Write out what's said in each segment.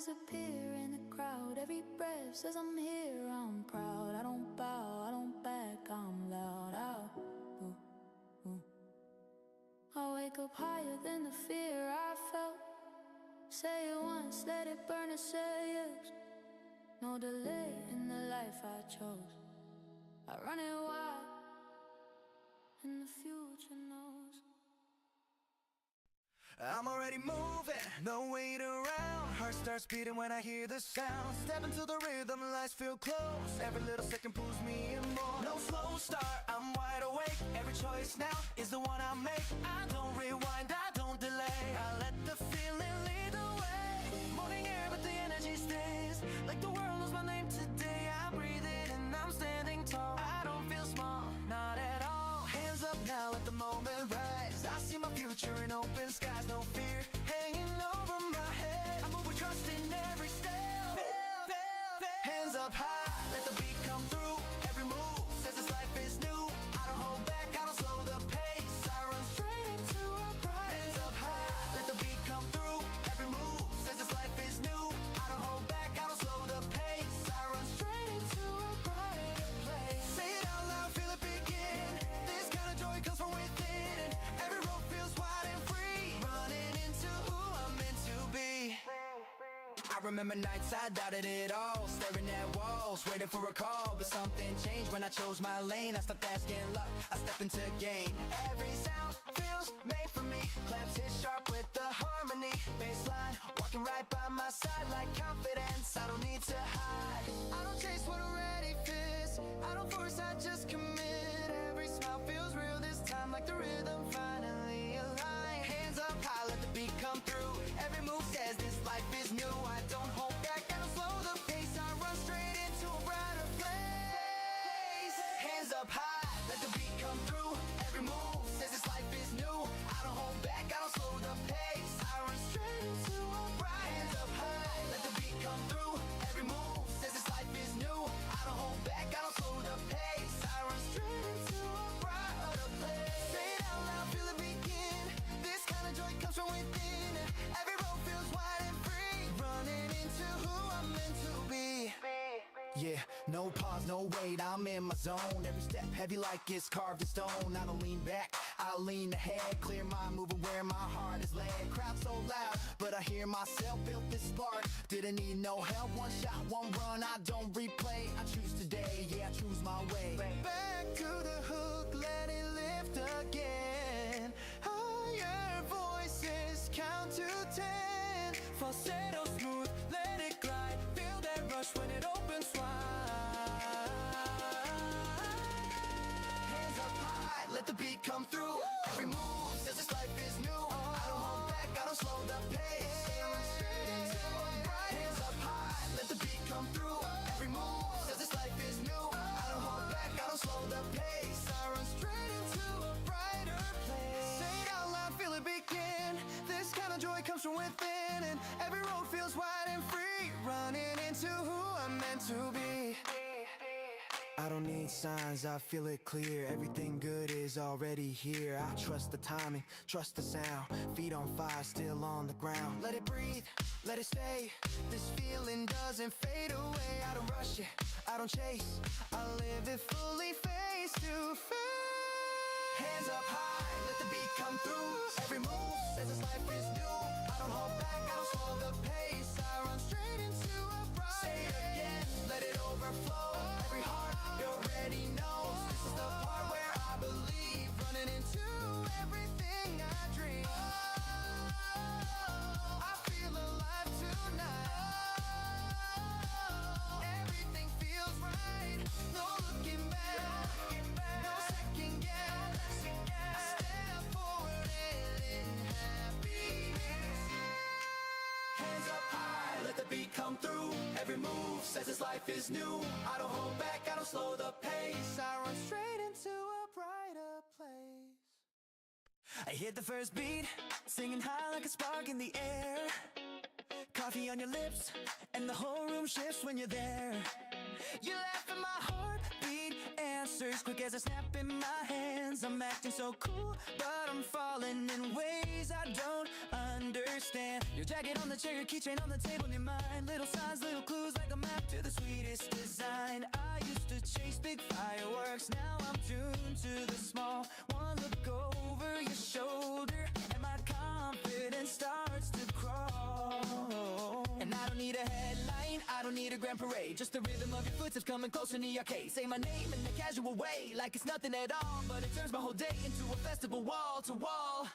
disappear in the crowd. Every breath says I'm here, I'm proud. I don't bow, I don't back, I'm loud. I wake up higher than the fear I felt. Say it once, let it burn and say yes. No delay in the life I chose. I run it wild, and the future knows. I'm already moving, no wait around. Heart starts beating when I hear the sound. Step into the rhythm, lights feel close. Every little second pulls me in more. No slow start, I'm wide awake. Every choice now is the one I make. I don't rewind, I don't delay. I let the feeling lead the way. Morning air, but the energy stays. Like the world knows my name today. I breathe in and I'm standing tall. I don't feel small, not at all. Hands up now, let the moment rise. I see my future in open skies. No fear hanging over my head. I move with trust in every step. Hands up high, let the beat come through. Every move says this life is new. I don't hold back, I don't slow the pace. I run straight into a bright. Hands up high, let the beat come through. Every move says this life is new. I don't hold back, I don't slow the pace. I run straight into a brighter place. Say it out loud, feel it begin. This kind of joy comes from within. Every road feels wide and free. Running into who I'm meant to be. I remember nights I doubted it all, staring at walls, waiting for a call. But something changed when I chose my lane. I stopped asking luck, I stepped into gain. Every sound feels made for me. Claps hit sharp with the harmony. Baseline walking right by my side like confidence. I don't need to hide. I don't chase what already fits. I don't force, I just commit. Every smile feels real this time, like the rhythm finally aligned. Hands up high, let the beat come through. Every move says this life is new. I don't hold back, I don't slow the pace. I run straight into a brighter place. Hands up high, let the beat come through. Every move says this life is new. I don't hold back, I don't slow the pace. I run straight into a bright. Hands up high, let the beat come through. Every move says this life is new. I don't hold back, I don't slow the pace. I run straight into a brighter place. Say it out loud, feel it begin. This kind of joy comes from within. Every road feels wide and free. Running into who I'm meant to be. Yeah, no pause, no wait, I'm in my zone. Every step heavy like it's carved in stone. I don't lean back, I lean ahead. Clear mind, moving where my heart is led. Crowd so loud, but I hear myself. Built this spark, didn't need no help. One shot, one run, I don't replay. I choose today, yeah, I choose my way. Back to the hook, let it lift again. Higher voices, count to 10. Falsetto smooth, let it glide. Feel that rush when it opens wide. Hands up high, let the beat come through. Every move says this life is new. I don't hold back, I don't slow the pace. I run straight into a bright. Hands up high, let the beat come through. Every move says this life is new. I don't hold back, I don't slow the pace. I run straight into a brighter place. Say it out loud, feel it begin. This kind of joy comes from within, and every road feels wide and free. Running into who I'm meant to be. I don't need signs, I feel it clear. Everything good is already here. I trust the timing, trust the sound. Feet on fire, still on the ground. Let it breathe, let it stay. This feeling doesn't fade away. I don't rush it, I don't chase. I live it fully face to face. Hands up high, let the beat come through. Every move says this life is new. I don't hold back, I don't slow the pace. I run straight into a bright. Say it again, let it overflow. Every heart already knows. This is the part where I believe. Running into everything I dream. I feel alive tonight. Everything feels right. No looking back, no second guess. I step forward and in happiness. Hands up high, let the beat come through. Every move says this life is new. I don't hold back, I don't slow the pace. I run straight into a brighter place. I hit the first beat, singing high like a spark in the air. Coffee on your lips, and the whole room shifts when you're there. You laugh at my heartbeat and answers quick as a snap in my hands. I'm acting so cool, but I'm falling in ways I don't understand. Your jacket on the chair, your keychain on the table in your mind. Little signs, little clues like a map to the sweetest design. I used to chase big fireworks, now I'm tuned to the small. One look over your shoulder and my confidence starts to crawl. And I don't need a headline, I don't need a grand parade. Just the rhythm of your footsteps coming closer to the arcade. Say my name in a casual way, like it's nothing at all, but it turns my whole day into a festival wall to wall.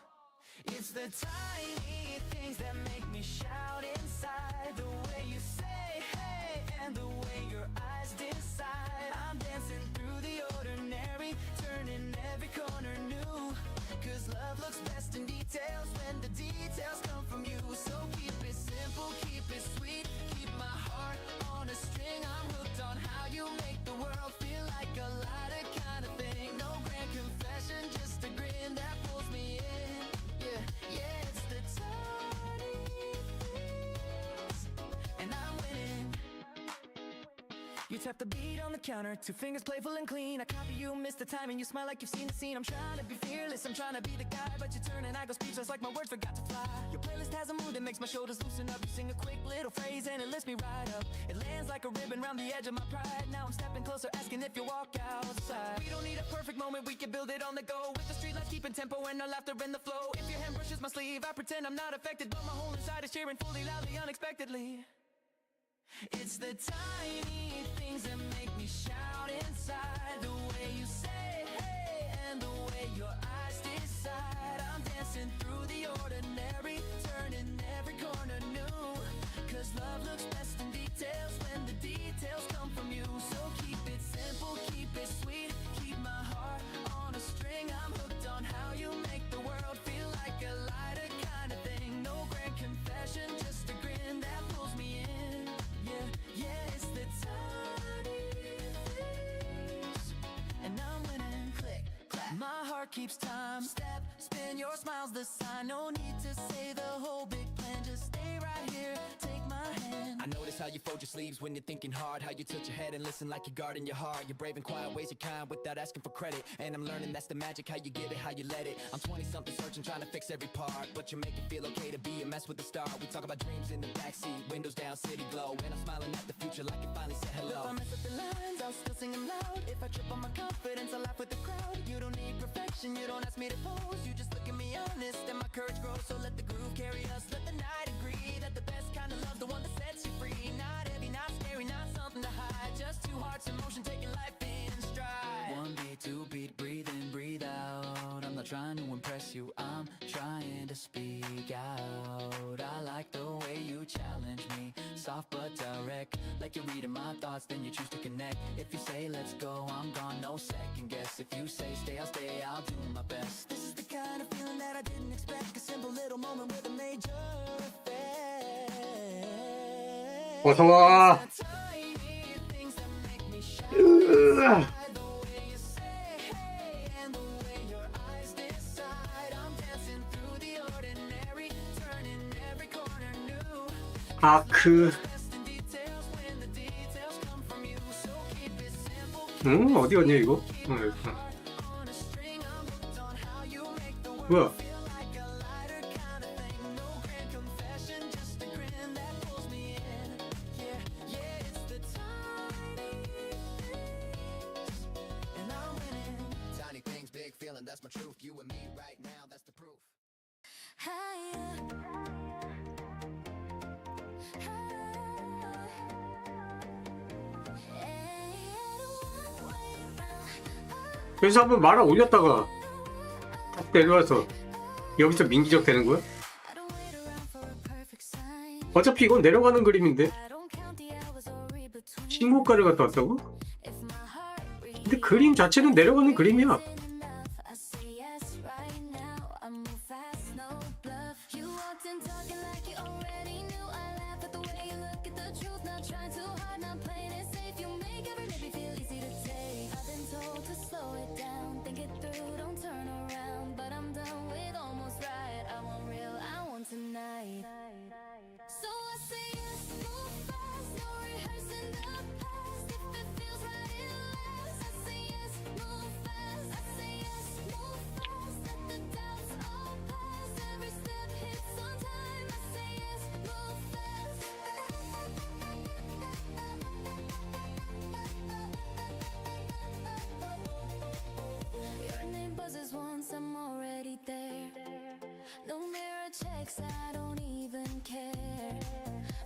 It's the tiny things that make me shout inside. The way you say hey and the way your eyes decide. I'm dancing through the ordinary, turning every corner new. Cause love looks best in details when the details come from you. So keep it simple, keep it sweet, keep my heart on a string. I'm hooked on how you make the world feel like a lighter kind of thing. No grand confession, just a grin that pulls me in. Yeah, it's the tiny things, and I'm winning. You tap the beat on the counter, two fingers playful and clean. I copy you, miss the timing, you smile like you've seen the scene. I'm trying to be fearless, I'm trying to be the guy, but you turn and I go speechless like my words forgot to fly. Your playlist has a mood that makes my shoulders loosen up. You sing a quick little phrase and it lifts me right up. It lands like a ribbon round the edge of my pride. Now I'm stepping closer, asking if you walk outside. We don't need a perfect moment, we can build it on the go. With the street lights keeping tempo and our laughter in the flow. If your hand brushes my sleeve, I pretend I'm not affected, but my whole inside is cheering fully, loudly, unexpectedly. It's the tiny things that make me shout inside. The way you say hey and the way your eyes decide. I'm dancing through the ordinary, turning every corner new. Cause love looks best in details when the details come from you. So keep it simple, keep it sweet, keep my heart on a string. I'm hooked on how you make the world feel like a lighter kind of thing. No grand confession, just a grin that pulls me in. Yeah, it's the tiny things, and I'm winning. Click, clap. My heart keeps time. Step, spin, your smile's the sign. No need to say the whole big plan. Just stay right here, take my hand. I notice how you fold your sleeves when you're thinking hard. How you tilt your head and listen like you're guarding your heart. You're brave and quiet ways, you're kind without asking for credit. And I'm learning that's the magic, how you give it, how you let it. I'm 20-something searching, trying to fix every part, but you make it feel okay to be a mess with the star. We talk about dreams in the backseat, windows down, city glow. And I'm smiling at the future like it finally said hello. If I mess up the lines, I'll still sing them loud. If I trip on my confidence, I'll laugh with the crowd. You don't need perfection, you don't ask me to pose. You just look at me honest and my courage grows. So let the groove carry us, let the night agree that the best kind of love's the one that sets you free. Not heavy, not scary, not something to hide. Just two hearts in motion, taking life in stride. One beat, two beat, breathe in, breathe out. I'm not trying to impress you, I'm trying to speak out. I like the way you challenge me, soft but direct. Like you're reading my thoughts, then you choose to connect. If you say let's go, I'm gone, no second guess. If you say stay, I'll stay, I'll do my best. This is the kind of feeling that I didn't expect. A simple little moment with a major effect. 어서와. 아크. 어디였냐 이거? 여기구나. 뭐야? That's my truth, you and me right now, that's the proof. 그래서 한번 말아 올렸다가 딱 내려와서 여기서 민기적 되는 거야? 어차피 이건 내려가는 그림인데 신고가를 갔다 왔다고? 근데 그림 자체는 내려가는 그림이야. fix, I don't even care.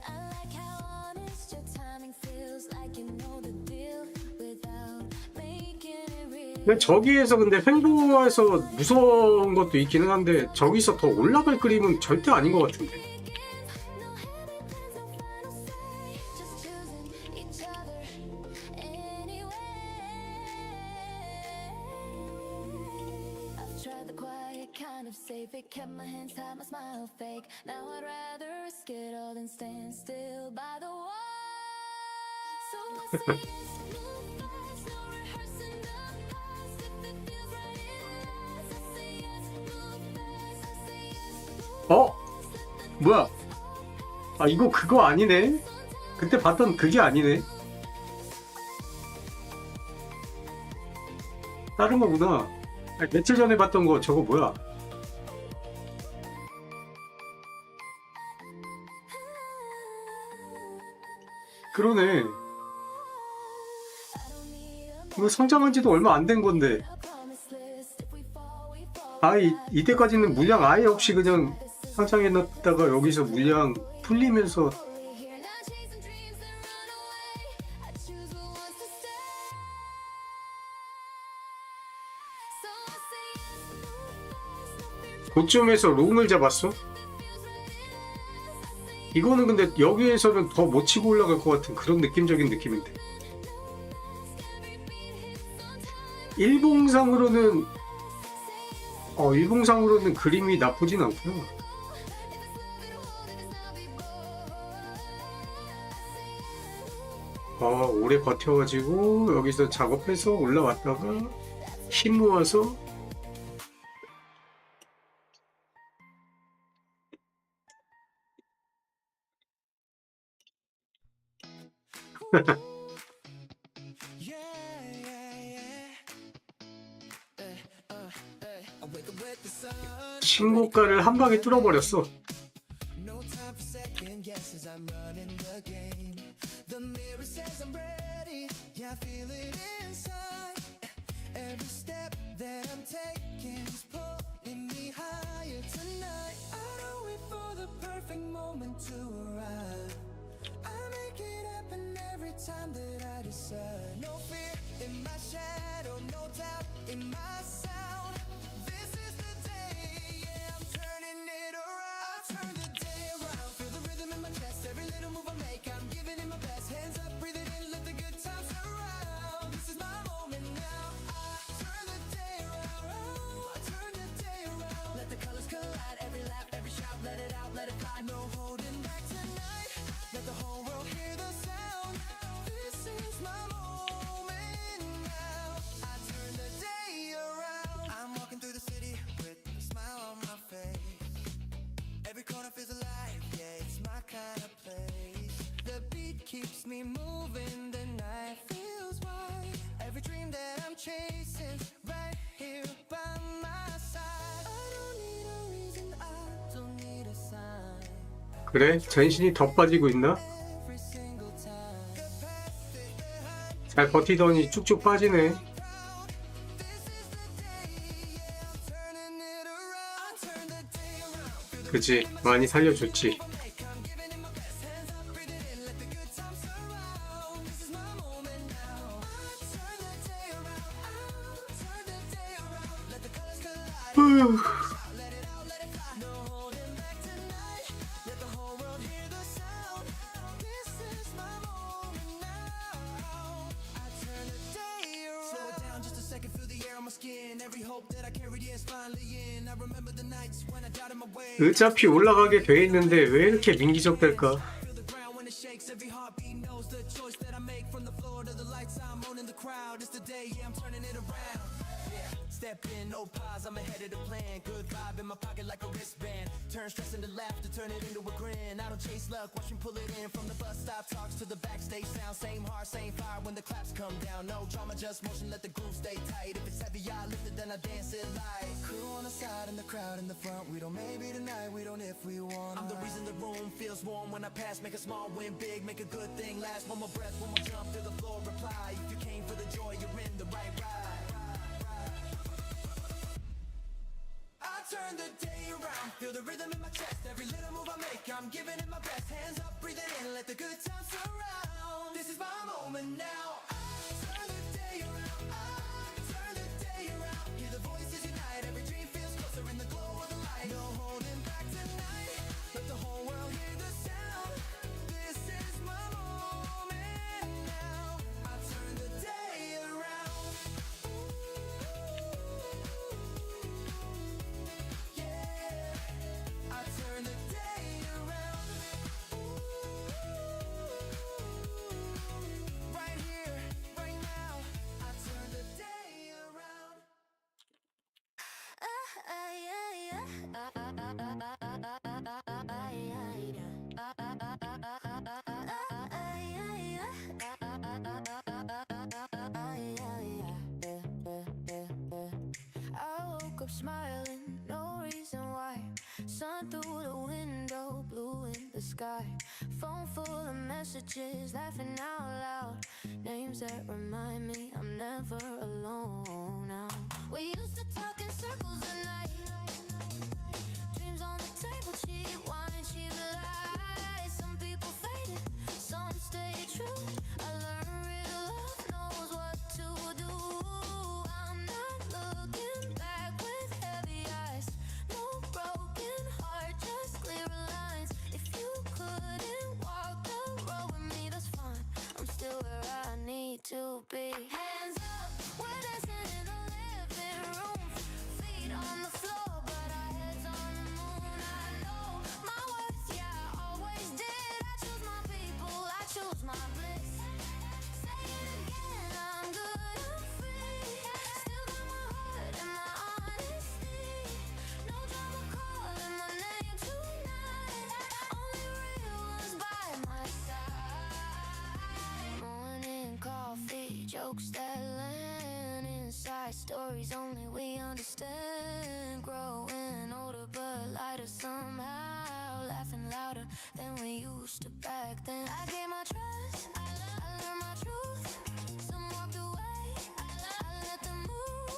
I like how honest your timing feels, like you know the deal without making it real. 근데 저기에서 근데 횡보해서 무서운 것도 있기는 한데 저기서 더 올라갈 그림은 절대 아닌 것 같은데. It kept my hands tied, my smile fake. Now I'd rather risk it all than stand still by the wall. So I say yes, move fast, no rehearsing the past. If it feels right, it lasts. I say yes, move fast. I say yes, move 뭐야? 아 이거 그거 아니네? 그때 봤던 그게 아니네? 다른 거구나. 아니, 며칠 전에 봤던 거 저거 뭐야? 그러네. 이거 성장한 지도 얼마 안 된 건데. 아, 이때까지는 물량 아예 없이 그냥 상장해놨다가 여기서 물량 풀리면서 그쯤에서 롱을 잡았어? 이거는 근데 여기에서는 더 못 치고 올라갈 것 같은 그런 느낌적인 느낌인데. 일봉상으로는 그림이 나쁘진 않구나. 오래 버텨가지고 여기서 작업해서 올라왔다가 힘 모아서 신고가를 한 방에 뚫어버렸어. Time that I decide, no fear in my shadow, no doubt in my sound. This is the day, yeah, I'm turning it around. I turn the day around, feel the rhythm in my chest. Every little move I make, I'm giving it my best. Hands up, breathe it in, let the good times surround. This is my moment now. I turn the day around, I turn the day around. Let the colors collide, every laugh, every shout, let it out, let it fly. No holding back tonight. Let the whole world hear the sound. This is my moment now. I turn the day around. I'm walking through the city with a smile on my face. Every corner feels alive, yeah, it's my kind of place. The beat keeps me moving, the night feels right. Every dream that I'm chasing, right here by my side. I don't need a reason, I don't need a sign. 그래? 전신이 더 빠지고 있나? 잘 버티더니 쭉쭉 빠지네. 그치, 많이 살려줬지. 어차피 올라가게 돼 있는데 왜 이렇게 민기적될까? Step in, no pause, I'm ahead of the plan. Good vibe in my pocket like a wristband. Turn stress into laughter, turn it into a grin. I don't chase luck, watch me pull it in. From the bus stop talks to the backstage sound. Same heart, same fire when the claps come down. No drama, just motion, let the groove stay tight. If it's heavy, I lift it, then I dance it light. Crew on the side and the crowd in the front. We don't maybe tonight, we don't if we want. I'm the reason the room feels warm when I pass. Make a small win big, make a good thing last. One more breath, one more jump to the floor, reply. If you came for the joy, you're in the right ride. I turn the day around. Feel the rhythm in my chest. Every little move I make, I'm giving it my best. Hands up, breathing in, let the good times surround. This is my moment now. I turn the day around. I turn the day around. Hear the voices unite. Every dream feels closer in the glow of the light. No holding back tonight. Let the whole world hear the sound. This is my moment now. I turn the day around. Yeah, I turn the day around. Right here, right now, I turn the day around. I woke up smiling, no reason why. Sun through the window, blue in the sky. Phone full of messages, laughing out loud. Names that remind me I'm never alone now. We used to talk in circles at night. Dreams on the table, cheap wine, cheap lies. Some people faded, some stayed true. I learned real love knows what to do. I'm not looking back with heavy eyes. No broken heart, just clearer lines. If you couldn't walk the road with me, that's fine. I'm still where I need to be. Hands up, we're dancing in the living room. Feet on the floor, but our heads on the moon. I know my worth, yeah, I always did. I choose my people, I choose my bliss. Say it again, I'm good, I'm free. Still got my heart and my honesty. No drama calling my name tonight. Only real ones by my side. Morning coffee, jokes that land inside. Stories only we understand. Growing older but lighter somehow. Laughing louder than we used to back then. I gave my trust, I learned my truth. Some walked away, I let them move.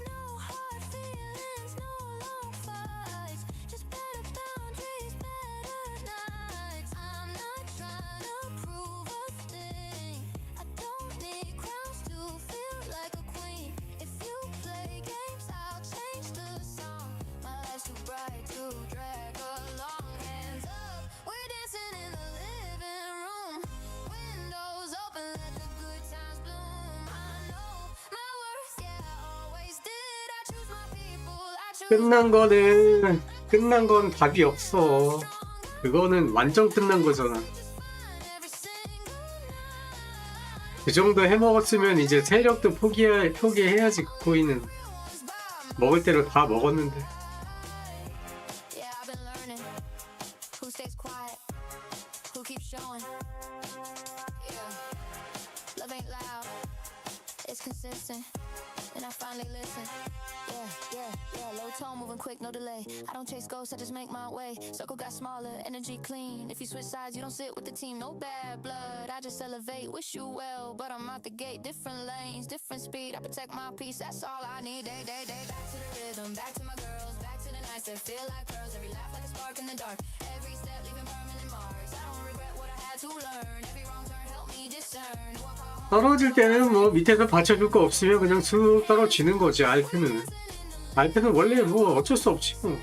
No hard feelings, no long fights. Just better boundaries, better nights. I'm not trying to prove a thing. I don't need crowns to feel like a queen. If you play games, I'll change the song. My life's too bright to drag along. Hands up, we're dancing in the living room. Windows open, let the good times bloom. I know my worth, yeah, I always did. I choose my people, I choose 끝난 건 답이 없어. 그거는 완전 끝난 거잖아. every single night. 그 정도 해먹었으면 이제 세력도 포기해야지. 그 코인은 먹을 대로 다 먹었는데. Yeah, I've been learning who stays quiet, who keeps showing. Yeah, love ain't loud, it's consistent, and I finally listen. Yeah, low tone, moving quick, no delay. I don't chase ghosts, I just make my way. Circle got smaller, energy clean. If you switch sides, you don't sit with the team. No bad blood, I just elevate. Wish you well, but I'm out the gate. Different lanes, different speed. I protect my peace, that's all I need. Day. Back to the rhythm, back to my girls, back to the nights that feel like pearls. Every laugh like a spark in the dark. Every step leaving permanent marks. I don't regret what I had to learn. Every wrong turn helped me discern. Walk hard. 떨어질 때는 뭐 밑에서 받쳐줄 거 없으면 그냥 쑥 떨어지는 거지. 알트는 원래 뭐 어쩔 수 없지 뭐.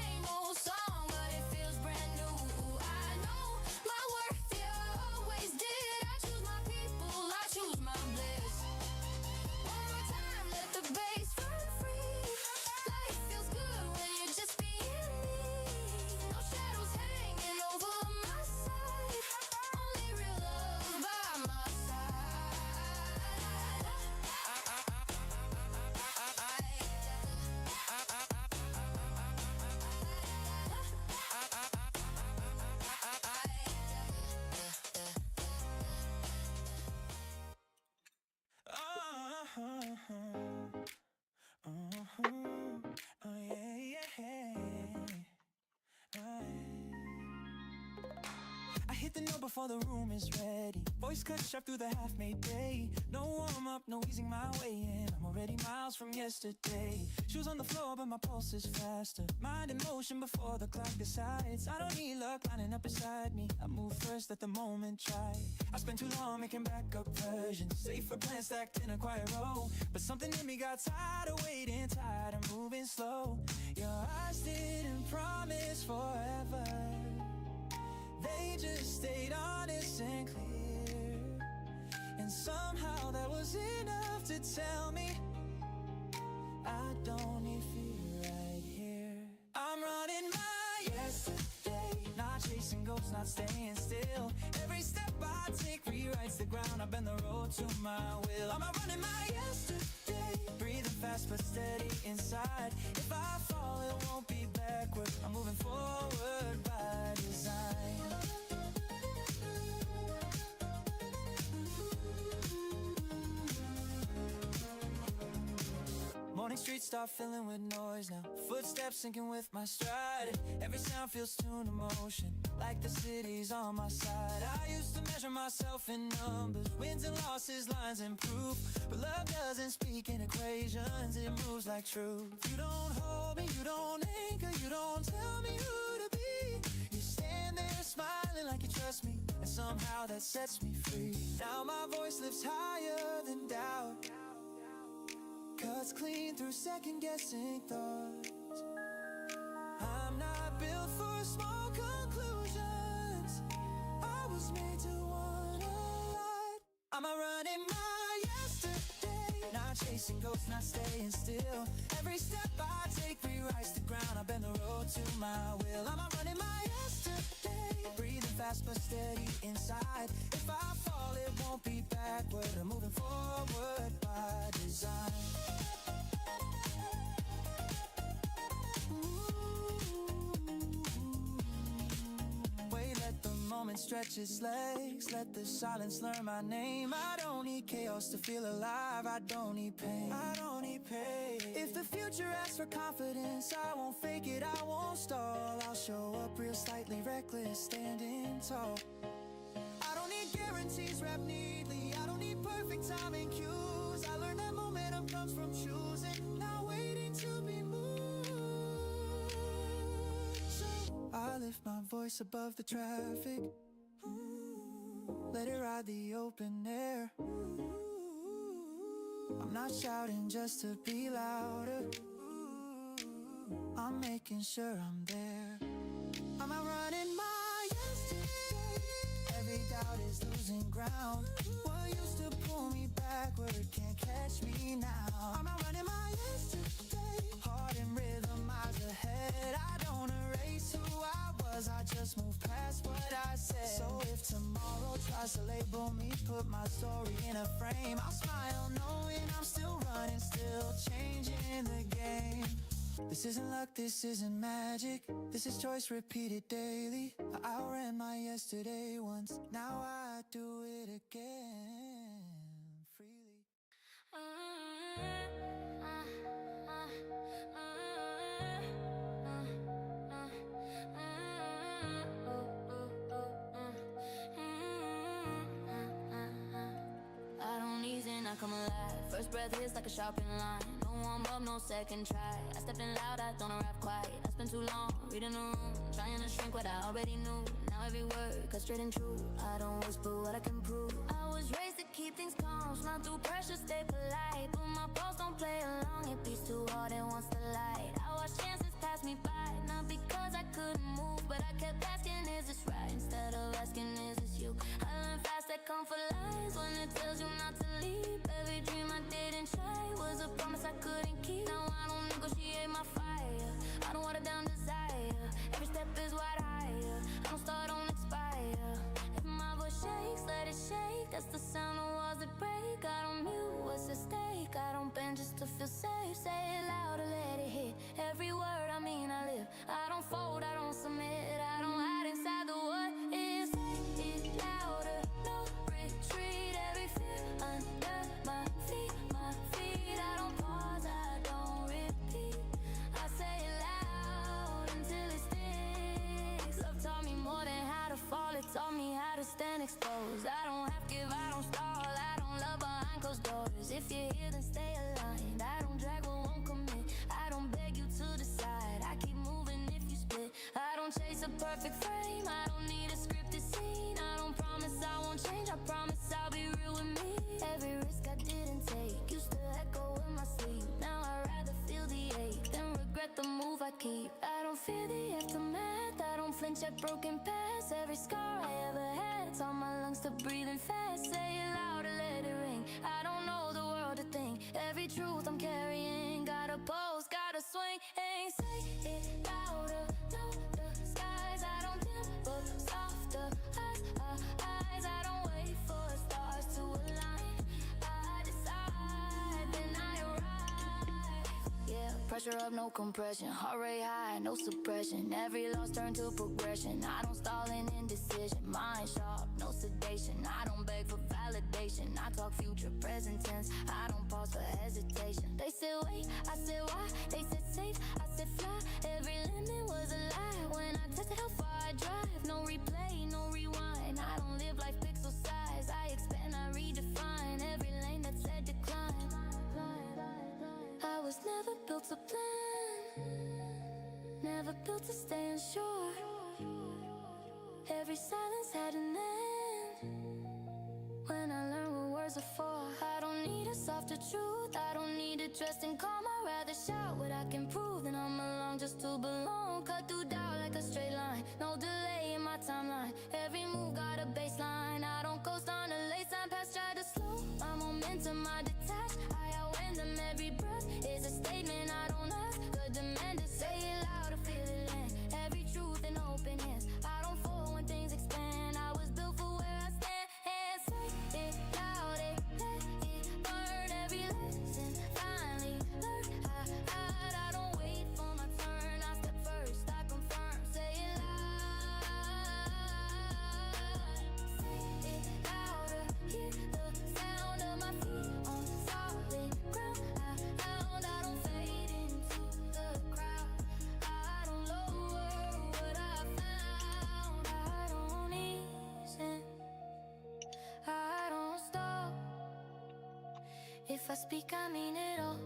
hit the note before the room is ready. Voice cut sharp through the half-made day. No warm-up, no easing my way in. I'm already miles from yesterday. Shoes on the floor, but my pulse is faster. Mind in motion before the clock decides. I don't need luck lining up beside me. I move first, let the moment try. I spent too long making backup versions. Safer plans stacked in a quiet row. But something in me got tired of waiting, tired of moving slow. Your eyes didn't promise forever. They just stayed honest and clear. And somehow that was enough to tell me I don't need fear right here. I'm running my yesterday, not chasing ghosts, not staying still. Every step I take rewrites the ground. I bend the road to my will. I'm running my yesterday, breathing fast but steady inside. If I fall, it won't be backward. I'm moving forward by design. Morning streets start filling with noise now. Footsteps sinking with my stride. Every sound feels tuned to motion, like the city's on my side. I used to measure myself in numbers, wins and losses, lines and proof. But love doesn't speak in equations, it moves like truth. You don't hold me, you don't anchor, you don't tell me who to be. You stand there smiling like you trust me, and somehow that sets me free. Now my voice lifts higher than doubt, cuts clean through second-guessing thoughts. I'm not built for small conclusions. I was made to want a lot. I'm running my yesterday, not chasing ghosts, not staying still. Every step I take rewrites the ground. I bend the road to my will. I'm running my yesterday, breathing fast but steady inside. If I fall, it won't be backward. I'm moving forward by design. Moment stretch its legs, let the silence learn my name. I don't need chaos to feel alive. I don't need pain. I don't need pain. If the future asks for confidence, I won't fake it, I won't stall. I'll show up real slightly reckless, standing tall. I don't need guarantees wrapped neatly. I don't need perfect timing cues. I learned that momentum comes from choosing, not waiting to be moved. So I lift my voice above the traffic. Let it ride the open air. I'm not shouting just to be louder. I'm making sure I'm there. I'm outrunning my yesterday. Every doubt is losing ground. What used to pull me backward can't catch me now. I'm outrunning my yesterday. Heart and rhythm, eyes ahead. I don't erase who I was, I just move past what I said. So if tomorrow tries to label me, put my story in a frame, I'll smile knowing I'm still running, still changing the game. This isn't luck, this isn't magic. This is choice repeated daily. I outran my yesterday once, now I do it again, freely. I come alive. First breath hits like a sharpened line. No warm up, no second try. I stepped in loud, I don't arrive quiet. I spent too long reading the room, trying to shrink what I already knew. Now every word cuts straight and true. I don't whisper what I can prove. I was raised to keep things calm, smile through pressure, stay polite. But my pulse don't play along, it beats too hard and wants the light. I watched chances pass me by, not because I couldn't move, but I kept asking, is this right? Instead of asking, is this you? I learned fast that come for lies when it tells you not to leave. Every dream I didn't try was a promise I couldn't keep. Now I don't negotiate my fire, I don't water down desire. Every step is wide higher, I don't start, don't expire. If my voice shakes, let it shake. That's the sound of walls that break. I don't mute, what's at stake? I don't bend just to feel safe. Say it louder, let it hit. Every word I mean I live. I don't fold, I don't submit. I don't hide inside the what is. Say it louder, no retreat. Every fear under my feet, my feet. I don't pause, I don't repeat. I say it loud until it sticks. Love taught me more than how to fall, it taught me how perfect frame. I don't need a scripted scene. I don't promise I won't change. I promise I'll be real with me. Every risk I didn't take used to echo in my sleep. Now I'd rather feel the ache than regret the move I keep. I don't fear the aftermath. I don't flinch at broken paths. Every scar I ever had taught my lungs to breathing fast. Say it loud and let it ring. I don't know the world to think. Every truth I'm carrying, gotta pose, gotta swing. Ain't say it louder. No, the skies I don't dim, but softer eyes. I don't wait for stars to align. I decide, then I arrive. Yeah, pressure up, no compression. Heart rate high, no suppression. Every loss turn to progression. I don't stall in indecision. Mind sharp, no sedation. I don't beg for validation. I talk future, present tense. I don't pause for hesitation. They said wait, I said why. They said safe, I said fly. Every limit was a lie. When I tested how far I drive, no replay, no rewind. I don't live like pixel size. I expand, I redefine every lane that said decline. I was never built to plan, never built to stay unsure. Every silence had an end. When I learned what words are for, I don't need a softer truth. I don't need it dressed in calm. I'd rather shout what I can prove than I'm along just to belong. Cut through doubt like a straight line. No delay in my timeline. Every move got a baseline. I don't coast on a lace line. Past try to slow my momentum. I detach. I outwind them. Every breath is a statement. I don't ask. The demand to say it loud or feel it land. Every truth in open hands. I don't fall when things expand. I was built for where I stand. And say it loud and let it burn. Every lesson finally learned. I don't wait for my turn. I step first, I confirm. Say it loud. Say it louder. Hear the sound of my feet on solid ground. I don't fade into the crowd. I don't lower what I found. I don't ease in. I don't stop. If I speak, I mean it all.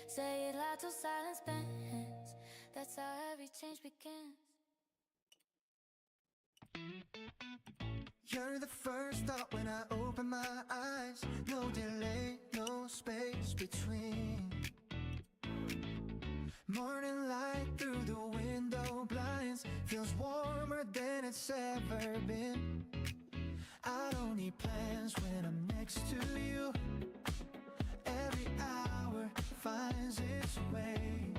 Say it loud till silence bends. That's how every change begins. You're the first thought when I open my eyes. No delay, no space between. Morning light through the window blinds feels warmer than it's ever been. I don't need plans when I'm next to you. Every hour finds its way.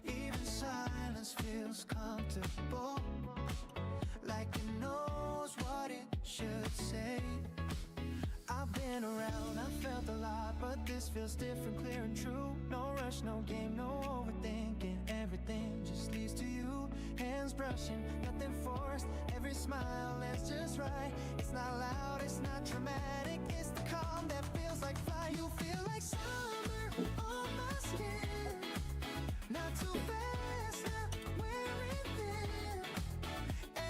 Even silence feels comfortable, like it knows what it should say. I've been around, I've felt a lot, but this feels different, clear and true. No rush, no game, no overthinking. Everything just leads to you. Hands brushing, nothing forced. Every smile lands just right. It's not loud, it's not dramatic. It's the calm that feels like flight. You feel like summer on my skin. Not too fast, not wearing thin.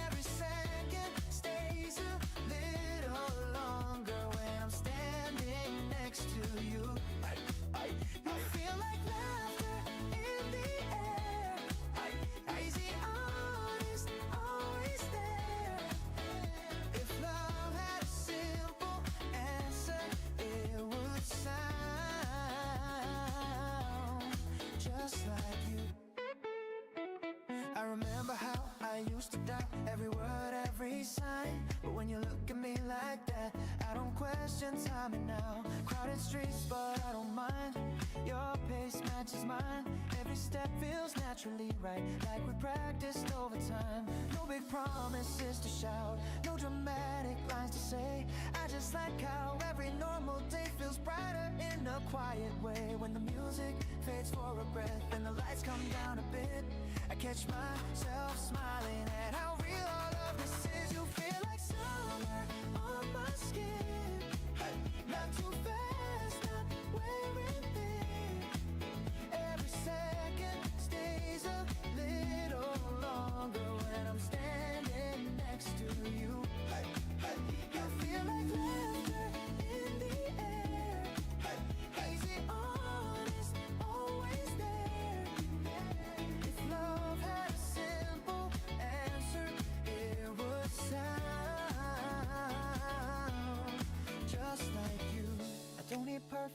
Every second stays a little longer when I'm standing next to you. You feel like laughter in the air. Easy, honest, always there. If love had a simple answer, it would sound just like you. I remember how I used to doubt every word, every sign. But when you look at me like that, I don't question timing now. Crowded streets, but I don't mind. Your pace matches mine. Every step feels naturally right, like we practiced over time. No big promises to shout, no dramatic lines to say. I just like how every normal day feels brighter in a quiet way. When the music fades for a breath and the lights come down a bit, I catch myself smiling at how real all of this is. You feel like summer on my skin. Not too fast, not wearing thin. Every second stays a little longer when I'm standing next to you. You feel like laughter in the air. Easy, honest, always there. If love had a simple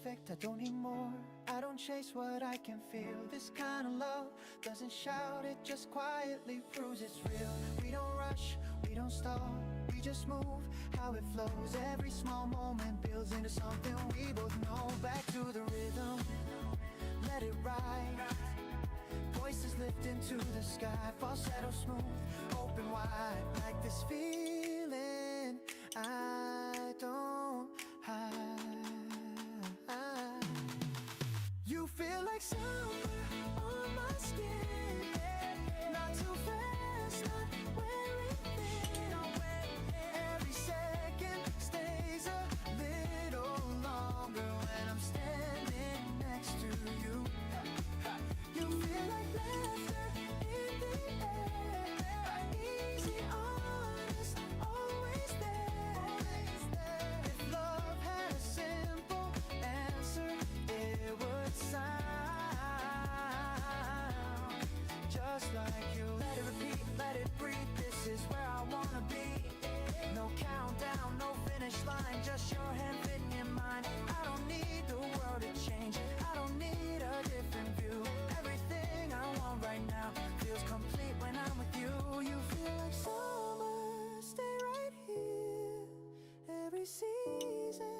perfect, I don't need more. I don't chase what I can feel. This kind of love doesn't shout, it just quietly proves it's real. We don't rush, we don't stall, we just move how it flows. Every small moment builds into something we both know. Back to the rhythm, let it ride. Voices lift into the sky, falsetto smooth, open wide. Like this feeling I don't hide. You feel like summer on my skin, not too fast, not wearing thin. Every second stays a little longer when I'm standing next to you. You feel like laughter in the air, easy, honest, always there. If love had a simple answer, it would sound just like you. Let it repeat, let it breathe, this is where I wanna be. No countdown, no finish line, just your hand fitting in mine. I don't need the world to change, I don't need a different view. Everything I want right now feels complete when I'm with you. You feel like summer, stay right here. Every season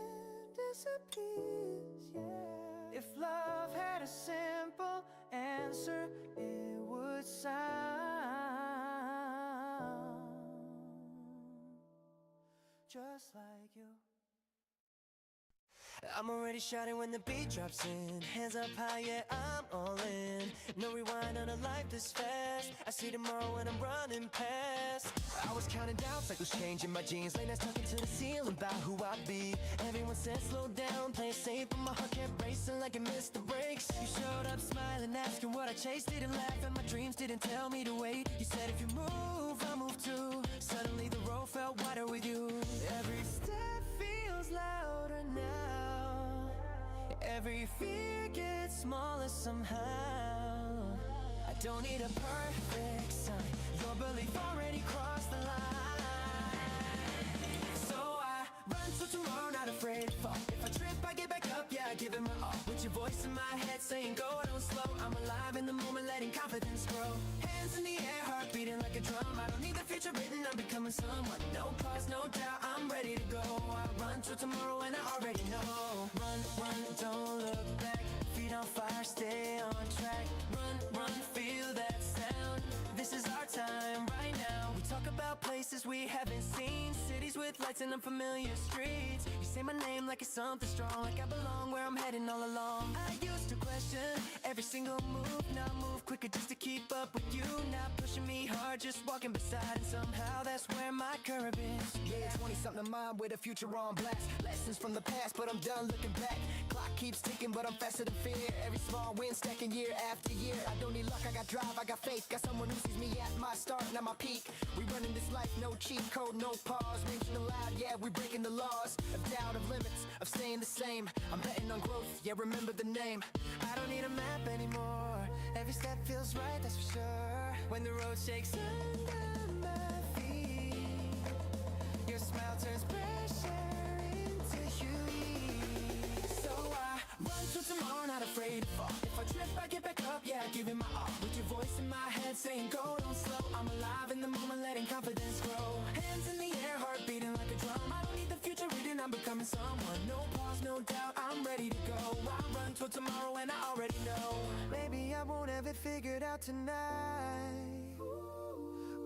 disappears, yeah. If love had a simple answer, it would sound just like you. I'm already shouting when the beat drops in. Hands up high, yeah, I'm all in. No rewind on a life this fast. I see tomorrow when I'm running past. I was counting down cycles, changing my jeans. Late nights talking to the ceiling about who I'd be. Everyone said slow down, play it safe, but my heart kept racing like it missed the brakes. You showed up smiling, asking what I chased. Didn't laugh at my dreams, didn't tell me to wait. You said if you move, I move too. Suddenly the road felt wider with you. Every step feels louder now. Every fear gets smaller somehow. I don't need a perfect sign, your belief already crossed the line. So I run till tomorrow, not afraid to fall. If I trip, I get back up, yeah, I give it my all. With your voice in my head saying go, don't slow. I'm alive in the moment, letting confidence grow. Hands in the air, heart beating like a drum. I don't need the future written, I'm becoming someone. No pause, no doubt, I'm ready to go. I run till tomorrow and I already know. Run, run, don't look back. Feet on fire, stay on track. Run, run, feel that sound. This is our time right now. We talk about places we haven't seen, cities with lights and unfamiliar streets. You say my name like it's something strong, like I belong where I'm heading all along. I used to question every single move, now move quicker just to keep up with you. Not pushing me hard, just walking beside, and somehow that's where my curve is. Yeah, 20-something mind with a future on blast. Lessons from the past, but I'm done looking back. Clock keeps ticking, but I'm faster than fear. Every small win stacking year after year. I don't need luck, I got drive, I got faith. Got someone who sees me at my start and at my peak. We running this life, no cheat code, no pause. Mention aloud, yeah, we breaking the laws of doubt, of limits, of staying the same. I'm betting on growth, yeah, remember the name. I don't need a map anymore. Every step feels right, that's for sure. When the road shakes under my feet, your smile turns pressure into heat. So I run till tomorrow, not afraid to fall. If I trip, I get back up, yeah, I give it my all. With your voice in my head saying go, don't slow. I'm alive in the moment, letting confidence grow. Hands in the air, heart beating like a drum. I don't need the future written, I'm becoming someone. No pause, no doubt, I'm ready to go. I run till tomorrow and I already know. Maybe I won't have it figured out tonight.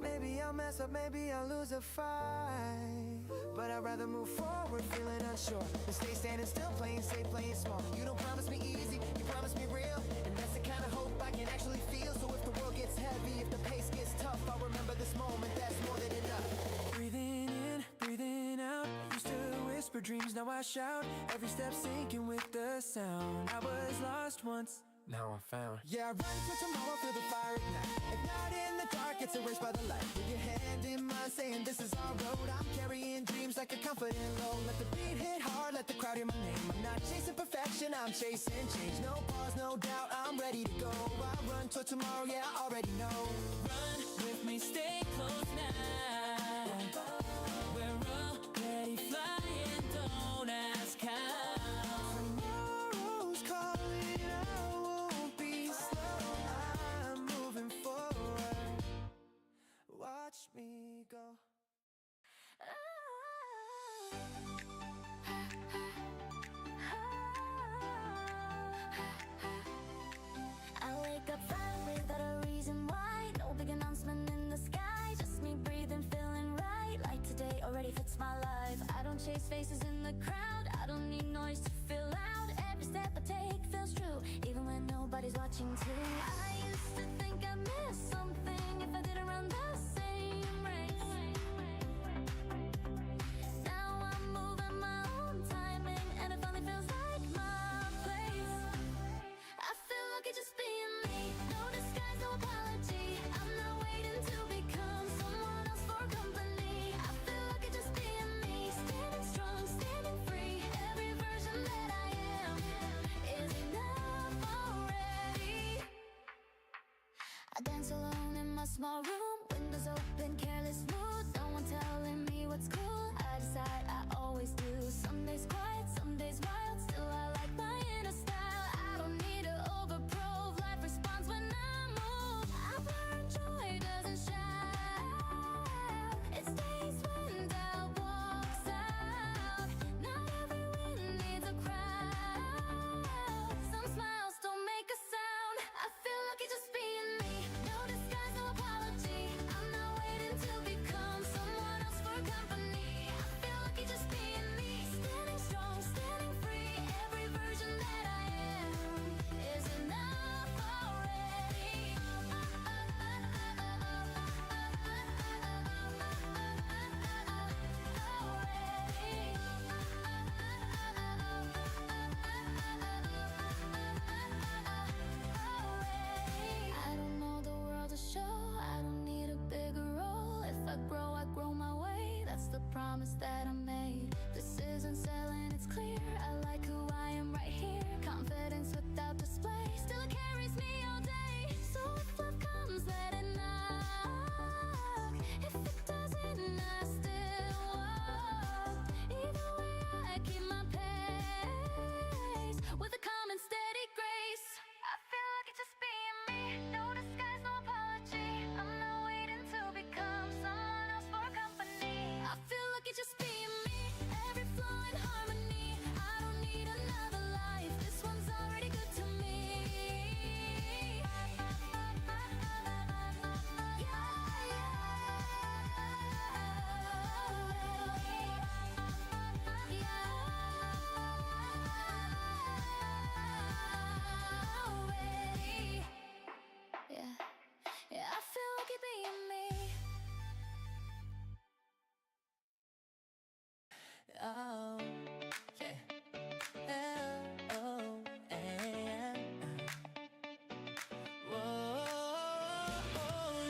Maybe I'll mess up, maybe I'll lose a fight. But I'd rather move forward feeling unsure than stay standing still, playing safe, playing small. You don't promise me easy, you promise me real. And that's the kind of hope I can actually feel. So if the world gets heavy, if the pace gets tough, I'll remember this moment, that's more than enough. Breathing in, breathing out. Used to whisper dreams, now I shout. Every step sinking with the sound. I was lost once, now I'm found. Yeah, I run till tomorrow, feel the fire ignite. If not in the dark, it's erased by the light. With your hand in mine, saying this is our road. I'm carrying dreams like a confident load. Let the beat hit hard, let the crowd hear my name. I'm not chasing perfection, I'm chasing change. No pause, no doubt, I'm ready to go. I run till tomorrow, yeah, I already know. Run with me, stay close now. We're already flying, don't ask how. 있어. I wake up fine without a reason why. No big announcement in the sky, just me breathing, feeling right. Like today already fits my life. I don't chase faces in the crowd, I don't need noise to feel loud. Every step I take feels true, even when nobody's watching too. I used to think I missed something if I didn't run the same race. Now I'm moving my own timing, and it finally feels like my place. I feel lucky just being me, no disguise, no apology. I'm not waiting to become someone else for company. I feel lucky just being me, standing strong, standing free. Every version that I am is enough already. I dance alone in my small room, windows open, careless mood. No one telling me what's cool, I decide I always do. Some days quiet, some days wild, still I like my inner style. I don't need to overprove, life responds when I move. I've learned joy doesn't shout, it stays when doubt walks out. Not every win needs a crowd, some smiles don't make a sound. I feel lucky just being me, no disguise, no apology. I'm not waiting to become someone else for company. I feel lucky just being me, standing strong, standing free. Every version that I am is enough already. I don't know the world to show, I don't need a bigger role. If I grow my way, that's the promise that I made. This isn't selling, it's clear, I like who I am right here. Confidence without display still carries me all day. So if love comes, let it knock. If it doesn't, I still walk. Either way, I keep my pace with a calm and steady grace. I feel like it's just being me, no disguise, no apology. I'm not waiting to become someone else for company. I feel like it's just being me, every flow in harmony. I don't need another life, this one's already good to me. Yeah, yeah, I feel lucky being me. Oh, yeah. Oh, yeah. Whoa.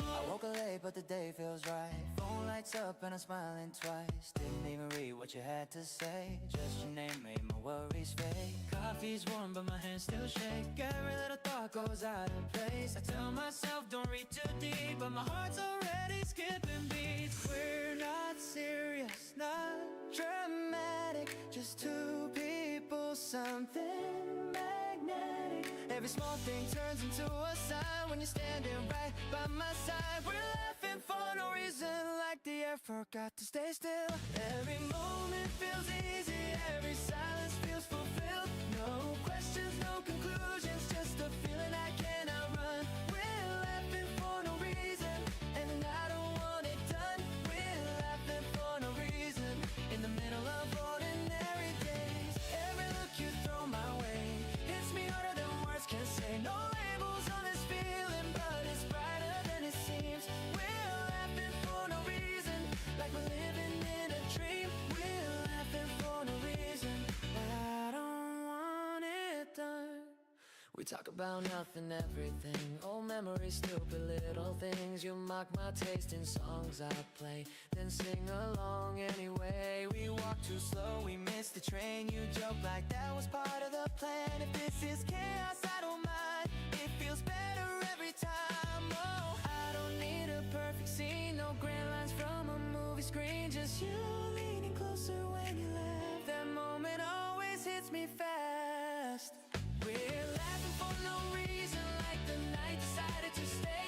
I woke up late, but the day feels right. Phone lights up and I'm smiling twice. Didn't even read what you had to say. Just your name made my worries fade. Coffee's warm, but my hands still shake. Every little thought goes out of place. I tell myself don't read too deep, but my heart's already skipping beats. We're not serious, not dramatic, just two people, something magnetic. Every small thing turns into a sign when you're standing right by my side. We're laughing for no reason, like the air forgot to stay still. Every moment feels easy, every silence feels fulfilled. No questions, no conclusions, just a feeling I cannot run. We're laughing for no reason, and I don't want it done. We're laughing for no reason, in the middle of ordinary days. Every look you throw my way hits me harder than words can say. No labels on this feeling, but it's brighter than it seems. We're laughing for no reason, like we're living in a dream. We're laughing for no reason, but I don't want it done. We talk about nothing, everything, old memories, stupid little things. You mock my taste in songs I play, then sing along anyway. We walk too slow, we miss the train. You joke like that was part of the plan. If this is chaos, I don't mind, it feels better every time. Oh, I don't need a perfect scene, no grand lines from a movie screen. Just you leaning closer when you laugh, that moment always hits me fast. We're laughing for no reason, like the night decided to stay.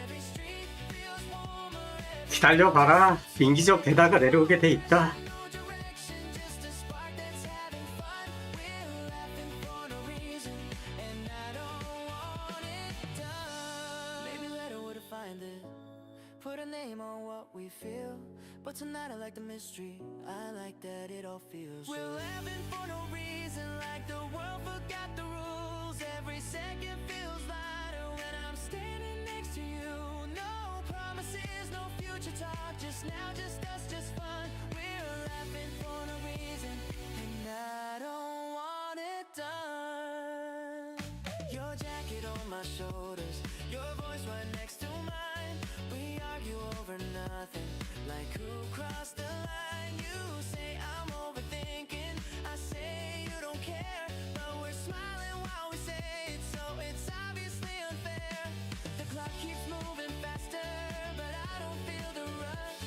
Every street feels warmer, every 기다려봐라. 민기적 대다가 내려오게 돼 있다. No direction, just a spark that's having fun. We're laughing for no reason, and I don't want it done. Maybe later we'll define this, put a name on what we feel. But tonight I like the mystery, I like that it all feels real. We're laughing for no reason, like the world forgot the rules. Every second feels lighter when I'm standing next to you. No promises, no future talk, just now, just us, just fun. We're laughing for no reason, and I don't want it done. Your jacket on my shoulders, your voice right next to mine. We argue over nothing, like who crossed the line. You say I'm overthinking, I say you don't care, but we're smiling while we say it, so it's obviously unfair. The clock keeps moving faster, but I don't feel the rush.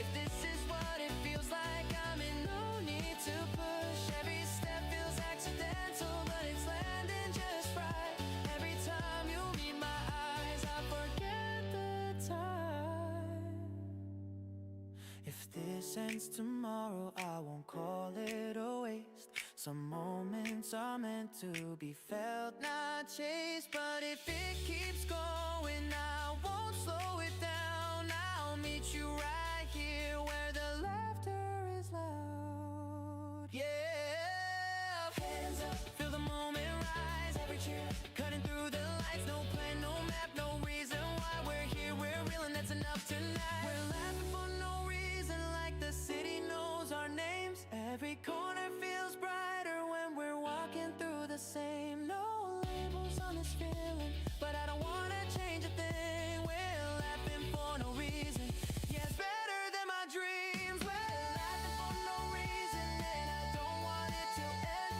If this is what it feels like, I'm in no need to push. Every step feels accidental, but it's landing just right. Every time you meet my eyes, I forget the time. If this ends tomorrow, I won't call it a waste. Some moments are meant to be felt, not chased. But if it keeps going, I won't slow it down. I'll meet you right here where the laughter is loud. Yeah, hands up, feel the moment rise. Every cheer, cutting through the lights. No plan, no map, no reason why we're here. We're real and that's enough tonight. We're laughing for no reason, like the city knows our names. Every corner feels brighter when we're walking through the same. No labels on this feeling, but I don't wanna change a thing. We're laughing for no reason, yeah, it's better than my dreams. We're laughing for no reason, and I don't want it to end.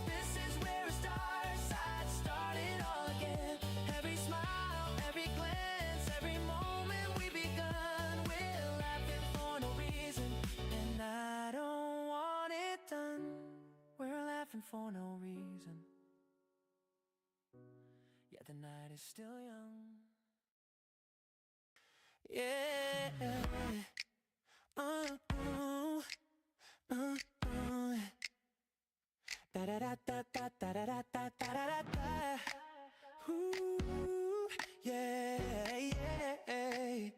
This is where it starts, I'd start it all again. Every smile, every glance, every moment we begun. We're laughing for no reason, and I don't want it done. We're laughing for no reason. Yeah, the night is still young. Yeah. Da da da da da da da da da da da da. Ooh, yeah, yeah.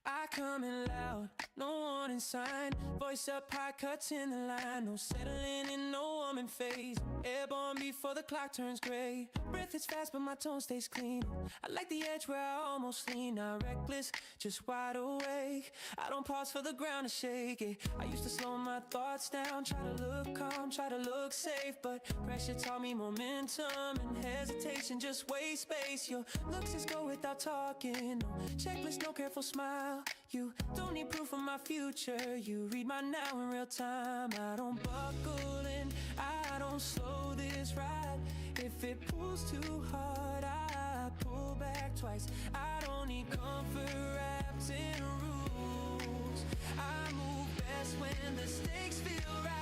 I come in loud, no warning sign. Voice up high, cuts in the line. No settling in, no warming phase. Airborne before the clock turns gray. Breath is fast, but my tone stays clean. I like the edge where I almost lean. Not reckless, just wide awake. I don't pause for the ground to shake it. I used to slow my thoughts down, try to look calm, try to look safe. But pressure taught me momentum, and hesitation just waste space. Your looks just go without talking. No checklist, no careful smile. You don't need proof of my future. You read my now in real time. I don't buckle in, I don't slow this ride. If it pulls too hard, I pull back twice. I don't need comfort wrapped in rules. I move best when the stakes feel right.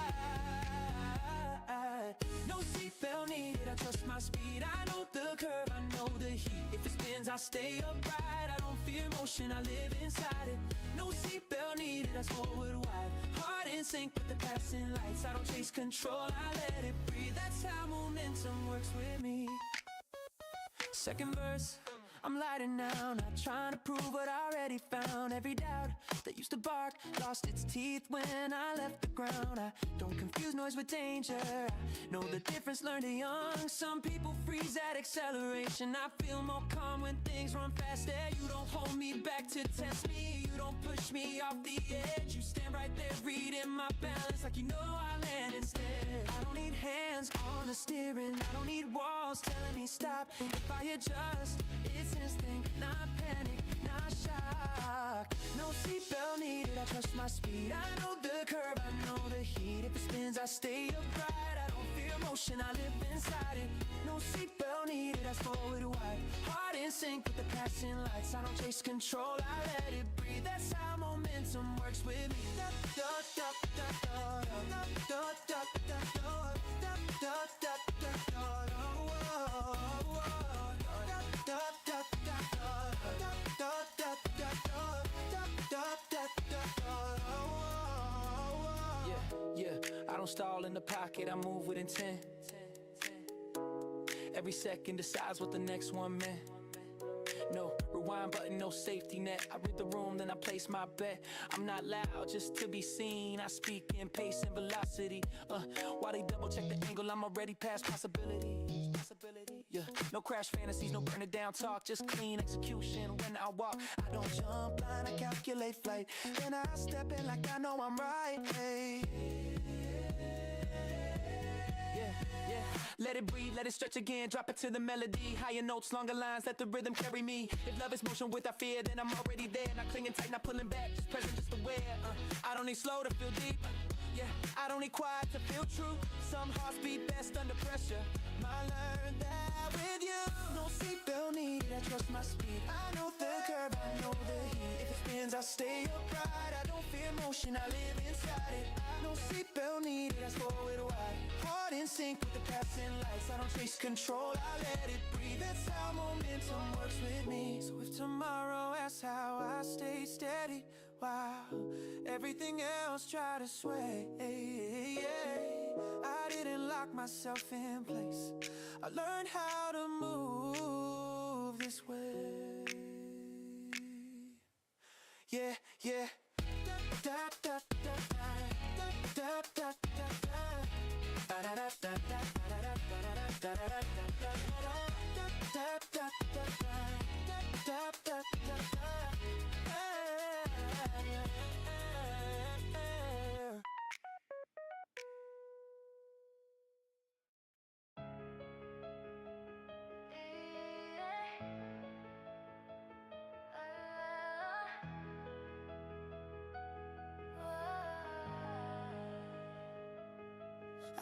No seatbelt needed, I trust my speed. I know the curve, I know the heat. If it spins, I stay upright. I don't fear motion, I live inside it. No seatbelt needed, I forward wide. Heart in sync with the passing lights. I don't chase control, I let it breathe. That's how momentum works with me. Second verse, I'm lighting now, not trying to prove what I already found. Every doubt that used to bark lost its teeth when I left the ground. I don't confuse noise with danger, I know the difference, learned it young. Some people freeze at acceleration, I feel more calm when things run faster. You don't hold me back to test me, you don't push me off the edge. You stand right there reading my balance like you know I land instead. I don't need hands on the steering, I don't need walls telling me stop. If I adjust, it's instinct, not panic, not shock. No seatbelt needed, I trust my speed. I know the curve, I know the heat. If it spins, I stay upright. I don't fear motion, I live inside it. No seatbelt needed, I forward wide. Heart in sync with the passing lights. I don't chase control, I let it breathe. That's how momentum works with me. Da da da da da da da da da da da da da da. Yeah, I don't stall in the pocket, I move with intent. Every second decides what the next one meant. No rewind button, no safety net. I read the room, then I place my bet. I'm not loud just to be seen. I speak in pace and velocity. While they double check the angle, I'm already past possibility. Yeah, no crash fantasies, no burn it down talk, just clean execution when I walk. I don't jump line, I calculate flight. Then I step in like I know I'm right. Hey. Yeah, let it breathe, let it stretch again. Drop it to the melody. Higher notes, longer lines, let the rhythm carry me. If love is motion without fear, then I'm already there. Not clinging tight, not pulling back, just present, just aware. I don't need slow to feel deep. Yeah, I don't need quiet to feel true. Some hearts beat best under pressure. I learned that with you. No seatbelt needed, I trust my speed. I know the curve, I know the heat. If it spins, I stay upright. I don't fear motion, I live inside it. No seatbelt needed, I forward wide. Heart in sync with the passing lights. I don't chase control, I let it breathe. That's how momentum works with me. So if tomorrow asks how I stay steady, wow, everything else try to sway. I didn't lock myself in place. I learned how to move this way. Yeah, yeah. Da, da, da, da, da, da, da,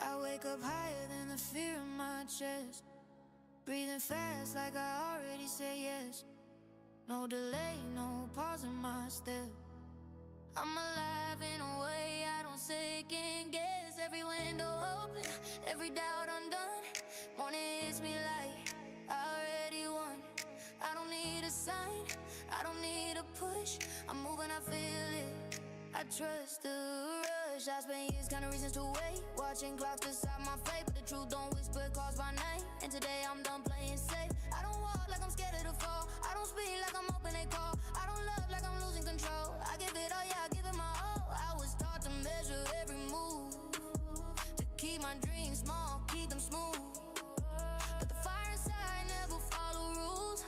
I wake up higher than the fear in my chest, breathing fast like I already said yes. No delay, no pause in my step. I'm alive in a way I don't second guess. Every window open, every doubt undone. Morning hits me like I already won. I don't need a sign, I don't need a push. I'm moving, I feel it, I trust the rush. I spent years counting reasons to wait, watching clocks decide my fate. But the truth don't whisper, it calls my name. And today I'm done playing safe. I don't walk like I'm scared of the fall. I don't speak like I'm hoping they call. I don't love like I'm losing control. I give it all, yeah, I give it my all. I was taught to measure every move, to keep my dreams small, keep them smooth. But the fire inside never follow rules.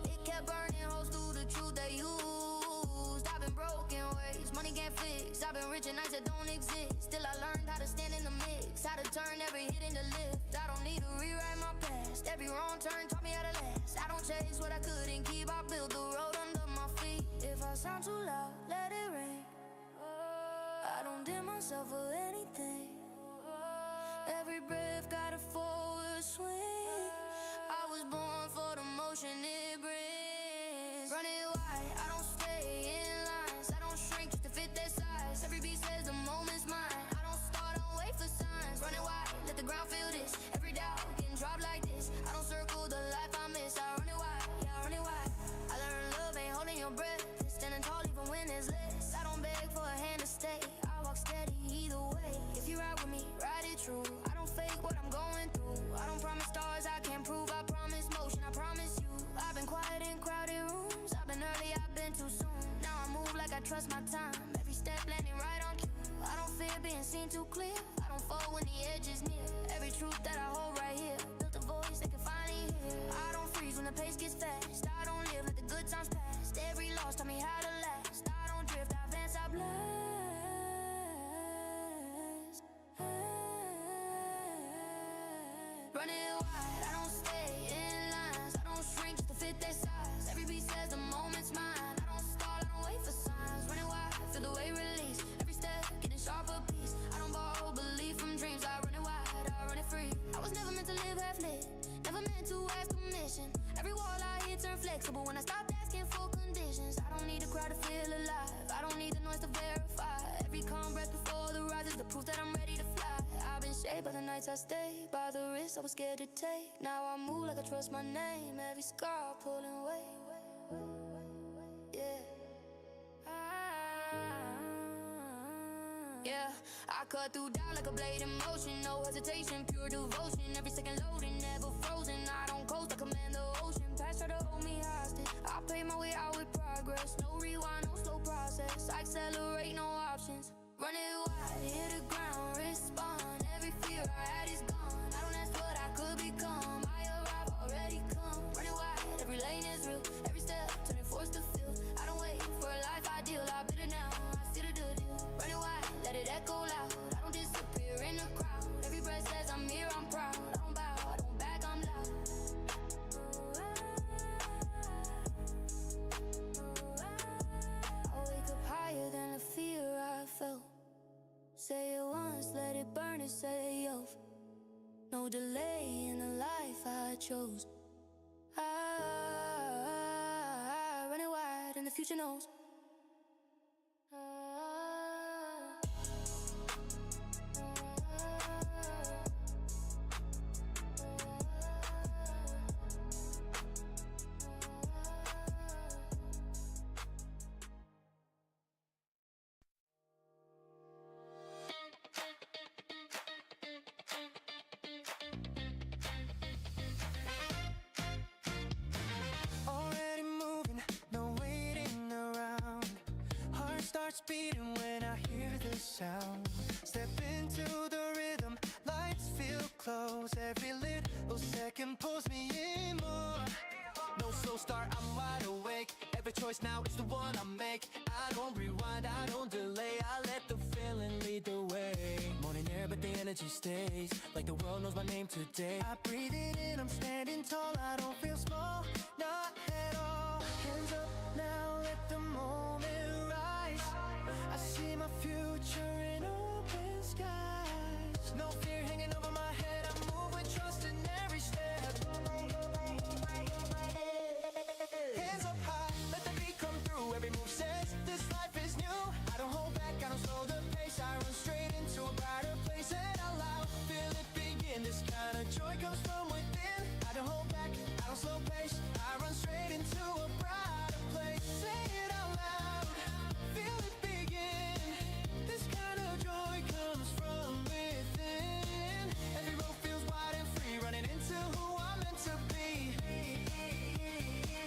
It kept burning holes through the truth they used. I've been broken ways, money can't fix. I've been rich in nights that don't exist. Still I learned how to stand in the mix, how to turn every hit into lift. I don't need to rewrite my past. Every wrong turn taught me how to last. I don't chase what I couldn't keep, I build the road under my feet. If I sound too loud, let it ring. I don't dim myself for anything. Every breath got a forward swing. I was born for the motion it brings. Running wide, I don't stay in lines. I don't shrink just to fit their size. Every beat says the moment's mine. I don't start, I don't wait for signs. Running wide, let the ground feel this. Every doubt getting dropped like this. I don't circle the life I miss. I run it wide, yeah, I run it wide. I learned love ain't holding your breath, standing tall even when there's less. I don't beg for a hand to stay, I walk steady either way. If you ride with me, ride it true. I don't fake what I'm going through. I don't promise stars I can't prove. I promise motion, I promise you. I've been quiet in crowded rooms. I've been early, I've been too soon. Now I move like I trust my time. Every step landing right on cue. I don't fear being seen too clear. I don't fall when the edge is near. Every truth that I hold right here, built a voice they can finally hear. I don't freeze when the pace gets fast. I don't live, let the good times pass. Every loss taught me how to last. I don't drift, I advance, I blast. Running wide, I don't stay in lines. I don't shrink just to fit their size. Every beat says the moment's mine. I don't stall, I don't wait for signs. Running wide, feel the weight release. Every step getting sharper piece. I don't borrow belief from dreams. I run it wide, I run it free. I was never meant to live half lit, never meant to ask permission. Every wall I hit turn flexible when I stopped asking for conditions. I don't need a crowd to feel alive. I don't need the noise to verify. Every calm breath before the rise is the proof that I'm ready to fly. I've been shaped by the nights I stayed, by the risks I was scared to take. Now I move like I trust my name. Every scar pulling weight. Yeah. Yeah, I cut through down like a blade in motion. No hesitation, pure devotion. Every second loading, never frozen. I don't coast, I command the ocean. Past try to hold me hostage. I pay my way out with progress. No rewind, no slow process. I accelerate, no options. Run it wide, hit the ground, respond. Every fear I had is gone. I don't ask what I could become. I arrive already come. Run it wide, every lane is real. Every step turning force to feel. I don't wait for a life ideal. I bid it now. I see the deal. Run it wide, let it echo loud. I don't disappear in the crowd. Every breath says I'm here, I'm proud. I don't bow, I don't back, I'm loud. I wake up higher than the fear I felt. Say it once, let it burn and say yo. No delay in the life I chose. I run it wide and the future knows. Already moving, no waiting around. Heart starts beating when I hear the sound. Step into the rhythm, lights feel close. Every little second pulls me in more. No slow start, I'm wide awake. Every choice now is the one I make. I don't rewind, I don't delay. I let the feeling lead the way. Morning air, but the energy stays. Like the world knows my name today. I breathe it in, I'm standing tall. I don't feel small, not at all. Hands up now, let the moment rise. I see my future in open skies. No fear hanging over my head. I move with trust in every step. Hands up high, let the beat come through. Every move says this life is new. I don't hold back, I don't slow the pace. I run straight into a brighter place. And out loud, feel it begin. This kind of joy comes from within. I don't hold back, I don't slow pace. I run straight into a brighter place. Say it out loud, feel it begin. This kind of joy comes from within. Every road feels wide and free, running into who I'm meant to be.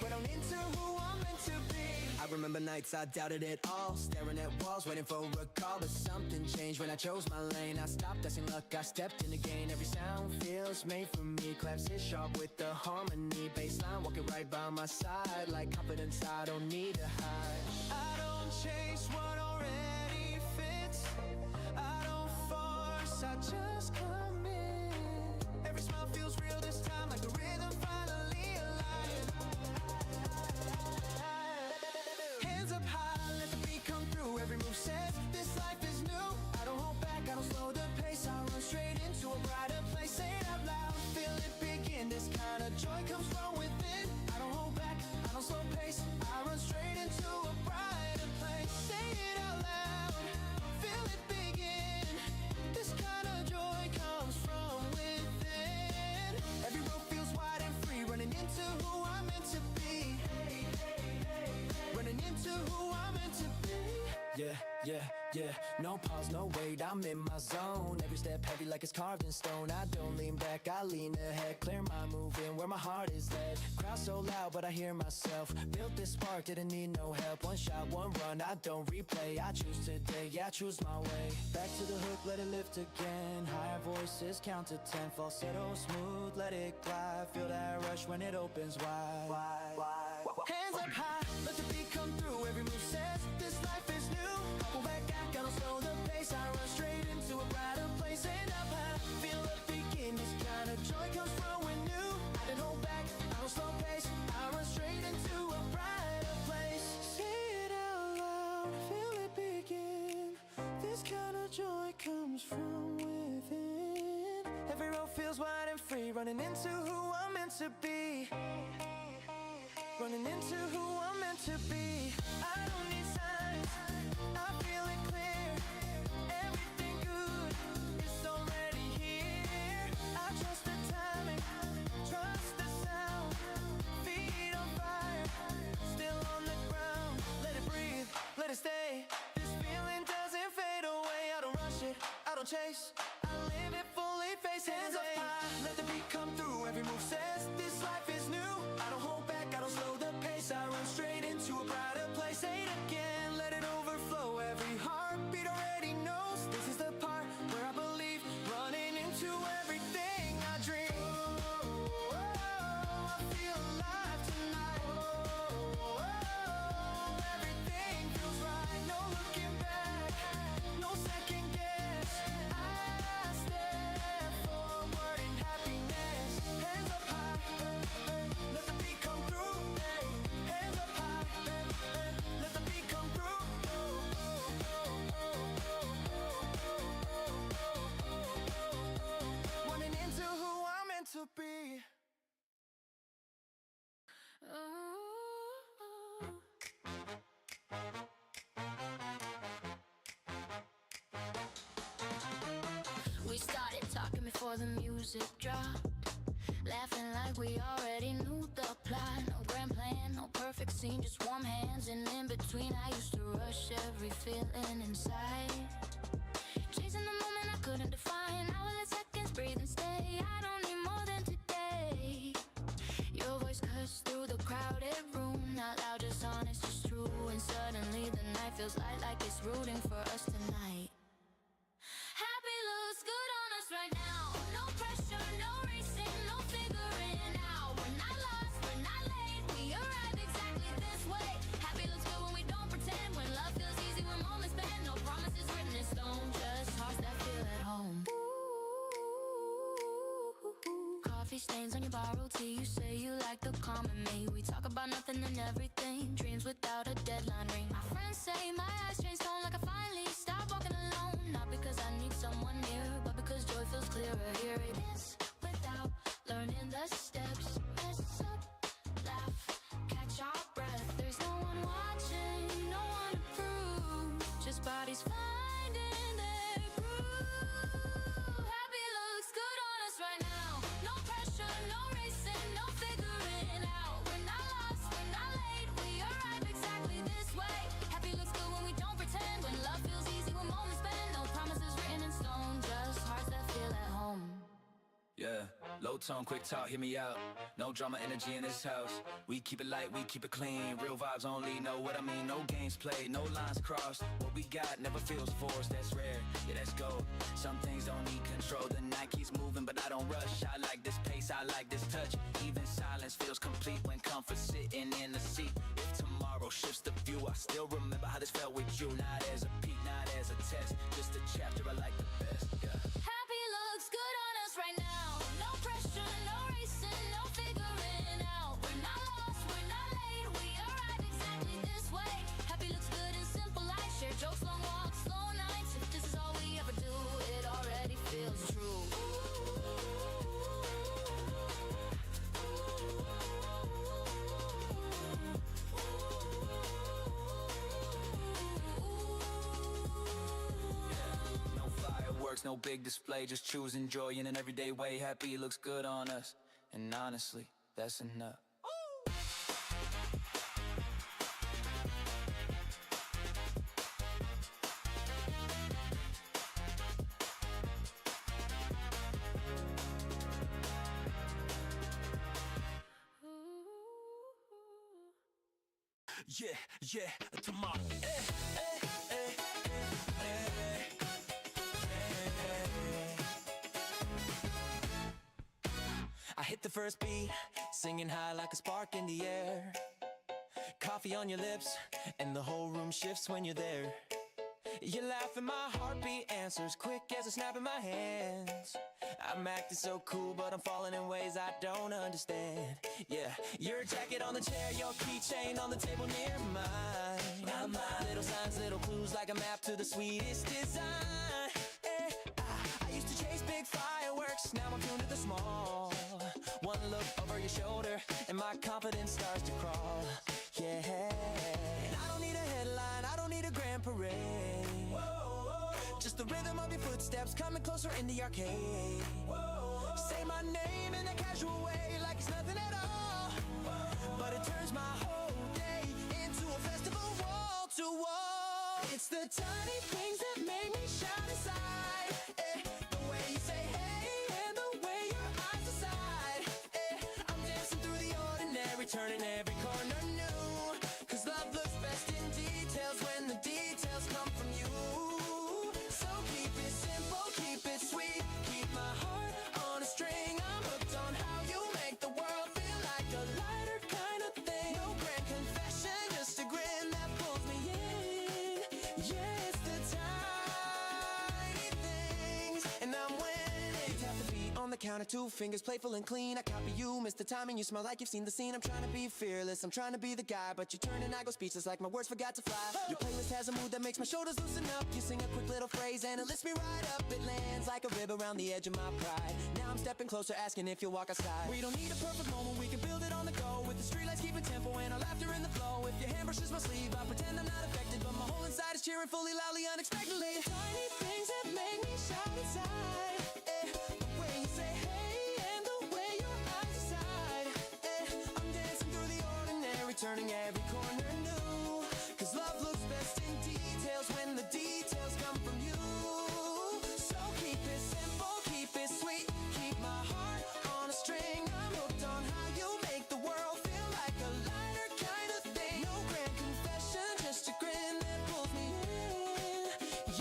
Running into who I'm meant to be. I remember nights I doubted it all, staring at walls, waiting for a call. But something changed when I chose my lane. I stopped asking luck, I stepped in again. Every sound feels made for me. Claps hit sharp with the harmony. Baseline walking right by my side. Like confidence I don't need to hide. I don't chase what already fits. I don't force, I just come in. Every smile feels real this time, like the rhythm finally alive. Hands up high, let the beat come through. Every move says this life is new. I don't hold back, I don't slow the pace. I run straight into a brighter place. Say it out loud, feel it begin. This kind of joy comes from within. I don't hold back, I don't slow pace. I run straight into a brighter place. Say it out loud, feel it begin. This kind of joy comes from within. Every road feels wide and free, running into who I'm meant to be. Running into who I'm meant to be. Yeah, yeah, yeah, no pause, no wait, I'm in my zone. Every step heavy like it's carved in stone. I don't lean back, I lean ahead. Clear my moving where my heart is led. Crowd so loud, but I hear myself. Built this spark, didn't need no help. One shot, one run, I don't replay. I choose today, yeah, I choose my way. Back to the hook, let it lift again. Higher voices, count to 10. Falsetto smooth, let it glide. Feel that rush when it opens wide. Hands up high, let the beat come through. Every move says this life is new. I pull back, I don't slow the pace. I run straight into a brighter place. And up high, feel it begin. This kind of joy comes from when new. I don't hold back, I don't slow pace. I run straight into a brighter place. Say it out loud, feel it begin. This kind of joy comes from within. Every road feels wide and free, running into who I'm meant to be. Running into who I'm meant to be. I don't need signs, I feel it clear. Everything good is already here. I trust the timing, trust the sound. Feet on fire, still on the ground. Let it breathe, let it stay. This feeling doesn't fade away. I don't rush it, I don't don't chase. I live it fully, face hands up high. Let the beat come through, every move says this life is new. I don't hold back, I don't slow the pace. I run straight into a brighter place. Say it again, let it overflow. Every heartbeat already knows this is the part where I believe, running into everything I dream. I feel alive tonight. Everything feels right, no looking back, no second guess. I step forward in happiness. Hands up high, let the beat come through. Hands up high, let the beat come through. Running into who I'm meant to be. We started talking before the music dropped, laughing like we already knew the plot. No grand plan, no perfect scene, just warm hands. And in between I used to rush every feeling inside, chasing the moment I couldn't define. Now I let seconds breathe and stay. I don't need more than today. Your voice cuts through the crowded room, not loud, just honest, just true. And suddenly the night feels light, like it's rooting for us tonight. Happy looks good on us right now. No pressure, no racing, no figuring out. We're not lost, we're not late. We arrive exactly this way. Happy looks good when we don't pretend. When love feels easy, when moments spent. No promises written in stone, just hearts that feel at home. Coffee stains on your borrowed tea. You say you like the calm in me. We talk about nothing and everything, dreams without a deadline ring. My friends say my eyes change tone, like I finally stopped walking alone. Not because I need someone near, but because joy feels clearer. Here it is, without learning the steps. Mess up, laugh, catch our breath. There's no one watching, no one to prove, just bodies finding their groove. Happy looks good on us right now. No pressure, no racing, no figuring out. We're not lost, we're not late. We arrive exactly this way. Happy looks good when we don't pretend. When love feels easy, when moments spend. No promises written in stone, just hearts that feel at home. Yeah, low tone, quick talk, hear me out. No drama, energy in this house. We keep it light, we keep it clean. Real vibes only, know what I mean. No games played, no lines crossed. What we got never feels forced, that's rare, yeah, that's gold. Some things don't need control, the night keeps moving, but I don't rush. I like this pace, I like this touch. Even silence feels complete when comfort sitting in the seat. If tomorrow shifts the view, I still remember how this felt with you. Not as a peak, not as a test, just a chapter I like the best, yeah. Happy looks good on us right now. No pressure, no racing, no figuring out. We're not lost, we're not late. We arrive exactly this way. Happy looks good in simple life. Share jokes, long walks, slow nights. If this is all we ever do, it already feels true. No fireworks, no big display, just choosing joy in an everyday way. Happy looks good on us, and honestly, that's enough. Yeah, yeah, tomorrow. I hit the first beat, singing high like a spark in the air. Coffee on your lips, and the whole room shifts when you're there. You laugh and my heartbeat answers quick as a snap in my hands. I'm acting so cool, but I'm falling in ways I don't understand. Yeah, your jacket on the chair, your keychain on the table near mine. Little signs, little clues like a map to the sweetest design. I used to chase big fireworks, now I'm tuned to the small. One look over your shoulder, and my confidence starts to crawl. Yeah, and I don't need a headline, I don't need a grand parade. Just the rhythm of your footsteps coming closer in the arcade. Say my name in a casual way, like it's nothing at all. But it turns my whole day into a festival wall to wall. It's the tiny things that make me shout inside. The way you say hey and the way your eyes decide. I'm dancing through the ordinary, turning every corner new. 'Cause love looks best in details when the details come from you. So keep it simple, keep it sweet, keep my heart on a string. I'm hooked on how you make the world feel like a lighter kind of thing. No grand confession, just a grin that pulls me in. Yeah, it's the tiny things, and I'm winning. You tap the beat on the counter, 2 fingers playful and clean. I copy you, miss the timing, you smell like you've seen the scene. I'm trying to be fearless, I'm trying to be the guy, but you turn and I go speechless like my words forgot to fly. Your playlist has a mood that makes my shoulders loosen up. You sing a quick little phrase and it lifts me right up. It lands like a rib around the edge of my pride. Now I'm stepping closer, asking if you'll walk outside. We don't need a perfect moment, we can build it on the go. With the streetlights keeping tempo and our laughter in the flow. If your hand brushes my sleeve, I pretend I'm not affected, but my whole inside is cheering fully, loudly, unexpectedly. Tiny things that make me shout inside. The way you say hey and the way your eyes decide. I'm dancing through the ordinary, turning every corner new. 'Cause love looks best in details when the details come from you. So keep it simple, keep it sweet, keep my heart on a string. I'm hooked on how you make the world feel like a lighter kind of thing. No grand confession, just a grin that pulls me in.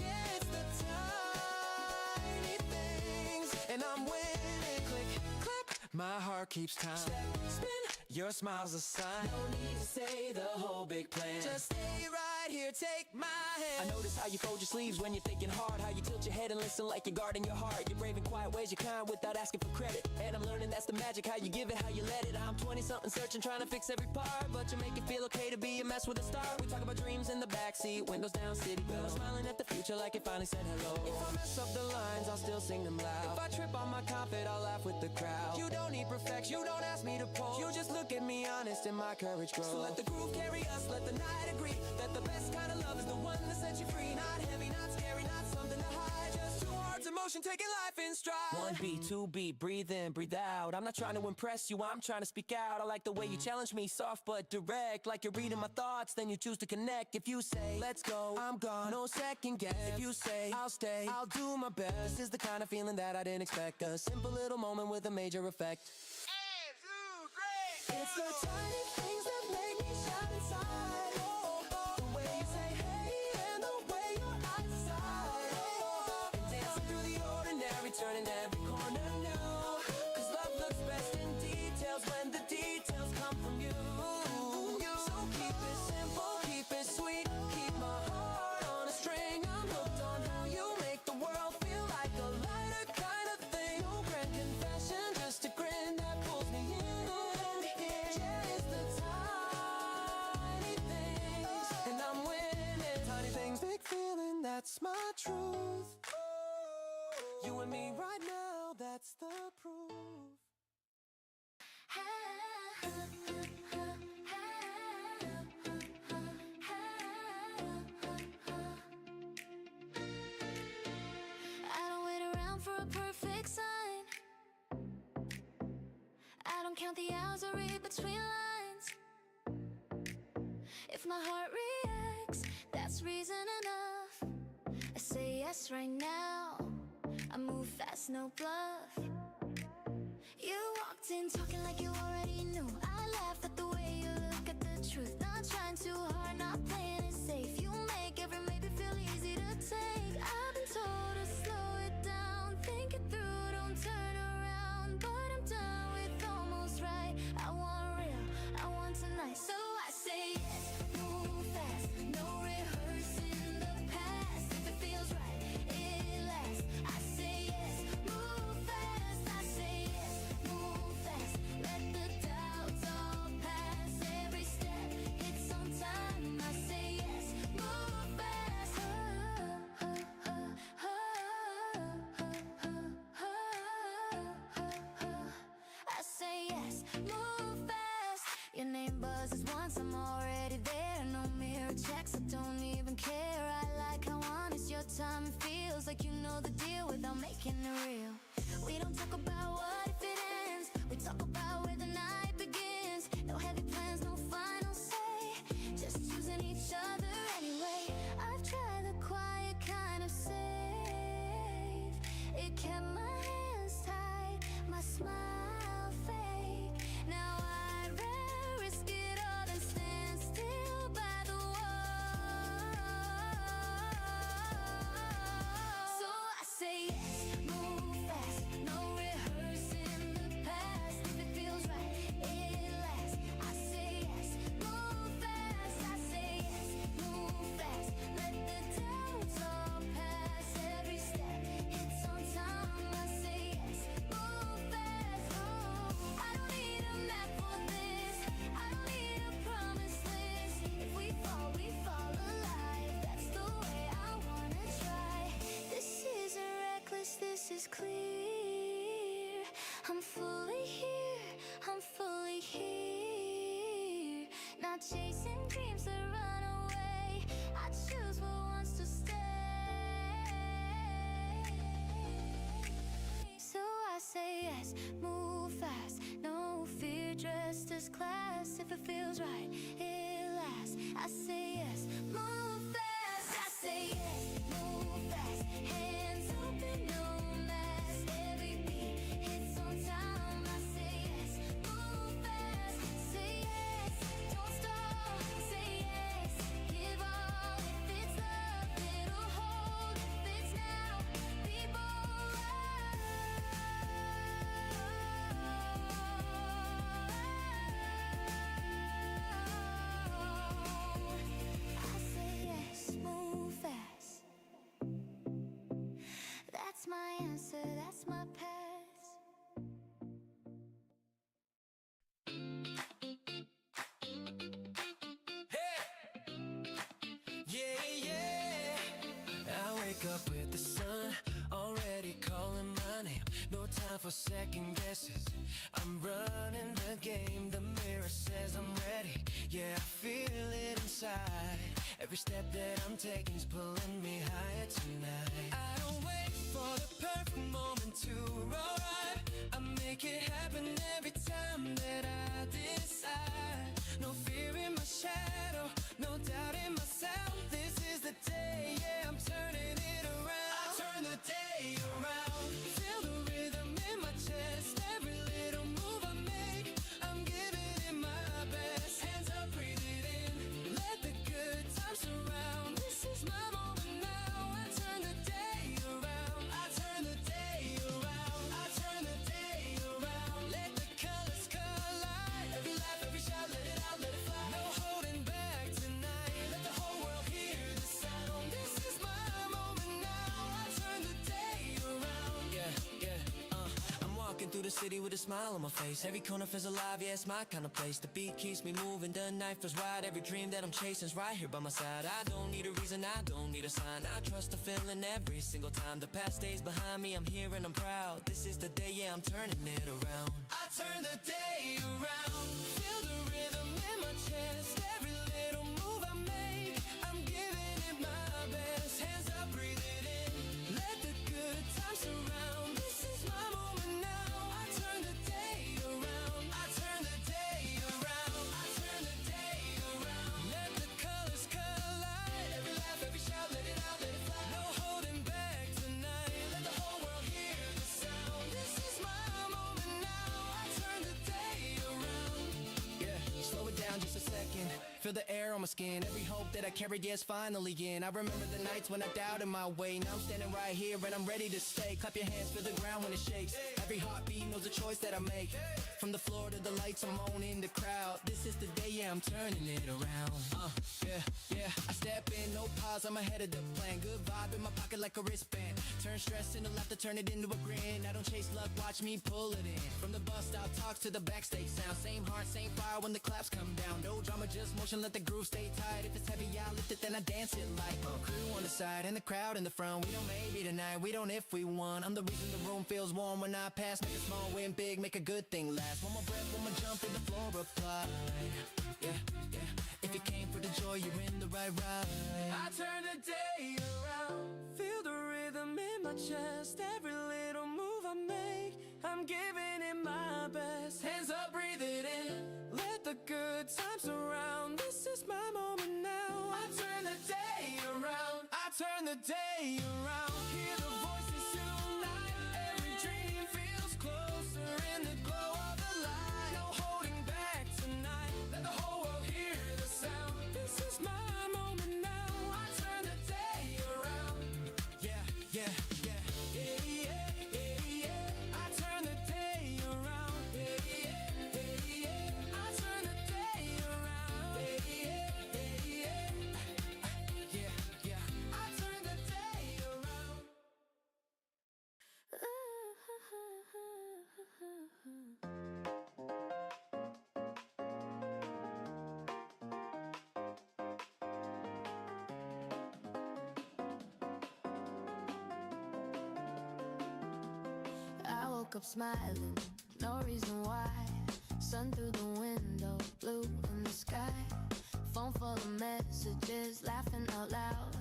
Yeah, it's the tiny things, and I'm winning. Click, clap, my heart keeps time. Step, spin, your smile's a sign. No need to say the whole big plan. Just stay right here, take my hand. I notice how you fold your sleeves when you're thinking hard. How you tilt your head and listen like you're guarding your heart. You're brave in quiet ways, you're kind without asking for credit. And I'm learning that's the magic, how you give it, how you let it. I'm 20-something searching, trying to fix every part. But you make it feel okay to be a mess with a start. We talk about dreams in the backseat, windows down, city glow. Smiling at the future like it finally said hello. If I mess up the lines, I'll still sing them loud. If I trip on my carpet, I'll laugh with the crowd. You don't need perfection, you don't ask me to pose. You just look at me honest and my courage grows. So let the groove carry us, let the night agree that the best kind of love is the one that sets you free. Not heavy, not scary, not something to hide. Just 2 hearts in motion, taking life in stride. 1 beat, 2 beat, breathe in, breathe out. I'm not trying to impress you, I'm trying to speak out. I like the way you challenge me, soft but direct. Like you're reading my thoughts, then you choose to connect. If you say, let's go, I'm gone, no second guess. If you say, I'll stay, I'll do my best. This is the kind of feeling that I didn't expect. A simple little moment with a major effect. It's the tiny things that make me shout inside. The way you say hey and the way your eyes decide. And dancing through the ordinary, turning every corner new. 'Cause love looks best in details when the details come from you. So keep it simple, keep it sweet, keep my heart on a string. I'm hooked on how you make the world feel like a lighter kind of thing. No grand confession, just a grin that pulls me in. Yeah, it's the tiny things, and I'm winning. Tiny things, big feeling, that's my truth. You and me right now, that's the proof. I don't wait around for a perfect sign. I don't count the hours or read between lines. If my heart reacts, that's reason enough. I say yes right now, I move fast, no bluff. You walked in talking like you already knew. I laughed at the way you look at the truth. Not trying too hard, not playing it safe. You make every maybe feel easy to take. I've been told to slow it down, think it through, don't turn around. But I'm done with almost right. I want real, I want tonight. So I say yes, move fast, no rehearsing the past. If it feels right, it lasts. I say yes, move fast. I say yes, move fast. Let the doubts all pass. Every step, it's on time. I say yes, move fast. I say yes, move fast. Your name buzzes once, I'm already there. No mirror checks, I don't even care. I like how honest your time feels, like you know the deal without making it real. We don't talk about what if it ends, we talk about where the night begins. No heavy plans, no final say, just choosing each other anyway. I've tried yes, move fast. No fear, dressed as class. If it feels right, it lasts. I say yes, move fast. I say yes, move fast. Hands open, no mask. Every beat hits on time. I say yes, move fast. Say yes, don't stop. Say yes, give all. If it's love, it'll hold. If it's now, be bold. I say yes, move fast. That's my answer, that's my pass. Yeah, yeah. I wake up with the sun already calling my name. No time for second guesses. I'm running the game. The mirror says I'm ready. Yeah, I feel it inside. Every step that I'm taking's pulling me higher tonight. I don't wait for the perfect moment to arrive. I make it happen every time that I decide. No fear in my shadow, no doubt in myself. This is the day, yeah, I'm turning it around. I turn the day around. Feel the rhythm in my chest. Every little move I make, I'm giving it my best. Hands up, breathe it in. Let the good times surround. This is my moment now. I turn the day around. I turn the day around. I turn the day around. Let the colors collide. Every laugh, every shot, let it out, let it fly. No holding back tonight. Let the whole world hear the sound. This is my moment now. I turn the day around. I'm walking through the city with a smile on my face. Every corner feels alive, yeah, it's my kind of place. The beat keeps me moving, the night feels wide. Every dream that I'm chasing's right here by my side. I don't need a reason, I don't need a sign. I trust the feeling every single time. The past stays behind me, I'm here and I'm proud. This is the day, yeah, I'm turning it around. I turn the day around. Feel the rhythm in my chest. Every little move I make, I'm giving it my best. Hands up, breathe it in. Let the good times surround. This is my moment now. I turn the day around. I turn the day around. I turn the day around. Let the colors collide. Every laugh, every shout, let it out, let it fly. No holding back tonight. Let the whole world hear the sound. This is my moment now. I turn the day around. Yeah, slow it down just a second. Feel the air on my skin. Every hope that I carried, yeah, it's finally in. I remember the nights when I doubted my way. Now I'm standing right here and I'm ready to stay. Clap your hands, feel the ground when it shakes. Every heartbeat knows the choice that I make. From the floor to the lights, I'm owning the crowd. This is the day, yeah, I'm turning it around. Yeah. I step in, no pause, I'm ahead of the plan. Good vibe in my pocket like a wristband. Turn stress into laughter, turn it into a grin. I don't chase luck, watch me pull it in. From the bus stop talks to the backstage sound. Same heart, same fire when the claps come down. No drama, just motion, let the groove stay tight. If it's heavy, I lift it, then I dance it like crew on the side and the crowd in the front. We don't maybe tonight, we don't if we won. I'm the reason the room feels warm when I pass. Make a small win big, make a good thing last. One more breath, one more jump, hit the floor, apply. Yeah. If you came for the joy, you're in the right ride. I turn the day around. Feel the rhythm in my chest. Every little move I make, I'm giving it my best. Hands up, breathe it in. Let the good times surround. This is my moment now. I turn the day around. I turn the day around. Hear the voices unite. Every dream feels closer in the glow of the light. No holding back tonight. Let the whole world hear the sound. This is my moment now. I turn the day around. Yeah. I turn the day around. I turn the day around. I turn the day around. I woke up smiling, no reason why. Sun through the window, blue in the sky. Phone full of messages, laughing out loud.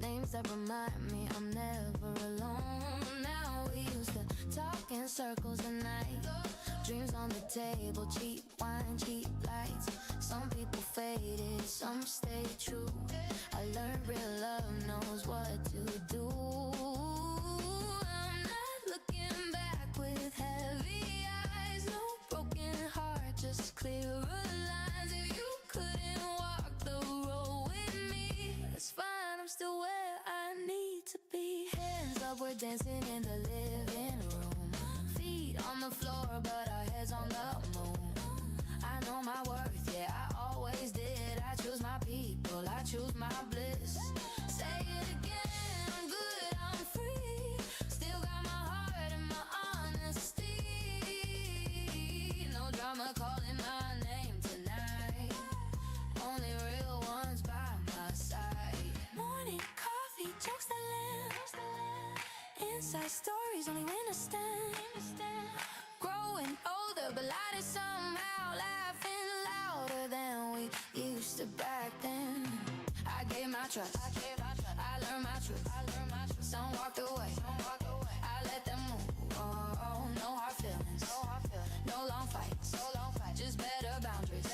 Names that remind me I'm never alone. Now we used to talk walking circles at night. Dreams on the table, cheap wine, cheap lights. Some people faded, some stay true. I learned real love knows what to do. I'm not looking back with heavy eyes. No broken heart, just clearer lines. If you couldn't walk the road with me, that's fine, I'm still where I need to be. Hands up, we're dancing in the living room. Feet on the floor, but our heads on the moon. I know my worth, yeah, I always did. I choose my people, I choose my bliss. Say it again, I'm good, I'm free. Still got my heart and my honesty. No drama calling my name tonight. Only real ones by my side. Morning coffee, jokes that land. Inside stories only when I stand. Growing older, but lighter somehow. Laughing louder than we used to back then. I gave my trust, I learned my truth. Some walked away, I let them move. Oh, no hard feelings, no long fights. Just better boundaries,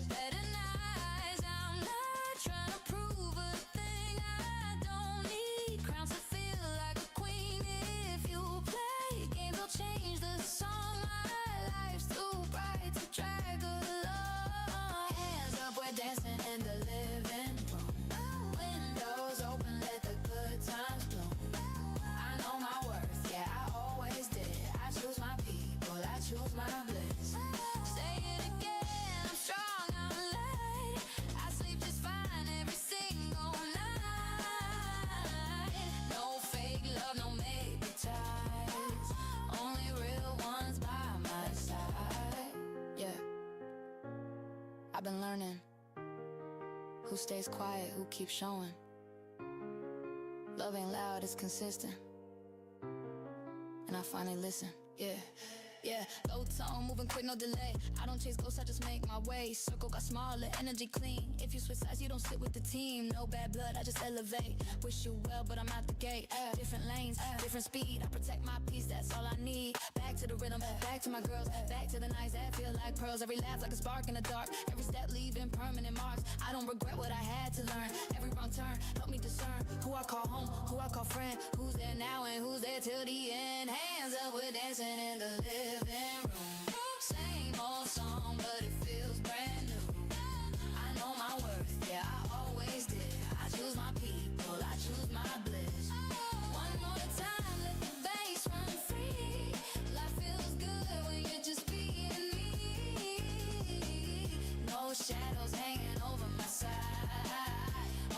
better nights. I'm not trying to prove a thing. I don't need crowns to feel like a queen. If you play games, I'll change the song. My life's too bright to drag along. Hands up, we're dancing in the living room. Windows open, let the good times bloom. I know my worth, yeah, I always did. I choose my people, I choose my bliss. Say it again, I'm strong, I'm light. I sleep just fine every single night. No fake love, no maybe ties. Only real ones by my side. Yeah, I've been learning who stays quiet, who keeps showing. Love ain't loud, it's consistent. And I finally listen. Yeah, low tone, moving quick, no delay. I don't chase ghosts, I just make my way. Circle got smaller, energy clean. If you switch sides, you don't sit with the team. No bad blood, I just elevate. Wish you well, but I'm out the gate. Different lanes, different speed. I protect my peace, that's all I need. Back to the rhythm, back to my girls. Back to the nights that feel like pearls. Every laugh like a spark in the dark. Every step leaving permanent marks. I don't regret what I had to learn. Every wrong turn, help me discern who I call home, who I call friend. Who's there now and who's there till the end. Hands up, we're dancing in the living room. Same old song, but it feels brand new. I know my worth, yeah, I always did. I choose my people, I choose my bliss. One more time, let the bass run free. Life feels good when you're just being me. No shadows hanging over my side.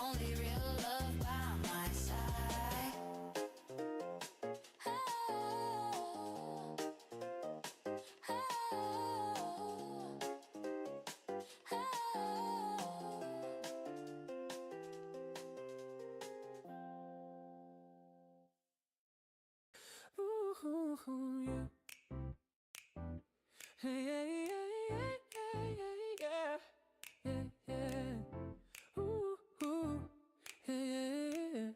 Only real love by my side. Ooh, yeah. Hey, yeah, yeah, yeah, yeah, yeah. Ooh, yeah, yeah.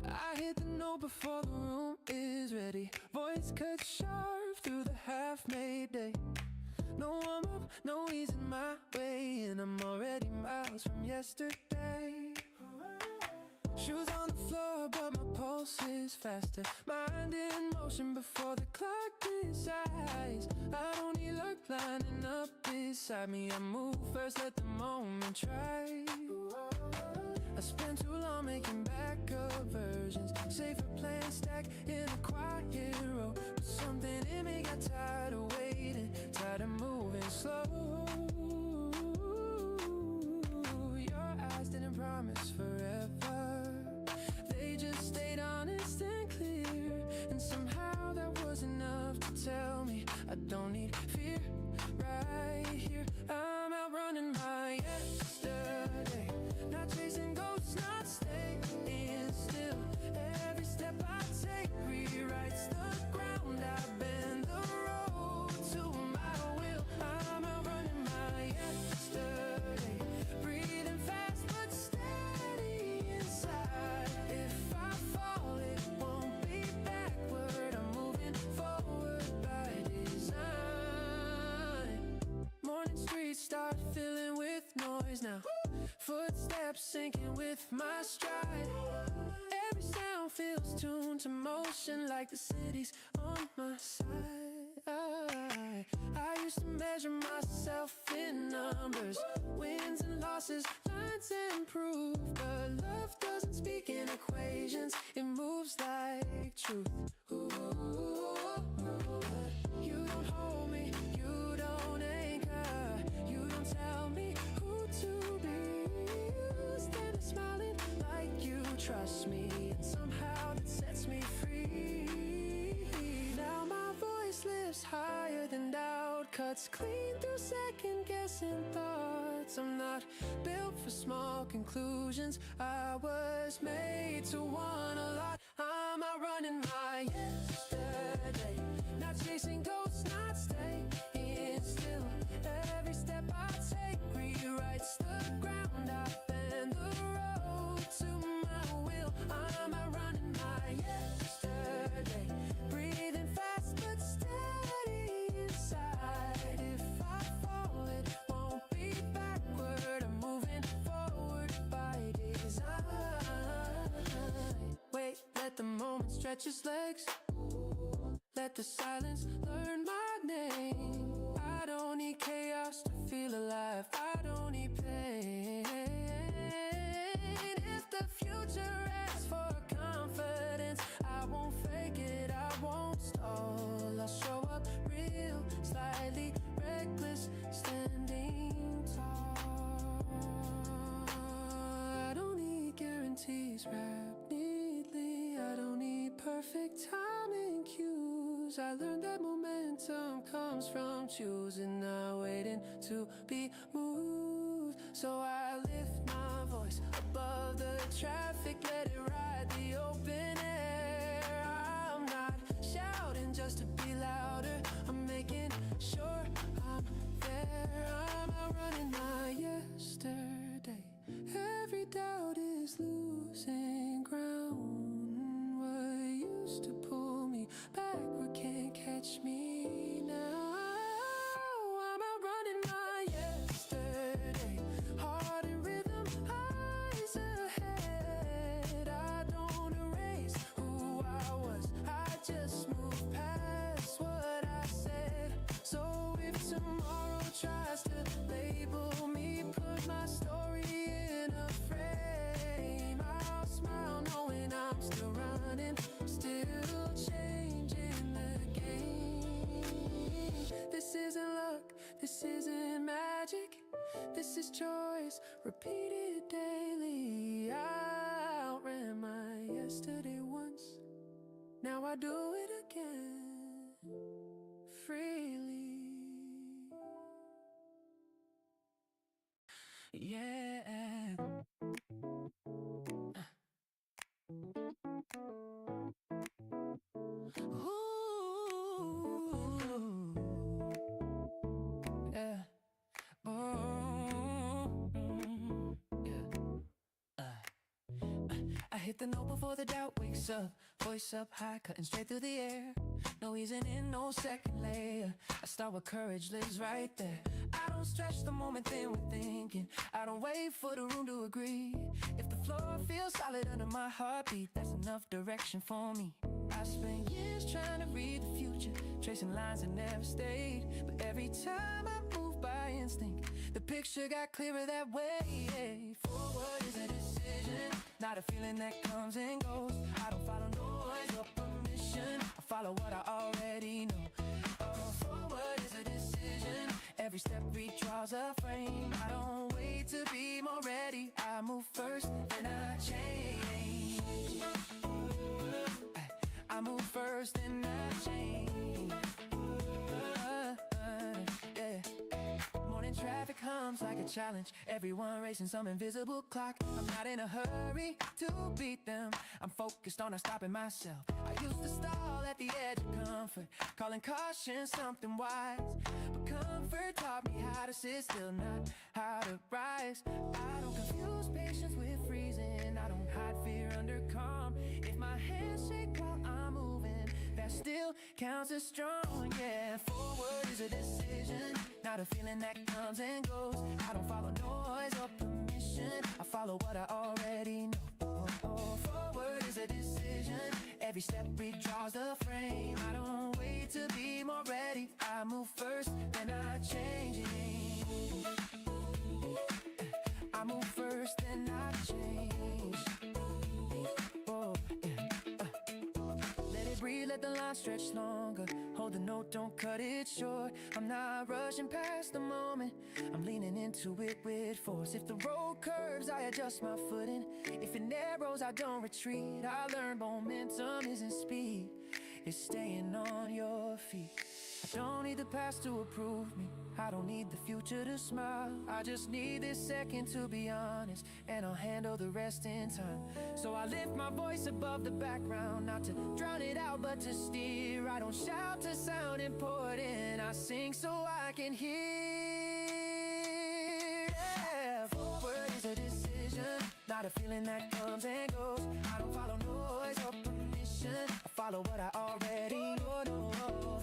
I hit the note before the room is ready. Voice cut sharp through the half-made day. No warm up, no easing my way, and I'm already miles from yesterday. Shoes on the floor, but my pulse is faster. Mind in motion before the clock decides. I don't need luck lining up beside me. I move first, let the moment try. I spent too long making backup versions. Safer plan stack in a quiet row. But something in me got tired of waiting, tired of moving slow. Your eyes didn't promise forever. They just stayed honest and clear. And somehow that was enough to tell me I don't need fear right here. I'm outrunning my yesterday. Not chasing ghosts, not staying still. Every step I take rewrites the ground. I bend the road to my will. I'm outrunning now. Footsteps sinking with my stride. Every sound feels tuned to motion, like the city's on my side. I used to measure myself in numbers, wins and losses, lines and proof. But love doesn't speak in equations, it moves like truth. Ooh, you don't hold me, you don't anchor, you don't tell me who to be. You stand smiling like you trust me, and somehow that sets me free. Now my voice lifts higher than doubt, cuts clean through second-guessing thoughts. I'm not built for small conclusions, I was made to want a lot. I'm outrunning my yesterday, not chasing ghosts, not staying still. Every step I take rewrites the ground I bend, the road to my will. I'm outrunning my yesterday, breathing fast but steady inside. If I fall, it won't be backward, I'm moving forward by design. Wait, let the moment stretch its legs, let the silence learn my name. I don't need chaos to feel alive, I don't need pain. If the future asks for confidence, I won't fake it, I won't stall. I'll show up real, slightly reckless, standing tall. I don't need guarantees wrapped neatly, I don't need perfect timing cues. I learned that momentum comes from choosing, not waiting to be moved. So I lift my voice above the traffic, let it ride the open air. I'm not shouting just to be louder, I'm making sure I'm there. I'm outrunning my yesterday, every doubt is losing ground. What used to pull me backward can't catch me now. I'm outrunning my yesterday, heart in rhythm, eyes ahead. I don't erase who I was, I just move past what I said. So if tomorrow tries to label me, put my story in a frame, I'll smile knowing I'm still running, still changing the game. This isn't luck, this isn't magic, this is choice repeated daily. I outran my yesterday once, now I do it again, freely. Yeah. Ooh. Yeah. I hit the note before the doubt wakes up, voice up high, cutting straight through the air. No easing in, no second layer. I start with courage, lives right there. I don't stretch the moment, then we're thinking. I don't wait for the room to agree. If the floor feels solid under my heartbeat, that's enough direction for me. I spent years trying to read the future, tracing lines that never stayed. But every time I moved by instinct, the picture got clearer that way. Forward is a decision, not a feeling that comes and goes. I don't follow noise or permission, I follow what I already know. Forward is a decision, every step redraws a frame. I don't wait to be more ready, I move first, then I change. I move first, then I change. Yeah. Morning traffic hums like a challenge, everyone racing some invisible clock. I'm not in a hurry to beat them, I'm focused on not stopping myself. I used to stall at the edge of comfort, calling caution something wise. But comfort taught me how to sit still, not how to rise. I don't confuse patience with freezing, I don't hide fear under calm. If my hands shake while I'm moving, that still counts as strong. Yeah, forward is a decision, not not a feeling that comes and goes. I don't follow noise or permission, I follow what I already know. Forward is a decision, every step redraws the frame. I don't wait to be more ready, I move first, then I change it. I move first, then I change. Let it breathe, let the line stretch longer. Hold the note, don't cut it short. I'm not rushing past the moment, I'm leaning into it with force. If the road curves, I adjust my footing. If it narrows, I don't retreat. I learn momentum isn't speed, it's staying on your feet. I don't need the past to approve me, I don't need the future to smile. I just need this second to be honest, and I'll handle the rest in time. So I lift my voice above the background, not to drown it out but to steer. I don't shout to sound important, I sing so I can hear. Yeah. Forward is a decision, not a feeling that comes and goes. I don't follow noise or permission, I follow what I already know.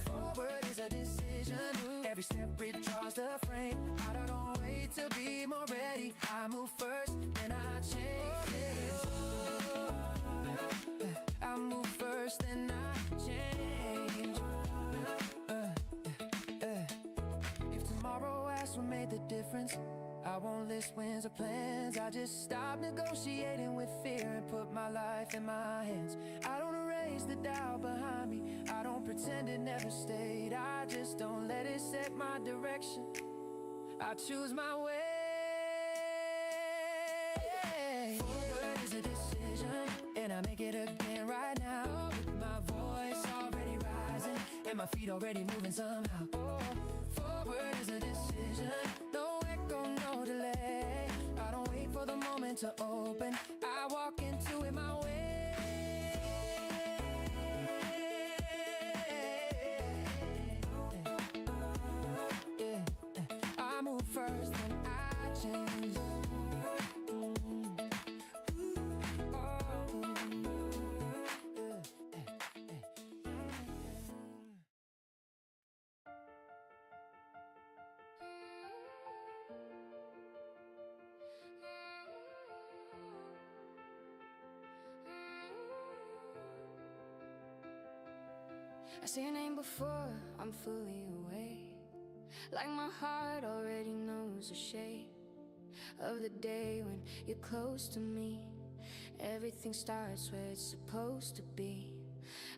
Forward is a decision, every step redraws the frame. I don't wait to be more ready, I move first, then I change it. I move first, then I change. If tomorrow asks what made the difference, I won't list wins or plans. I just stop negotiating with fear and put my life in my hands. I don't erase the doubt behind me, I don't pretend it never stayed. I just don't let it set my direction, I choose my way. Forward is a decision, and I make it again right now. With my voice already rising, and my feet already moving somehow. Forward is a decision, no echo, no delay. I don't wait for the moment to open, I walk into it my way. I move first, then I change. I see your name before I'm fully awake, like my heart already knows the shape of the day when you're close to me. Everything starts where it's supposed to be.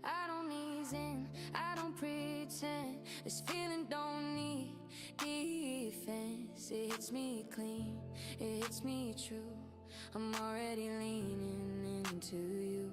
I don't ease in, I don't pretend. This feeling don't need defense. It hits me clean, it hits me true. I'm already leaning into you.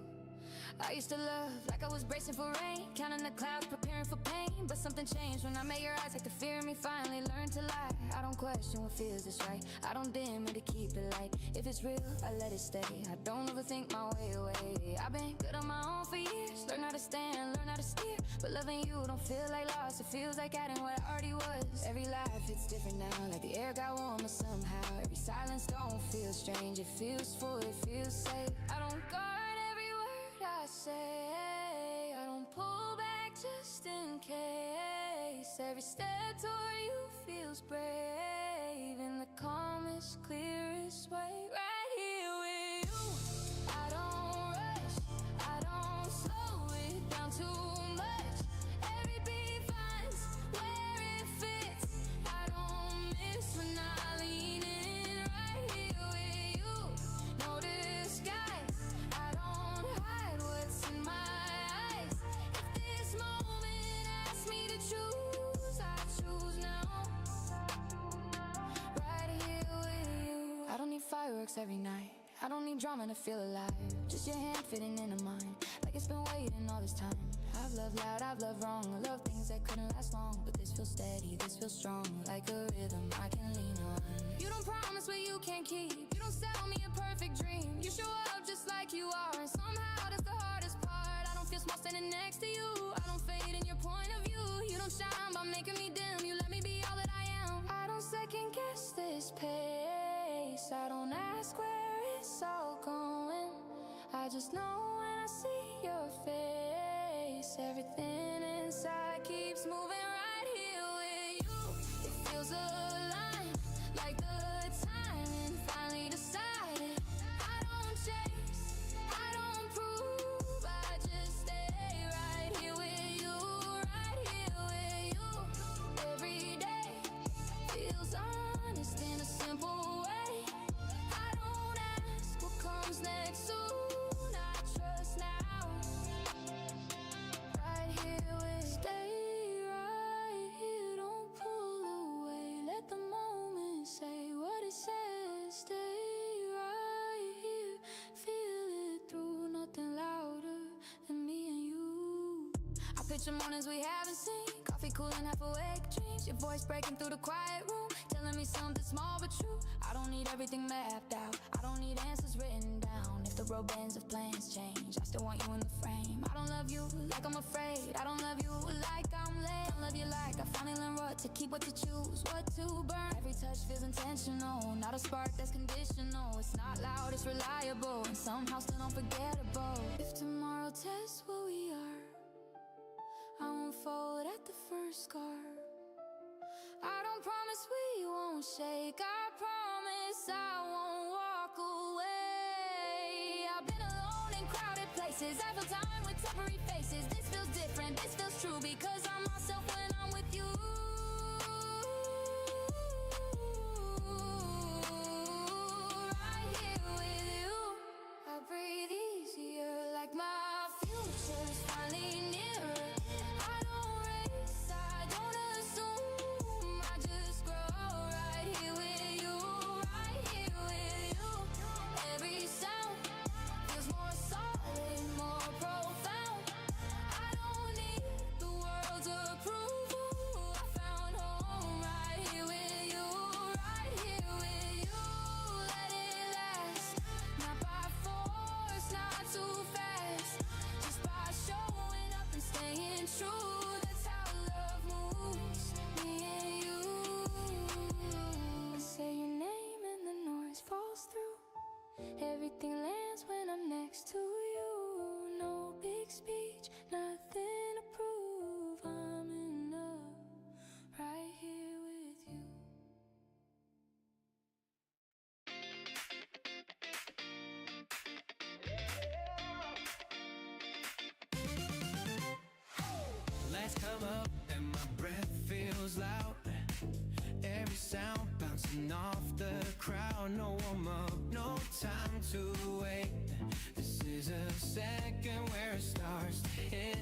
I used to love like I was bracing for rain, counting the clouds, preparing for pain. But something changed when I met your eyes, like the fear in me finally learned to lie. I don't question what feels this right, I don't dim it to keep it light. If it's real, I let it stay, I don't overthink my way away. I've been good on my own for years, learn how to stand, learn how to steer. But loving you don't feel like loss, it feels like adding what I already was. Every life it's different now, like the air got warmer somehow. Every silence don't feel strange, it feels full, it feels safe. I don't guard every word I say, I don't pull back just in case. Every step toward you feels brave, in the calmest, clearest way, right here with you. I don't rush, I don't slow it down too much. Every beat finds where it fits, I don't miss when I lean in, right here with you. No disguise, I don't hide what's in my eyes. If this moment asks me to choose, I choose now, right here with you. I don't need fireworks every night, I don't need drama to feel alive. Just your hand fitting into mine, like it's been waiting all this time. I've loved loud, I've loved wrong, I love things that couldn't last long. But this feels steady, this feels strong, like a rhythm I can lean on. You don't promise what you can't keep, you don't sell me a perfect dream. You show up just like you are, and somehow that's the hardest part. I don't feel small standing next to you, I don't fade in your point of view. You don't shine by making me dim, you let me be all that I am. I don't second guess this pace, I don't ask where it's all going. I just know when I see your face, everything inside keeps moving right here with you. It feels feels aligned, like the timing finally decided. I don't chase, I don't prove, I just stay right here with you, right here with you. Every day feels honest in a simple way. I don't ask what comes next soon, I trust now. Right here with, stay right here, don't pull away. Let the moment say what it says. Stay right here, feel it through. Nothing louder than me and you. I picture mornings we haven't seen, coffee cooling half awake dreams. Your voice breaking through the quiet room, telling me something small but true. I don't need everything mapped out, I don't need answers written down. If the road bends, if plans change, I still want you in the frame. I don't love you like I'm afraid, I don't love you like I'm late. Don't love you like I finally learned what to keep, what to choose, what to burn. Every touch feels intentional, not a spark that's conditional. It's not loud, it's reliable, and somehow still unforgettable. If tomorrow tests what we are, I won't fold at the first scar. I don't promise we won't shake, I promise I won't walk away. I've been alone in crowded places, I feel time with temporary faces. This feels different, this feels true, because I'm myself when I'm with you. Right here with you, I breathe easier, like my future's finally nearer. I don't race, I don't assume, I just grow right here with you, right here with you. Every sound feels more solid, more profound. I don't need the world's approval, I found home right here with you, right here with you. Let it last, not by force, not too fast, just by showing up and staying true. That's how love moves, me and you. I say your name and the noise falls through. Everything lands when I'm next to you. No big speech, nothing to prove. I'm enough right here with you. Lights come up and my breath feels loud. Every sound bouncing off the crowd. No warm up, no time to wait. This is a second where it starts to hit.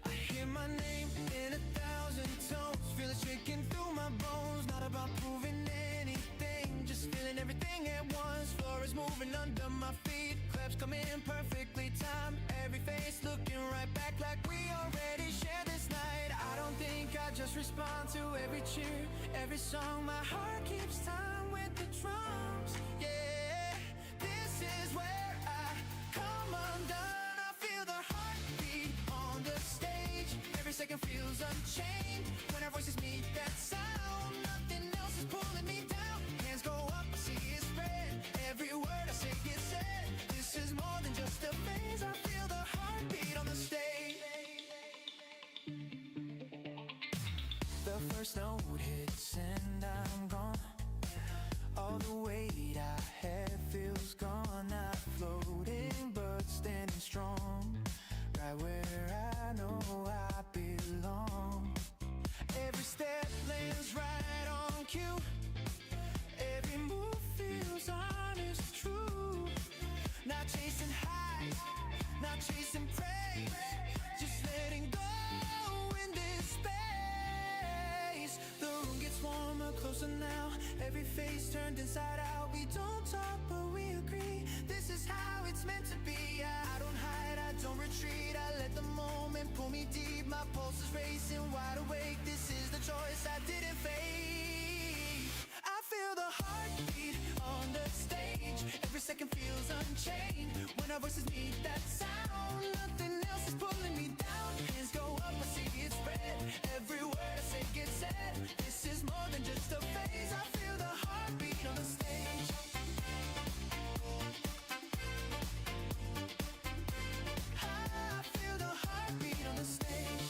I hear my name in 1,000 tones, feel it shaking through my bones. Not about proving anything, just feeling everything at once. Floor is moving under my feet, claps come in perfectly timed. Every face looking right back like we already shared this night. I don't think I just respond to every cheer, every song. My heart keeps time with the drums. Yeah, this is where I come undone. I feel the heartbeat on the stage. Every second feels unchained when our voices meet that sound. Nothing else is pulling me down. Hands go up, I see it spread. Every word I say gets said. This is more than just a phase. I feel the heartbeat on the stage. The first note hits and I'm gone. All the weight I had feels gone. Not floating but standing strong, right where I know I belong. Every step lands right on cue. Every move feels honest, true. Not chasing highs, not chasing praise, just letting go in this space. The room gets warmer, closer now. Every face turned inside out. We don't talk, but we agree. This is how it's meant to be. I don't hide, I don't retreat. I let the moment pull me deep. My pulse is racing, wide awake. This is the choice I didn't fake. I feel the heartbeat on the stage. Every second feels unchained when our voices meet that sound. Nothing else is pulling me down. Hands go up, I see it spread. Every word I say gets said. This is more than just a phase. I feel the heartbeat on the stage. I feel the heartbeat on the stage.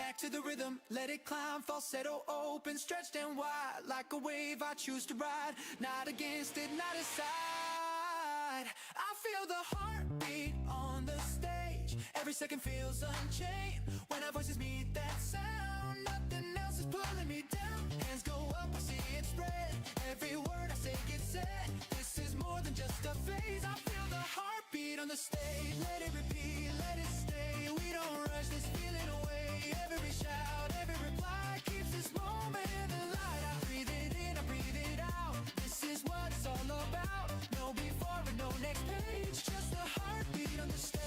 back to the rhythm, let it climb, falsetto open, stretched and wide, like a wave I choose to ride, not against it, not aside. I feel the heartbeat on the stage, every second feels unchained, when our voices meet that sound, nothing else is pulling me down, hands go up, I see it spread, every word I say gets said, this is more than just a phase, I feel the heartbeat on the stage, let it repeat, let it stay, we don't rush this feeling away, every shout, every reply keeps this moment in the light, I breathe it in, I breathe it out, this is what it's all about, no before and no next page, just the heartbeat on the stage.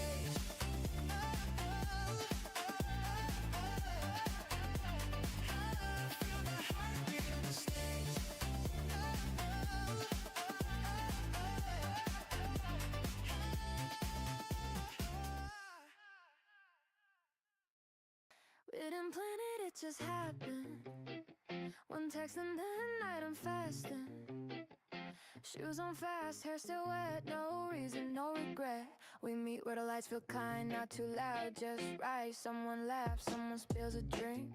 Feel the heartbeat on the stage. We didn't plan it, it just happened. One text and then night I'm fasting. Shoes on fast, hair still wet, no reason, no regret. We meet where the lights feel kind, not too loud, just right. Someone laughs, someone spills a drink,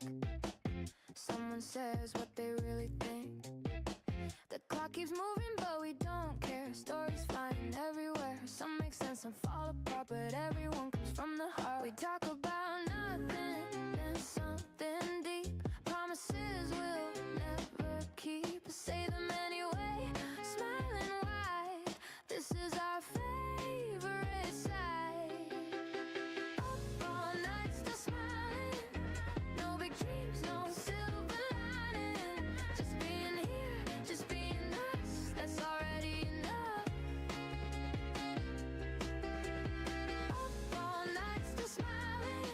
someone says what they really think. The clock keeps moving but we don't care, stories flying everywhere. Some make sense, some fall apart, but everyone comes from the heart. We talk about nothing, then something deep, promises we'll never keep, say them anyway, smiling wide, this is our favorite sight. Up all night still smiling, no big dreams, no silver lining, just being here, just being us, that's already enough. Up all night still smiling,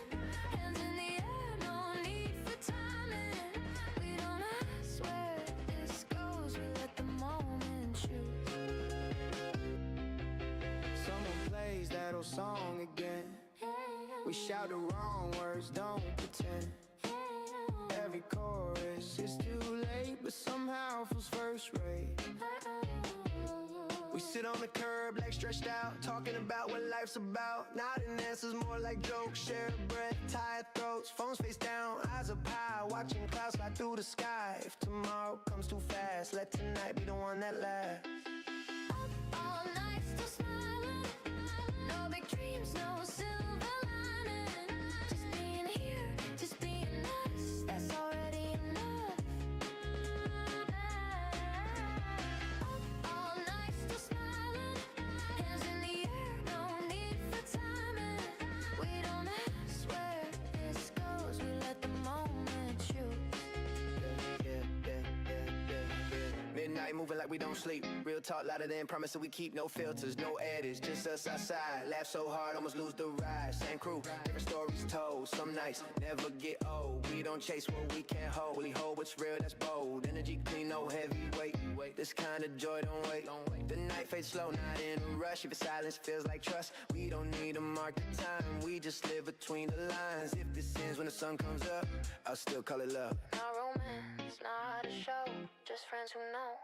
hands in the air, no need for timing, we don't ask where this goes, we let the moment choose. Someone plays that old song again. We shout the wrong words, don't pretend. Every chorus is too late, but somehow feels first rate. We sit on the curb, legs stretched out, talking about what life's about. Nodding answers more like jokes, share a breath, tired throats, phones face down, eyes up high, watching clouds fly through the sky. If tomorrow comes too fast, let tonight be the one that lasts. Up all night still smiling, no big dreams, no silver lining, just being here, just being us, that's already enough. Up all night still smiling, hands in the air, no need for timing, we don't ask where this goes, we let the moment choose. Midnight moving like we don't sleep. Real talk louder than promise that we keep. No filters, no edits, just us outside. Laugh so hard, almost lose the ride. Same crew, different stories told. Some nights never get old. We don't chase what we can't hold. We hold what's real, that's bold. Energy clean, no heavyweight. This kind of joy don't wait. The night fades slow, not in a rush. Even silence feels like trust. We don't need to mark the time. We just live between the lines. If this ends when the sun comes up, I'll still call it love. Not romance, not a show, just friends who know.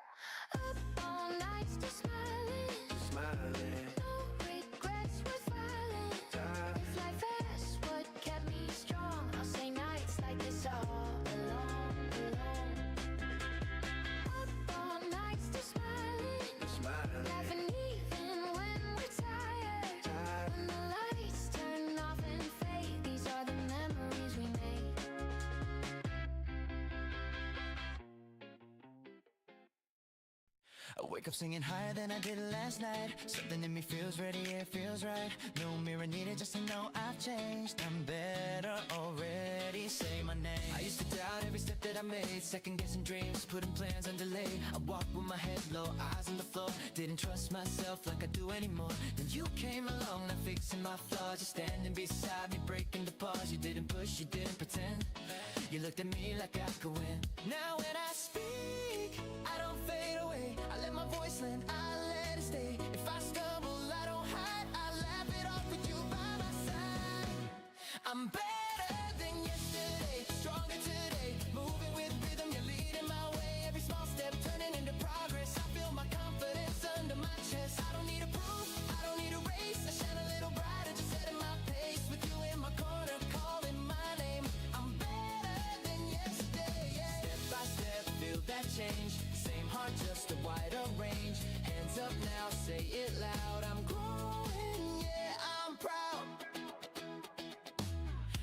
Up all night still smiling, Smiling. no regrets worth filing. If life asks what kept me strong, I'll say nights like this all alone. Up all night still smiling, laughing even when we're tired. When the lights turn off and fade, these are the memories we made. I wake up singing higher than I did last night. Something in me feels ready, it feels right. No mirror needed just to know I've changed. I'm better already, say my name. I used to doubt every step that I made, second guessing dreams, putting plans on delay. I walked with my head low, eyes on the floor, didn't trust myself like I do anymore. Then you came along, not fixing my flaws, just standing beside me, breaking the pause. You didn't push, you didn't pretend, you looked at me like I could win. Now when I speak, I don't fade away, I let my voice land, I let it stay. If I stumble, I don't hide, I laugh it off with you by my side. I'm better than yesterday, stronger today, moving with rhythm, you're leading my way. Every small step turning into progress, I feel my confidence under my chest. I don't need a proof, I don't need a race, I shine a little brighter, just setting my pace. With you in my corner, calling my name, I'm better. quite a range. Hands up now, say it loud. I'm growing, yeah, I'm proud.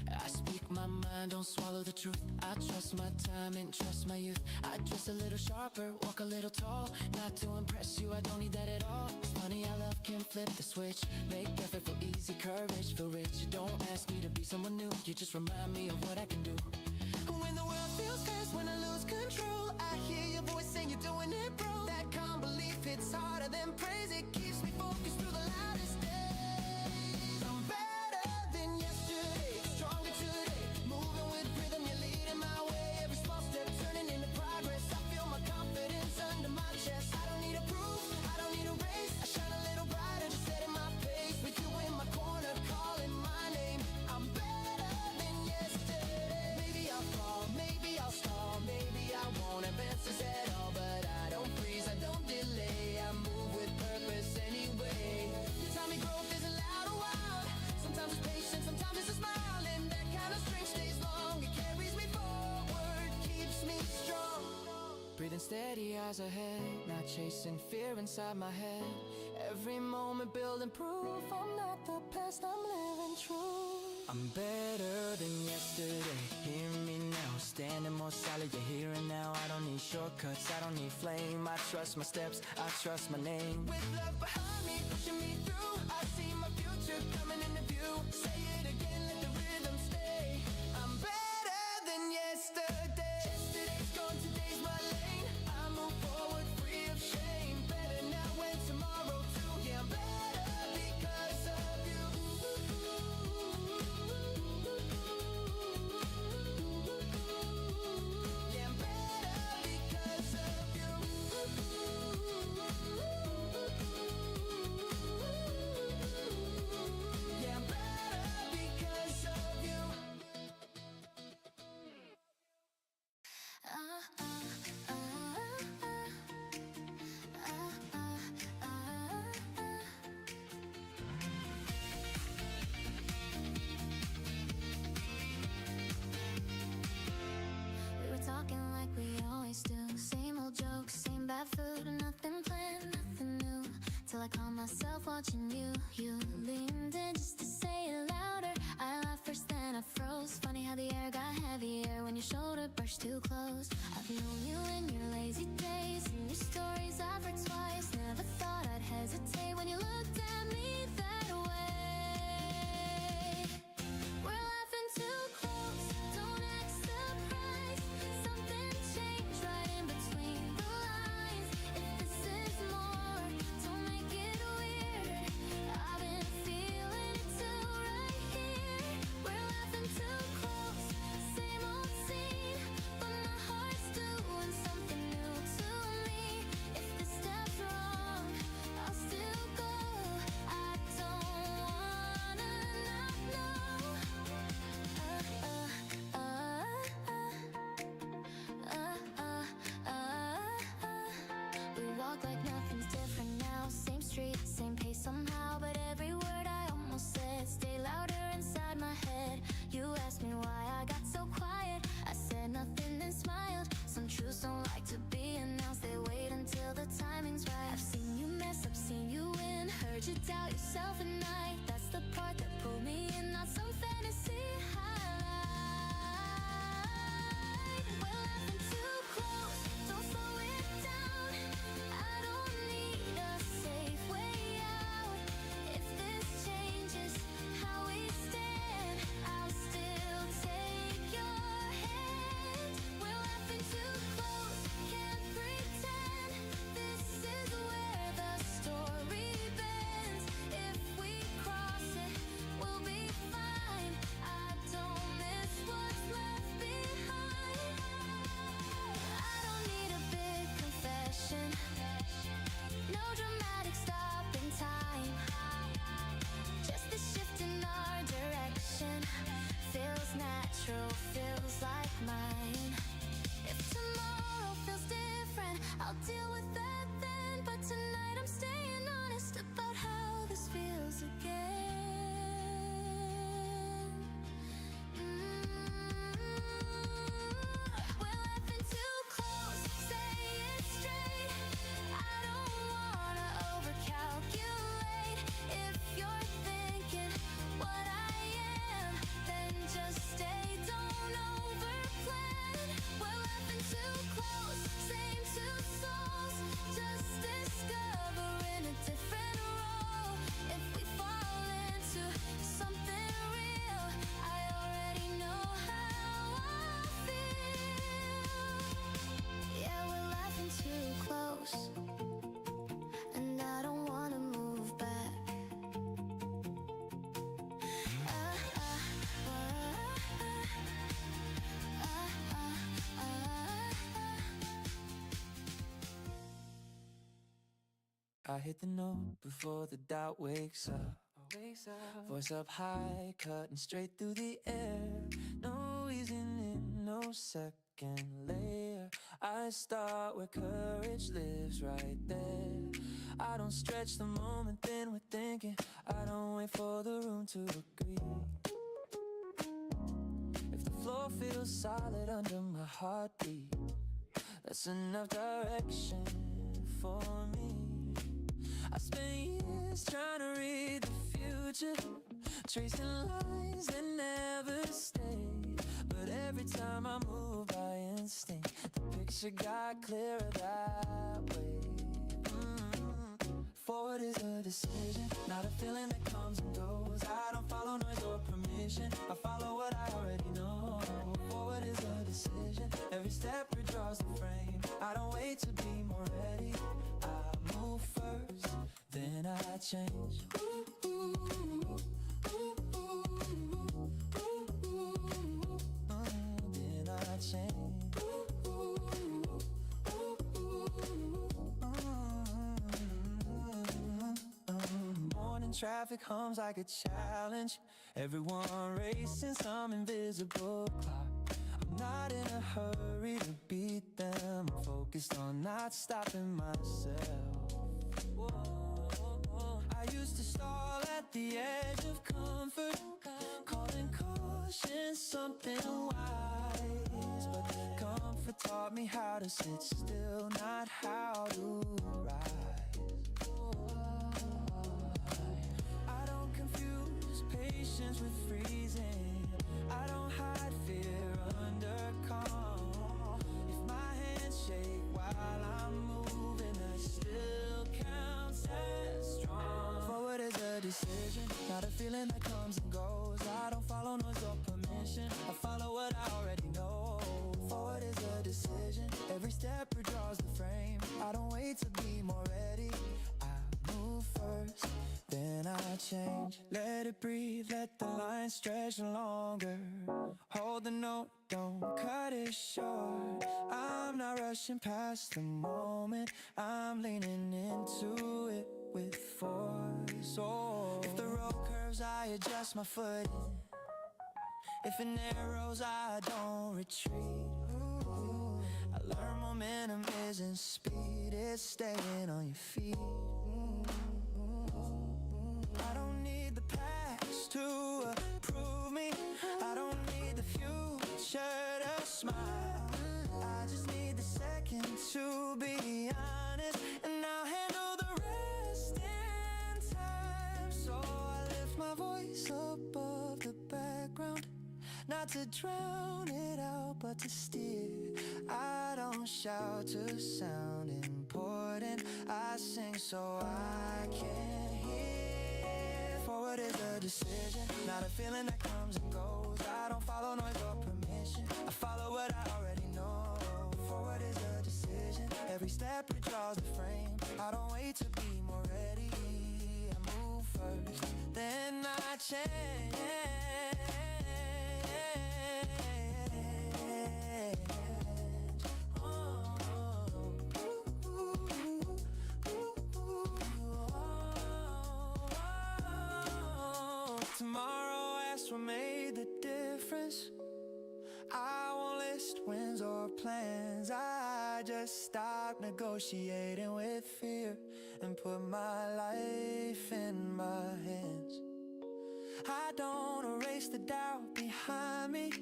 I speak my mind, don't swallow the truth. I trust my time and trust my youth. I dress a little sharper, walk a little tall. Not to impress you, I don't need that at all. It's funny how love can flip the switch. Make effort feel easy, courage feel rich. Don't ask me to be someone new, you just remind me of what I can do. When the world feels cursed, when I lose control, I hear your voice saying you're doing it, bro. That calm belief hits harder than praise. It keeps me focused through the loudest days. I'm better than yesterday, stronger today, moving with rhythm, you're leading my way. Every small step turning into progress. I feel my confidence under my chest. I don't need a proof, I don't need a race. I shine a little brighter, just setting my pace. With you in my corner, calling my name. I'm better than yesterday. Maybe I'll fall, maybe I'll stall, maybe I won't have answers at all, but I don't freeze, I don't delay. I move with purpose anyway. You tell me growth isn't loud or wild. Sometimes it's patient, sometimes it's a smile, and that kind of strength stays long. It carries me forward, keeps me strong. Breathing steady, eyes ahead, not chasing fear inside my head. Every moment building proof I'm not the past, I'm living true. I'm better than yesterday, hear me now. Standing more solid, you're here and now. I don't need shortcuts, I don't need flame. I trust my steps, I trust my name. With love behind me, pushing me through, I see my future coming into view. Say it again, let the rhythm stay. I'm better than yesterday. Yesterday's gone, today's my lane. I move forward, free of shame. Better now and tomorrow too. Yeah, I'm better because of you. Yeah, I'm better because of you. Yeah, I'm better because of you. We were talking like we always do. Same old jokes, same bad food, nothing planned, nothing new. Till I caught myself watching you. You leaned in just to say it louder. I laughed first, then I froze. Funny how the air got heavier when your shoulder brushed too close. I've known you in your lazy days, and your stories I've read twice. Never thought I'd hesitate when you looked at me that way. We're laughing too close, don't act surprised. Something changed right in between the lines. If this is more, don't make it weird. I've been feeling it too right here. We're laughing too close, same old scene, but my heart's doing something new to me. If this step's wrong, I'll still go. I don't wanna not know. We walk like nothing's different now. Same street, same pace somehow. But every word I almost said stay louder inside my head. You asked me why I got so quiet. I said nothing then smiled. Some truths don't like to be announced, they wait until the timing's right. I've seen you mess up, seen you win, heard you doubt yourself at night. That's the part that pulled me in, not some fantasy highlight. We're laughing too close, don't slow it down. I don't need a safe way out. If this changes how we stand, I'll still take your hand. We're laughing too close, can't pretend. This is where the story bends. If we cross it, we'll be fine. I don't miss what's left behind. I don't need a big confession, no dramatic stop in time. Just the shift in our direction feels natural, feels like mine. If tomorrow feels different, I'll deal with that then. But tonight I'm staying honest about how this feels again. We're laughing too close, say it straight. I I hit the note before the doubt wakes up. Voice up high, cutting straight through the air. No easing in, no second layer. I start where courage lives, right there. I don't stretch the moment, then we're thinking. I don't wait for the room to agree. If the floor feels solid under my heartbeat, that's enough direction for me. I spent years trying to read the future, tracing lines that never stayed. But every time I move by instinct, the picture got clearer that way. Forward is a decision, not a feeling that comes and goes. I don't follow noise or permission, I follow what I already know. Forward is a decision, every step redraws the frame. I don't wait to be more ready, I move first, then I change. Then I change. Morning traffic hums like a challenge. Everyone racing some invisible clock. I'm not in a hurry to beat them, I'm focused on not stopping myself. I used to stall at the edge of comfort, calling caution something wise. But comfort taught me how to sit still, not how to rise. I don't confuse patience with freezing, I don't hide fear under calm. If my hands shake while I'm moving, that still counts as strong. Forward is a decision, not a feeling that comes and goes. I don't follow noise or permission, I follow what I already know. Forward is a decision, every step redraws the frame. I don't wait to be more ready, I move first, then I change. Let it breathe, let the line stretch longer. Hold the note, don't cut it short. I'm not rushing past the moment, I'm leaning into it with force. Oh, if the road curves, I adjust my footing. If it narrows, I don't retreat. I learn momentum isn't speed, it's staying on your feet. I don't need the past to approve me, I don't need the future to smile. I just need the second to be honest, and I'll handle the rest in time. So I lift my voice above the background, not to drown it out, but to steer. I don't shout to sound important, I sing so I can hear. Forward is a decision, not a feeling that comes and goes. I don't follow noise or permission, I follow what I already know. Forward is a decision, every step redraws the frame. I don't wait to be more ready, I move first, then I change. Tomorrow asks what made the difference. I won't list wins or plans, I just stop negotiating with fear and put my life in my hands. I don't erase the doubt behind me,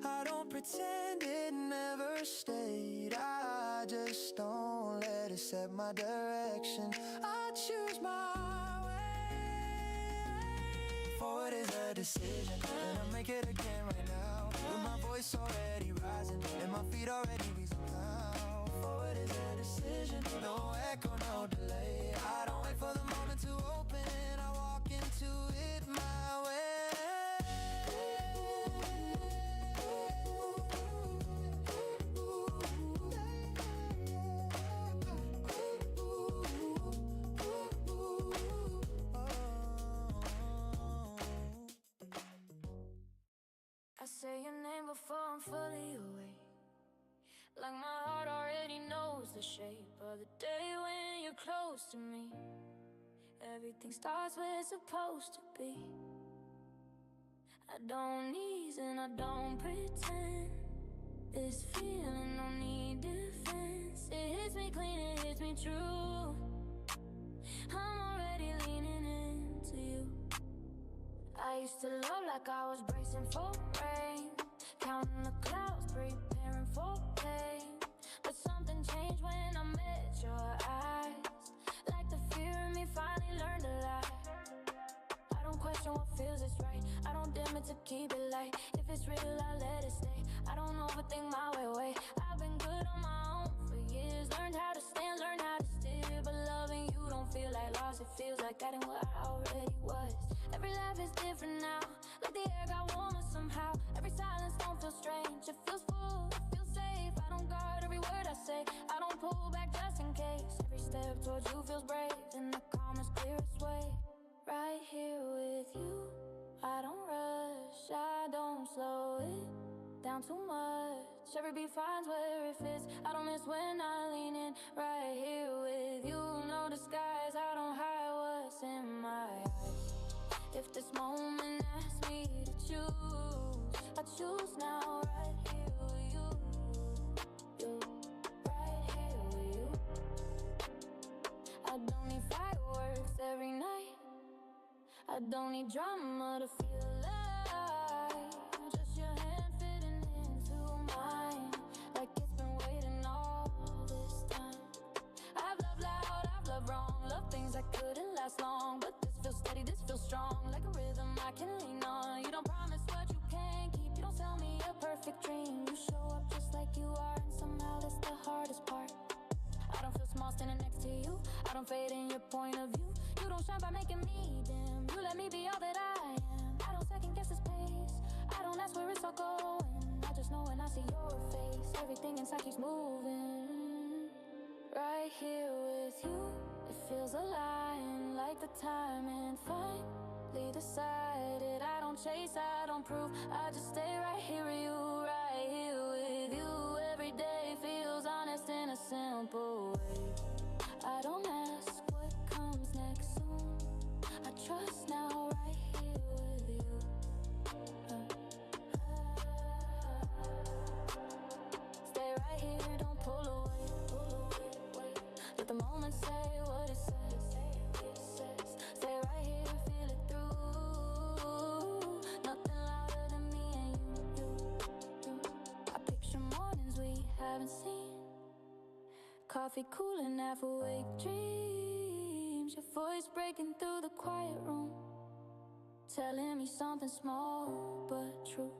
I don't pretend it never stayed. I just don't let it set my direction, I choose my way. Forward is a decision, and I'll make it again right now. With my voice already rising, and my feet already resound. Forward is a decision, no echo, no delay. I don't wait for the moment to open, I walk into it my way. I say your name before I'm fully awake, Like my heart already knows the shape of the day when you're close to me. Everything starts where it's supposed to be. I don't ease and I don't pretend. This feeling don't need defense. It hits me clean, it hits me true. I'm already leaning into you. I used to love like I was bracing for rain, counting the clouds, preparing for pain. But something changed when I met your eyes. Like the fear in me finally learned to lie. I don't question what feels is right. I don't dim it to keep it light. If it's real, I let it stay. I don't overthink my way. I've been good on my own for years. Learned how to stand, learned how to steer. But loving you don't feel like loss. It feels like getting what I already was. Every laugh is different now. Like the air got warmer somehow. Every silence don't feel strange. It feels full, it feels safe. I don't guard every word I say. I don't pull back just in case. Every step towards you feels brave in the calmest, clearest way. Right here with you, I don't rush, I don't slow it down too much. Every beat finds where it fits. I don't miss when I lean in. Right here with you, no disguise. I don't hide what's in my eyes. If this moment asks me to choose, I choose now. Right here with you, right here with you. I don't need fireworks every night. I don't need drama to feel alive. Just your hand fitting into mine, like it's been waiting all this time. I've loved loud, I've loved wrong, loved things that couldn't last long. But this feels steady, this feels strong, like a rhythm I can lean on. You don't promise what you can't keep, you don't sell me a perfect dream. You show up just like you are, and somehow that's the hardest part. I don't feel small standing next to you. I don't fade in your point of view. You don't shine by making me dim. You let me be all that I am. I don't second guess this pace. I don't ask where it's all going. I just know when I see your face, everything inside keeps moving. Right here with you, it feels aligned, like the timing finally decided. I don't chase, I don't prove, I just stay right here with you. Right here with you, every day feels honest in a simple way. I don't ask what comes next soon. I trust now, right here with you. Stay right here, don't pull away. Let the moment say what it says. Stay right here, feel it through. Nothing louder than me and you. I picture mornings we haven't seen. Coffee cooling, half awake dreams. Your voice breaking through the quiet room, telling me something small but true.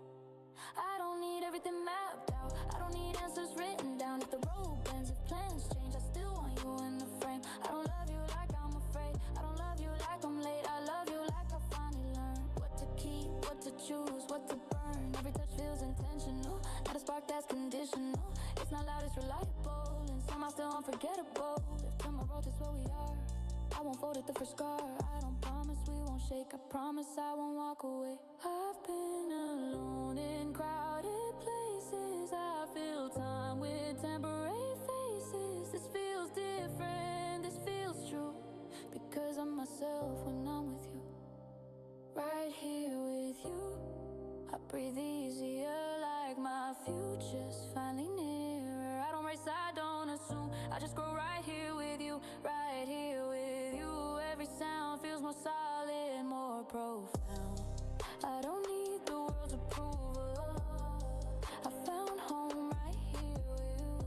I don't need everything mapped out. I don't need answers written down. If the road bends, if plans change, I still want you in the frame. I don't love you like I'm afraid. I don't love you like I'm late. I love you like I finally learned what to keep, what to choose, what to burn. Every touch feels intentional, not a spark that's conditional. It's not loud, it's reliable, and somehow still unforgettable. If tomorrow is where we are, I won't fold it the first scar. I don't promise we won't shake. I promise I won't walk away. I've been alone in crowded places. I fill time with temporary faces. This feels different, this feels true, because I'm myself when I'm with you. Right here with you, I breathe easier, like my future's finally nearer. I don't race, I don't assume, I just grow right here with you. Right here with you, every sound feels more solid, more profound. I don't need the world's approval. I found home right here with you.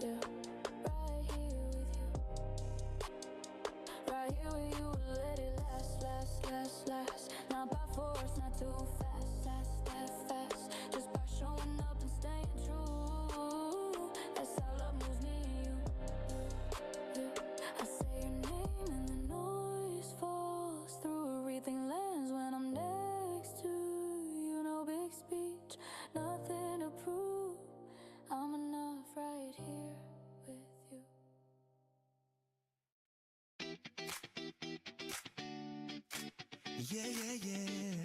Yeah, right here with you. Right here with you, let it last, last, last, last. Not by force, not too fast, fast, fast, fast. Just by showing up and staying true. That's how love moves me and you. I say your name and the noise falls through. Everything lands when I'm next to you. No big speech, nothing to prove. I'm enough right here with you. Yeah, yeah, yeah.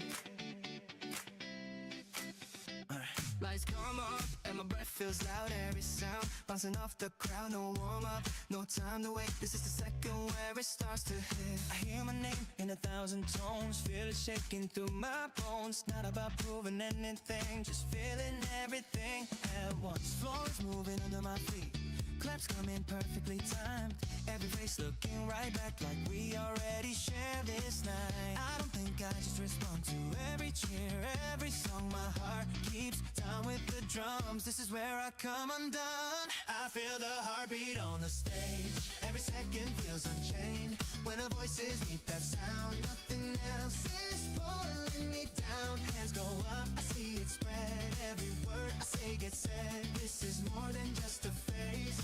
Right lights come up and my breath feels loud. Every sound bouncing off the crowd. No warm up, no time to wait. This is the second where it starts to hit. I hear my name in 1,000 tones, feel it shaking through my bones. Not about proving anything, just feeling everything at once. Floor is moving under my feet, claps coming perfectly timed. Every face looking right back like we already share this night. I don't think I just respond to every cheer, every song. My heart keeps time with the drums. This is where I come undone. I feel the heartbeat on the stage. Every second feels unchained. When our voices meet that sound, nothing else is pulling me down. Hands go up, I see it spread. Every word I say gets said. This is more than just a phase.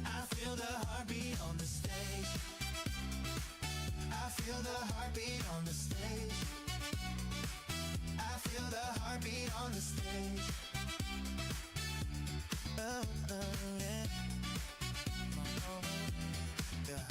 I feel the heartbeat on the stage. I feel the heartbeat on the stage. I feel the heartbeat on the stage. Oh, yeah. Yeah.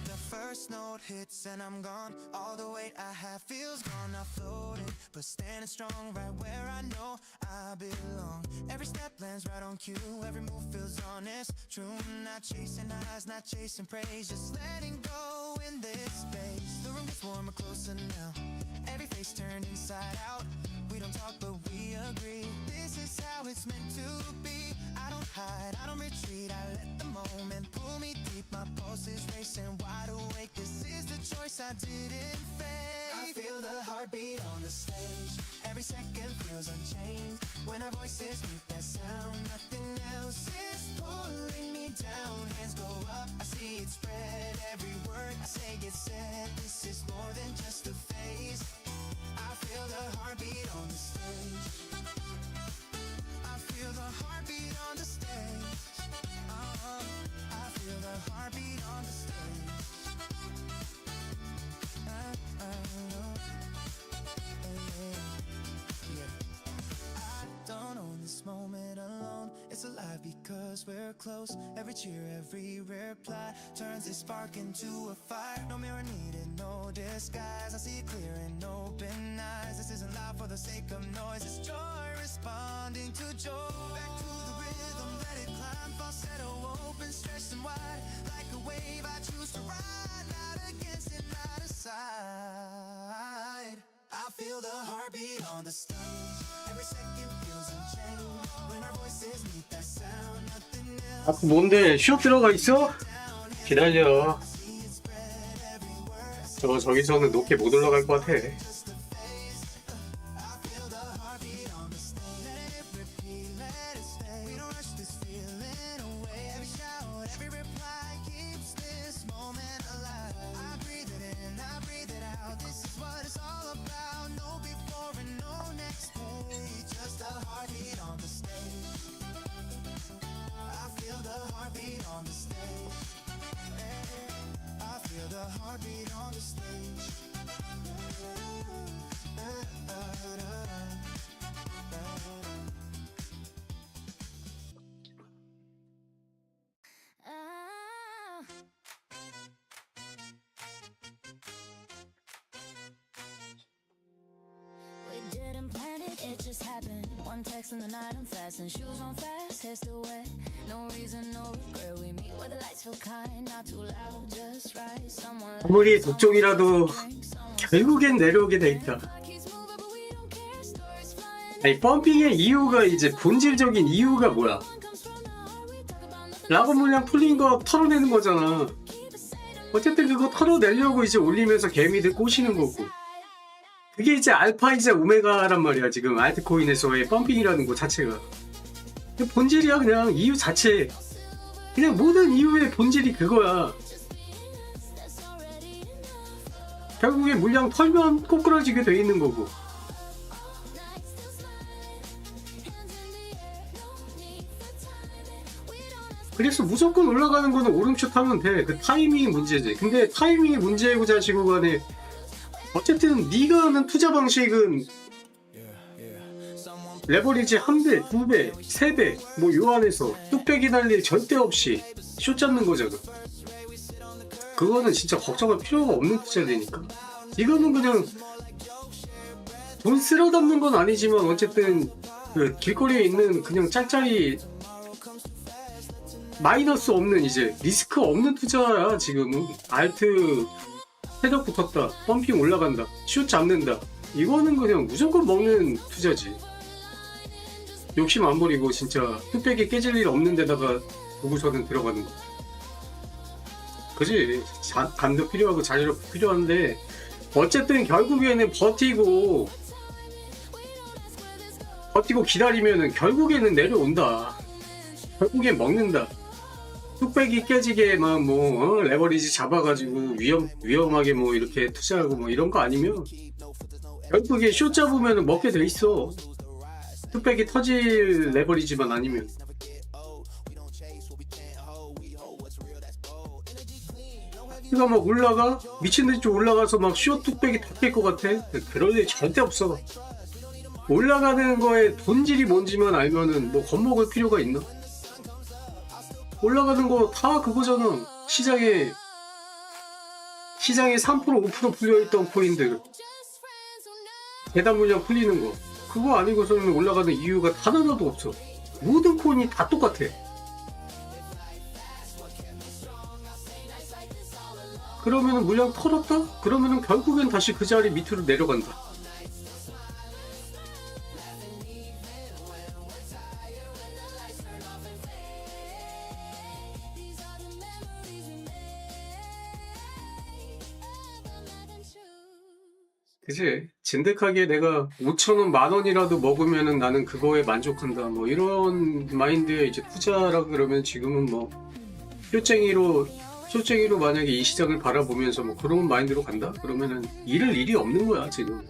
The first note hits and I'm gone. All the weight I have feels gone. Not floating, but standing strong right where I know I belong. Every step lands right on cue. Every move feels honest, true. Not chasing highs, not chasing praise, just letting go in this space. The room gets warmer, closer now. Every face turned inside out. We don't talk, but we agree. This is how it's meant to be. I don't hide, I don't retreat. I let the moment pull me deep. My pulse is racing, wide awake. This is the choice I didn't fake. I feel the heartbeat on the stage. Every second feels unchained. When our voices meet that sound, nothing else is pulling me down. Hands go up, I see it spread. Every word I say gets said. This is more than just a phase. I feel the heartbeat on the stage. I feel the heartbeat on the stage. I feel the heartbeat on the stage. I don't own this moment alone. It's alive because we're close. Every cheer, every reply turns this spark into a fire. No mirror needed, no disguise. I see it clear in open eyes. This isn't loud for the sake of noise. It's joy responding to joy. Back to the rhythm, let it climb. Falsetto open, stretched and wide. Like a wave I choose to ride. Not against it, not aside. I feel the heartbeat on the stage. Every second feels unchained. When our voices meet that sound, nothing else. 뭔데? 휴업 들어가 있어? 기다려. 저기서는 높게 못 올라갈 것 같아. Heartbeat on the stage. We didn't plan it, it just happened. One text in the night, I'm fast and shoes on fast, hair still wet. No reason, no regret. We meet where the lights feel kind, not too loud, just right. Someone 아무리 독종이라도 결국엔 내려오게 돼 있다. 아니 펌핑의 이유가 이제 본질적인 이유가 뭐야? 라고 물량 풀린 거 털어내는 거잖아. 어쨌든 그거 털어내려고 이제 올리면서 개미들 꼬시는 거고. 그게 이제 알파이자 오메가란 말이야. 지금 알트코인에서의 펌핑이라는 거 자체가 본질이야. 그냥 이유 자체, 그냥 모든 이유의 본질이 그거야. 결국에 물량 털면 꼬꾸라지게 돼 있는 거고. 그래서 무조건 올라가는 거는 오름슛 하면 돼. 그 타이밍이 문제지. 근데 타이밍이 문제고 자시고 간에 어쨌든 네가 하는 투자 방식은 레버리지 1배, 2배, 3배 뭐 요 안에서 뚝배기 달릴 절대 없이 숏 잡는 거잖아. 그거는 진짜 걱정할 필요가 없는 투자되니까. 이거는 그냥 돈 쓸어 담는 건 아니지만 어쨌든 그 길거리에 있는 그냥 짤짤이 마이너스 없는 이제 리스크 없는 투자야. 지금은 알트 세력 붙었다, 펌핑 올라간다, 슛 잡는다, 이거는 그냥 무조건 먹는 투자지. 욕심 안 부리고 진짜 뚝배기 깨질 일 없는 데다가 보고서는 들어가는 거. 그지? 감도 필요하고 자제력 필요한데 어쨌든 결국에는 버티고 기다리면은 결국에는 내려온다. 결국엔 먹는다. 뚝배기 깨지게 막 뭐 레버리지 잡아가지고 위험하게 뭐 이렇게 투자하고 뭐 이런 거 아니면 결국에 숏 잡으면 먹게 돼 있어. 뚝배기 터질 레버리지만 아니면. 그가 막 올라가 미친듯이 올라가서 막 숏 뚝배기 다 깰 것 같아? 그럴 일 절대 없어. 올라가는 거에 본질이 뭔지만 알면은 뭐 겁먹을 필요가 있나? 올라가는 거 다 그거잖아. 시장에 3% 5% 풀려있던 코인들 대단 물량 풀리는 거 그거 아니고서는 올라가는 이유가 단 하나도 없어. 모든 코인이 다 똑같아. 그러면은 물량 털었다? 그러면은 결국엔 다시 그 자리 밑으로 내려간다. 그치? 진득하게 내가 5,000원, 10,000원이라도 먹으면은 나는 그거에 만족한다. 뭐 이런 마인드에 이제 투자라 그러면 지금은 뭐 쇼쟁이로 만약에 이 시장을 바라보면서 뭐 그런 마인드로 간다? 그러면은 잃을 일이 없는 거야, 지금.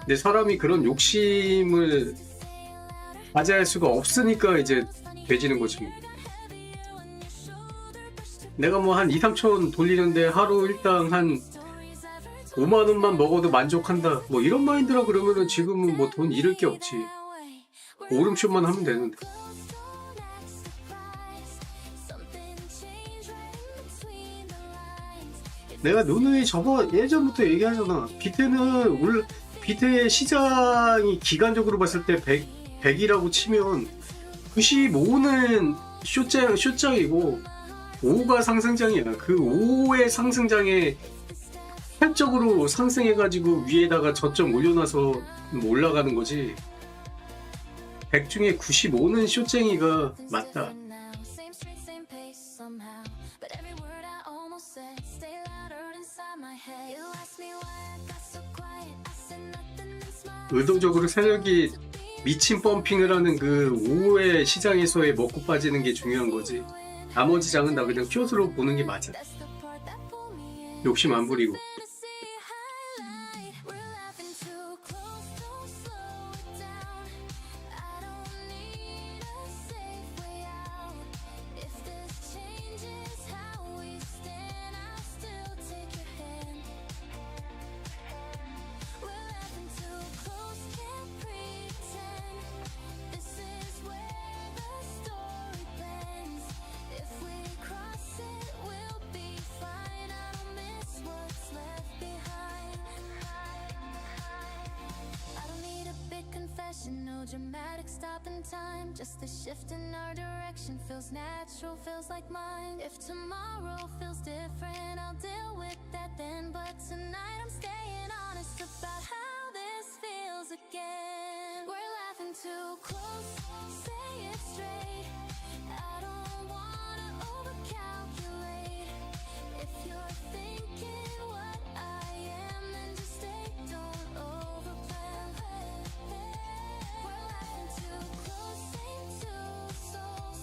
근데 사람이 그런 욕심을 가져야 수가 없으니까 이제 돼지는 거지. 내가 뭐 한 2, 3천 돌리는데 하루 일당 한 5만원만 먹어도 만족한다. 뭐 이런 마인드라 그러면은 지금은 뭐 돈 잃을 게 없지. 오름슛만 하면 되는데. 내가 누누이 저거 예전부터 얘기하잖아. 비트의 시장이 기간적으로 봤을 때 100이라고 치면 95는 쇼장이고 5가 상승장이야. 그 5의 상승장에 획적으로 상승해가지고 위에다가 저점 올려놔서 올라가는 거지. 100 중에 95는 쇼쟁이가 맞다. 의도적으로 세력이 미친 펌핑을 하는 그 5의 시장에서의 먹고 빠지는 게 중요한 거지. 나머지 장은 다 그냥 숏으로 보는 게 맞아. 욕심 안 부리고. No dramatic stop in time, just a shift in our direction. Feels natural, feels like mine. If tomorrow feels different, I'll deal with that then. But tonight I'm staying honest about how this feels again. We're laughing too close, say it straight. I don't wanna overcalculate. If you're thinking what I am, then just stay, don't overplan. We're laughing too close, ain't two souls,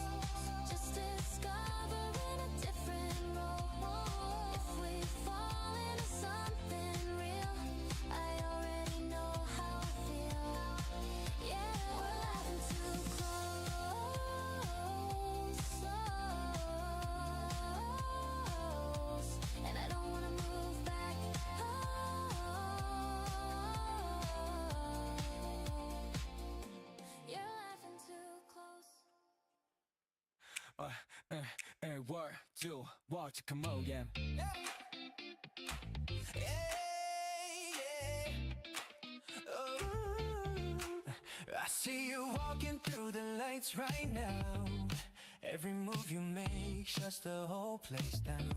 just discovering a different role. If we fall into something real, I already know how I feel. Yeah, we're laughing too close, and I don't wanna move back. You're laughing too close. Word, two, watch, come on, yeah. I see you walking through the lights right now. Every move you make shuts the whole place down.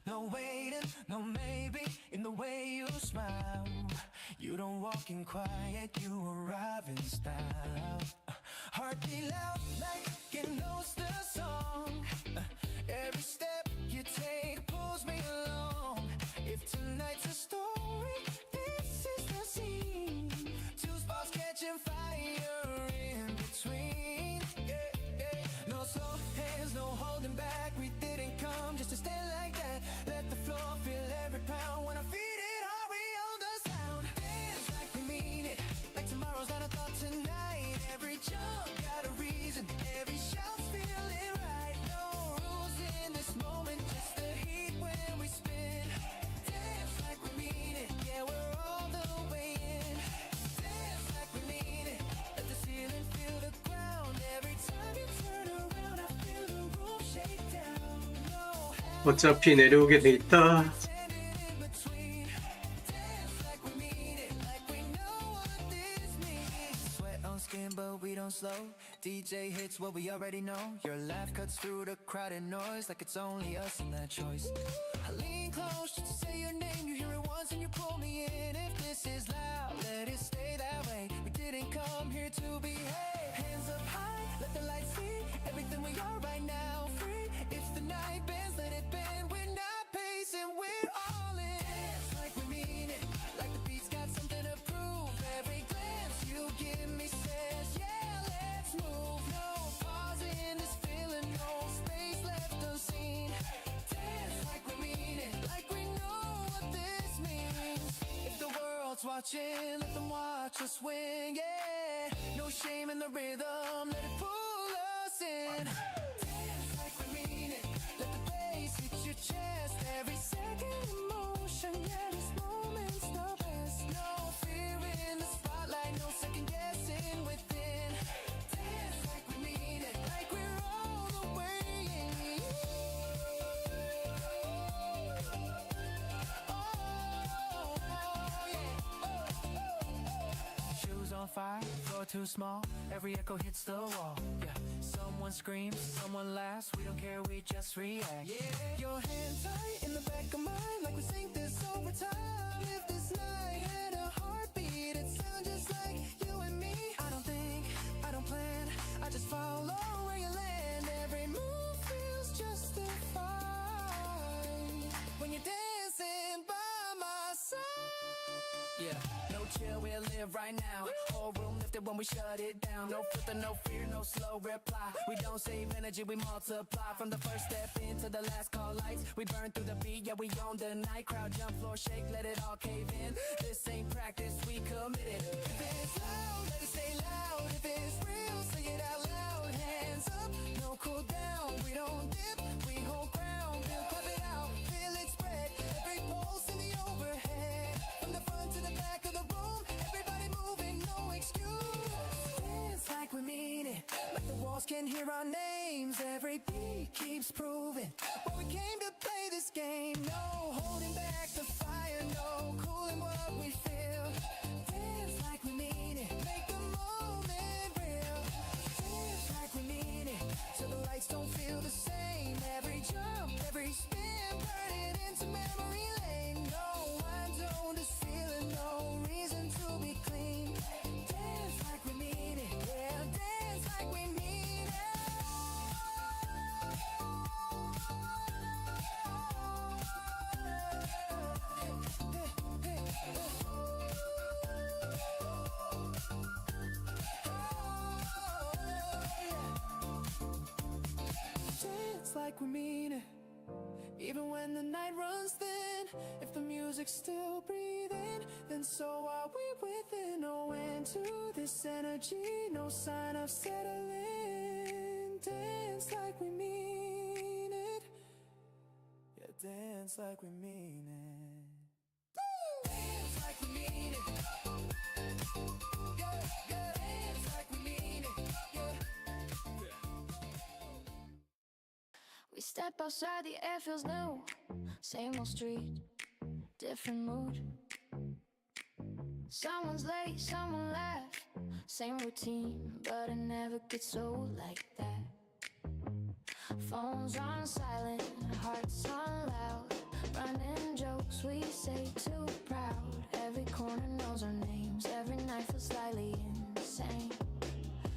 No waiting, no maybe, in the way you smile. You don't walk in quiet, you arrive in style. Heartbeat loud like it knows the song. Every step you take pulls me along. If tonight's a story, this is the scene. Two sparks catching fire in between. Yeah, yeah. No slow hands, no holding back. We didn't come just to stand like that. Let the floor feel every pound. When I feel it, hurry on the sound. Dance like we mean it, like tomorrow's not a thought tonight. Every jump got a reason, every shout's feeling right. No rules in this moment, just the heat when we spin. Dance like we mean it, yeah, we're all the way in. Dance like we mean it, let the ceiling feel the ground. Every time you turn around, I feel the room shake down. No 어차피 내려오게 돼 있다. standing in between. Dance like we mean it, like we know what this means. Sweat on skin, but we don't slow. DJ hits what we already know. Your laugh cuts through the crowded noise like it's only us in that choice. I lean close just to say your name. You hear it once and you pull me in. If this is loud, let it stay that way. We didn't come here to behave. Hands up high, let the lights see everything we are right now. Free, if the night bends, let it bend. We're not pacing, we're all in. Dance like we mean it, like the beat's got something to prove. Every glance you give me says, yeah, let's move. No pause in this feeling, no space left unseen. Dance like we mean it, like we know what this means. If the world's watching, let them watch us win, yeah. No shame in the rhythm, let it pull us in. Dance like we mean it, let the bass hit your chest. Every second emotion, yeah, this moment's the best. No fear in the spotlight, no second guessing within. Dance like we mean it, like we're all the way in. Shoes on fire, floor too small. Every echo hits the wall. Yeah, someone screams, someone laughs. We don't care, we just react. Yeah, your hand tight in the back of mine, like we sink this over time. If this night had a heartbeat, it sounds just like you and me. I don't think, I don't plan, I just follow where you land. Every move feels justified when you're dancing by my side. Yeah, no chill, we'll live right now. Whole room lifted when we shut it down. No filter, no fear, no slow reply. We don't save energy, we multiply. From the first step into the last call lights, we burn through the beat, yeah, we own the night. Crowd jump, floor shake, let it all cave in. This ain't practice, we committed. If it's loud, let it stay loud. If it's real, say it out loud. Hands up, no cool down. We don't dip, we hold ground. We'll clap it out, feel it spread. Every pulse in the overhead. From the front to the back of the room, everybody moving, no excuse. Dance like we mean it, like the walls can hear our names. Every beat keeps proving what we came to play this game. No holding back the fire, no cooling what we feel. Dance like we mean it, make the moment real. Dance like we mean it, so the lights don't feel the same. Every jump, every spin, burn it into memory lane. No mind zone, this feeling, no reason to be clean. Dance like we mean it, yeah, dance like we mean it. Dance like we mean it, even when the night runs thin. If the music's still breathing, then so are we within. No end to this energy, no sign of settling. Dance like we mean it, yeah, dance like we mean it. Dance like we mean it, yeah, yeah, dance like we mean it, yeah. We step outside, the air feels new. Same old street, different mood. Someone's late, someone left. same routine, but it never gets old like that. Phones on silent, hearts on loud, running jokes we say too proud. Every corner knows our names, every night feels slightly insane.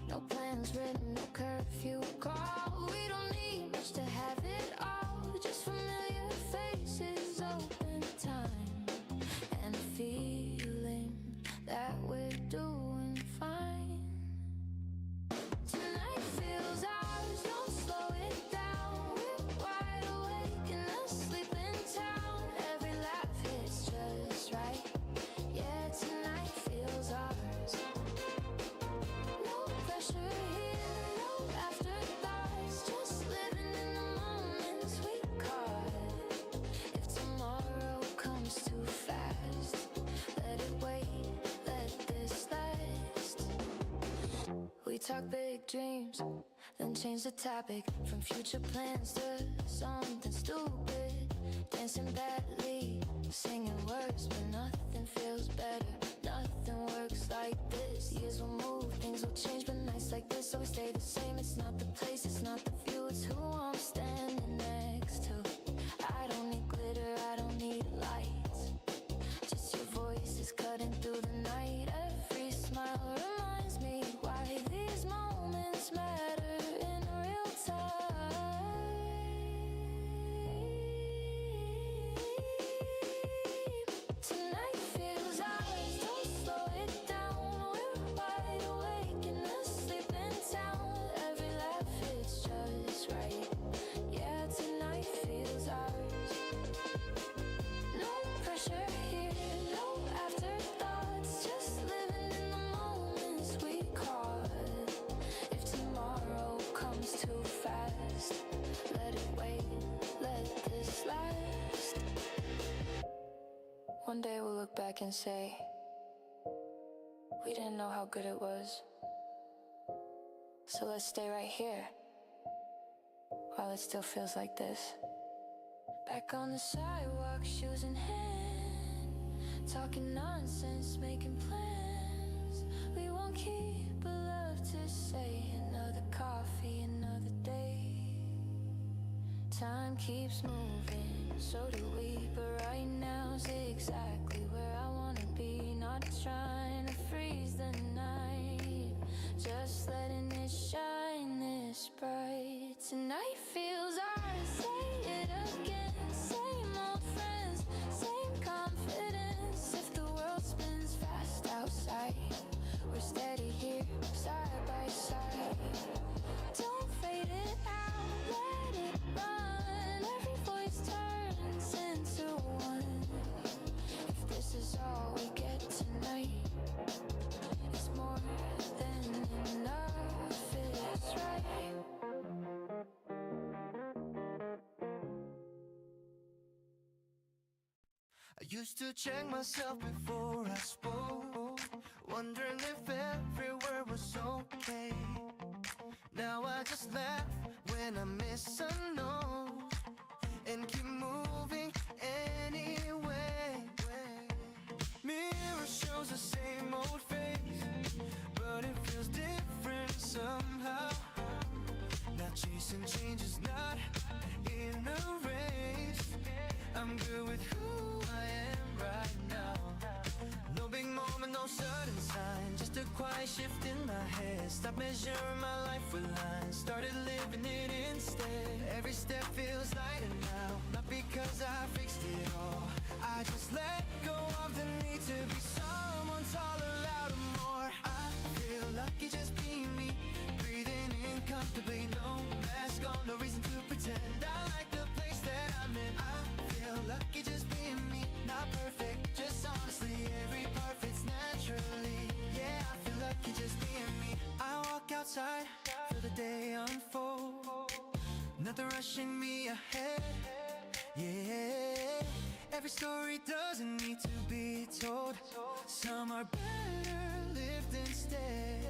No plans written, no curfew call. We don't need much to have it all, just familiar faces, open time, and a feeling that we're doing fine. Tonight feels ours, don't slow it down. We're wide awake in a sleeping town. Every laugh hits just right. Yeah, tonight feels ours. No pressure here, no afterthoughts, just living in the moments we caught. If tomorrow comes too fast, let it wait, let this last. We talk big dreams, then change the topic from future plans to something stupid. Dancing badly, singing words, but nothing feels better. Nothing works like this. Years will move, things will change, but nights like this always stay the same. It's not the place, it's not the view, it's who I'm standing next to. I don't need glitter, I don't need lights, just your voice is cutting through the night. Every smile reminds me why these moments matter in real time. Tonight feels ours, don't slow it down. We're wide awake in a sleeping town. Every laugh hits just right. Yeah, tonight feels ours. No pressure here, no afterthoughts, just living in the moments we caught. If tomorrow comes too fast, let it wait, let this last. One day we'll look back and say, we didn't know how good it was. So let's stay right here, while it still feels like this. Back on the sidewalk, shoes in hand, talking nonsense, making plans. We won't keep a love to say. Another coffee, another day. Time keeps moving, so do we. But right now's exactly where I wanna be. Not trying to freeze the night, just letting it shine this bright. Tonight feels ours, say it again. Same old friends, same confidence. If the world spins fast outside, we're steady here, side by side. Don't fade it out, let it run. Every voice turns into one. If this is all we get tonight, it's more than enough, it's right. I used to check myself before I spoke, wondering if every word was okay. Now I just laugh when I miss a note and keep moving anyway. Mirror shows the same old face, but it feels different somehow. Not chasing change is not in a race. I'm good with who I am right now. No big moment, no sudden sign, just a quiet shift in my head. Stop measuring my life with lines, started living it instead. Every step feels lighter now, not because I fixed it all. I just let go of the need to be someone taller, louder, more. I feel lucky just being me, breathing in comfortably, no mask on, no reason to pretend. I like the place that I'm in. I feel lucky just being me, not perfect, just honestly, every part fits naturally. Yeah, I feel lucky just being me. I walk outside, feel the day unfold, nothing rushing me ahead. Yeah, every story doesn't need to be told, some are better lived instead.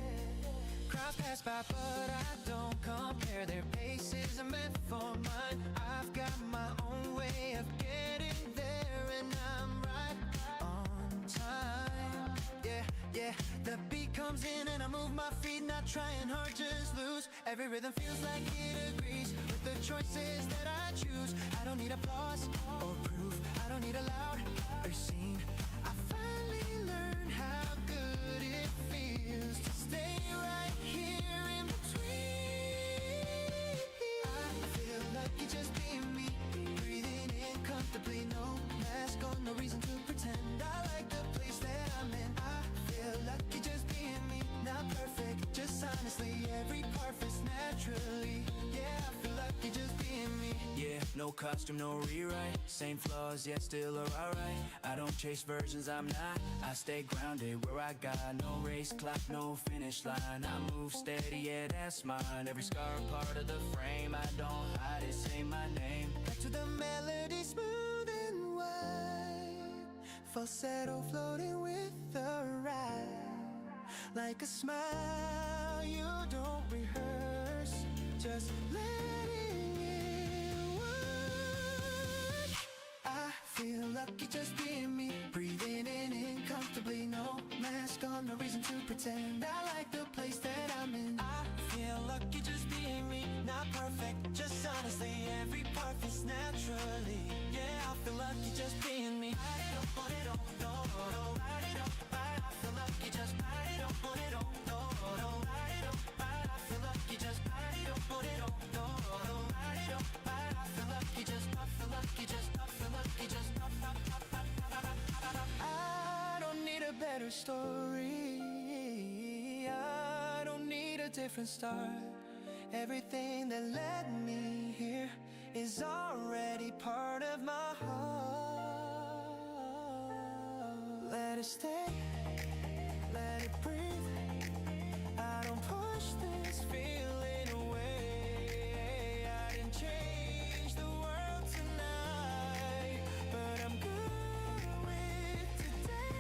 Crowds pass by but I don't compare, their pace isn't meant for mine. I've got my own way of getting there, and I'm right on time. Yeah, yeah, the beat comes in and I move my feet, not trying hard, just loose. Every rhythm feels like it agrees with the choices that I choose. I don't need applause or proof, I don't need a loud or seen. I finally learned how good it feels to stay right here in between. I feel lucky just being me, breathing in comfortably, no mask on, no reason to pretend. I like the place that I'm in. I feel lucky just being me, not perfect, just honestly, every part fits naturally. Yeah, I feel lucky just being me. Yeah, no costume, no rewrite. Same flaws, yet still are alright. I don't chase versions I'm not. I stay grounded where I got no race clock, no finish line. I move steady, yeah, that's mine. Every scar a part of the frame. I don't hide it, say my name. Back to the melody, smooth and wide, falsetto floating with the ride. Like a smile you don't rehearse, just letting it work. I feel lucky just being me, breathing in comfortably, no mask on, no reason to pretend. I like the place that I'm in. I feel lucky just being me, not perfect, just honestly, every part fits naturally. Yeah, I feel lucky just being me. I don't want it all, no, no, I feel lucky just, I don't want it all, no, no, I feel lucky just, I don't want it all, no, no, I feel lucky just, I feel lucky just, I feel lucky just, I don't need a better story, I don't need a different start. Everything that led me here is already part of my heart. Let it stay, let it breathe. I don't push this feeling away. I didn't change the world tonight, but I'm good with today.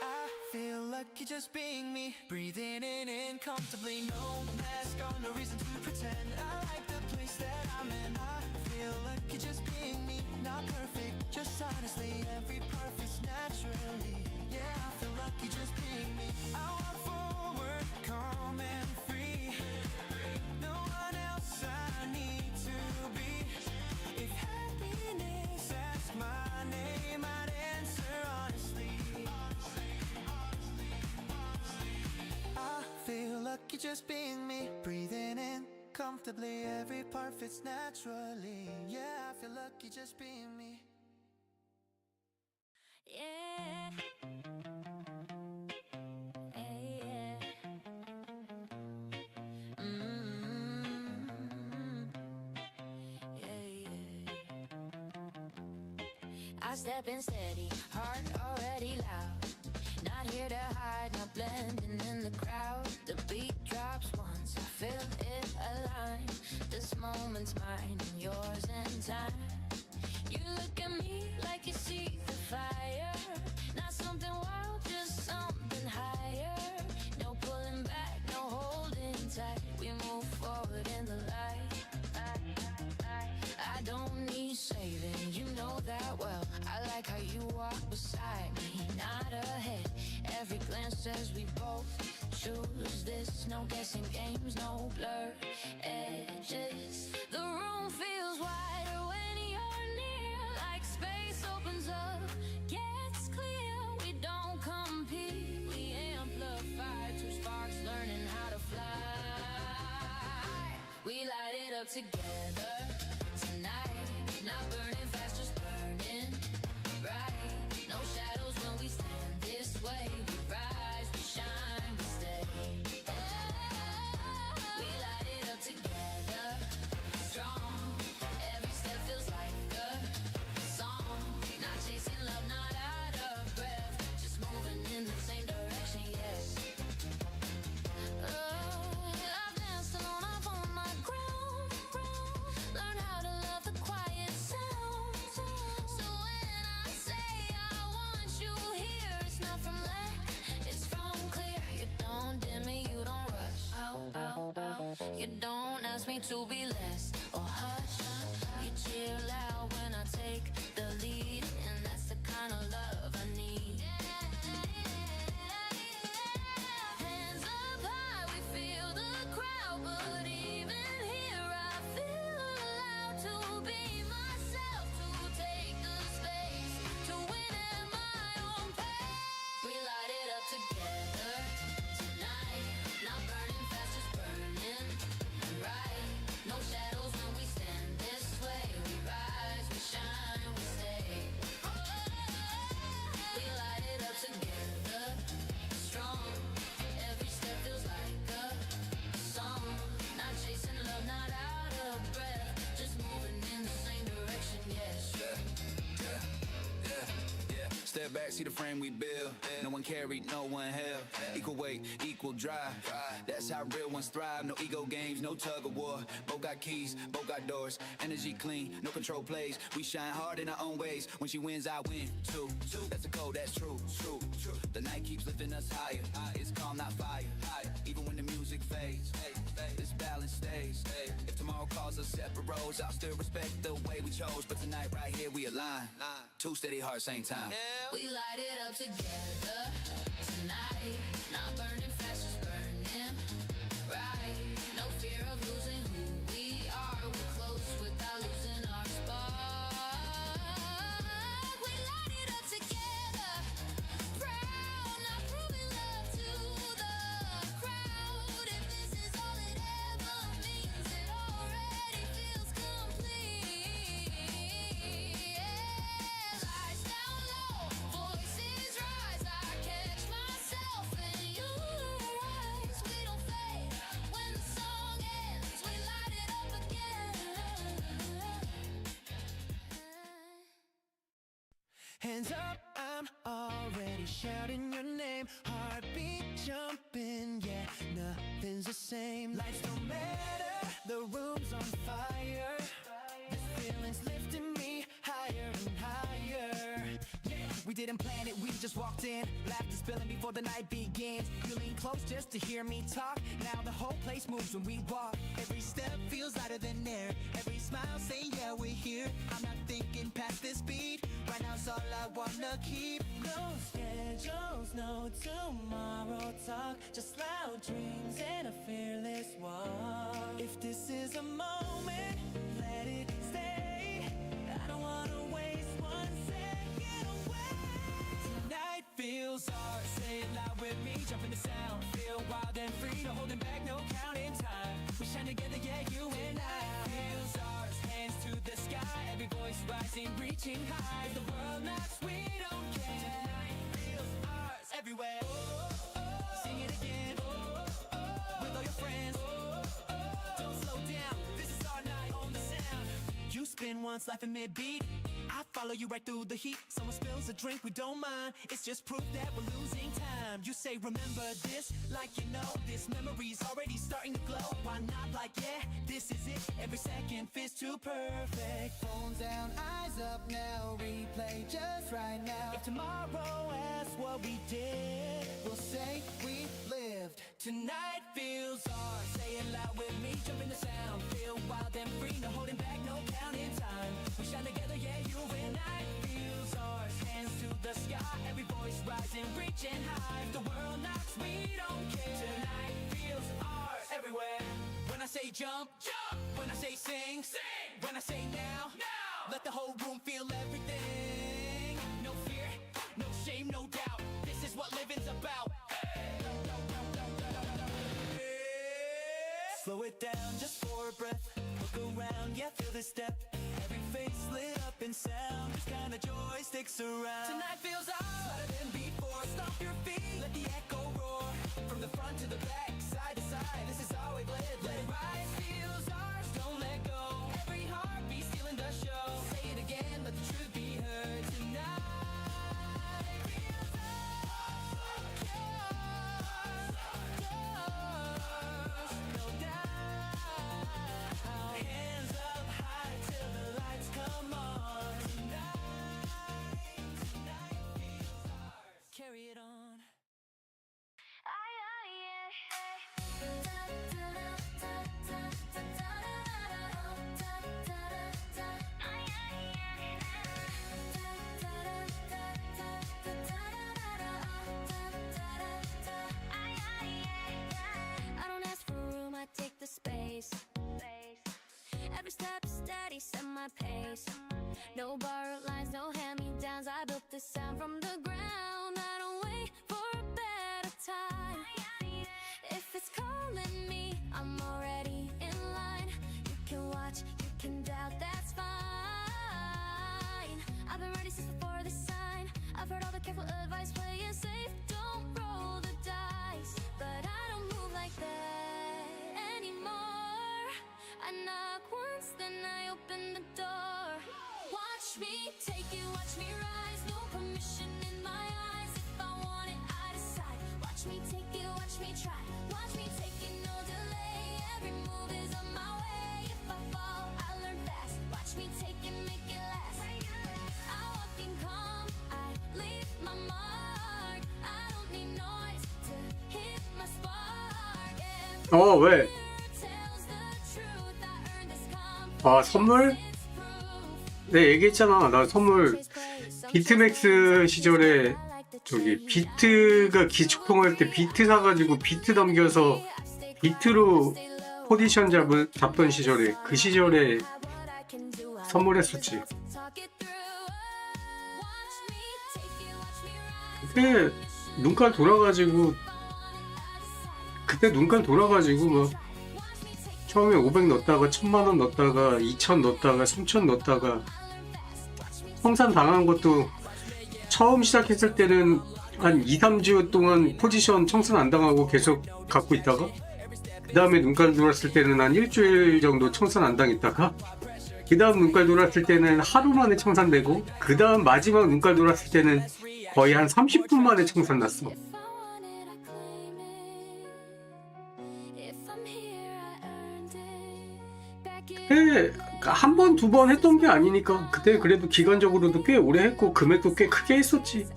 I feel lucky just being me, breathing in comfortably, no mask on, no reason to pretend. I like the place that I'm in. I feel lucky just being me, not perfect, just honestly, every part fits naturally. Yeah, I feel lucky just being me. I walk forward, calm and free. No one else I need to be. If happiness asked my name, I'd answer honestly. I feel lucky just being me, breathing in comfortably, every part fits naturally. Yeah, I feel lucky just being me. Yeah. Yeah. Yeah. I step in steady, heart already loud. Not here to hide, not blending in the crowd. The beat drops once, I feel it align. This moment's mine and yours in time. You look at me like you see the fire. Not something wild, just something higher. No pulling back, no holding tight. We move forward in the light. I don't need saving, you know that well. I like how you walk beside me, not ahead. Every glance says we both choose this. No guessing games, no blur edges. The room feels wider when you're near. Like space opens up, gets clear. We don't compete, we amplify. Two sparks learning how to fly. We light it up together tonight. Not burning fast, just burning bright. No shadows when we stand this way. We rise, we shine, we stay. We light it up together, strong. Every step feels like a song. Not chasing love, not out of breath. Just moving in the same direction, yes. I've danced alone, I've on my ground. Learn how to love the quiet sound. So when I say I want you here, it's not from lack, it's from clear. You don't dim me, you don't rush. You don't ask me to be less or hush. You chill out when I take the lead, and that's the kind of love I need. Step back, see the frame we build. No one carried, no one held. Equal weight, equal drive. That's how real ones thrive. No ego games, no tug of war. Both got keys, both got doors. Energy clean, no control plays. We shine hard in our own ways. When she wins, I win too. That's a code, that's true. The night keeps lifting us higher. It's calm, not fire. Even when the music fades, this balance stays. If tomorrow calls us separate roads, I'll still respect the way we chose. But tonight, right here, we align. Two steady hearts, same time. We light it up together tonight. Not burning fast, just burning right. No fear of losing who we are. We're close without losing our spark. We light it up together, proud, not proving love to the crowd. If this is all it ever means, it already feels complete. Lights down low, voices rise. I catch myself in your eyes. We don't fade when the song ends. We light it up again. Hands up, I'm already shouting your name. Heartbeat jumping, yeah, nothing's the same. Lights don't matter, the room's on fire. This feeling's lifting me higher and higher. Yeah, we didn't plan it, we just walked in. Laughter spilling before the night begins. You lean close just to hear me talk. Now the whole place moves when we walk. Every step feels lighter than air. Every smile say yeah, we're here. I'm not thinking past this beat. Right now's all I wanna keep. No schedules, no tomorrow talk. Just loud dreams and a fearless walk. If this is a moment, let it stay. I don't wanna waste 1 second away. Tonight feels ours. Say it loud with me, jump in the sound. Feel wild and free, no holding back, no counting time. We shine together, yeah, you and I. Feels ours, hands to the sky. Every voice rising, reaching high. If the world knocks, we don't care. Tonight feels ours, everywhere. Sing it again, with all your friends. Don't slow down, this is our night on the sound. You spin once, life in mid-beat. I follow you right through the heat. Someone spills a drink, we don't mind. It's just proof that we're losing time. You say remember this, like you know. This memory's already starting to glow. Why not, like yeah, this is it. Every second feels too perfect. Phones down, eyes up now, replay just right now. If tomorrow asks what we did, We'll say we lived. tonight feels ours. Say it loud with me, jump in the sound. Feel wild and free, no holding back, no counting time. We shine together, yeah, you and I. Feels ours, hands to the sky. Every voice rising, reaching high. If the world knocks, we don't care. Tonight feels ours, everywhere. When I say jump, jump. When I say sing, sing. When I say now, now. Let the whole room feel everything. No fear, no shame, no doubt. This is what living's about. Slow it down just for a breath. Look around, yeah, feel the step. Every face lit up in sound. This kind of joy sticks around. Tonight feels ours, louder than before. Stomp your feet, let the echo roar. From the front to the back, side to side. This is how we've lived. Let it rise. Feels ours, don't let go. Every heartbeat stealing the show. Say it again, let the truth be heard. Tonight feels ours, yours, no doubt. Hands up high till the lights come on. Tonight feels ours. Carry it on. I don't ask for room, I take the space. Every step steady, set my pace. No borrowed lines, no hand-me-downs. I built this sound from the ground. I don't wait for a better time. If it's calling me, I'm already in line. You can watch, you can doubt, that's fine. I've been ready since before the sign. I've heard all the careful advice, play it safe, don't roll the dice. But I don't move like that anymore. I knock once, then I open the door. Watch Watch me take it, watch me rise. No permission in my eyes. If I want it, I decide. Watch me take it, watch me try. Watch me take it, no delay. Every move is on my way. If I fall, I learn fast. Watch me take it, make it last. I walk in calm, I leave my mark. I don't need noise to hit my spark. 왜? Tells the truth. I earned this confidence. 아, 선물? 네, 얘기했잖아. 나 선물 비트맥스 시절에 저기 비트가 기축통할 때 비트 사가지고 비트 넘겨서 비트로 포지션 잡던 시절에 그 시절에 선물했었지. 그때 눈깔 돌아가지고 막 처음에 500 넣었다가 1000만원 넣었다가 2000 넣었다가 3000 넣었다가 청산 당한 것도 처음 시작했을 때는 한 2-3주 동안 포지션 청산 안 당하고 계속 갖고 있다가 그 다음에 눈깔 돌았을 때는 한 일주일 정도 청산 안 당했다가 그 다음 눈깔 돌았을 때는 하루 만에 청산되고 그 다음 마지막 눈깔 돌았을 때는 거의 한 30분 만에 청산 났어. If I want it, I claim it. If I'm here, I earned it. Back in 그때 한 번, 두 번 했던 게 아니니까 그때 그래도 기간적으로도 꽤 오래 했고 금액도 꽤 크게 했었지.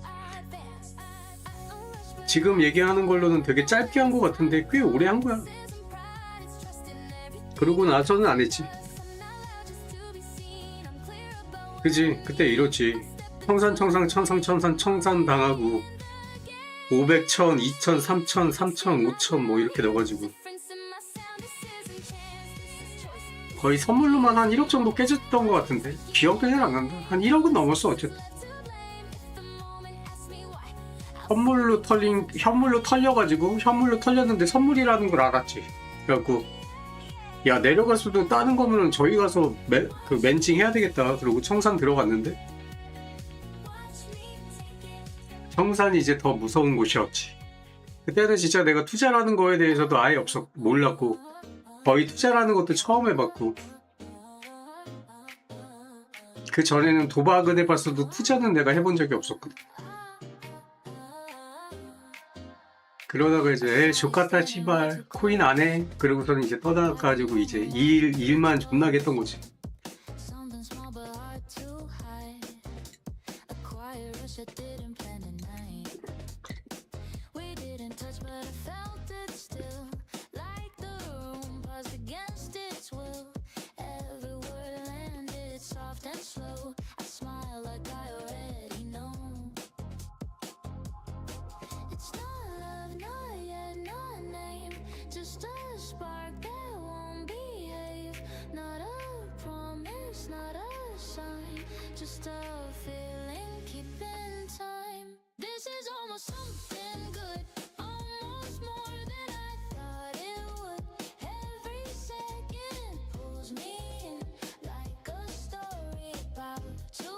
지금 얘기하는 걸로는 되게 짧게 한 것 같은데 꽤 오래 한 거야. 그러고 나서는 안 했지. 그지? 그때 이렇지. 청산 당하고 500, 1000, 2000, 3000, 3000, 5000 뭐 이렇게 넣어가지고 거의 선물로만 한 1억 정도 깨졌던 것 같은데 기억도 잘 안 난다. 한 1억은 넘었어 어쨌든. 현물로 털렸는데 선물이라는 걸 알았지. 그래갖고 야 내려갈 수도 따는 거면은 저희 가서 멘징 해야 되겠다. 그러고 청산 들어갔는데 청산이 이제 더 무서운 곳이었지. 그때는 진짜 내가 투자라는 거에 대해서도 아예 몰랐고 거의 투자라는 것도 처음 해봤고 그 전에는 도박은 해봤어도 투자는 내가 해본 적이 없었거든. 그러다가 이제 족같다 씨발 코인 안 해 그러고서는 이제 떠나가지고 이제 일만 존나게 했던 거지. something small but hard to hide. A quiet rush I didn't plan tonight. We didn't touch but I felt it still. Like the room paused against its will. Every word landed soft and slow. I smile like I already know. It's not love, not yet, not a name. Just a spark that won't behave. Not a promise, not a sign. Just a feeling keeping time. This is almost something good. Almost more than I thought it would. Every second pulls me in. Like a story about to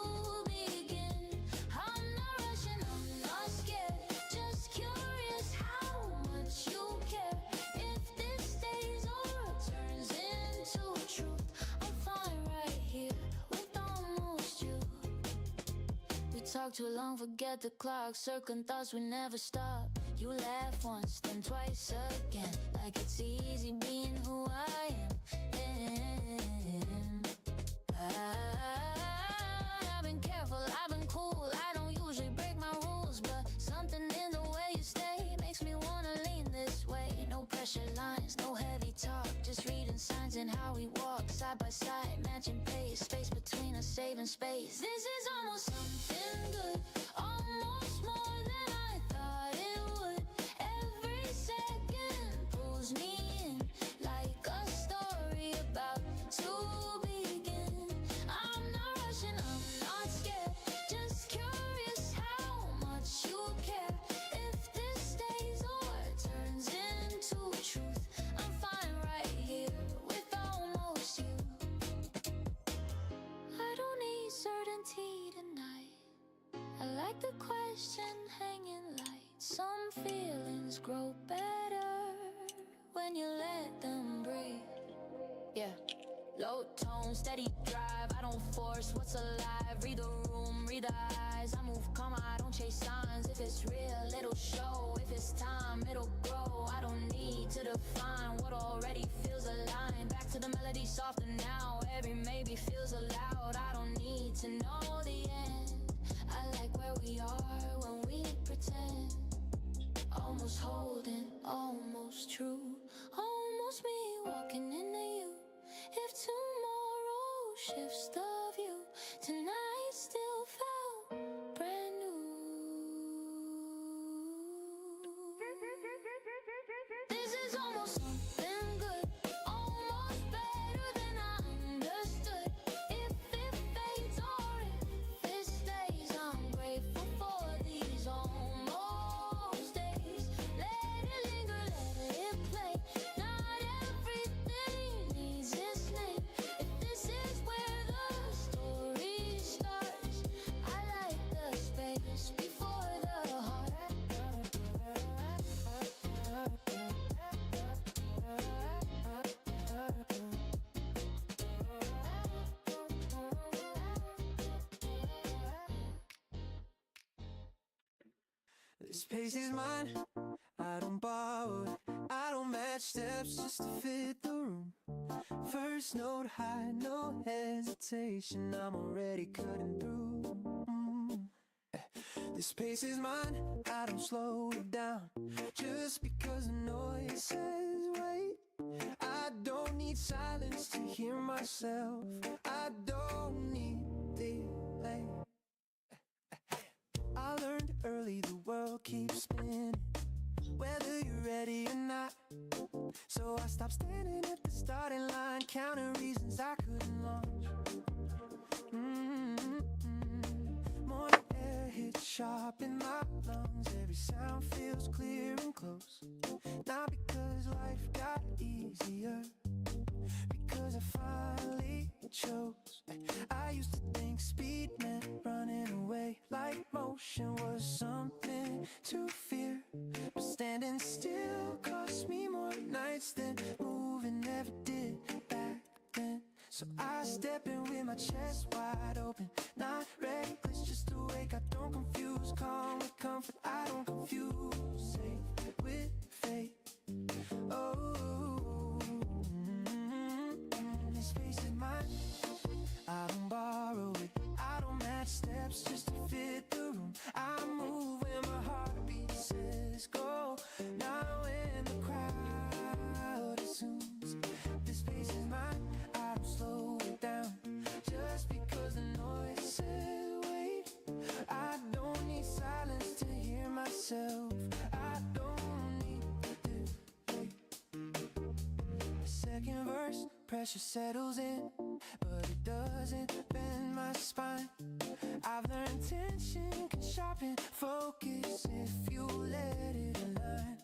begin. I'm not rushing, I'm not scared. Just curious how much you care. If this stays or turns into truth, I'm fine right here with almost you. We talk too long, forget the clock. Circling thoughts, we never stop. You laugh once, then twice again. Like it's easy being who I am. I've been careful, I've been cool. I don't usually break my rules, but something in the way you stay makes me wanna lean this way. No pressure lines, no heavy talk. Just reading signs and how we walk side by side, matching pace. Space between us, saving space. This is almost something good, almost more than I thought it would. Every second pulls me in, like a story about to begin. I'm not rushing, I'm not scared. Just curious how much you care. If this stays or turns into truth, I'm fine right here with almost you. I don't need certainty tonight. I like the question hanging light. Some feelings grow better when you let them breathe. Yeah. Low tone zone, steady drive. I don't force what's alive. Read the room, read the eyes. I move calm, I don't chase signs. If it's real, it'll show. If it's time, it'll grow. I don't need to define what already feels aligned. Back to the melody, softer now. Every maybe feels allowed. I don't need to know the end. I like where we are when we pretend. Almost holding, almost true. Almost me walking into you. If tomorrow shifts the view, tonight still felt brand new. This is almost something good, almost better than I understood. If it fades or if it stays, I'm grateful for these almost days. Let it linger, let it play. Not everything needs its name. If this is where the story starts, I like the space before the heart. This pace is mine, I don't borrow it. I don't match steps just to fit the room. First note high, no hesitation, I'm already cutting through. This pace is mine, I don't slow it down just because the noise says wait. I don't need silence to hear myself, I don't need delay. I learned early the world keeps spinning, whether you're ready or not. So I stopped standing at the starting line, counting reasons I couldn't launch. Morning air hits sharp in my lungs, every sound feels clear and close. Not because life got easier, because I finally chose. I used to think speed meant running away, like motion was something to fear. But standing still cost me more nights than moving never did back then. So I step in with my chest wide open, not reckless, just awake. I don't confuse calm with comfort, I don't confuse safe with faith. Oh, this space is mine, I don't borrow it. I don't match steps just to fit the room. I move when my heartbeat says go, not when the crowd assumes. This space is mine, I don't slow it down just because the noise says wait. I don't need silence to hear myself, I don't need delay. The second verse, pressure settles in, but it doesn't bend my spine. I've learned tension can sharpen focus if you let it align.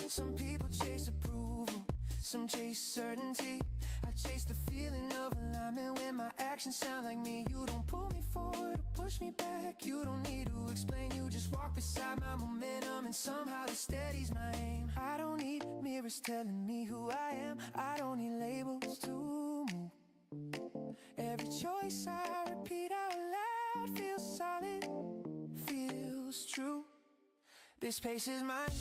Some people chase approval, some chase certainty. I chase the feeling of alignment when my actions sound like me. You don't pull me forward or push me back, you don't need to explain. You just walk beside my momentum and somehow it steadies my aim. I don't need mirrors telling me who I am, I don't need labels to move. Every choice I repeat out loud feels solid, feels true. This pace is mine,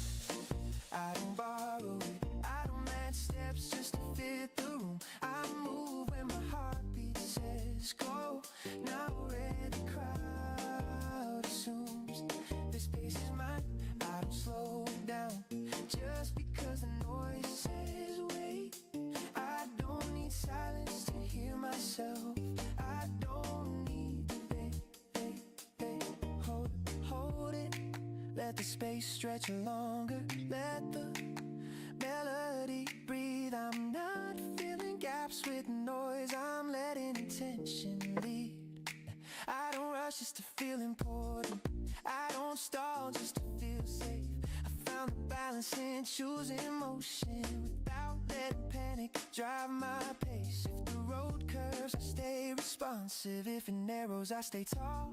I don't borrow it. I don't match steps just to fit the room. I move when my heartbeat says go, not where the crowd assumes. This pace is mine, I don't slow it down just because the noise says wait. I don't need silence to hear myself, I don't need hold it. Let the space stretch longer, let the melody breathe. I'm not filling gaps with noise, I'm letting intention lead. I don't rush just to feel important, I don't stall just to feel safe. I found the balance in choosing motion without letting panic drive my pace. If the road curves, I stay responsive. If it narrows, I stay tall.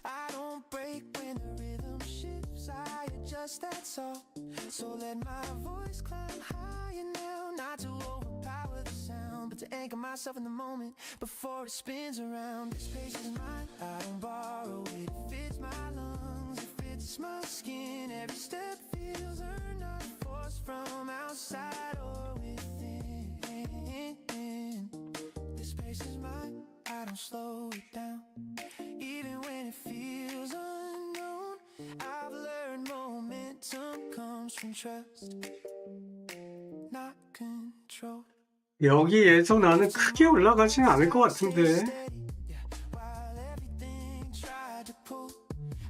I don't break when the rhythm shifts, I adjust, that's all. So let my voice climb higher now, not to overpower the sound, but to anchor myself in the moment before it spins around. This space is mine, I don't borrow it. It fits my lungs, it fits my skin. Every step feels earned, not forced from outside or within. This space is mine, I don't slow it down. Even when it feels unknown, I've learned momentum comes from trust, not control. 여기에서 나는 크게 올라가지는 않을 것 같은데. While everything tried to pull,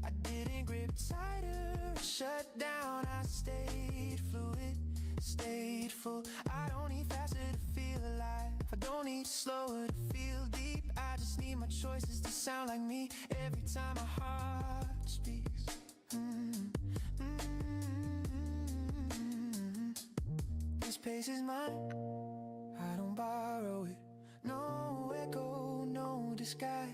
I didn't grip tighter, shut down. I stayed fluid, stayed full. I don't need faster to feel alive, I don't need slower to feel deep. I just need my choices to sound like me every time my heart speaks. This pace is mine, I don't borrow it. No echo, no disguise.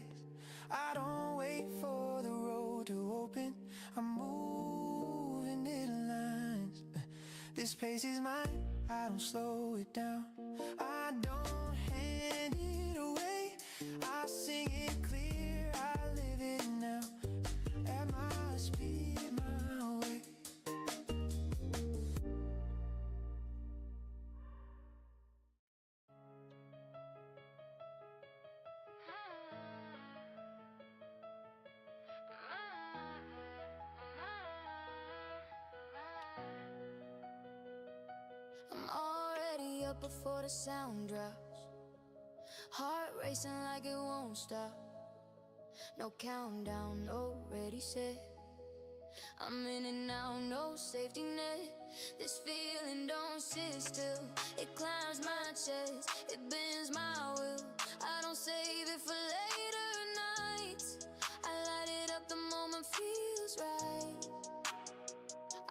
I don't wait for the road to open, I'm moving in lines. This pace is mine, I don't slow it down. I don't hand it away, I sing it clear, I live it now. At my speed, my way. I'm already up before the sound drops. Heart racing like it won't stop. No countdown, already set. I'm in it now, no safety net. This feeling don't sit still. It climbs my chest, it bends my will. I don't save it for later nights. I light it up the moment feels right.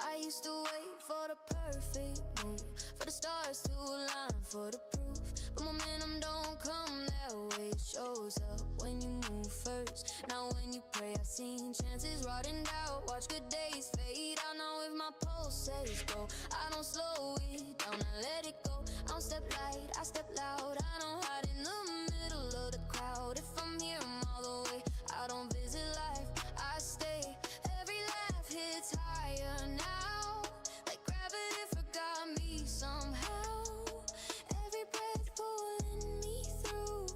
I used to wait for the perfect move, for the stars to align, for the proof. But momentum don't come that way, it shows up when you move first. Now when you pray, I've seen chances rotting out. Watch good days fade out. Now if my pulse says go, I don't slow it down, I let it go. I don't step light, I step loud. I don't hide in the middle of the crowd. If I'm here, I'm all the way. I don't visit life, I stay. Every laugh hits higher now, like gravity forgot me somehow. Every breath pulling me through,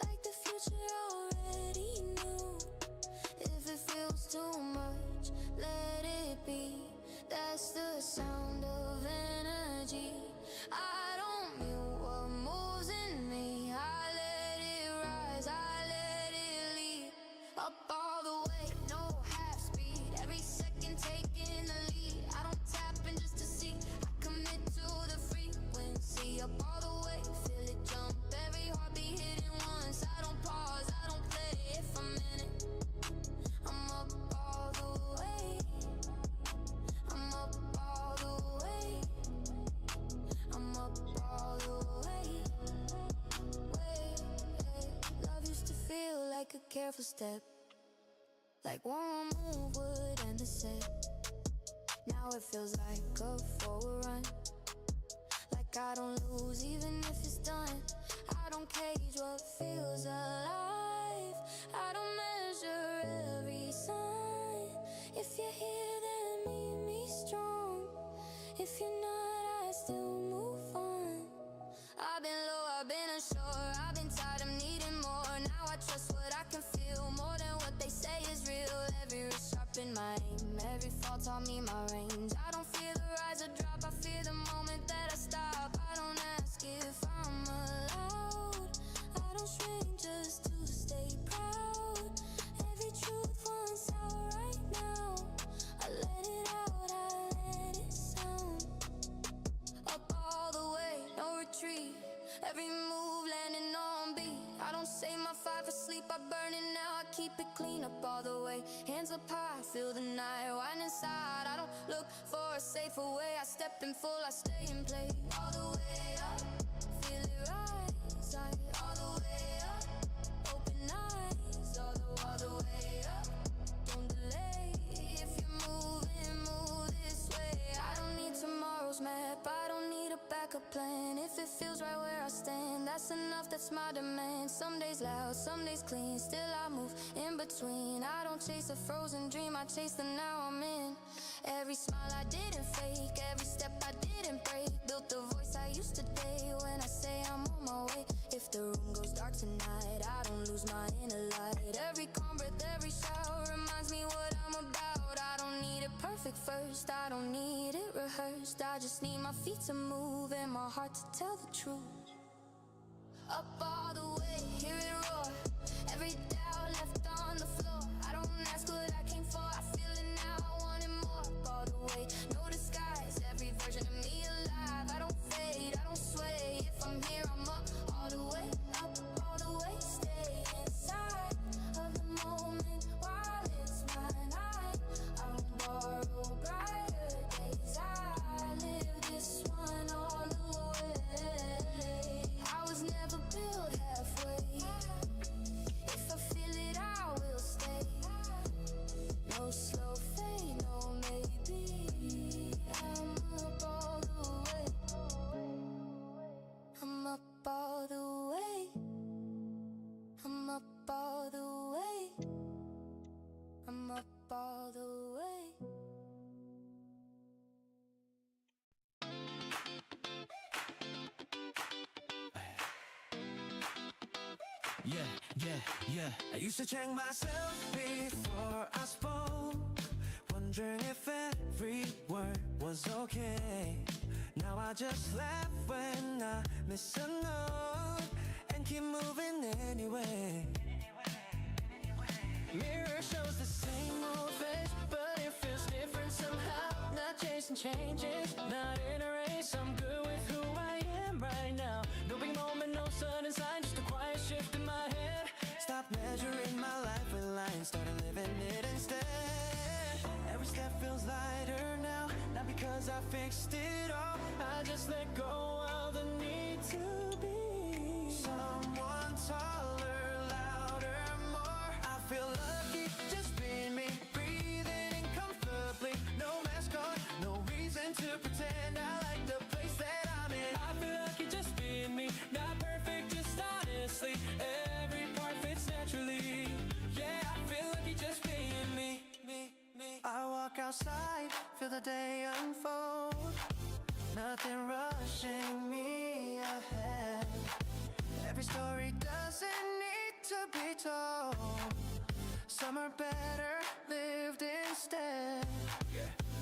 like the future already knew. If it feels too much, let it be. That's the sound of energy. I don't mute what moves in me. I let it rise, I let it lead. Up all the way, no half speed. Every second taking the lead. I don't tap in just to see, I commit to the frequency. Up all the way, feel it jump. Every heartbeat hitting once. I don't pause, I don't play if I'm in it. I'm up all the way. I'm up all the way. I'm up all the way. Love used to feel like a careful step, like one move would end the set. Now it feels like a forward run, like I don't lose even if it's done. I don't cage what feels alive, I don't measure every sign. If you're here, then meet me strong. If you're not, I still move on. I've been low, I've been unsure, I've been tired, I'm needing more. Now I trust what I can feel more than what they say is real. Every wrist sharpened my aim, every fall taught me my range. I don't fear the rise or drop, I fear the moment that I stop. I don't ask if I'm allowed, I don't shrink just to stay proud. Every truth wants out right now, I let it out, I let it sound. Up all the way, no retreat. Every move landing on beat. I don't save my fire for sleep, I burn it now, I keep it clean. Up all the way, hands up high, feel the night wine inside. I don't look for a safer way, I step in full, I stay in play. All the way up, feel it rise. All the way up, open eyes. All the way up, don't delay. If you're moving, move this way. I don't need tomorrow's map, I don't need a backup plan. If if it feels right where I stand. That's enough, that's my demand. Some days loud, some days clean. Still I move in between. I don't chase a frozen dream, I chase the now I'm in. Every smile I didn't fake, every step I didn't break. Built the voice I used to date when I say I'm on my way. If the room goes dark tonight, I don't lose my inner light. Every calm breath, every shower reminds me what I'm about. I don't need it perfect first, I don't need it rehearsed. I just need my feet to move and my heart to tell the truth. Up all the way, hear it roar. Every doubt left on the floor. I don't ask what I came for, I feel it now, I want it more. Up all the way, no disguise, every version of me alive. I don't fade, I don't sway. If I'm here, I'm up all the way, up all the way. Stay inside of the moment while it's mine. I don't borrow brighter days, I live this one all the way. I was never built halfway. If I feel it, I will stay. No slow fade, no maybe. I'm up all the way. I'm up all the way. I'm up all the way. I'm up all the way. Yeah. I used to check myself before I spoke, wondering if every word was okay. Now I just laugh when I miss a note and keep moving anyway. Mirror shows the same old face, but it feels different somehow. Not chasing changes, not in a race. I'm good with who I am right now. No big moment, no sudden sign, just a quiet shift in my head. Stop measuring my life with lines, started living it instead. Every step feels lighter now, not because I fixed it all. I just let go of the need to be someone taller, louder, more. I feel lucky just being me, breathing in comfortably. No mask on, no reason to pretend I like the place that I'm in. I feel lucky just being me, not perfect, just honestly. Every part fits naturally. Yeah, I feel lucky just being me. I walk outside, feel the day unfold. Nothing rushing me ahead. Every story doesn't need to be told. Some are better lived instead.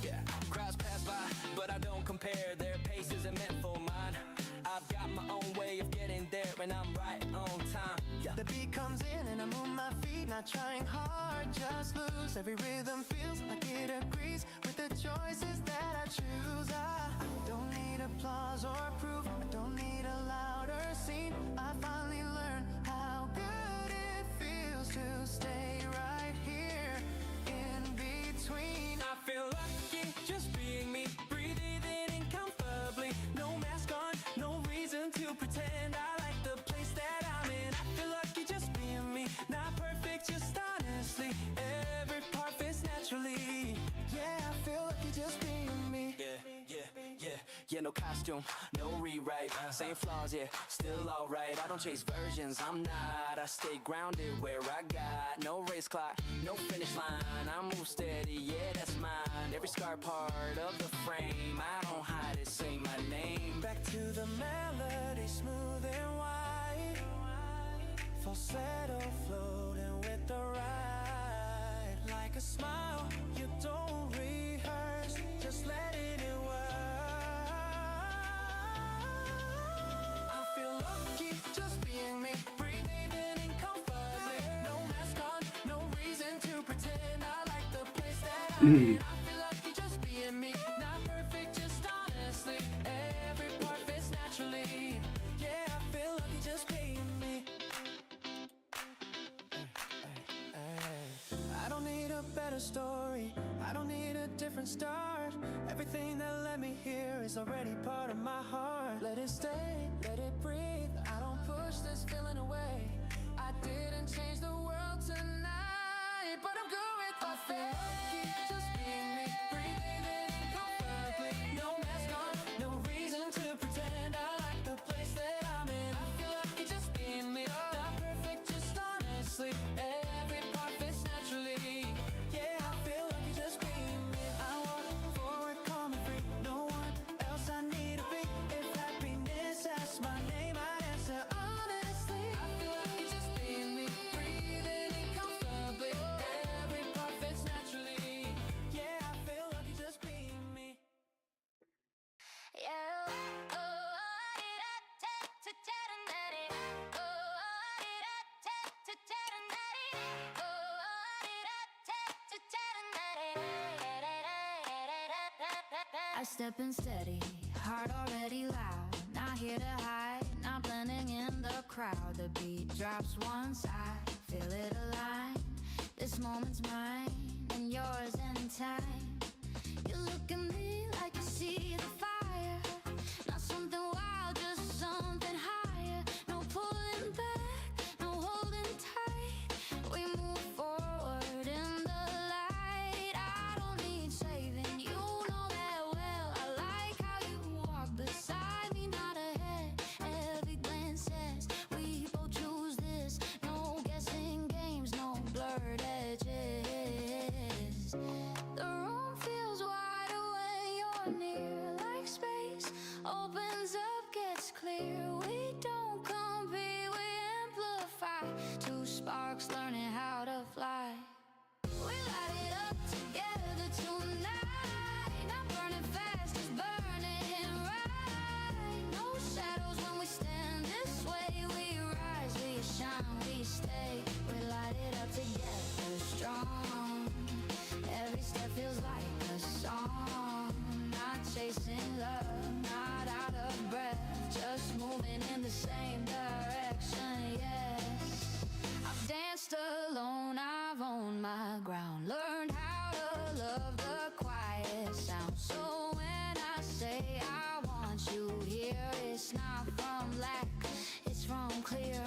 Yeah. Crowds pass by, but I don't compare. Their pace isn't meant for mine. I've got my own way of getting there, and I'm right on time. Yeah. The beat comes in and I move my feet, not trying hard, just loose. Every rhythm feels like it agrees with the choices that I choose. I don't need applause or proof, I don't need a louder scene. I finally learned how good it feels to stay right here in between. I feel lucky just being me, breathing in comfortably. No mask on, no reason to pretend I like the place that I'm in. I feel lucky just being me, not perfect, just honestly. Every part fits naturally. Yeah, I feel lucky just being me. Yeah, no costume, no rewrite. Same flaws, yeah, still alright. I don't chase versions, I'm not. I stay grounded where I got no race clock, no finish line. I move steady, yeah, that's mine. Every scar part of the frame, I don't hide it, say my name. Back to the melody, smooth and wide. Falsetto floating with the ride. Like a smile, you don't rehearse, just letting it work. I feel lucky just being me, breathing in comfortably. No mask on, no reason to pretend I like the place that I'm in. I feel lucky just being me, not perfect, just honestly. Every part fits naturally. Yeah, I feel lucky just being me. I don't need a better story, I don't need a different start. Everything that led me here is already part of my heart. Let it stay, let it breathe. I don't push this feeling away. I didn't change the world tonight, but I'm good with I feel lucky just being me, breathing in comfortably. No mask on, no reason to pretend I like the place stepping steady, heart already loud. Not here to hide, not blending in the crowd. The beat drops one side, feel it align. This moment's mine, and yours in time. You look at me like you see the fire. Not something wild, just something higher. No pulling back, no holding tight. We move forward in the light. I don't need saving, you know that well. I like how you walk beside me, not ahead. Every glance says we both choose this. No guessing games, no blurred edges. The room feels wider when you're near, like space opens up, gets clear. We don't compete, we amplify. Two sparks learning how to fly. We light it up together tonight. Not burning fast, just burning right. No shadows when we stand this way. We rise, we shine, we stay. We light it up together strong. Every step feels like a song. Not chasing love, not out of breath. Just moving in the same direction, yes. I've danced alone, I've owned my ground. Learned how to love the quiet sound. So when I say I want you here, it's not from lack, it's from clear.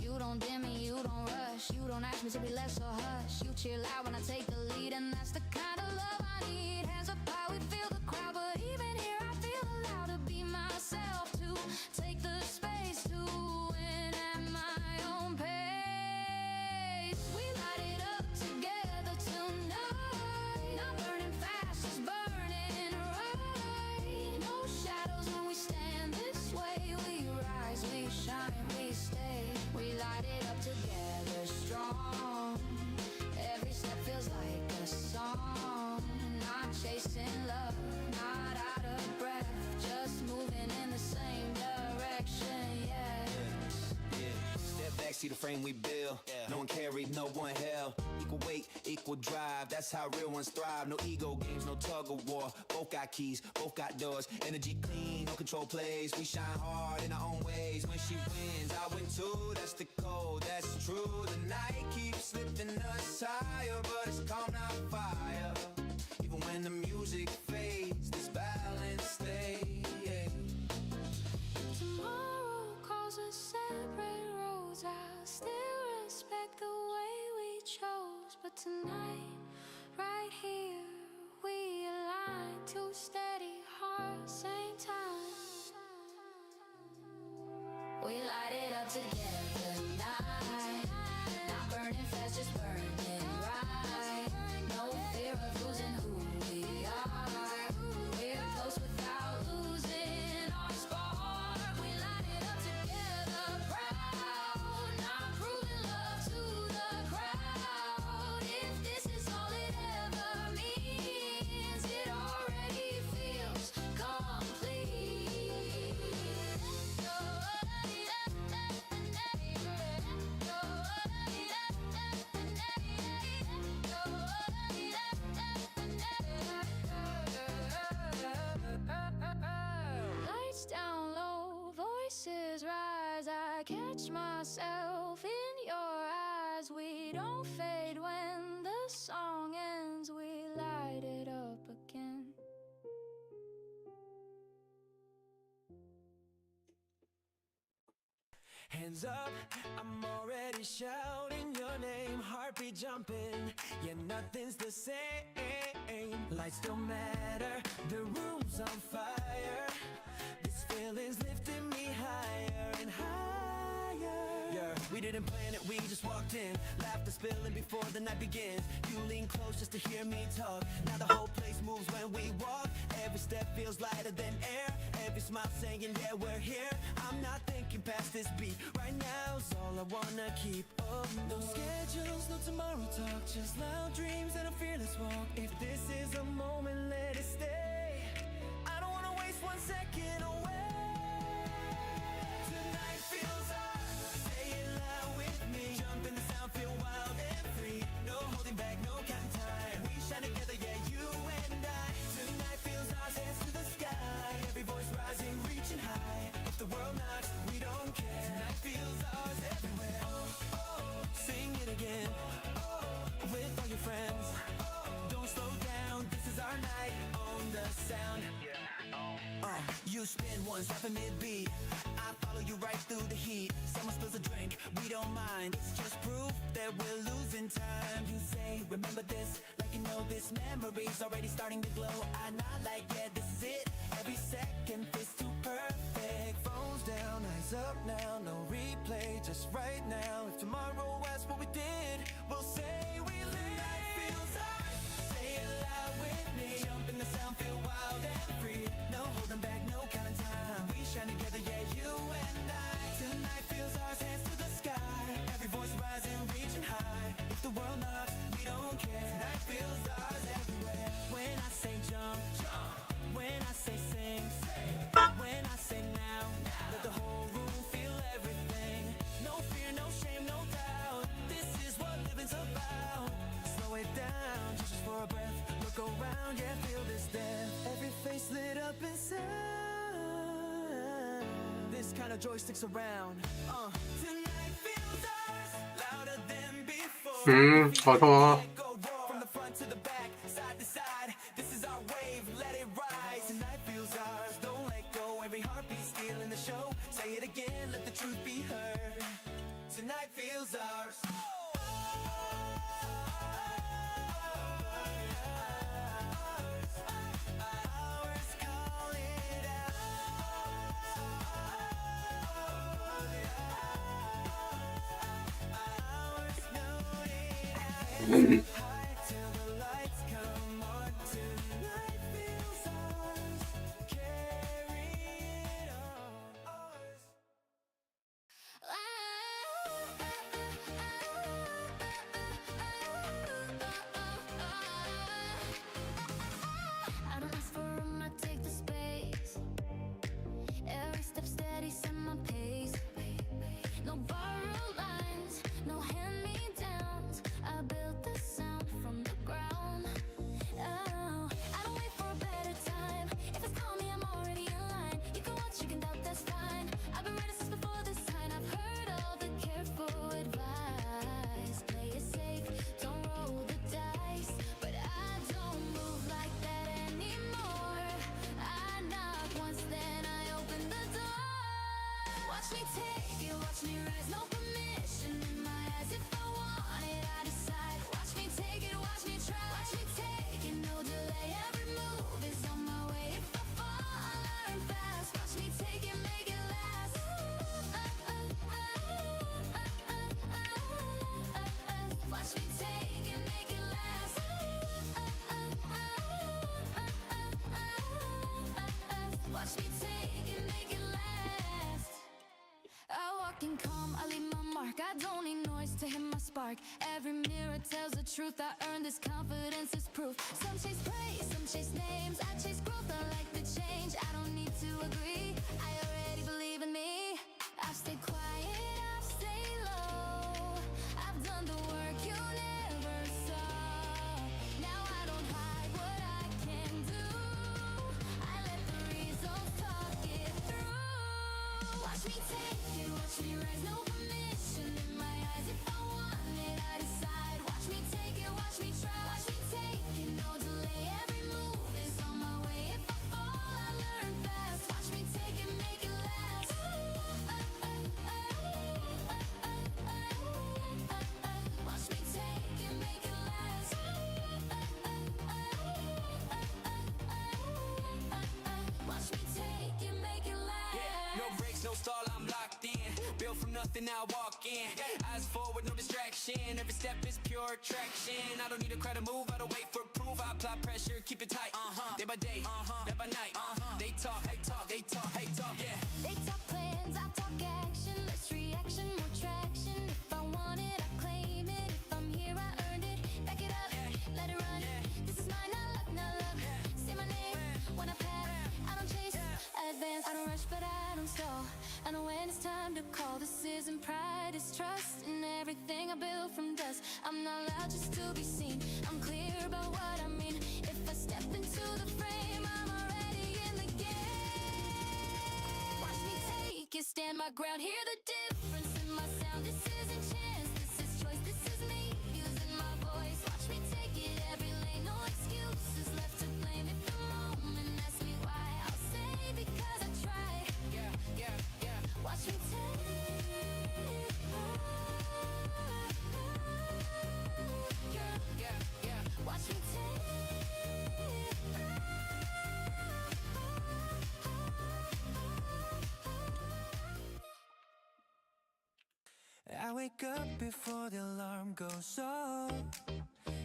You don't dim me, you don't rush. You don't ask me to be less or hush. You cheer loud when I take the lead, and that's the kind of love I need. Hands up high, we feel the crowd, but even here I feel allowed to be myself, to take the space, to win at my own pace. We light it up together tonight. Not burning fast, just burning right. No shadows when we stand this way. We rise, we shine, we stay. We light it up together strong. Every step feels like a song. Not chasing love, not out of breath. Just moving in the same direction, yes. Yeah, step back, see the frame we build. No one carried, no one held. Equal weight, equal drive. That's how real ones thrive. No ego games, no tug of war. Both got keys, both got doors. Energy clean, no control plays. We shine hard in our own ways. When she wins, I win too. That's the code, that's true. The night keeps lifting us higher, but it's calm, not fire. Even when the music fades, this balance stays. Tomorrow calls us separate roads. I'll still respect the way we chose. But tonight, right here, we align. Two steady hearts, same time. We light it up together tonight. Not burning fast, just burning right. No fear of losing who we are. We're close without losing our spark. We light it up together proud. Not proving love to the crowd. If this is all it ever means, it already feels complete. Lights down low, voices rise. I catch myself in your eyes. We don't fade when the song ends. We light it up again. Hands up, I'm already shouting your name. Heartbeat jumping, yeah, nothing's the same. Lights don't matter, the room's on fire. This feeling's lifting me higher and higher. Yeah, we didn't plan it, we just walked in. Laughter spilling before the night begins. You lean close just to hear me talk. Now the whole place moves when we walk. Every step feels lighter than air. Every smile saying, yeah, we're here. I'm not thinking past this beat. Right now's all I wanna keep. Oh, no schedules, no tomorrow talk. Just loud dreams and a fearless walk. If this is a moment, let it stay. I don't wanna waste 1 second away. Tonight feels ours. Say it loud with me. Jump in the sound, feel wild and free. No holding back, no counting time. We shine together, yeah, you and I. Tonight feels ours. again. With all your friends, don't slow down, this is our night. Own the sound. You spin one, stop a mid-beat, I follow you right through the heat. Someone spills a drink, we don't mind. It's just proof that we're losing time. You say, remember this, like you know this memory's already starting to glow. I nod like, yeah, this is it. Every second feels too perfect. Phones down, eyes up now, no replay, just right now. If tomorrow asks what we did, we'll say we lived. Tonight feels ours, say it loud with me. Jump in the sound, feel wild and free. No holding back, no counting time. We shine together, yeah, you and I. Tonight feels ours, hands to the sky. Every voice rising, reaching high. If the world knocks, we don't care. Tonight feels ours everywhere. When I say jump, jump. When I say sing, sing. When I say now, let the whole room feel everything. No fear, no shame, no doubt. This is what living's about. Slow it down, just for a breath. Look around, yeah, feel this dance. Every face lit up in sound. This kind of joy sticks around. Tonight feels ours, louder than before. 어서 Go raw from the front to the back, side to side. This is our wave, let it rise. Tonight feels ours, don't let go. Every heartbeat stealing the show. Say it again, let the truth be heard. Tonight feels ours. Ours, call it ours, know it. High till the lights come on. Tonight feels ours. Carry it on. Ours. I don't ask for room, I take the space. Every step steady, set my pace. No borrowed lines, no hand-me-downs. I built the sound from the ground. Oh, I don't wait for a better time. If it's call me, I'm already in line. You can watch, you can doubt, that's fine. I've been ready since before this time. I've heard all the careful advice. Play it safe, don't roll the dice. But I don't move like that anymore. I knock once, then I open the door. Watch me take it, watch me rise. No permission in my eyes. If I want it, I decide. Watch me take it, watch me try. Watch me take it, no delay. Every move is on my way. If I fall, I learn fast. Watch me take it, make it last. Watch me take it, make it last. Watch me take it, make it last. I walk in calm, I leave my mark. I don't need noise to hit my spark. Every mirror tells the truth. I earned this confidence, is proof. Some chase praise, some chase names. I chase growth, I like the change. I don't need to agree. I already believe in me. I've stayed quiet, I've stayed low. I've done the work you never saw. Now I don't hide what I can do. I let the results talk it through. Watch me take it, watch me rise. No permission in my eyes. If I want it, I decide. Watch me take it, watch me try. Watch me take it, no delay. Every move is on my way. If I fall, I learn fast. Watch me take it, make it last. Watch me take it, make it last. Watch me take it, make it last. No breaks, no stall, I'm locked in. Built from nothing, now I walk in. Eyes forward, no distraction. Every step is pure traction. I don't need a crowd to move, I don't wait for proof. I apply pressure, keep it tight. Day by day, night by night. They talk, they talk, they talk, they talk, yeah. They talk plans, I talk action. Less reaction, more traction. If I want it, I claim it. If I'm here, I earned it. Back it up, let it run. This is mine, not luck, not luck. Say my name when I pass. I don't chase, I advance. I don't rush, but I don't stall. I know when it's time to call. This isn't pride, it's trust in everything I built from dust. I'm not loud just to be seen. I'm clear about what I mean. If I step into the frame, I'm already in the game. Watch me take it, stand my ground. Hear the difference in my sound. This isn't chance, this is choice. This is me I wake up before the alarm goes off.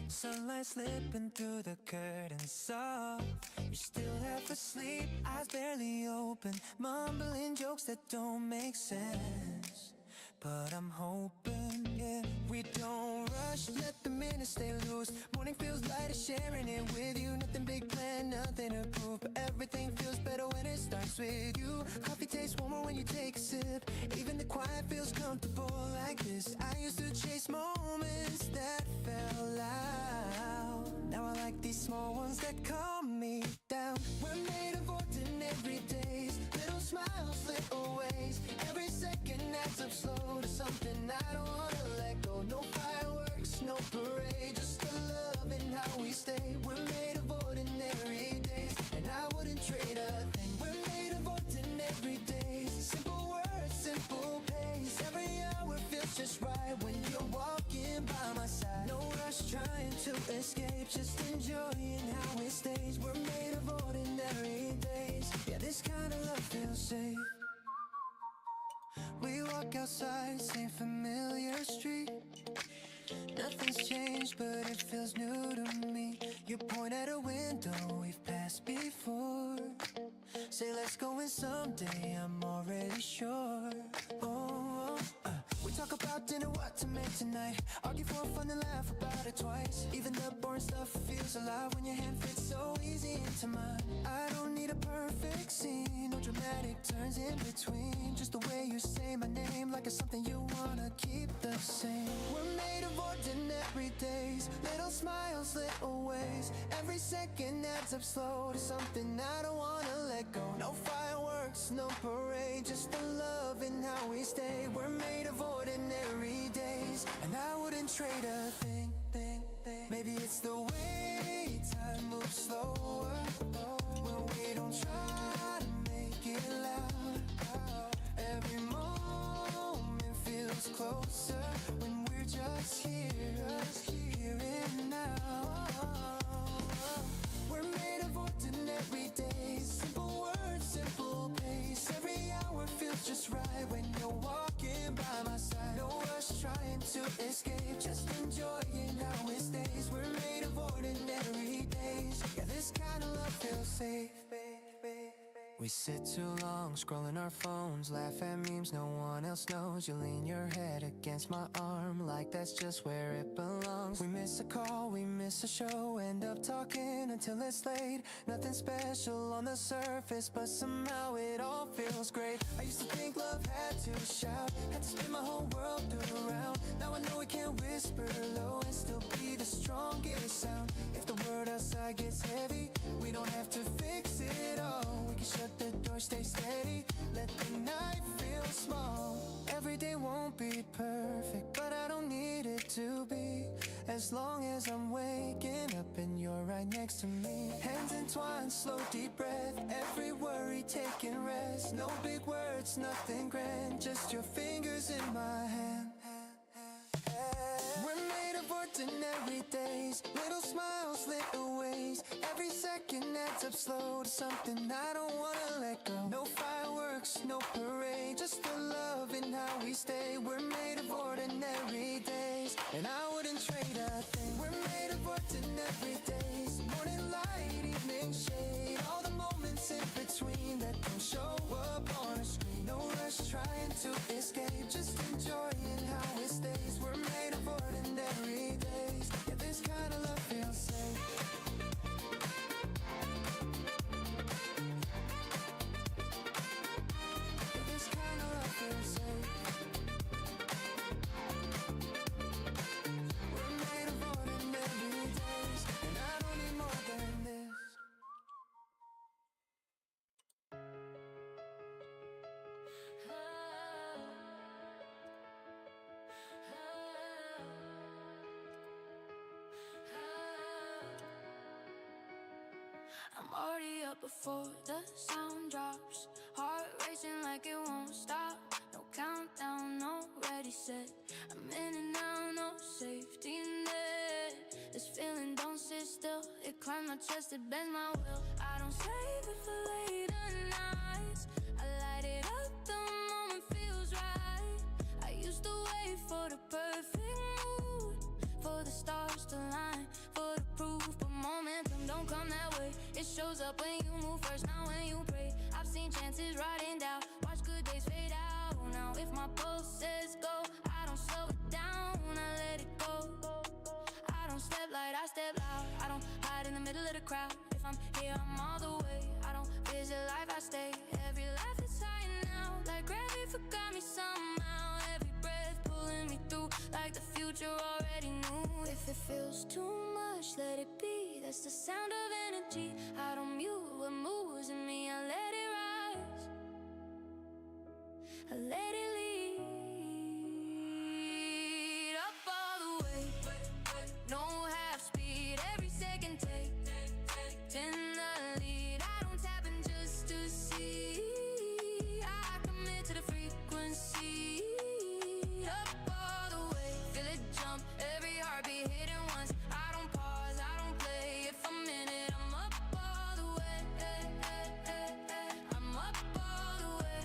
Sunlight slipping through the curtains soft. You're still half asleep, eyes barely open, mumbling jokes that don't make sense. But I'm hoping, yeah, we don't rush, let the minutes stay loose. Morning feels lighter, sharing it with you. Nothing big planned, nothing to prove, but everything feels better when it starts with you. Coffee tastes warmer when you take a sip. Even the quiet feels comfortable like this. I used to chase moments that felt loud. Now I like these small ones that calm me down. We're made of ordinary days, little smiles, little ways. Every second adds up slow to something I don't wanna let go. No fireworks, no parade, just the love and how we stay. We're made of ordinary days, and I wouldn't trade a thing. We're made of ordinary days, simple words, simple pace. Every hour feels just right when you're walking by my side. No rush trying to escape, just enjoying how it stays. We're made of ordinary days, yeah, this kind of love feels safe. We walk outside, same familiar street. Nothing's changed, but it feels new to me. You point at a window we've passed before. Say let's go in someday, I'm already sure. We talk about dinner, what to make tonight. Argue for fun and laugh about it twice. Even the boring stuff feels alive when your hand fits so easy into mine. I don't need a perfect scene, no dramatic turns in between. Just the way you say my name, like it's something you wanna keep the same. We're made of ordinary days, little smiles, little ways. Every second adds up slow to something I don't wanna let go. No fireworks, no parade, just the love and how we stay. We're made of ordinary days, and I wouldn't trade a thing. Maybe it's the way time moves slower, when we don't try to make it loud. Every moment feels closer when we're just here and now. We're made of ordinary days, simple words, simple pace. Every hour feels just right when you're walking by my side. No rush trying to escape, just enjoying how it stays. We're made of ordinary days, yeah, this kind of love feels safe. We sit too long, scrolling our phones, laugh at memes no one else knows. You lean your head against my arm, like that's just where it belongs. We miss a call, we miss a show, end up talking until it's late. Nothing special on the surface, but somehow it all feels great. I used to think love had to shout, had to spin my whole world around. Now I know we can whisper low and still be the strongest sound. If the word outside gets heavy, we don't have to fix it all. We can shut the door, stay steady, let the night feel small. Every day won't be perfect, but I don't need it to be. As long as I'm waking up and you're right next to me. Hands entwined, slow deep breath, every worry taking rest. No big words, nothing grand, just your fingers in my hand. We're made of ordinary days, little smiles, little ways. Every second adds up slow to something I don't wanna let go. No fireworks, no parade, just the love and how we stay. We're made of ordinary days, and I wouldn't trade a thing. We're made of ordinary days, morning light, evening shade. All the moments in between that don't show up on a screen. No rush trying to escape, just enjoying how it stays. We're made of ordinary days, yeah, this kind of love feels safe. Yeah, this kind of love feels safe. We're made of ordinary days, and I don't need more than this. I'm already up before the sound drops. Heart racing like it won't stop. No countdown, no ready, set. I'm in and out, no safety net. This feeling don't sit still. It climbs my chest, it bends my will. I don't save it for later nights. I light it up the moment feels right. I used to wait for the line for the proof, but momentum don't come that way. It shows up when you move first, not when you pray. I've seen chances riding down, watch good days fade out. Now if my pulse says go, I don't slow it down, I let it go. I don't step light, I step loud. I don't hide in the middle of the crowd. If I'm here, I'm all the way. I don't visit life, I stay. Every life is high now, like gravity forgot me somehow. Every breath pulling me through, like the future already knew. If it feels too much, let it be. That's the sound of energy. I don't mute what moves in me. I let it rise, I let it lead. Up all the way, no half speed. Every second take in the lead. I don't tap in just to see. I commit to the frequency. Up all the way, feel it jump. Every heartbeat hitting once. I don't pause, I don't play. If I'm in it, I'm up all the way. I'm up all the way.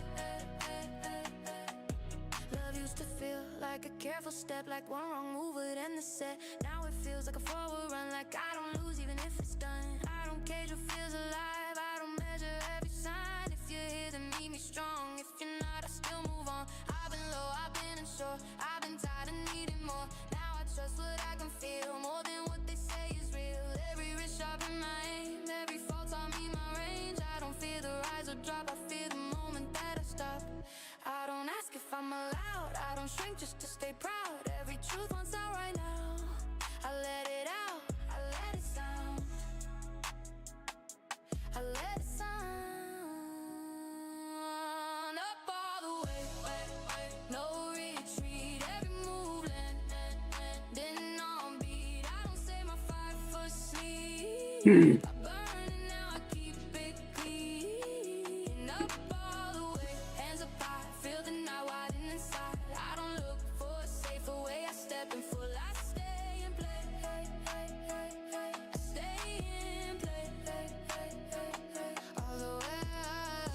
Love used to feel like a careful step, like one wrong move would end the set. Now it feels like a forward run, like I don't lose even if it's done. I don't cage what feels alive, I don't measure every sign. If you're here, then meet me strong. If you're not, I still move on. I've been low, I've been unsure, I've been tired of needing more. Now I trust what I can feel, more than what they say is real. Every wrist sharp in my aim, every fall taught me my range. I don't fear the rise or drop, I fear the moment that I stop. I don't ask if I'm allowed, I don't shrink just to stay proud. Every truth wants out right now, I let it out, I let it sound, I let it sound. Up all the way, no retreat. Every move landing on beat. I don't say my fight for sleep. I burn it now, I keep it clean. Up all the way, hands up high, feel the night widen inside. I don't look for a safer way, I step in full, I stay in play. I stay in play. All the way up,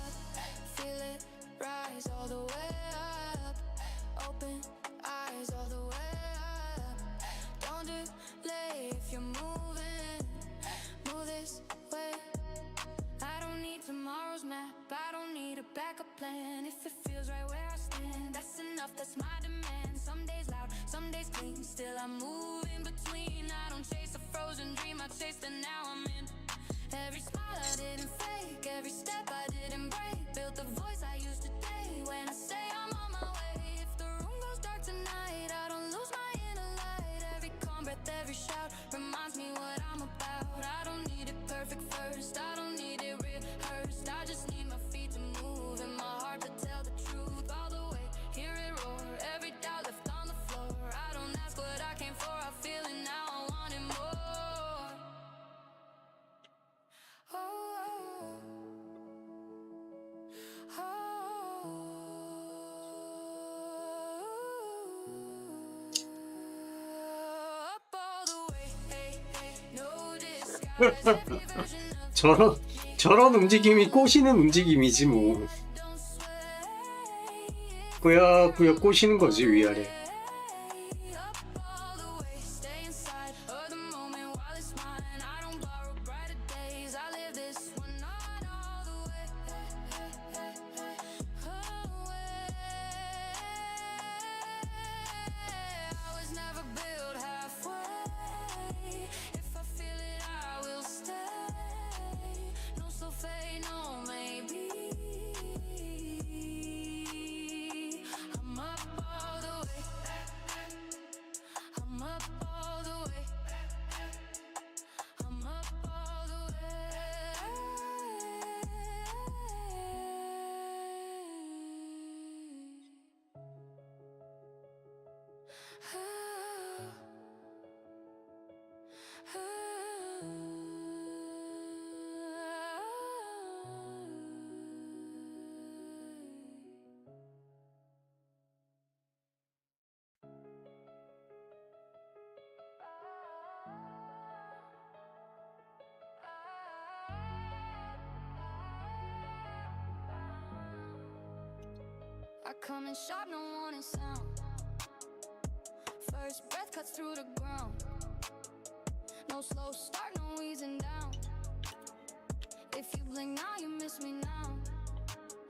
feel it rise. All the way up, open eyes. All the way up, don't delay. If you're moving, move this way. I don't need tomorrow's map, I don't need a backup plan. If it feels right where I stand, that's enough, that's my demand. Some days loud, some days clean, still I move in between. I don't chase a frozen dream, I chase the now I'm in. Every smile I didn't fake, every step I didn't break. Built the voice I used today, when I say I'm on my way. If the room goes dark tonight, I don't lose my inner light. Every calm breath, every shout reminds me what I'm about. I don't need it perfect first, I don't need it rehearsed. I just need my feet to move and my heart to tell the truth. All the way, hear it roar, every doubt left on the floor. I don't ask what I came for, I feel it now, I want it more. Oh, oh, oh. Up all the way, no disguise. Every version of 저런 움직임이 꼬시는 움직임이지 뭐. don't sway. 꾸역꾸역 꼬시는 거지 위아래. Up all the way, stay inside of the moment while it's mine. I don't borrow brighter days, I live this one on all the way. I was never built halfway. If I feel it, I will stay. No so fade, no maybe. I'm up all the way. I'm up all the way. I'm up all the I come in sharp, no warning sound. First breath cuts through the ground. No slow start, no easing down. If you blink now, you miss me now.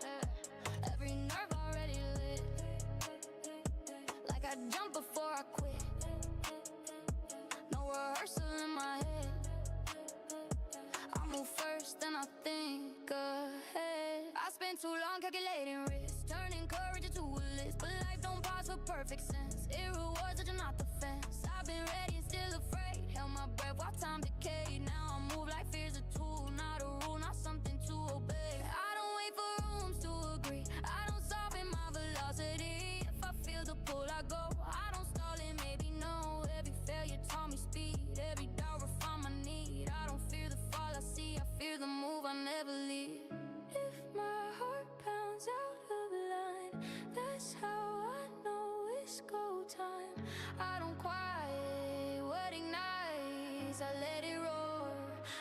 Yeah. Every nerve already lit. Like I jump before I quit. No rehearsal in my head. I move first, then I think ahead. I spent too long calculating risk, turning courage into a list. But life don't pause for perfect sense. It rewards that you're not the fence. I've been ready and still afraid. Held my breath while time decayed. Now I move like fear's a tool, not a rule, not something to obey. I don't wait for rooms to agree. I don't soften my velocity. If I feel the pull, I go. I don't stall it, maybe no. Every failure taught me speed. Every doubt refined my need. I don't fear the fall I see. I fear the move I never leave. If my heart pounds out of line, that's how I know it's go time. I don't quiet what ignites. I let it roar,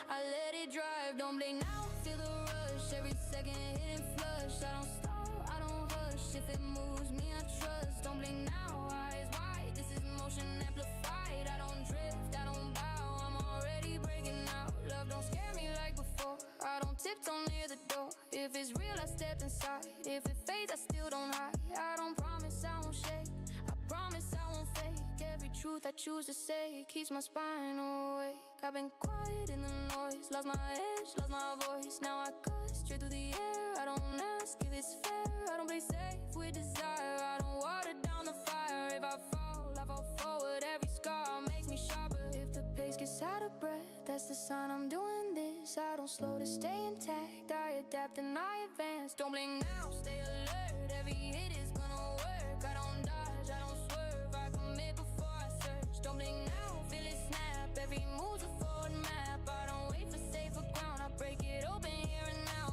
I let it drive. Don't blink now, feel the rush. Every second hitting flush. I don't stall, I don't hush. If it moves me, I trust. Don't blink now, eyes wide. This is motion amplified. I don't drift, I don't bow. I'm already breaking out. Love don't scare me like before. I don't tiptoe near the door. If it's real, I step inside. If it fades, I still don't hide. I don't promise I won't shake. I promise I won't fake. Every truth I choose to say keeps my spine awake. I've been quiet in the noise, lost my edge, lost my voice. Now I cut straight through the air. I don't ask if it's fair. I don't play safe with desire. I don't water down the fire. If I fall forward. Every scar makes me sharper. If the pace gets out of breath, that's the sign I'm doing this. I don't slow to stay intact. I adapt and I advance. Don't blink now, stay alert. Every hit is gonna work. I don't dodge, I don't swerve. I commit before I search. Don't blink now, feel it snap. Every move's a forward map. I don't wait for safer ground. I break it open here and now.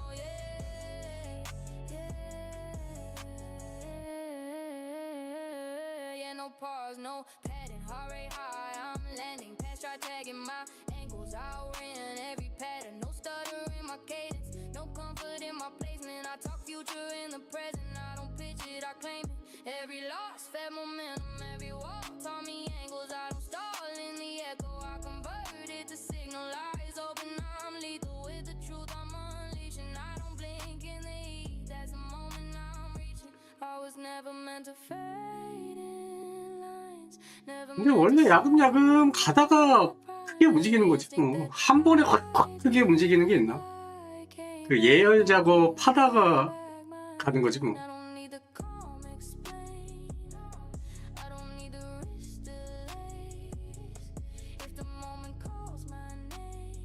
Yeah, no pause, no padding. Heart rate high, I'm landing. Past try tagging my ankles. Outran every pattern. No stutter in my cadence. No comfort in my placement. I talk future in the present. I don't pitch it, I claim it. Every loss fed momentum. Every wall taught me angles. I don't stall in the echo. I convert it to signal. Eyes open, I'm lethal. With the truth I'm unleashing. I don't blink in the heat. That's the moment I'm reaching. I was never meant to fade in lines. Never 근데 원래 야금야금 가다가 크게 움직이는 거지 뭐. 한 번에 확 크게 움직이는 게 있나? 그 예열 작업하다가 가는 거지 뭐. I don't need the calm explain. I don't need the risk delays. If the moment calls my name,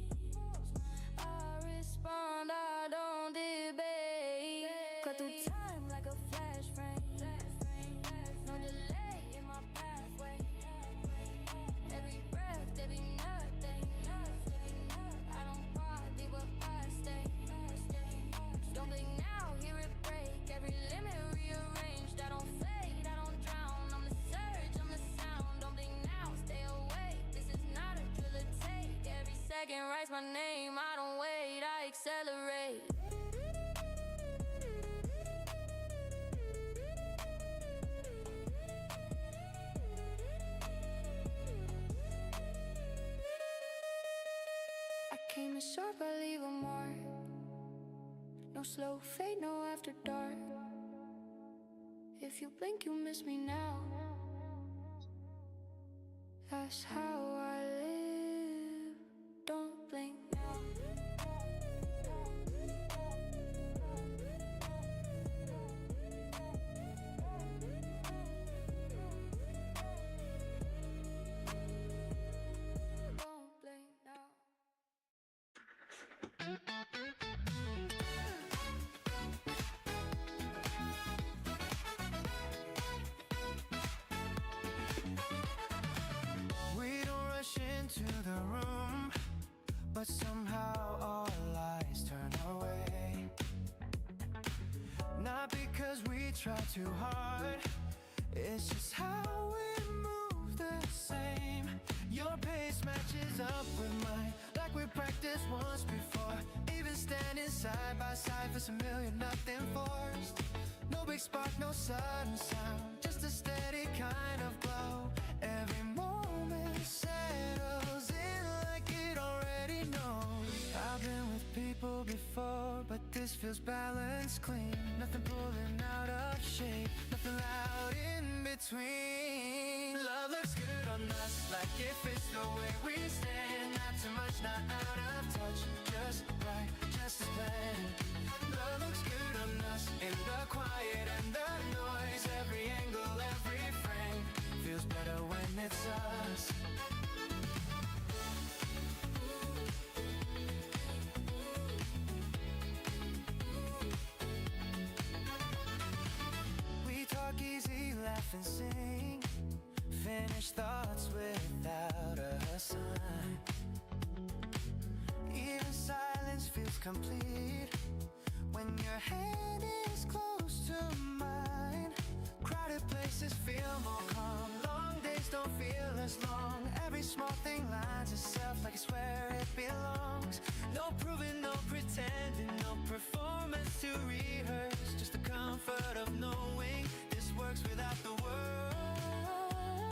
I respond, I don't debate. Cut through time like a flash frame. No delay in my pathway. Every breath, every nothing. I don't party, but I stay. Don't blink now, hear it break. Every limit rearranged. I don't fade, I don't drown. I'm the surge, I'm the sound. Don't blink now, stay awake. This is not a drill or take. Every second writes my name. I don't wait, I accelerate. I came in sharp, I leave a mark. No slow fade, no after dark. If you blink, you miss me now. That's how I live. Don't blink now. Don't blink now. We don't rush into the room, but somehow all lights turn away. Not because we try too hard, it's just how we move the same. Your pace matches up with mine, like we practiced once before. Even standing side by side for some million, nothing forced. No big spark, no sudden sound, just a steady kind of glow. Every moment settles in like feels balanced, clean. Nothing pulling out of shape, nothing loud in between. Love looks good on us, like it fits the way we stand. Not too much, not out of touch, just right, just as planned. Love looks good on us, in the quiet and the noise. Every angle, every frame, feels better when it's us. Easy, laugh and sing. Finish thoughts without a sign. Even silence feels complete when your hand is close to mine. Crowded places feel more calm. Long days don't feel as long. Every small thing lines itself like it's where it belongs. No proving, no pretending, no performance to rehearse. Just the comfort of knowing works without the world.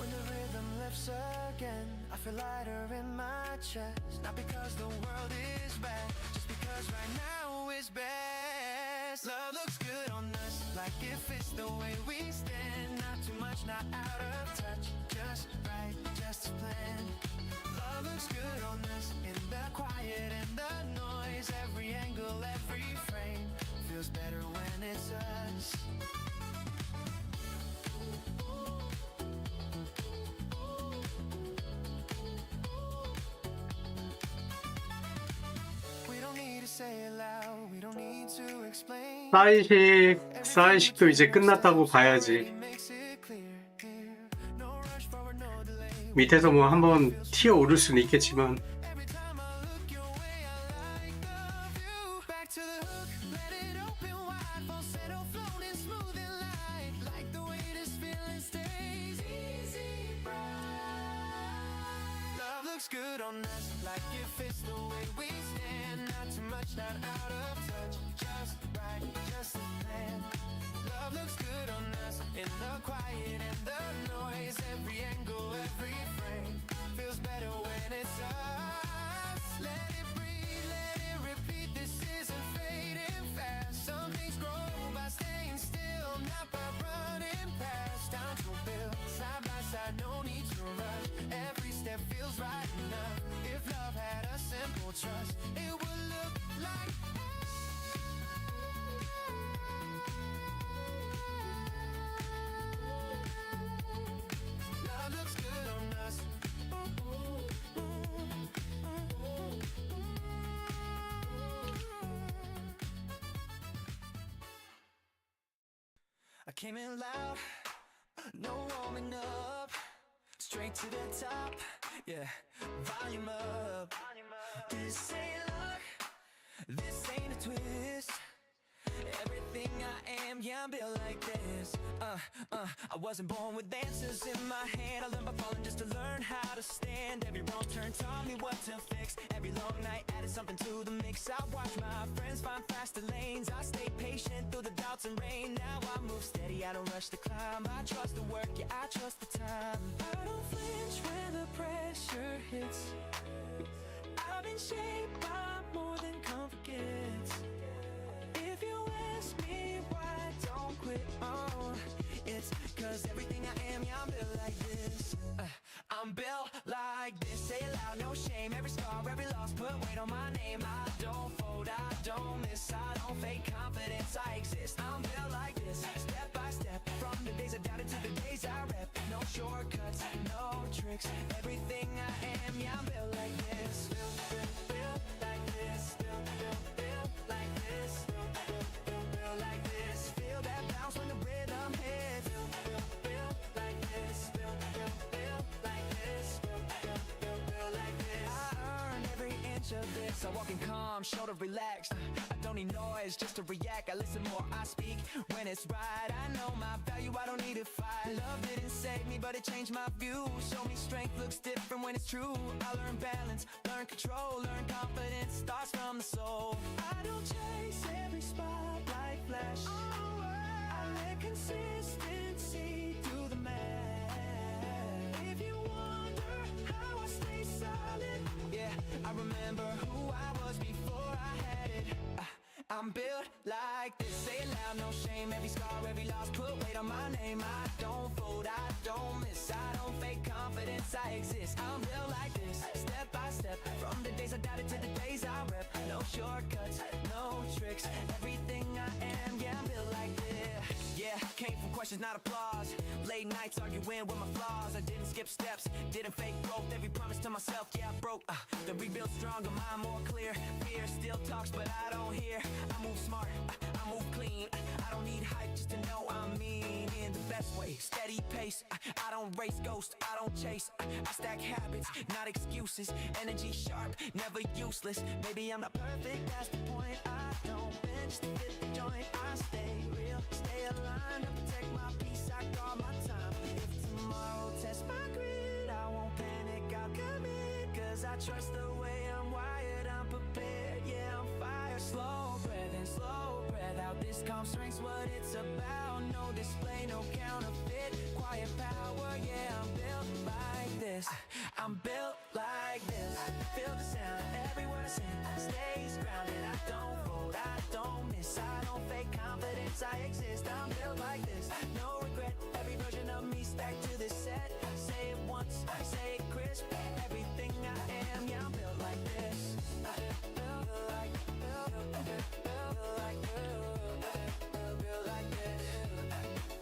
When the rhythm lifts again, I feel lighter in my chest. Not because the world is bad, just because right now is best. Love looks good on us, like it fits the way we stand. Not too much, not out of touch, just right, just as planned. Love looks good on us, in the quiet and the noise. Every angle, every frame, feels better when it's us. 사이식도 이제 끝났다고 봐야지. 밑에서 뭐 한번 튀어 오를 수는 있겠지만 good on us, like it fits the way we stand. Not too much, not out of touch, just right, just a plan. Love looks good on us, in the quiet and the noise. Every angle, every frame, feels better when it's us. Let it breathe, let it repeat, this isn't fading fast. Some things grow by staying still, not by running past. Time to build, side by side, no need to rush. Every step feels right enough. If love had a simple trust, it would look like love looks good on us. I came in loud, no warming up, straight to the top, yeah, volume up. This ain't luck, this ain't a twist. Everything I am, yeah, I'm built like this. I wasn't born with answers in my hand. I learned by falling just to learn how to stand. Every wrong turn taught me what to fix. Every long night added something to the mix. I watch my friends find faster lanes. I stay patient through the doubts and rain. Now I move steady, I don't rush to climb. I trust the work, yeah, I trust the time. I don't flinch when the pressure hits. I've been shaped by more than comfort gets. If you ask me why I don't quit, oh, it's cause everything I am, yeah, I'm built like this. I'm built like this, say it loud, no shame. Every scar, every loss, put weight on my name. I don't fold, I don't miss, I don't fake confidence, I exist. I'm built like this, step by step. From the days I doubted to the days I rep. No shortcuts, no tricks. Everything I am, yeah, I'm built like this. Built like this, built like this. Built like this, feel that bounce when the rhythm hits. Built like this, built like this. Built like this. I earn every inch of this. I walk in calm, shoulder relaxed. I don't need noise just to react. I listen more, I speak when it's right. I know my value, I don't need to fight. Love didn't save me, but it changed my view. Show me strength looks different when it's true. I learn balance, learn control, learn confidence starts from the soul. I don't chase every spotlight flash. I let consistency do the math. If you wonder how I stay solid, yeah, I remember who I was before I had it. game. I don't fold, I don't miss, I don't fake confidence, I exist. I'm built like this, step by step. From the days I doubted to the days I rep. No shortcuts, no tricks. Everything I am, yeah, I'm built like this. Yeah, came from questions, not applause. Late nights arguing with my flaws. I didn't skip steps, didn't fake growth. Every promise to myself, yeah, I broke. The rebuild stronger, mind more clear. Fear still talks, but I don't hear. I move smart, I move clean. I don't need hype just to know I'm mean in the best way. Steady pace, I don't race ghosts, I don't chase. I stack habits, not excuses. Energy sharp, never useless. Maybe I'm not perfect, that's the point. I don't bench to fit the joint. I stay real, stay aligned, I protect my peace, I guard my time. If tomorrow tests my grit, I won't panic, I'll commit. Cause I trust the way I'm wired, I'm prepared, yeah, I'm fired. Slow breath in, slow breath out. This calm strength's what it's about. No display, no counterfeit. Quiet power, yeah, I'm built like this. I'm built like this. Feel the sound, every word I sing stays grounded. I don't fold, I don't miss, I don't fake confidence, I exist. I'm built like this, no regret. Every version of me stacked to this set. Say it once, say it crisp. Everything I am, yeah, I'm built like this. Built like, built like this. Built like this.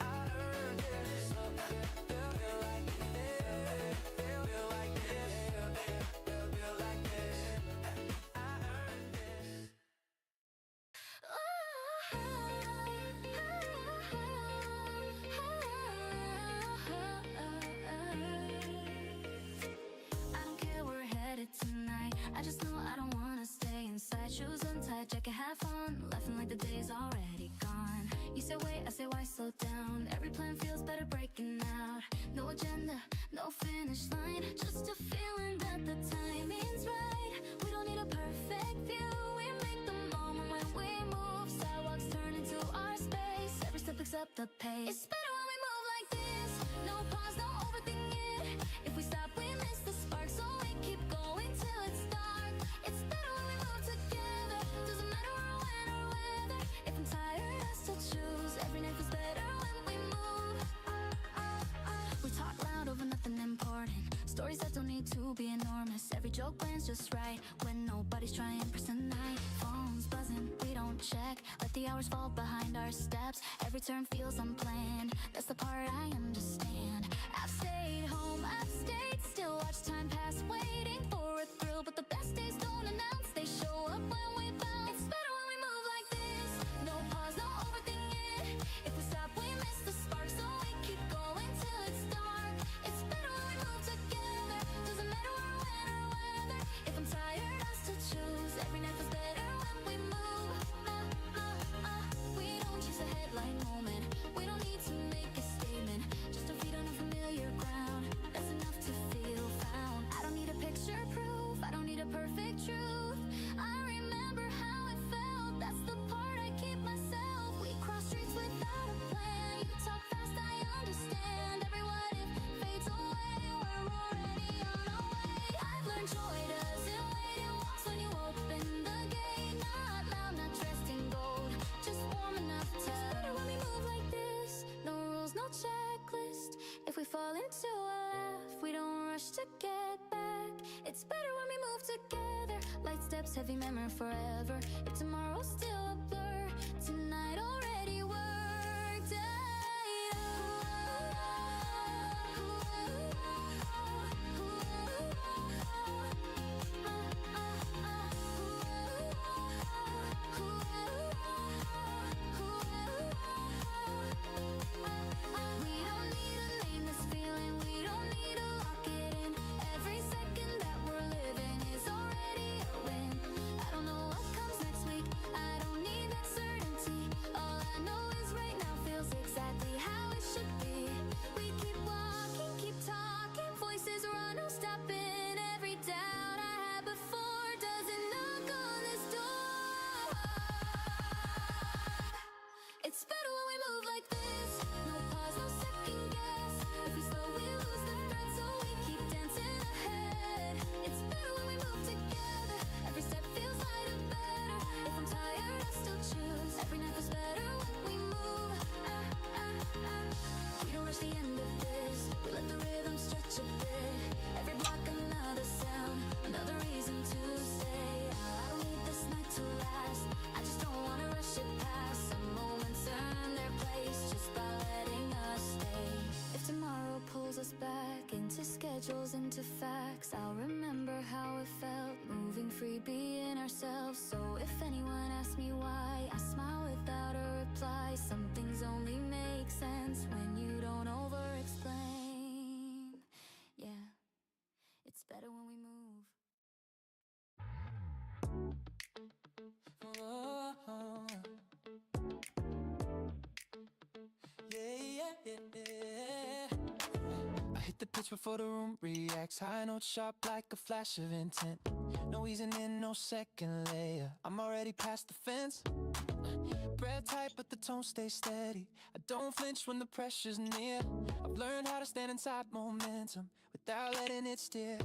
I earned this. Built like this. Built like this. Built like this. I earned this. I don't care where we're headed tonight. I just know I don't wanna stay inside. Shoes untied, jacket half on, laughing like the day's already gone. You say wait, I say why slow down. Every plan feels better breaking out. No agenda, no finish line, just a feeling that the timing's right. We don't need a perfect view, we make the moment when we move. Sidewalks turn into our space, every step picks up the pace. It's better when we move like this, no pause, no overthinking. If we stop, we miss the spark, so we keep going till it's dark. It's better when we move together, doesn't matter when or whether. If I'm tired, I still choose. Every night feels better when we move. We talk loud over nothing important, stories that don't need to be enormous. Every joke lands just right when nobody's trying to impress tonight. Phones buzzing, we don't check, let the hours fall behind our steps. Every turn feels unplanned, that's the part I understand. I've stayed home, I've stayed still, watch time pass waiting for a thrill. But the best days don't announce, they show up when we bounce. It's better when we move like this, no pause, no overthinking. If we stop, we miss the spark, so we keep going till it's dark. It's better when we move together, doesn't matter when or whether. If I'm tired, I still choose. Every night feels better when we move. We don't chase a headline moment, we don't need to make a statement. Just a feet on unfamiliar ground, that's enough to feel found. I don't need a picture proof, I don't need a perfect truth. I remember how it felt, that's the part I keep myself. We cross streets without a plan, you talk fast, I understand. Every what if fades away, we're already on our way. I've learned joy doesn't wait, it walks when you open the gate. Not loud, not dressed in gold, just warm enough to. It's better when we move like this, no rules, no checklist. If we fall into a laugh, we don't rush to get back. It's better when we move together, light steps, heavy memory forever. If tomorrow's still a blur, tonight already worked We don't need to name this feeling, we don't need to lock it in. Every second that we're living is already a win. I don't know what comes next week, I don't need that certainty. All I know reach the end of this. We let the rhythm stretch a bit. Every block another sound, another reason to say I don't need this night to last. I just don't wanna rush it past. Some moments earn their place just by letting us stay. If tomorrow pulls us back into schedules, into facts, I'll remember how it felt moving free, being ourselves. So if anyone asks me why, I smile without a reply. Some things only make sense when you don't over-explain. Yeah, it's better when we move. Oh, yeah. I hit the pitch before the room reacts. High note sharp like a flash of intent. No easing in, no second layer. I'm already past the fence. Breath tight, but the tone stays steady. I don't flinch when the pressure's near. I've learned how to stand inside momentum without letting it steer.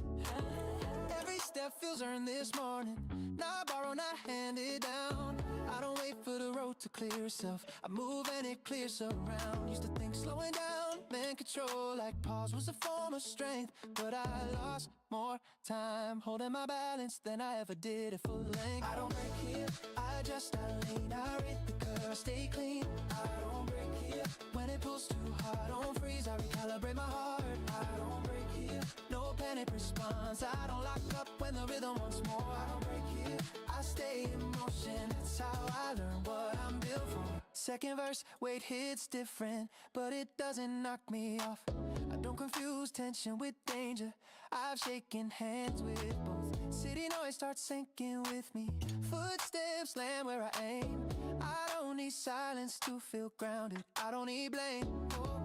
Every step feels earned this morning. Not borrow, not handed down. I don't wait for the road to clear itself. I move and it clears around. Used to think slowing down meant control, like pause was a form of strength. But I lost more time holding my balance than I ever did at full length. I don't break here, I adjust, I lean, I rate the curve, I stay clean. I don't break here, when it pulls too hard, I don't freeze, I recalibrate my heart. I don't break here, no panic response. I don't lock up when the rhythm wants more. I don't break here, I stay in motion. That's how I learn what I'm built for. Second verse, weight hits different, but it doesn't knock me off. I don't confuse tension with danger. I've shaken hands with both. City noise starts sinking with me. Footsteps land where I aim. I don't need silence to feel grounded. I don't need blame. Oh,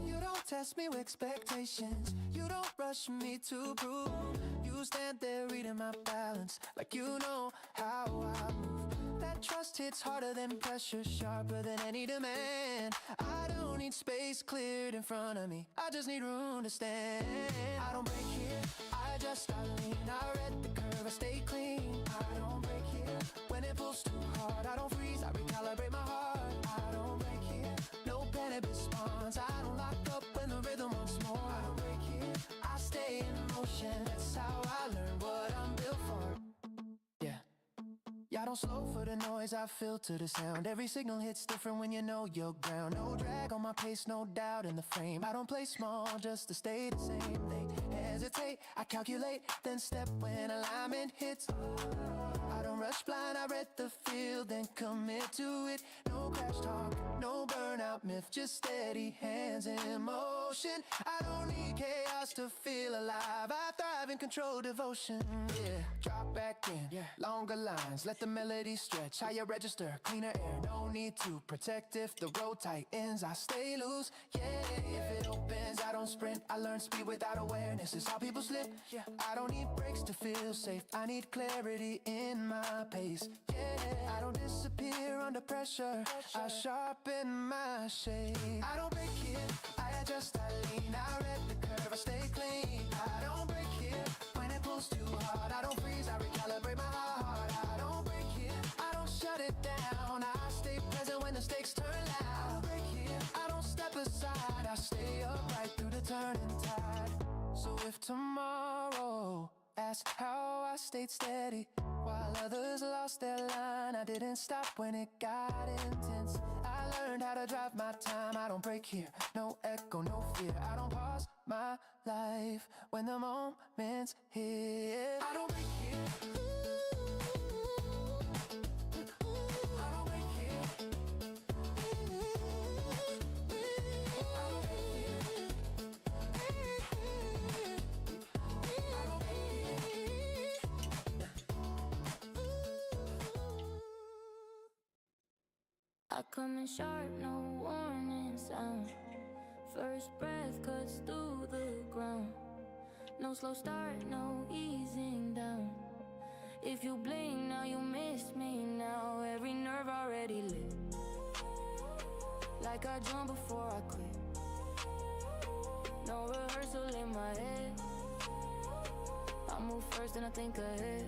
you don't test me with expectations. You don't rush me to prove. You stand there reading my balance like you know how I move. That trust hits harder than pressure, sharper than any demand. I don't need space cleared in front of me, I just need room to stand. I don't break here, I adjust, I lean, I read the curve, I stay clean. I don't break here, when it pulls too hard, I don't freeze, I recalibrate my heart. I don't break here, no panic response. I don't lock up when the rhythm wants more. I don't break here, I stay in motion. That's how I learn what I'm built for. Yeah, I don't slow for the noise, I filter the sound. Every signal hits different when you know your ground. No drag on my pace, no doubt in the frame. I don't play small just to stay the same. They hesitate, I calculate, then step when alignment hits. I don't rush blind, I read the field, then commit to it. No crash talk, no burnout myth, just steady hands in motion. I don't need chaos to feel alive, I thrive in controlled devotion. Yeah, drop back in, longer lines, let the melody stretch. Higher register, cleaner air, no need to protect if the road tightens. I stay loose, if it opens, I don't sprint. I learn speed without awareness, it's how people slip. I don't need breaks to feel safe, I need clarity in my pace. I don't disappear under pressure, I sharpen my shade. I don't break here, I adjust, I lean, I read the curve, I stay clean. I don't break here, when it pulls too hard, I don't freeze, I recalibrate my heart. I don't break here, I don't shut it down, I stay present when the stakes turn loud. I don't break here, I don't step aside, I stay upright through the turning tide. So if tomorrow asks how I stayed steady while others lost their line, I didn't stop when it got intense. I learned how to drive my time, I don't break here, no echo, no fear. I don't pause my life when the moment's hit. I don't break here. I don't break here. I don't break here. I come in sharp, no warning sound. First breath cuts through the ground. No slow start, no easing down. If you blink now, you miss me now. Every nerve already lit, like I jump before I quit. No rehearsal in my head, I move first and I think ahead.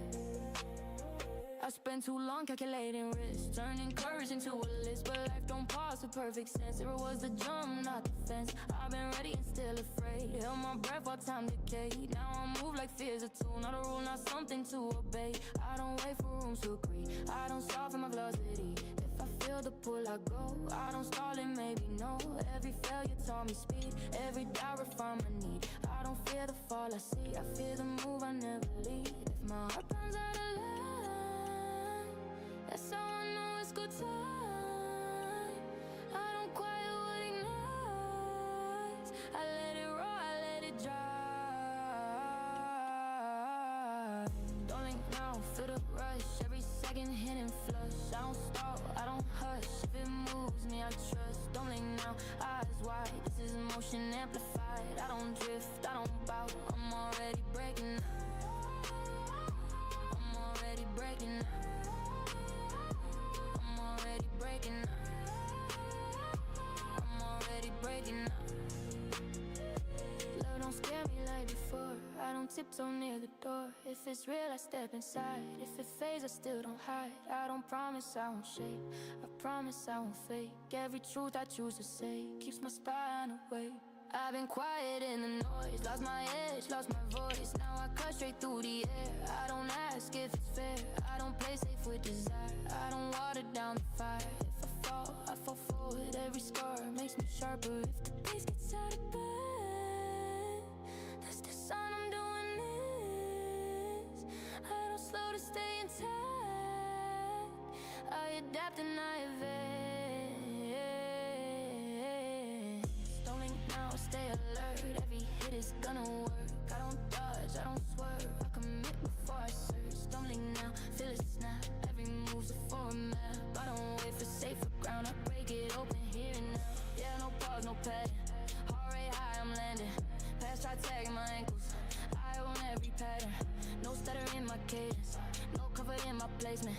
I spent too long calculating risks, turning courage into a list. But life don't pause for perfect sense. It was the jump, not the fence. I've been ready and still afraid. Held my breath while time decayed. Now I move like fear's a tool, not a rule, not something to obey. I don't wait for rooms to agree. I don't soften my velocity. If I feel the pull, I go. I don't stall it, maybe no. Every failure taught me speed. Every doubt refined my need. I don't fear the fall I see. I fear the move I never leave. If my heart runs out of line, that's how I know it's good time. I don't quiet what ignites. I let it roll, I let it dry. Don't link now, feel the rush. Every second hitting flush. I don't stop, I don't hush. If it moves me, I trust. Don't link now, eyes wide. This is emotion amplified. I don't drift, I don't bow. I'm already breaking. I'm already breaking. I'm already breaking. I'm already breaking. Love don't scare me like before. I don't tiptoe near the door. If it's real, I step inside. If it fades, I still don't hide. I don't promise I won't shake. I promise I won't fake. Every truth I choose to say keeps my spine awake. I've been quiet in the noise, lost my edge, lost my voice. Now I cut straight through the air. I don't ask if it's fair. I don't play safe with desire. I don't water down the fire. If I fall forward. Every scar makes me sharper. If the pace gets out of bed, that's the sign I'm doing this. I don't slow to stay intact. I adapt and I evade. Don't link now, stay alert. Every hit is gonna work. I don't dodge, I don't swerve. I commit before I search. Don't link now, feel it snap. Every move's a format. I don't wait for safer ground. I break it open here and now. Yeah, no pause, no padding. Heart rate high, I'm landing. Past try tagging my ankles. I own every pattern. No stutter in my cadence. No comfort in my placement.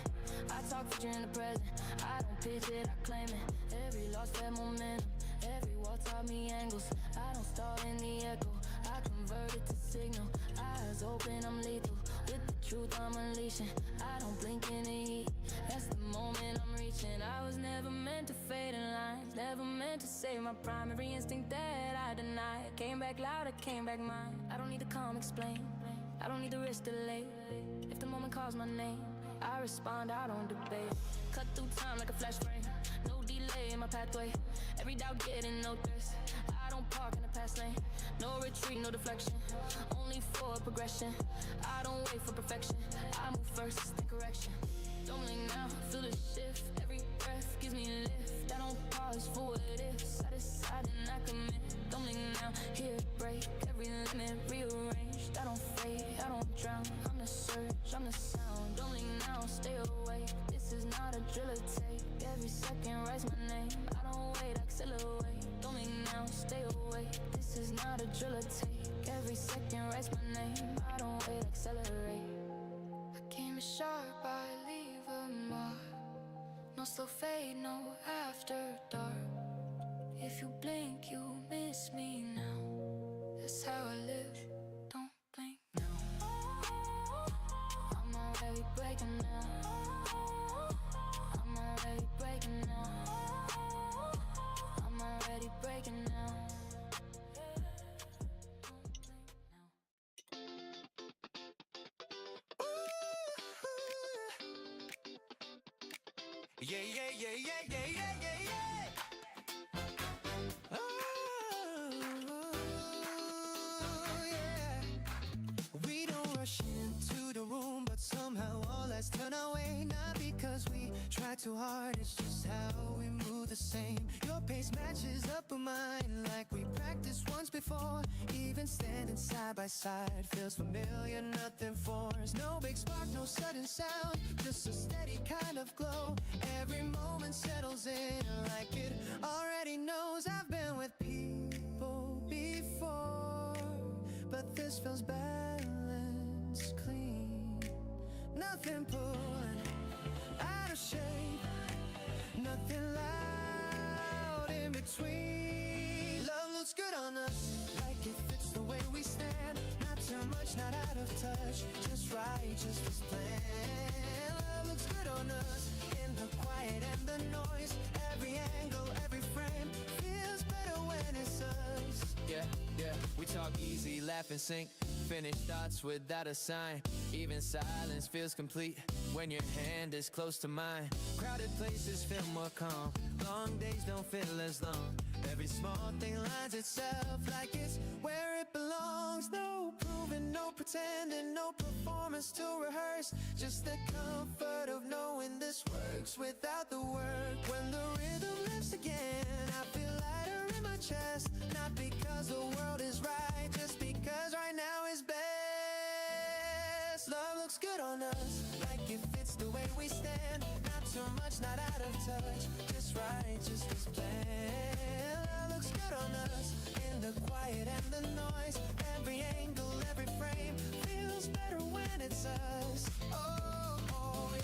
I talk future in the present. I don't pitch it, I claim it. Every loss had momentum. Every wall taught me angles. I don't stall in the echo. I convert it to signal. Eyes open, I'm lethal. With the truth, I'm unleashing. I don't blink in the heat. That's the moment I'm reaching. I was never meant to fade in lines. Never meant to save my prime. Every instinct that I denied came back loud, it came back mine. I don't need to come explain. I don't need the risk delay. If the moment calls my name, I respond, I don't debate. Cut through time like a flash frame. No delay in my pathway. Every doubt getting no thirst. I don't park in the past lane. No retreat, no deflection. Only for progression. I don't wait for perfection. I move first, the correction. Don't blink now, feel the shift. Every breath gives me lift. I don't pause for what ifs. I decide and I commit. Don't blink now, hear it break. Every limit rearranged. I don't fade, I don't drown. I'm the surge, I'm the sound. Don't blink now, stay awake. This is not a drill or tape. Every second writes my name. I don't wait, accelerate. Don't blink now, stay awake. This is not a drill or tape. Every second writes my name. I don't wait, accelerate. I came as sharp, I leave a mark. No slow fade, no after dark. If you blink, you miss me now. That's how I live, don't blink now. I'm already breaking now. I'm already breaking now. I'm already breaking now. Yeah, yeah, yeah, yeah, yeah, yeah, yeah, yeah. Oh, yeah. We don't rush into the room, but somehow all eyes turn our way. Not because we try too hard, it's just how we move the same. Your pace matches up with mine, like we practiced once before. Even standing side by side feels familiar, nothing forced. No big spark, no sudden sound, just a steady kind of glow. Every moment settles in like it already knows. I've been with people before, but this feels balanced, clean. Nothing pulling out of shape, nothing loud in between. Love looks good on us, like it fits the way we stand. Not too much, not out of touch, just right, just as planned. Love looks good on us, in the quiet and the noise. Every angle, every frame feels better when it's us. Yeah. talk easy, laugh and sink. Finish thoughts without a sign. Even silence feels complete when your hand is close to mine. Crowded places feel more calm. Long days don't feel as long. Every small thing lines itself like it's where it belongs. No proving, no pretending, no performance to rehearse. Just the comfort of knowing this works without the work. When the rhythm lifts again, I feel lighter in my chest. Not because the world is right, just because right now is best. Love looks good on us, like it fits the way we stand. Not too much, not out of touch, just right, just as planned. Love looks good on us, in the quiet and the noise. Every angle, every frame, feels better when it's us. Oh, oh yeah.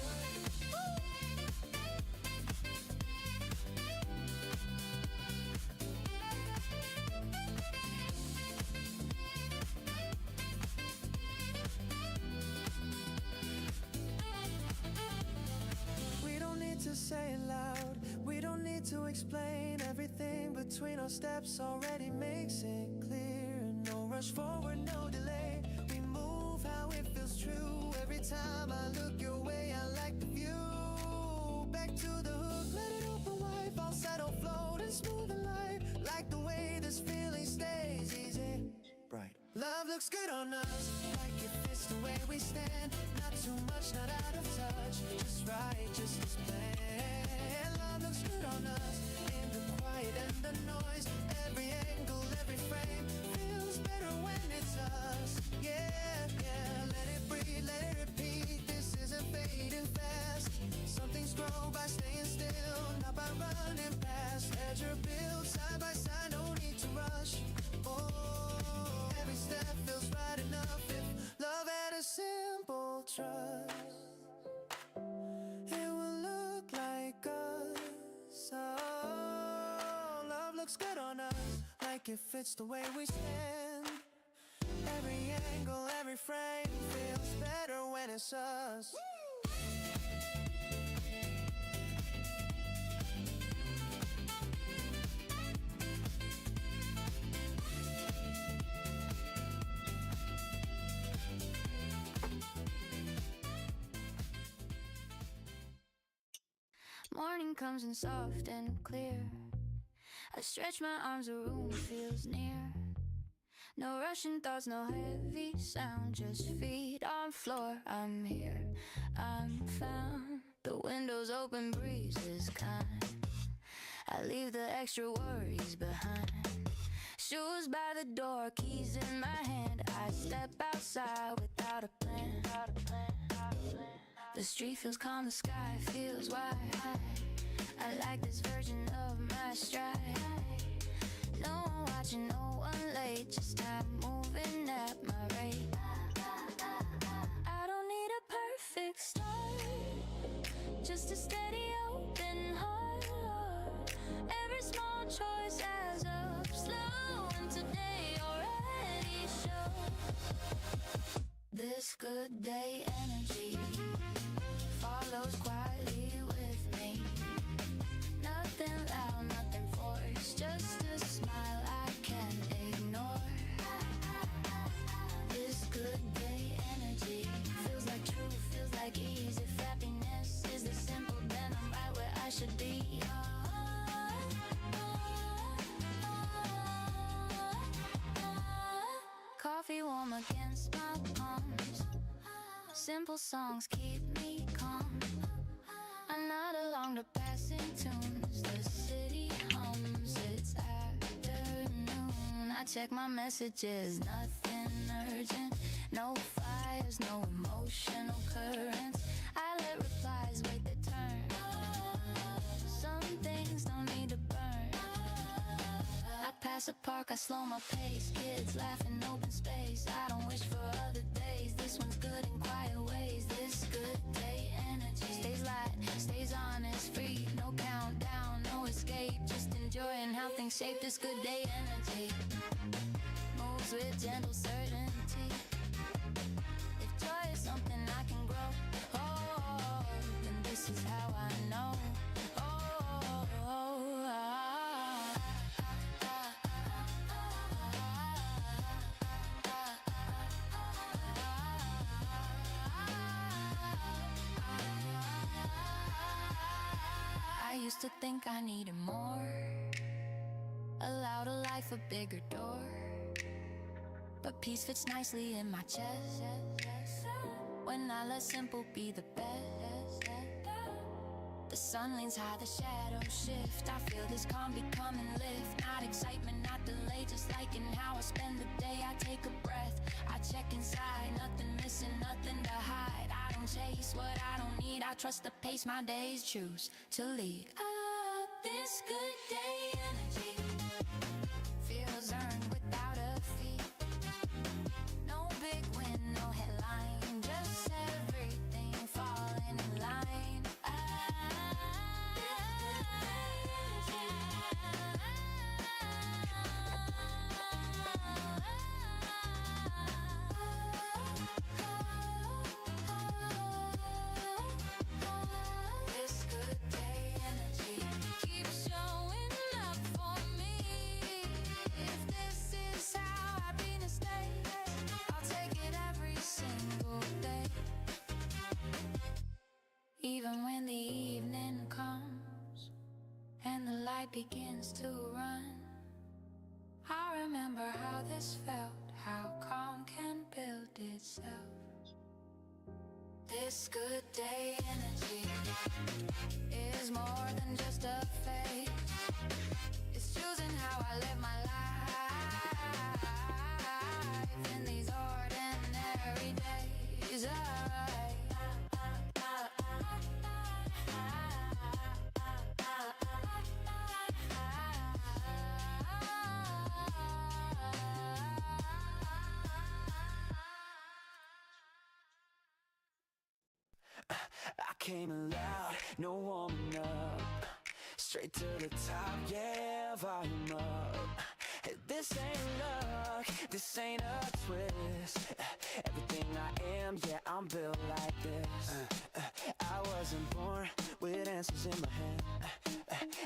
We don't need to say it loud, we don't need to explain. Everything between our steps already makes it clear. No rush forward, no delay. We move how it feels true. Every time I look your way, I like the view. Back to the hook, let it open wide. I'll settle, float and smooth and light. Like the way this feeling stays easy, bright. Love looks good on us, like it fits the way we stand. Not too much, not out of touch, just right, just as planned. Love looks good on us, in the quiet and the noise. Every angle, every frame, feels better when it's us. Yeah, yeah, let it breathe, let it repeat. This isn't fading fast. Some things grow by staying still, not by running past. Ledger build side by side, no need to rush. Oh, every step feels right enough. If love had a simple trust, it will look like us. Oh, love looks good on us, like it fits the way we stand. Every angle, every frame feels better when it's us. Morning comes in soft and clear. I stretch my arms, the room feels near. No rushing thoughts, no heavy sound, just feet on floor. I'm here, I'm found. The windows open, breeze is kind. I leave the extra worries behind. Shoes by the door, keys in my hand. I step outside without a plan. The street feels calm, the sky feels wide. I like this version of my stride. No one watching, no one late, just time moving at my rate. I don't need a perfect start, just a steady open heart. Every small choice adds up, slow, and today already shows. This good day energy follows quietly with me. Nothing loud, nothing forced, just a smile I can't ignore. This good day energy feels like truth, feels like ease. If happiness is the simple, then I'm right where I should be. Coffee warm against my palms. Simple songs keep me calm. I'm not along to passing tunes. The city hums, it's afternoon. I check my messages, nothing urgent. No fires, no emotional currents. I let replies wait their turn. Some things don't need to burn. I pass a park, I slow my pace. Kids laughing, open space. I don't wish for other days. This one's good in quiet ways. This good day energy stays light, stays honest, free. No countdown, no escape. Just enjoying how things shape this good day energy. Moves with gentle certainty. If joy is something I can grow, oh, then this is how I know. to think I needed more. Allowed a life, a bigger door. But peace fits nicely in my chest. When I let simple be the best. The sun leans high, the shadows shift. I feel this calm become and lift. Not excitement, not delay, just like in how I spend the day. I take a breath, I check inside. Nothing missing, nothing to hide. I don't chase what I don't need. I trust the pace my days choose to lead. This good day energy feels earned without a fee. No big win, no headline, just everything falling in line. This good day energy keeps showing up for me. If this is how happiness stays, I'll take it every single day. Even when the evening comes and the light begins to run, I remember how this felt, how calm can build itself. This good day energy is more than just a phase. It's choosing how I live my life in these ordinary days. I came loud, no warming up. Straight to the top, yeah, volume up. This ain't luck, this ain't a twist. Everything I am, yeah, I'm built like this. I wasn't born with answers in my hand.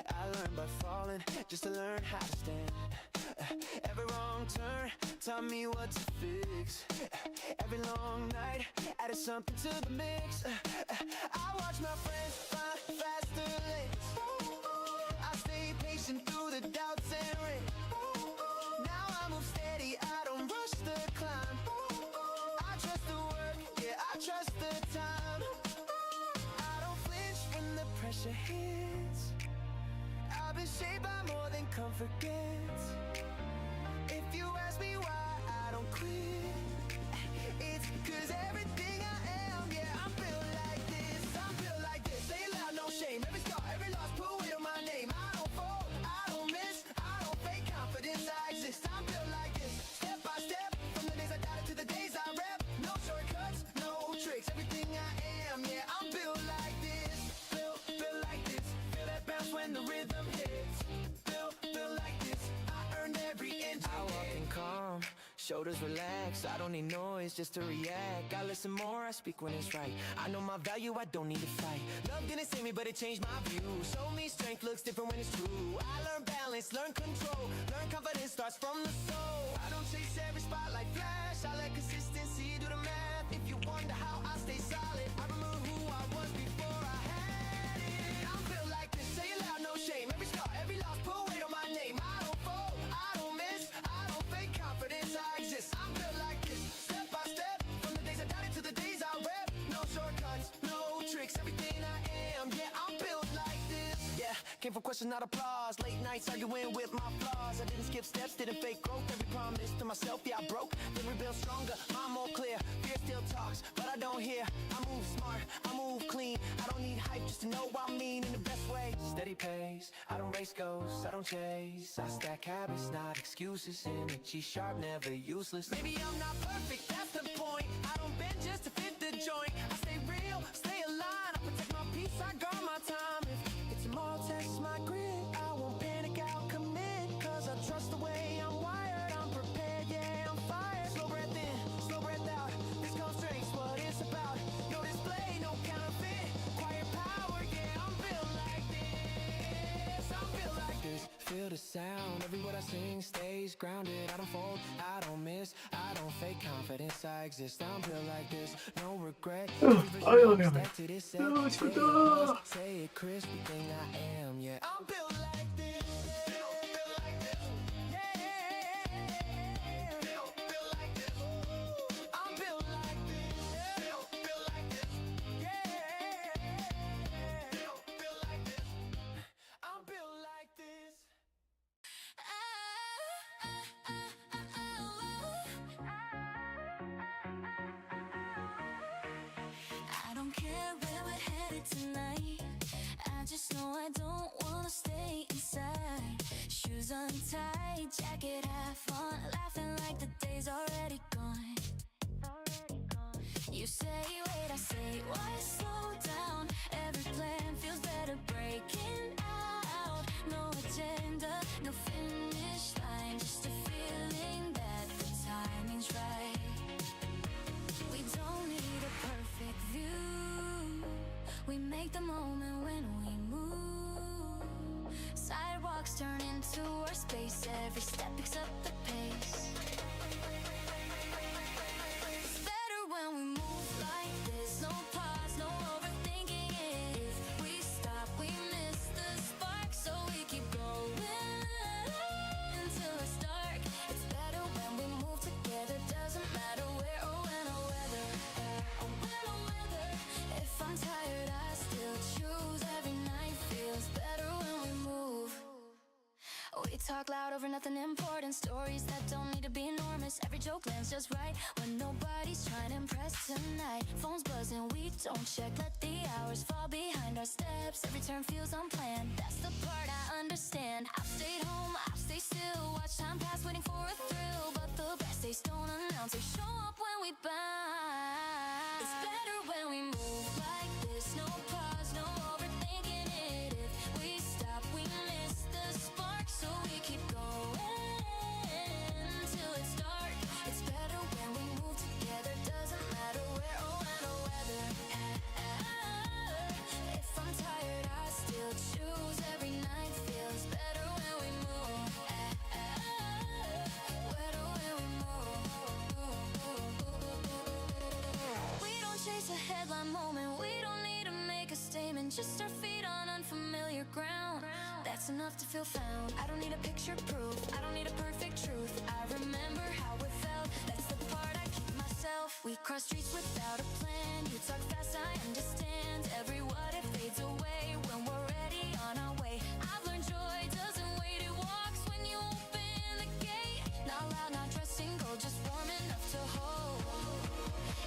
I learned by falling just to learn how to stand. Every wrong turn taught me what to fix. Every long night added something to the mix. I watch my friends find faster lanes. I stay patient through the doubts and rain. Now I move steady, I don't rush the climb. I trust the work, yeah, I trust the time. I don't flinch when the pressure hits. I've been shaped by more than comfort gets. If you ask me why I don't quit, it's 'cause everything I am, yeah, I'm built like this. I'm built like this, say it loud, no shame. Every scar, every loss, put weight on my name. I don't fall, I don't miss, I don't fake confidence, I exist. I'm built like this, step by step, from the days I doubted to the days I rep. No shortcuts, no tricks, everything I am, yeah, I'm built like this. Built like this, feel that bounce when the rhythm hits. Built like this, I earned every inch. I walk in calm, shoulders relax. I don't need noise just to react. I listen more, I speak when it's right. I know my value, I don't need to fight. Love didn't save me, but it changed my view. Show me strength looks different when it's true. I learn balance, learn control. Learn confidence starts from the soul. I don't chase every spotlight flash. I let consistency do the math. If you wonder how I stay solid, I remember who I was before I had it. I'm built like this, say it loud, no shame. Every scar, every loss, put weight on my name. I don't fall, I don't miss, I don't fake confidence, I exist. I'm built like this, step by step, from the days I doubted to the days I rep. No shortcuts, no tricks, everything I am, yeah, I'm built like this. Yeah, came from question, not applause. Late nights arguing with my flaws. I didn't skip steps, didn't fake growth. Every promise to myself, yeah, I broke. Then rebuild stronger, mind more clear. Fear still talks, but I don't hear. I move smart, I move clean. I don't need hype just to know what I mean in the best way. Steady pace, I don't race ghosts, I don't chase. I stack habits, not excuses. Energy sharp, never useless. Maybe I'm not perfect, that's the point. I don't bend just to fit the joint. I stay real, stay aligned. I protect my peace, I guard my time. If it's a small test, my grit, I won't panic, I'll commit. 'Cause I trust the way I'm wired. I'm prepared, yeah, I'm fired. Slow breath in, slow breath out. This constraint's what it's about. No display, no counterfeit. Quiet power, yeah, I'm built like this. I'm built like this. Feel the sound, every word I sing stays grounded. I that unfold. I don't miss, I don't fake confidence. I exist, I'm built like this. No regret. Step to this set. Say it crispy thing I am. Yeah, I'm built like this. Built like this. I'm built like this. Built like this. I'm built like this. I don't care where we're headed tonight. I just know I don't wanna stay inside. Shoes untied, jacket half on, laughing like the day's already gone. You say, wait, I say, why slow down? Every plan feels better breaking out. No agenda, no finish line, just a feeling that the timing's right. We don't need a perfect view. We make the moment when we move. Sidewalks turn into our space. Every step picks up the pace. It's better when we move like this. No pause, no overthinking it. If we stop, we miss the spark. So we keep going until it's dark. It's better when we move together. Doesn't matter where or when or whether. If I'm tired, I still choose. Every night feels better when we move. We talk loud over nothing important. Stories that don't need to be enormous. Every joke lands just right when nobody's trying to impress tonight. Phones buzzing, we don't check. Let the hours fall behind our steps. Every turn feels unplanned. That's the part I understand. I've stayed home, I've stayed still. Watch time pass waiting for a thrill. But the best days don't announce. They show up when we bounce. It's better when we move like this. No pause, no overthinking it. If we stop, we miss the spark. So we keep going until it's dark. It's better when we move together. Doesn't matter where or when or whether. If I'm tired, I still choose. Every night feels better when we move. Better when we move. We don't chase a headline moment. We don't need to make a statement. Just our feet on unfamiliar ground. That's enough to feel found. I don't need a picture proof. I don't need a perfect truth. I remember how it felt. That's the part I keep myself. We cross streets without a plan. You talk fast, I understand. Every what if fades away when we're ready on our way. I've learned joy doesn't wait. It walks when you open the gate. Not loud, not dressed in gold, just warm enough to hold.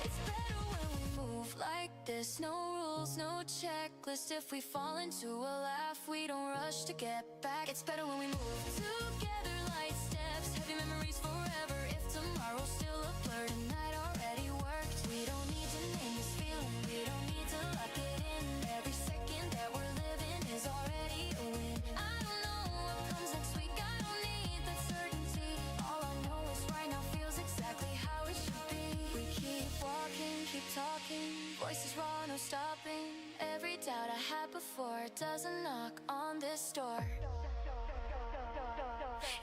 It's better when we move like this. No rules, no checklist. If we fall into a laugh, we don't rush to get back. It's better when we move together, light steps, heavy memories forever. If tomorrow's still a blur, tonight already worked. We don't need to name this feeling. We don't need to lock it in. Every second that we're living is already a win. I don't know what comes next week. I don't need that certainty. All I know is right now feels exactly how it should be. We keep walking, keep talking. Voices raw, no stopping. Every doubt I had before doesn't knock on this door.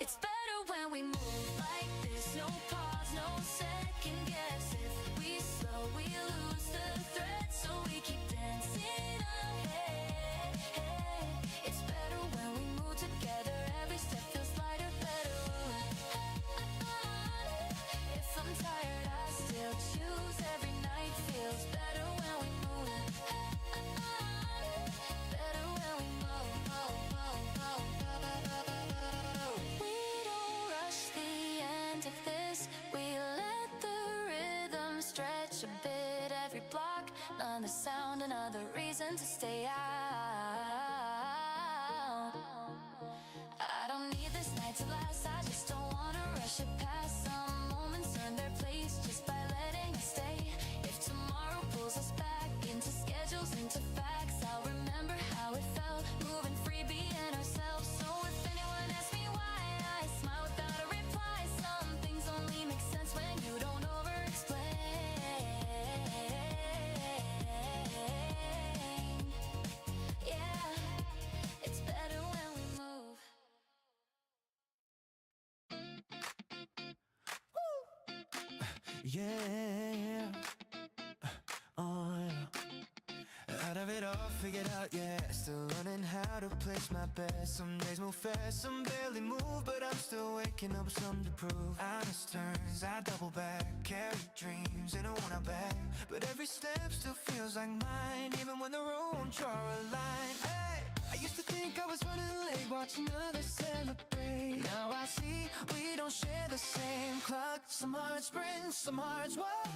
It's better when we move like this. No pause, no second guess. If we slow, we lose the thread. So we keep dancing ahead. It's better when we move together. Every step feels lighter, better. If I'm tired, I still choose. Every night feels better when we move. Better when we move. We don't rush the end of this. We let the rhythm stretch a bit. Every block, another sound, another reason to stay out. I don't need this night to last. I just don't wanna rush it past. Some moments earn their place just by letting us stay. If tomorrow pulls us back into schedules, into facts, I'll remember how it felt, moving free, being ourselves. So if anyone asks me why, I smile without a reply. Some things only make sense when you don't over-explain. Yeah. Oh, yeah. Out of it all, figured out, yeah. Still learning how to place my bets. Some days move fast, some barely move, but I'm still waking up with something to prove. I miss turns, I double back, carry dreams in a one-out bag. But every step still feels like mine, even when the road draw a line. Hey, I used to think I was running late, watching others celebrate. Now I see we don't share the same clock. Some hearts sprint, some hearts walk.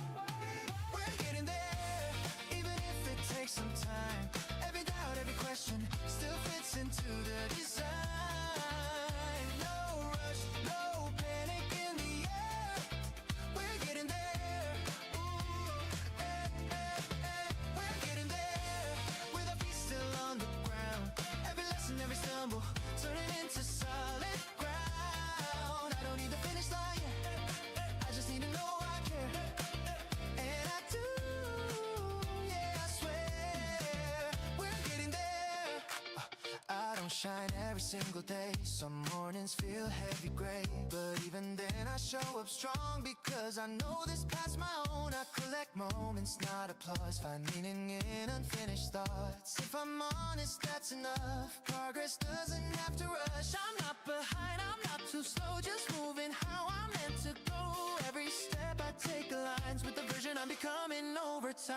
We're getting there, even if it takes some time. Every doubt, every question still fits into the design. No rush, no panic in the air. We're getting there. Ooh, we're getting there. With our feet still on the ground. Every lesson, every stumble, turning into solid ground. I don't need the finish line yet. I just need to know I care. And I do, yeah, I swear. We're getting there. I don't shine every single day. Some mornings feel heavy gray, but even then I show up strong because I know this path's my own. I collect moments, not applause. Find meaning in unfinished thoughts. If I'm honest, that's enough. Progress doesn't have to rush. I'm not behind, I'm not too slow. Just moving how I'm meant to go. Every step I take aligns with the version I'm becoming over time.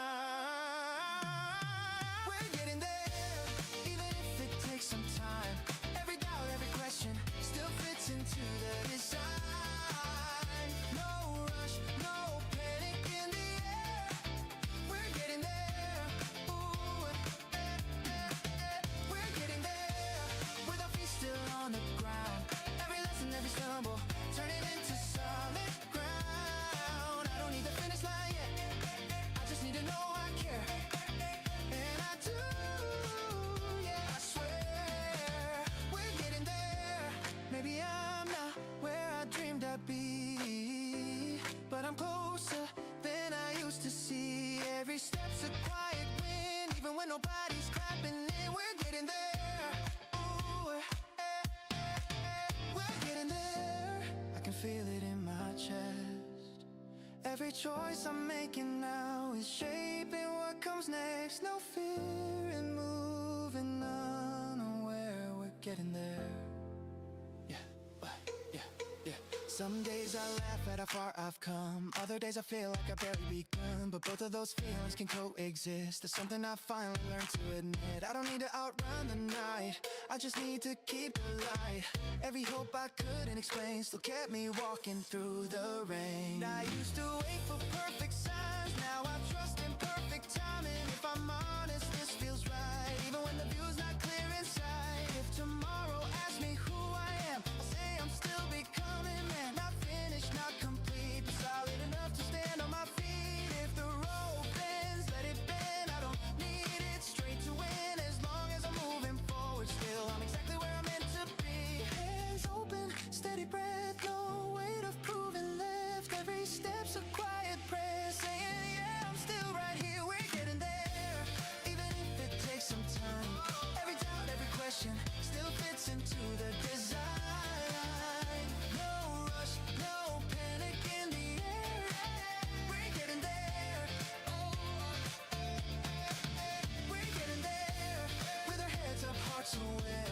We're getting there, even if it takes some time. Every doubt, every question still fits into the design. No rush, no panic in the air. We're getting there. Ooh, we're getting there. With our feet still on the ground. Every lesson, every stumble, turning into solid ground. I don't need the finish line yet. I just need to know I care. And I do, yeah, I swear. We're getting there. Maybe I'm not where I dreamed I'd be, but I'm closer than I used to see. Every step's a quiet win, even when nobody's clapping in. We're getting there. Ooh, we're getting there. I can feel it in my chest. Every choice I'm making now is shaping what comes next. No fear in moving unaware. We're getting there. Yeah, yeah, yeah. Some days I laugh at how far I've come. Other days I feel like I've barely begun. But both of those feelings can coexist. There's something I finally learned to admit. I don't need to outrun the night. I just need to keep the light. Every hope I couldn't explain still kept me walking through the rain. I used to wait for perfect signs. Now I trust in perfect timing. If I'm honest, this feels right. Even when the view's not clear inside. If tomorrow asks me who I am, I'll say I'm still becoming man. Not finished, not complete, but solid enough to stand on my feet. If the road bends, let it bend. I don't need it straight to win. As long as I'm moving forward still, I'm exactly where I'm meant to be. Hands open, steady breath, no weight of proving left. Every step's a quiet prayer, saying yeah, I'm still right here. We're getting there, even if it takes some time. Every doubt, every question still fits into the design. No rush, no panic in the air. We're getting there. We're getting there. With our heads up, hearts aware.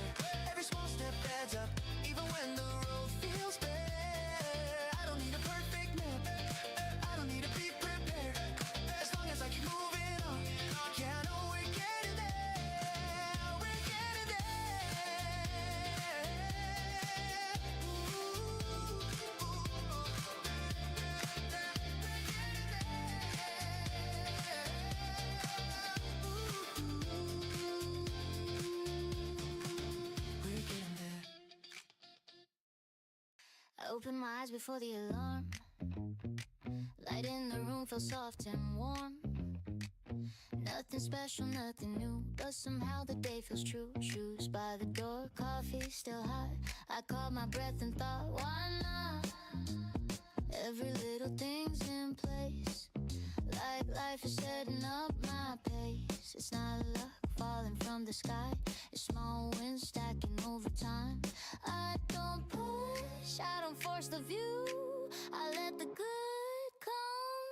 Every small step adds up, even when the road feels bare. I don't need a perfect map. I don't need to be prepared. As long as I keep moving on, yeah, I know we're getting there. We're getting there. We're getting there. I opened my eyes before the alarm. Light in the room feels soft and warm. Nothing special, nothing new, but somehow the day feels true. Shoes by the door, coffee still hot. I caught my breath and thought, why not? Every little thing's in place, like life is setting up my pace. It's not luck falling from the sky, it's small winds stacking over time. I don't push, I don't force the view, I let the good come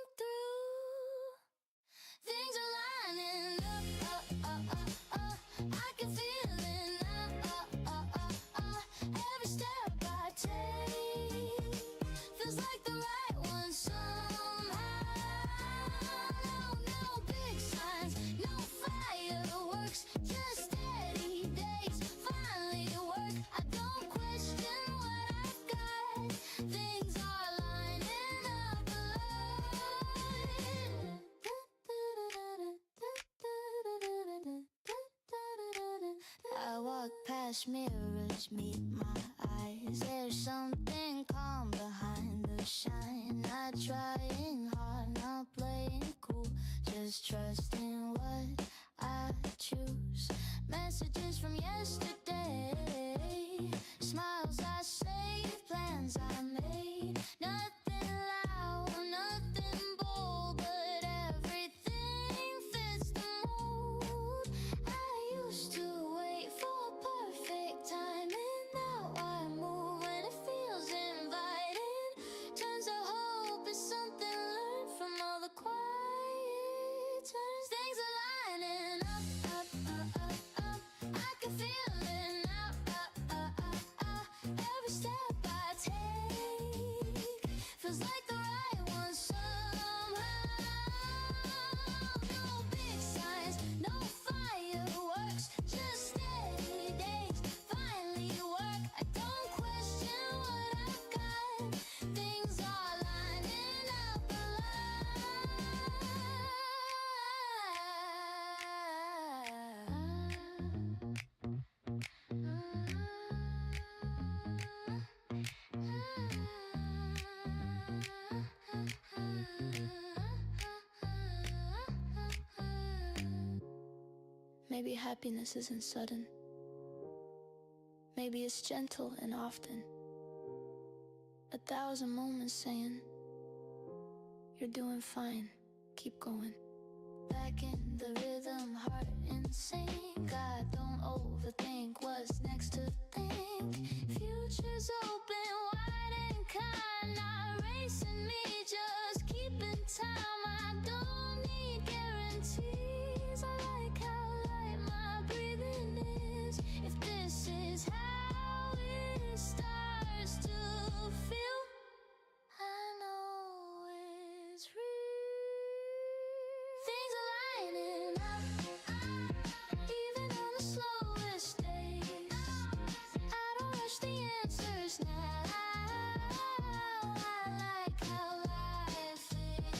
glass mirrors meet my eyes. There's something calm behind the shine. Not trying hard, not playing cool, just trusting what I choose. Messages from yesterday, smiles I saved, plans I made. Nothing loud, nothing bold, but everything fits the mold. I used to wait for perfect timing. Now I move when it feels inviting. Turns out hope is something learned from all the quiet turns. Things are lining up, up, up, up, up. I can feel it now. Every step I take feels like the right one somehow. No big signs, no fireworks, just steady days finally work. I don't question what I've got. Things are lining up Maybe happiness isn't sudden. Maybe it's gentle and often. 1,000 moments saying, you're doing fine, keep going. Back in the rhythm, heart in sync. I don't overthink what's next to think. Future's open, wide and kind. Not racing me, just keeping time. I don't need guarantees. I like how light my breathing is. If this is how it starts to feel, I know it's real. Things are lining up, even on the slowest days. I don't rush the answers now. I like how life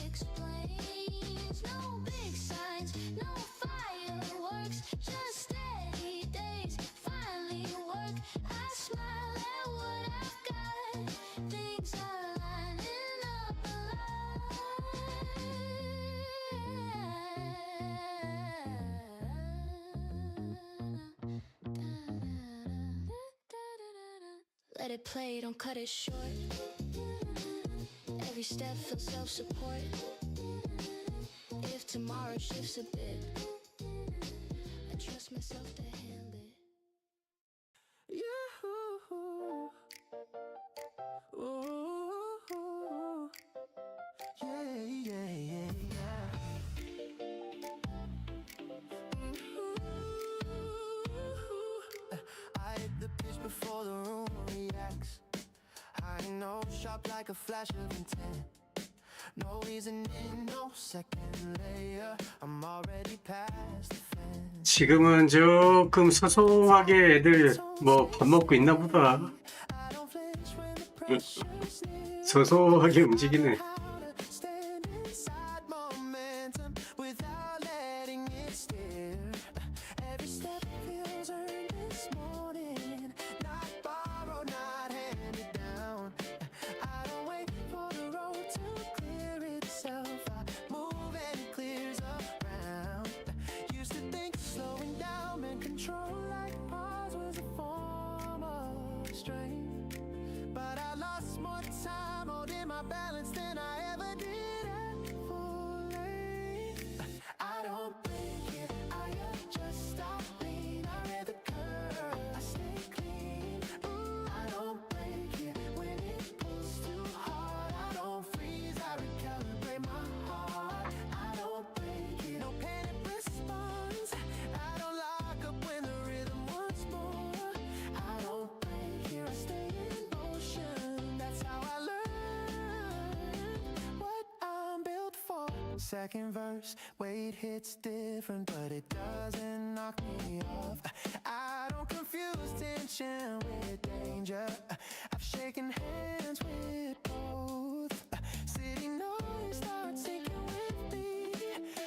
explains. No big signs, no fireworks, just steady days finally work. I smile at what I've got. Things are lining up Let it play, don't cut it short. Every step feels self-support. If tomorrow shifts a bit, I trust myself to handle it. Ooh, yeah. I hit the pitch before the room reacts. I know, sharp like a flash of intent. No reasoning, no second layer. I'm already past the fence. 지금은 조금 소소하게 애들 뭐 밥 먹고 있나 보다. I don't flinch when the pressure's near. 소소하게 움직이네. Stand inside momentum without letting it steer. Every step feels earned this morning, not borrowed, not handed down. I don't wait for the road to clear itself. I move and it clears around. Used to think slowing down meant control, like pause was a form of strength. But I lost more time holding my balance than I ever did at full length. I don't break it, I adjust, I lean, I read the curve, I stay clean. I don't break it when it pulls too hard. I don't freeze, I recalibrate my heart. I don't break it, no panic response. I don't lock up when the rhythm wants more. I don't break it, I stay in motion. That's how I learn what I'm built for. Second verse, weight hits different, but it doesn't knock me off. I don't confuse tension with danger. I've shaken hands with both. City noise starts sinking with me.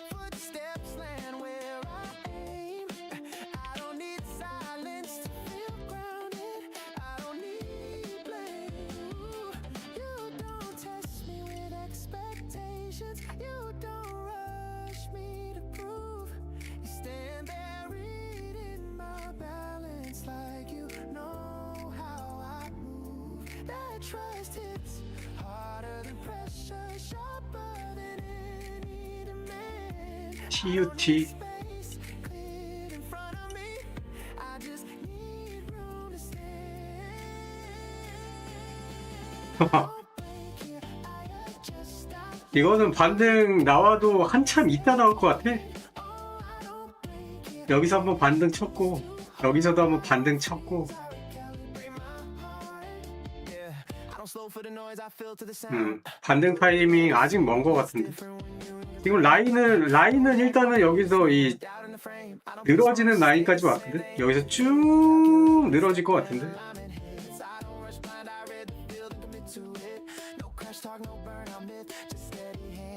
Footsteps land where I aim. I don't need silence to feel You don't rush me to prove you stand buried in my balance like you know how I move. That trust hits harder than pressure, sharper than any demand. TUT. Space cleared in front of me. I just need room to stand. 이거는 반등 나와도 한참 있다 나올 것 같아. 여기서 한번 반등 쳤고 여기서도 한번 반등 쳤고 반등 타이밍 아직 먼 것 같은데. 지금 라인은 일단은 여기서 이 늘어지는 라인까지 왔거든. 여기서 쭉 늘어질 것 같은데.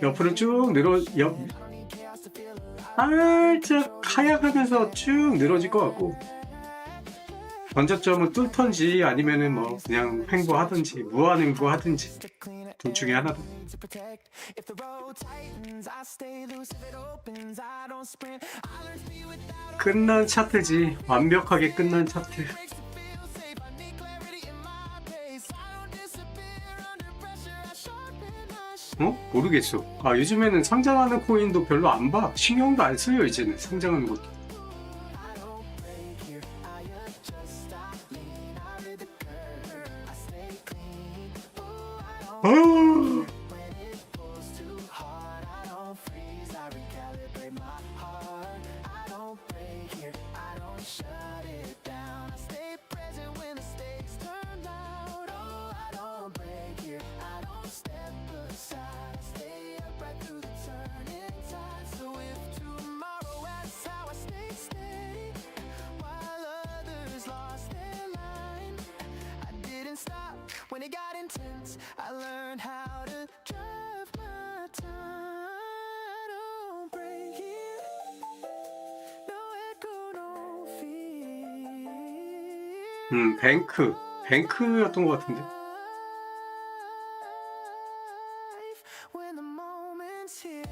옆으로 쭉 살짝 하향하면서 쭉 늘어질 것 같고, 전저점은 뚫던지 아니면은 뭐 그냥 횡보하든지 무한횡보하든지 둘 중에 하나다. 끝난 차트지. 완벽하게 끝난 차트. 모르겠어. 요즘에는 상장하는 코인도 별로 안 봐. 신경도 안 쓰여. 이제는 상장하는 것도. When it got intense, I learned how to drive my time. Don't break it. No echo, no fear. 뱅크였던 것 같은데. When the moment's here.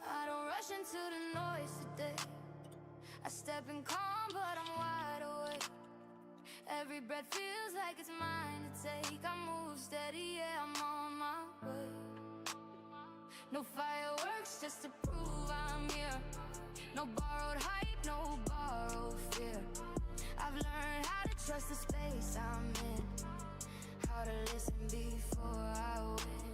I don't rush into the noise today. I step in calm, but I'm wide awake. Every breath feels like it's mine to take. I move steady, yeah, I'm on my way. No fireworks just to prove I'm here. No borrowed hype, no borrowed fear. I've learned how to trust the space I'm in, how to listen before I win.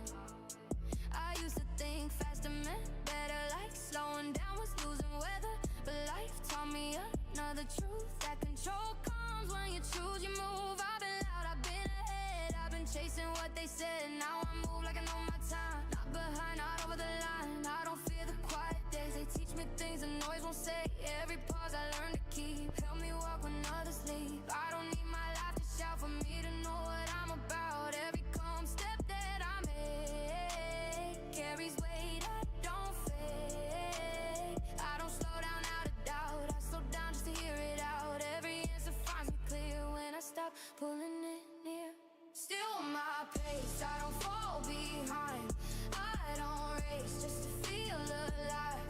I used to think faster meant better, like slowing down was losing weather. But life taught me another truth, that control comes when you choose, you move. I've been loud, I've been ahead, I've been chasing what they said. Now I move like I know my time, not behind, not over the line. I don't fear the quiet days, they teach me things the noise won't say. Every pause I learn to keep, help me walk when others sleep. I don't need my life to shout for me to know what I'm about. Every calm step that I make carries weight, I don't fake. I don't slow down out of doubt, I slow down just to hear it out. Every answer finds me clear when I stop pulling it near. Still my pace, I don't fall behind. I don't race just to feel alive.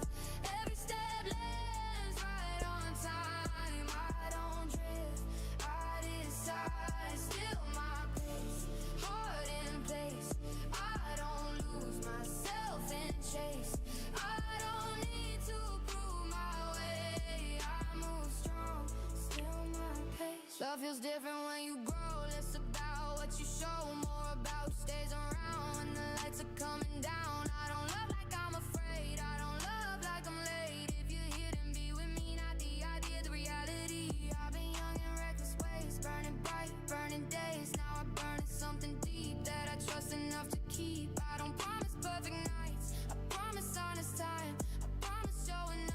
Every step lands right on time. I don't drift, I decide. Still my pace, heart in place. I don't lose myself in chase. I don't need to prove my way. I move strong, still my pace. Love feels different when you grow. Less about what you show, more about who stays around when the lights are coming down. I don't love like I'm afraid, I don't love like I'm late. If you're here, then be with me, not the idea, the reality. I've been young in reckless ways, burning bright, burning days. Now I burn in something deep that I trust enough to keep. I don't promise perfect nights, I promise honest time. I promise showing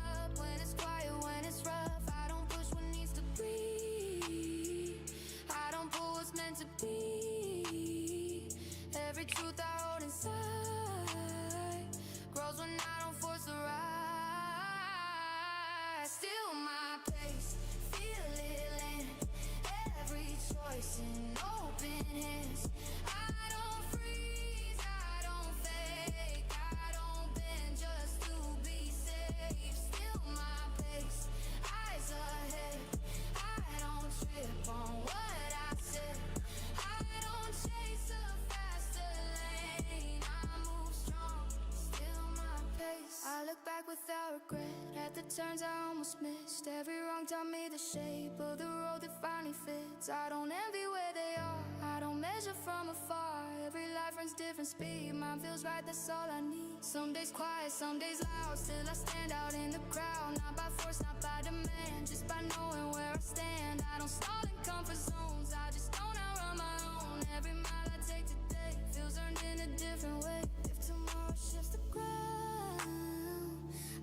look back without regret at the turns I almost missed. Every wrong taught me the shape of the road that finally fits. I don't envy where they are, I don't measure from afar. Every life runs different speed, mine feels right, that's all I need. Some days quiet, some days loud, still I stand out in the crowd. Not by force, not by demand, just by knowing where I stand. I don't stall in comfort zones, I just don't outrun my own. Every mile I take today feels earned in a different way. If tomorrow shifts the ground,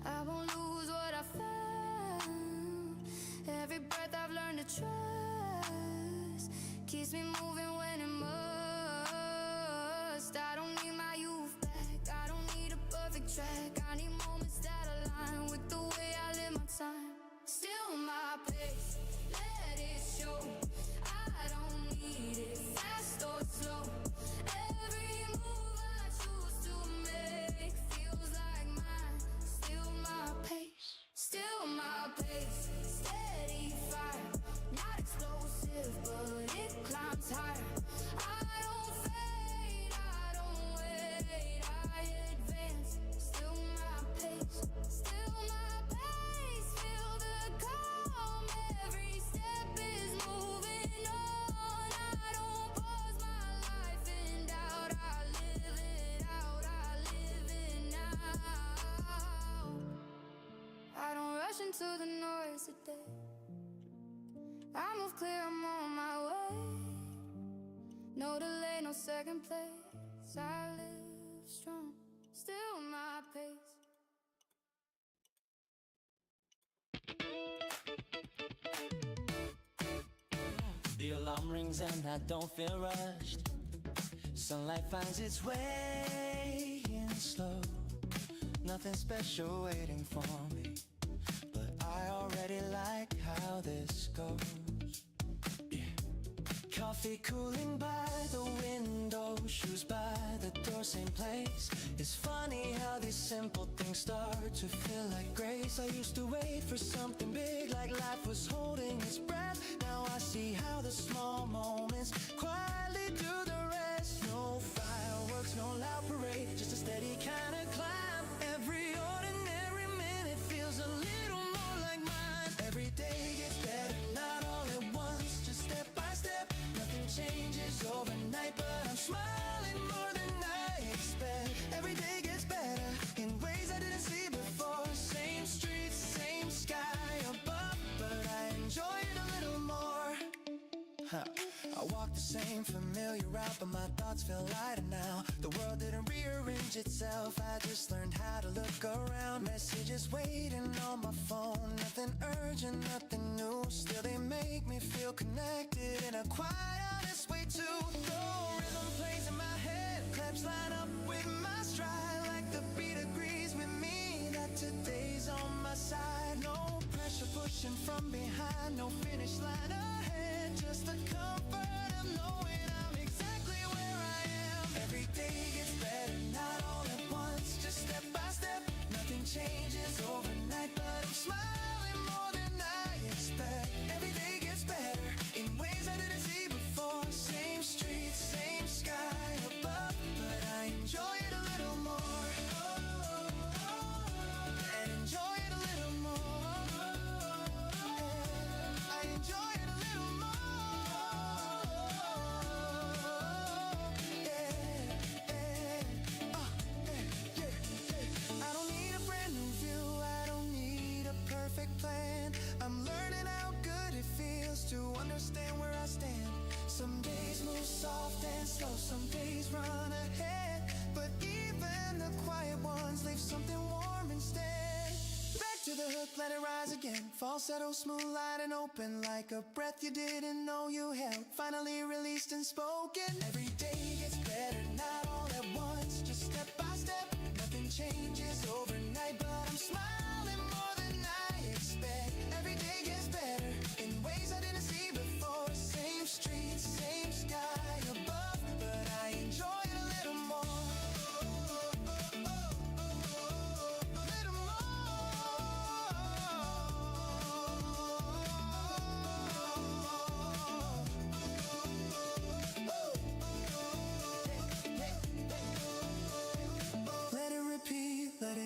I won't lose what I found. Every breath I've learned to trust keeps me moving when it must. I don't need my youth back, I don't need a perfect track. I need moments that align with the way I live my time. Still my pace, let it show. I don't need it fast or slow. Every move I choose to make feels like mine. Still my pace, still my pace. Steady fire, not explosive, but it climbs higher. I don't fade, I don't wait, I advance. Still my pace, still my pace. Feel the calm, every step is moving on. I don't pause my life in doubt, I live it out, I live it now. I don't rush into the noise today, I move clear, I'm on my way. No delay, no second place, I live strong, still my pace. The alarm rings and I don't feel rushed. Sunlight finds its way in slow. Nothing special waiting for me, but I already like how this goes. Yeah. Coffee cooling by the window, shoes by the door, same place. It's funny how these simple things start to feel like grace. I used to wait for something big, like life was holding its breath. Now I see how the small moments quietly do the rest. No fireworks, no loud parade, just a steady kind of climb. Every ordinary minute feels a little more like mine. Every day gets better, not all at once, just step by step. Nothing changes overnight, but I'm smiling more than I expect. Every day gets better in ways I didn't see before. Same streets, same sky above, but I enjoy it a little more. I walk the same familiar route, but my thoughts feel lighter now. The world didn't rearrange itself, I just learned how to look around. Messages waiting on my phone, nothing urgent, nothing new. Still they make me feel connected in a quiet, honest way too. Though rhythm plays in my head, claps line up with my stride. Like the beat agrees with me that today's on my side. No pressure pushing from behind, no finish line ahead, just the comfort of knowing I'm exactly where I am. Every day gets better, not all at once, just step by step. Nothing changes overnight, but I'm smiling more than I expect. Every day gets better in ways I didn't see before. Same streets, same sky above, but I enjoy it a little more. And enjoy it a little more. I enjoy it a little more. I don't need a brand new view, I don't need a perfect plan. I'm learning how good it feels to understand where I stand. Some days move soft and slow, some days run ahead, but even the quiet ones leave something warm instead. Back to the hook, let it rise again. Falsetto, smooth, light and open, like a breath you didn't know you held, finally released and spoken. Every day gets better, not all at once, just step by step. Nothing changes overnight, but I'm smiling more than I expect. Every day gets better in ways I didn't see before. Same streets, same sky above, but I enjoy it a little more. A little more.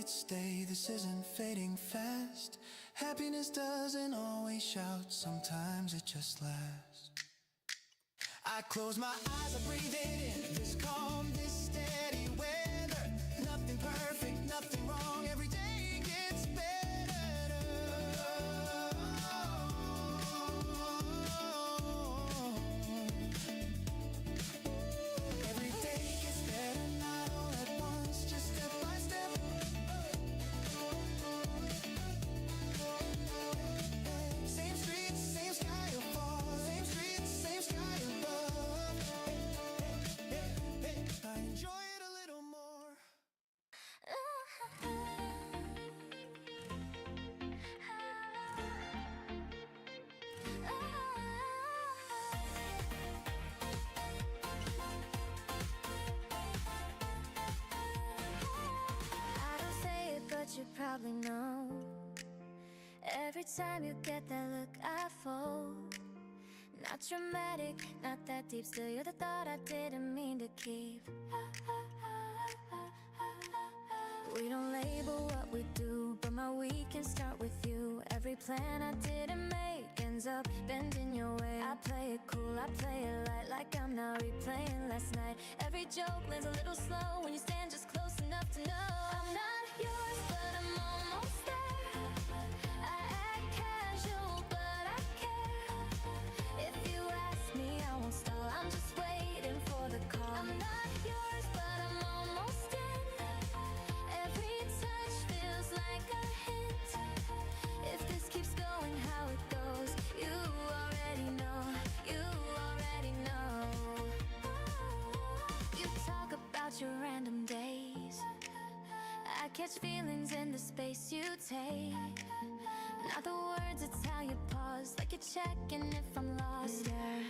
each day, this isn't fading fast. Happiness doesn't always shout, sometimes it just lasts. I close my eyes, I breathe it in, this calm, this steady weather. Nothing perfect, nothing wrong, every day gets better. Every day gets better, not all at once, just step by step. Same streets, same sky above, same streets, same sky above. I enjoy it a little more. I don't say it, but you probably know. Every time you get that look, I fold. Not dramatic, not that deep. Still, you're the thought I didn't mean to keep. We don't label what we do, but my week can start with you. Every plan I didn't make ends up bending your way. I play it cool, I play it light, like I'm not replaying last night. Every joke lands a little slow when you stand just close enough to know I'm not yours, but I'm almost there. I act casual, but I care. If you ask me, I won't stall, I'm just waiting for the call. I'm not yours, but I'm almost in. Every touch feels like a hint. If this keeps going how it goes, you already know, you already know. You talk about your random days, I catch feelings in the space you take. Not the words, it's how you pause, like you're checking if I'm lost, yeah.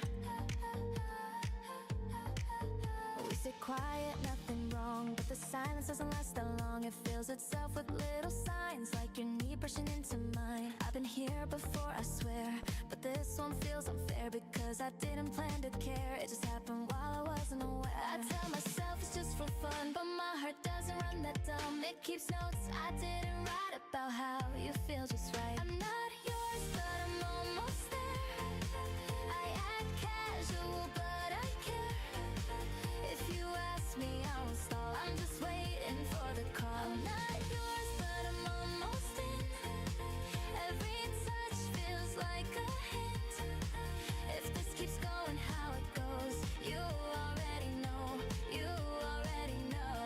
We sit quiet, nothing wrong, but the silence doesn't last that long. It fills itself with little signs, like your knee brushing into mine. I've been here before, I swear, but this one feels unfair because I didn't plan to care. It just happened while I wasn't aware. I tell myself it's just for fun, but my heart doesn't run that dumb. It keeps notes I didn't write about how you feel just right. I'm not yours, but I'm almost there. I act casual, but I care. If you ask me, I won't stall, I'm just waiting for the call. I'm not yours, but I'm almost in. Every touch feels like a hint. If this keeps going how it goes, you already know, you already know.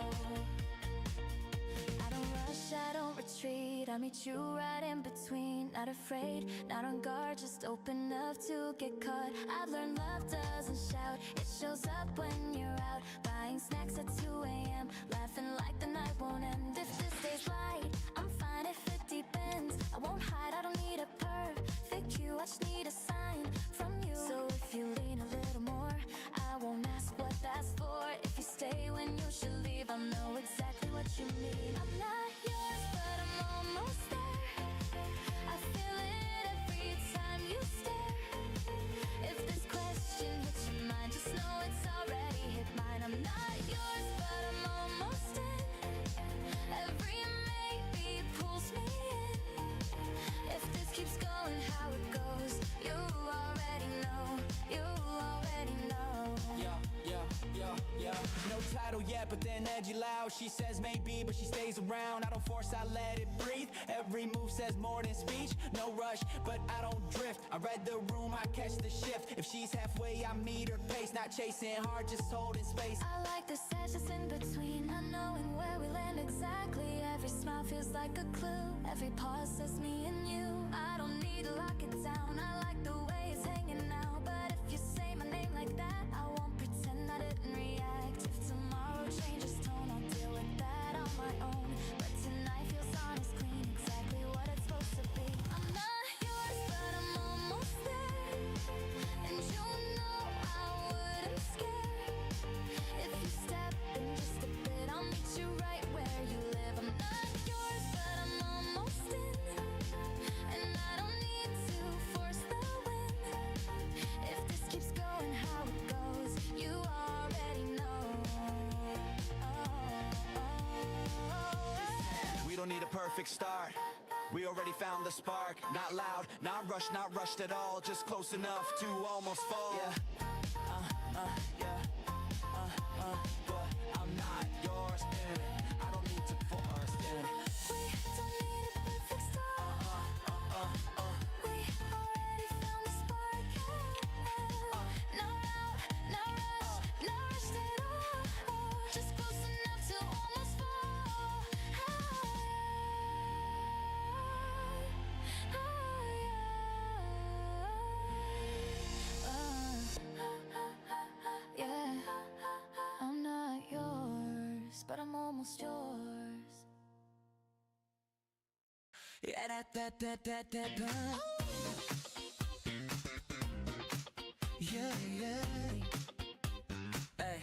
I don't rush, I don't retreat, I meet you right in between. Not afraid, not on guard, just open up to get caught. I've learned love doesn't shout, it shows up when you're out. Buying snacks at 2 a.m, laughing like the night won't end. If this day's light, I'm fine if it deepens. I won't hide, I don't need a perfect cue, I just need a sign from you. So if you lean a little more, I won't ask what that's for. If you stay when you should leave, I'll know exactly what you need. I'm not yours, but I'm almost there. I feel it every time you stare. If this question hits your mind, just know it's already hit mine. I'm not yours, but I'm almost in. Every maybe pulls me in. If this keeps going how it goes, you already know, you already know. Yeah. No title yet, but then edgy loud. She says maybe, but she stays around. I don't force, I let it breathe. Every move says more than speech. No rush, but I don't drift. I read the room, I catch the shift. If she's halfway, I meet her pace. Not chasing hard, just holding space. I like the sessions in between, not knowing where we land exactly. Every smile feels like a clue, every pause says me and you. I don't need to lock it down, I like the way it's hanging out. But if you say my name like that, I won't pretend I didn't react. If tomorrow changes tone, I'll deal with that on my own. But tonight feels honest, clean, exactly what it's supposed to be. I'm not yours, but I'm almost there. And you know I wouldn't scare. If you step in just a bit, I'll meet you right where you live. I'm not yours, but I'm almost in. And I don't need to force the wind. don't need a perfect start. We already found the spark. Not loud, not rushed at all. Just close enough to almost fall. Yeah. But I'm not yours, and I don't need to force it. We don't need a perfect start. We already found the spark. No loud, no rush, no rush at all. Just close enough to almost fall. Yeah, I'm not yours, but I'm almost yours. Yeah, that. Yeah. Hey.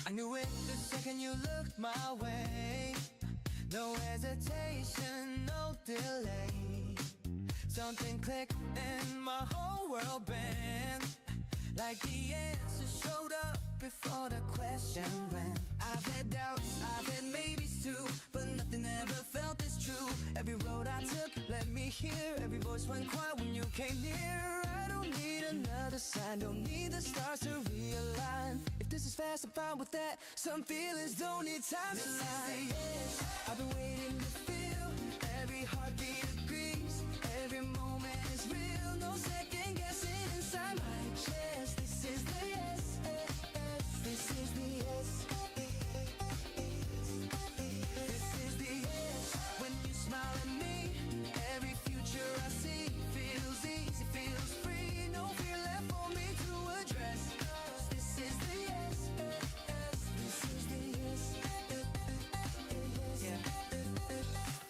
I knew it the second you looked my way. No hesitation, no delay. Something clicked and my whole world bent. Like the answer showed up before the question went. I've had doubts, I've had maybes too, but nothing ever felt this true. Every road I took led me here. Every voice went quiet when you came near. I don't need another sign, don't need the stars to realign. If this is fast, I'm fine with that. Some feelings don't need time to lie. I've been waiting to feel. Every heartbeat agrees. Every moment is real. No second guessing inside my chest. This is the yes. This is the yes. This is the yes. When you smile at me, every future I see feels easy, feels free. No fear left for me to address. This is the yes. This is the yes. Yeah.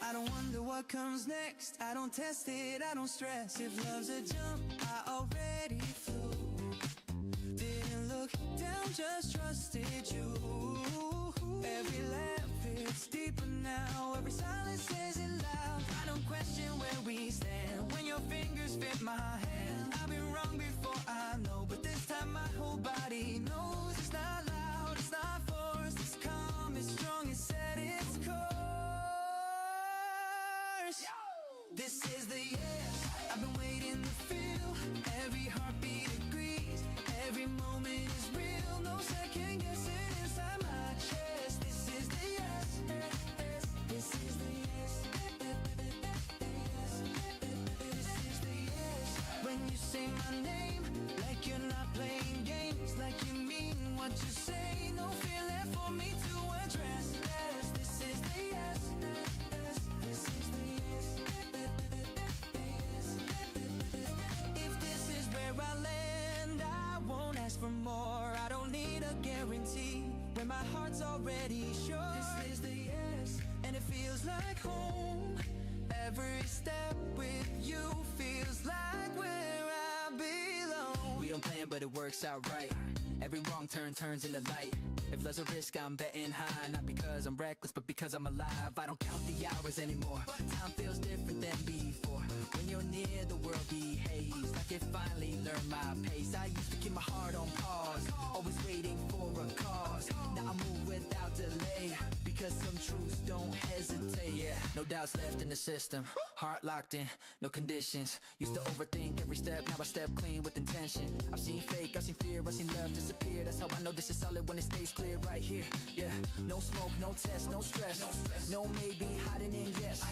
I don't wonder what comes next. I don't test it, I don't stress. If love's a jump, I already flew. Didn't look down, just trusted you. Every laugh hits deeper now. Every silence says it loud. I don't question where we stand when your fingers fit my hand. I've been wrong before, I know, but this time my whole body knows. It's not loud, it's not forced. It's calm, it's strong, it's set its course. This is the yes. I've been waiting to feel. Every heartbeat agrees. Every moment is real. No second guessing inside my chest. This is the yes. This is the yes. This is the yes. When you say my name, like you're not playing games, like you mean what you say. No fear left for me to address. Yes, this is the yes. This is the yes. If this is where I land, I won't ask for more. I don't need a guarantee when my heart's already sure. This is the yes, and it feels like home. Every step with you feels like where I belong. We don't plan, but it works out right. Every wrong turn turns into light. If there's a risk, I'm betting high. Not because I'm reckless, but because I'm alive. I don't count the hours anymore. Time feels different than before. When you're near, the world behaves like it finally learned my pace. I used to keep my heart on pause, always waiting for a cause. Now I move without delay, because some truths don't hesitate. Yeah, no doubts left in the system. Heart locked in, no conditions. Used to overthink every step, now I step clean with intention. I've seen fake, I've seen fear, I've seen love disappear. That's how I know this is solid when it stays clear right here. Yeah, no smoke, no test, no stress. No maybe, hiding in yes.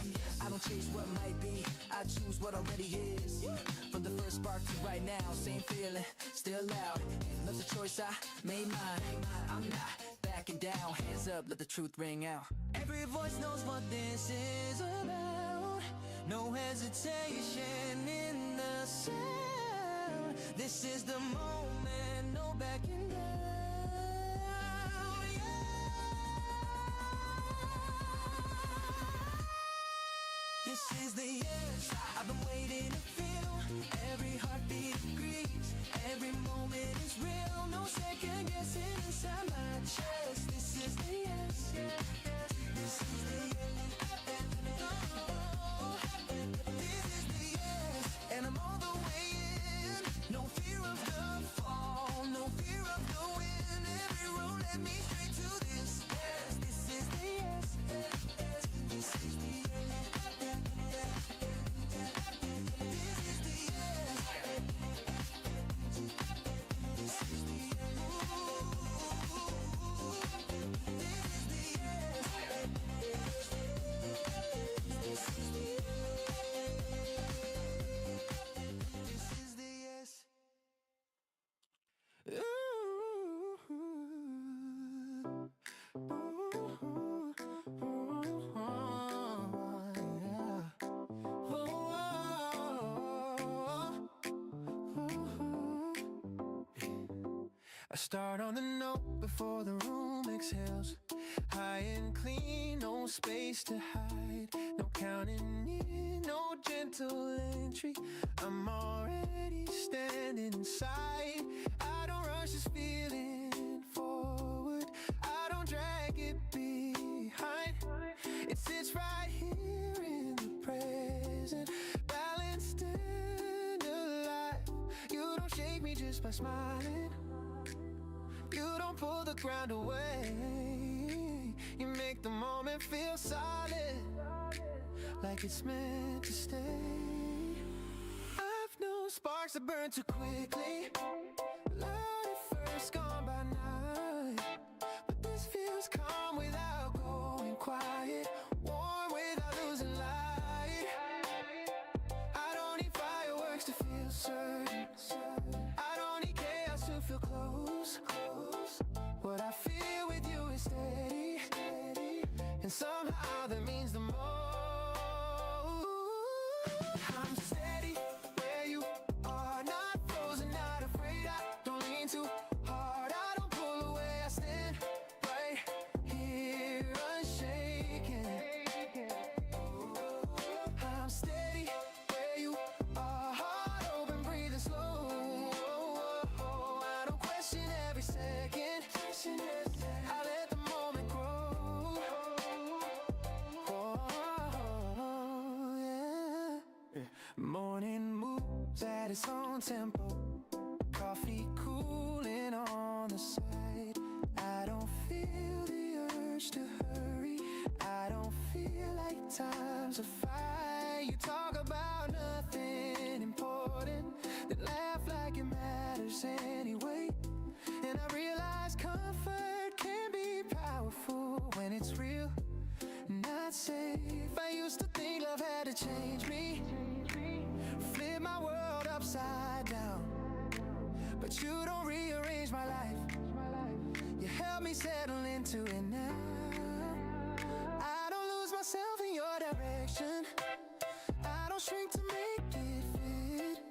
I don't chase what might be, I choose what already is. From the first spark to right now, same feeling, still loud. Love's a choice I made mine. I'm not backing down, hands up, let the truth ring out. Every voice knows what this is about. No hesitation in the sound. This is the moment, no backing down. Yeah. This is the yes. I've been waiting to feel. Every heartbeat agrees. Every moment is real. No second guessing inside my chest. This is the yes. This is the yes. This is the yes. And I'm all the way in. No fear of the fall. No fear of the win. Every road led me straight to this. Yes, this is the yes. I start on the note before the room exhales. High and clean, no space to hide. No counting in, no gentle entry. I'm already standing inside. I don't rush this feeling forward. I don't drag it behind. It sits right here in the present, balanced and alive. You don't shake me just by smiling. You don't pull the ground away. You make the moment feel solid, like it's meant to stay. I've known sparks that burn too quickly, loud at first, gone by night. But this feels calm without going quiet, warm without losing light. I don't need fireworks to feel certain. I don't need chaos to feel close. What I feel with you is steady, and somehow that means the most. I'm steady where you are, not frozen, not afraid. I don't lean too hard, I don't pull away. I stand right here unshaken. I'm steady where you are, heart open, breathing slow. I don't question every second. I let the moment grow. Oh, yeah. Morning moves at its own tempo. Coffee cooling on the side. I don't feel the urge to hurry. I don't feel like time's a fight. You talk about nothing important, then laugh like it matters anyway. And I realize comfort can be powerful when it's real, not safe. I used to think love had to change me, flip my world upside down. But you don't rearrange my life, you help me settle into it now. I don't lose myself in your direction, I don't shrink to make it fit.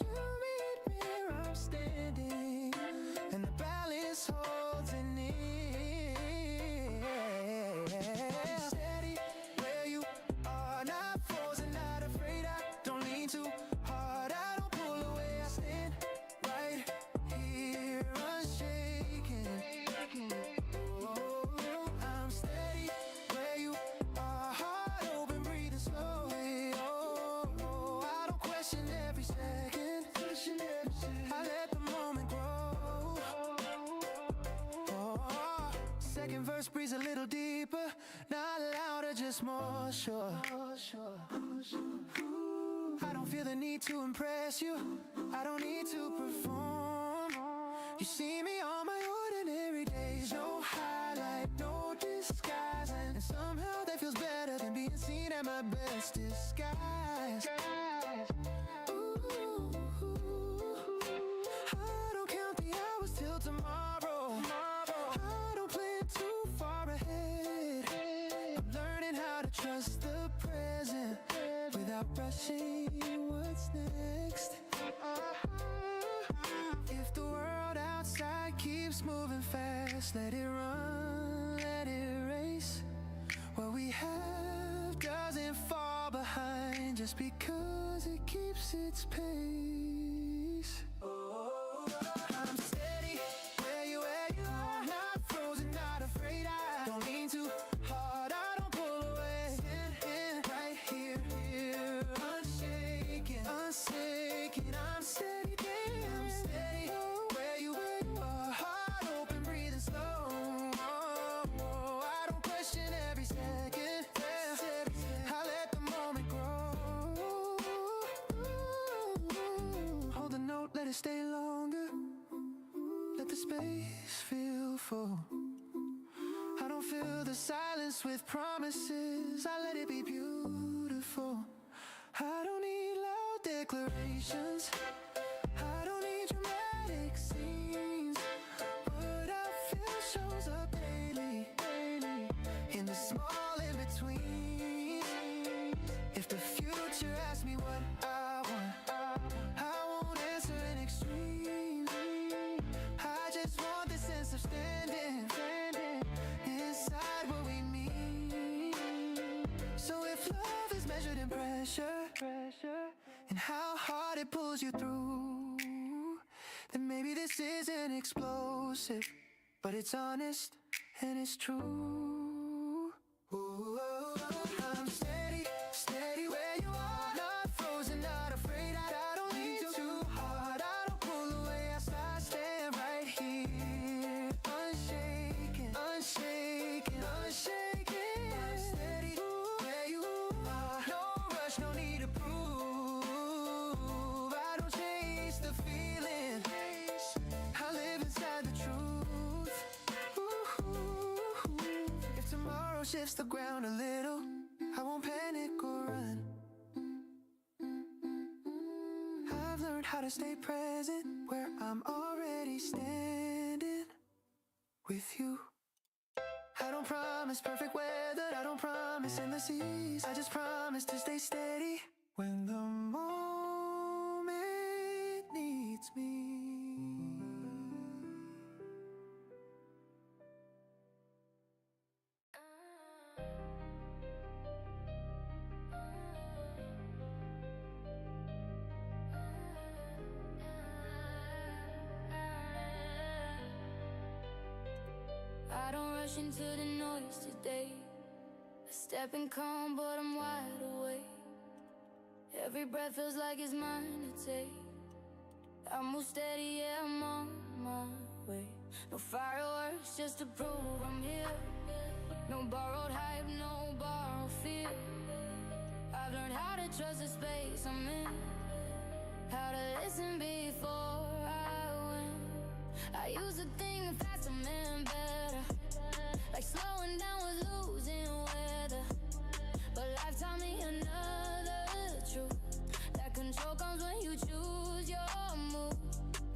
You meet me where I'm standing, and the balance holds in it. Steady where you are, not frozen, not afraid. I don't lean too hard, I don't pull away. I stand right here unshaken. Oh, I'm steady where you are, heart open, breathing slowly. Oh, I don't question every second. I let the moment grow. Oh, second verse breathes a little deeper, not louder, just more sure. I don't feel the need to impress you, I don't need to perform. You see me on my ordinary days, no highlight, no disguise. And somehow that feels better than being seen at my best disguise. Ooh, I don't count the hours till tomorrow. I don't plan too far ahead. I'm learning how to trust the present without rushing what's next. If the world outside keeps moving fast, let it run, let it race. What we have doesn't fall behind just because it keeps its pace. I'm steady where you are, not frozen, not afraid. I don't lean too hard, I don't pull away. Stand right here, unshaken. I'm steady, I'm steady where you are, heart open, breathing slow. I don't question every second. I let the moment grow. Hold the note, let it stay longer. Let the space feel full. I don't fill the silence with promises, I let it be beautiful. I don't need loud declarations, I don't need dramatic scenes. What I feel shows up daily, in the small in-between. If the future asks me what I want, I won't answer in extreme. I just If love is measured in pressure, and how hard it pulls you through, then maybe this isn't explosive, but it's honest and it's true. Ooh, I'm steady, steady where you are. Not frozen, not afraid, I don't lean too hard. I don't pull away, I start staying right here. Unshaken, unshaken, unshaken. I'm steady where you are. No rush, no need to prove. I don't chase the feeling, I live inside the truth. Ooh. If tomorrow shifts the ground a little, I won't panic or run. I've learned how to stay present where I'm already standing with you. I don't promise perfect weather, I don't promise endless seas. I just promise to stay steady when the moment needs me. I don't rush into the noise today. I step in calm, but I'm wide awake. Every breath feels like it's mine to take. I move steady, yeah, I'm on my way. No fireworks just to prove I'm here. No borrowed hype, no borrowed fear. I've learned how to trust the space I'm in, how to listen before I win. I used to think faster meant better, like slowing down was losing weather. But life taught me another truth, that control comes when you choose your move.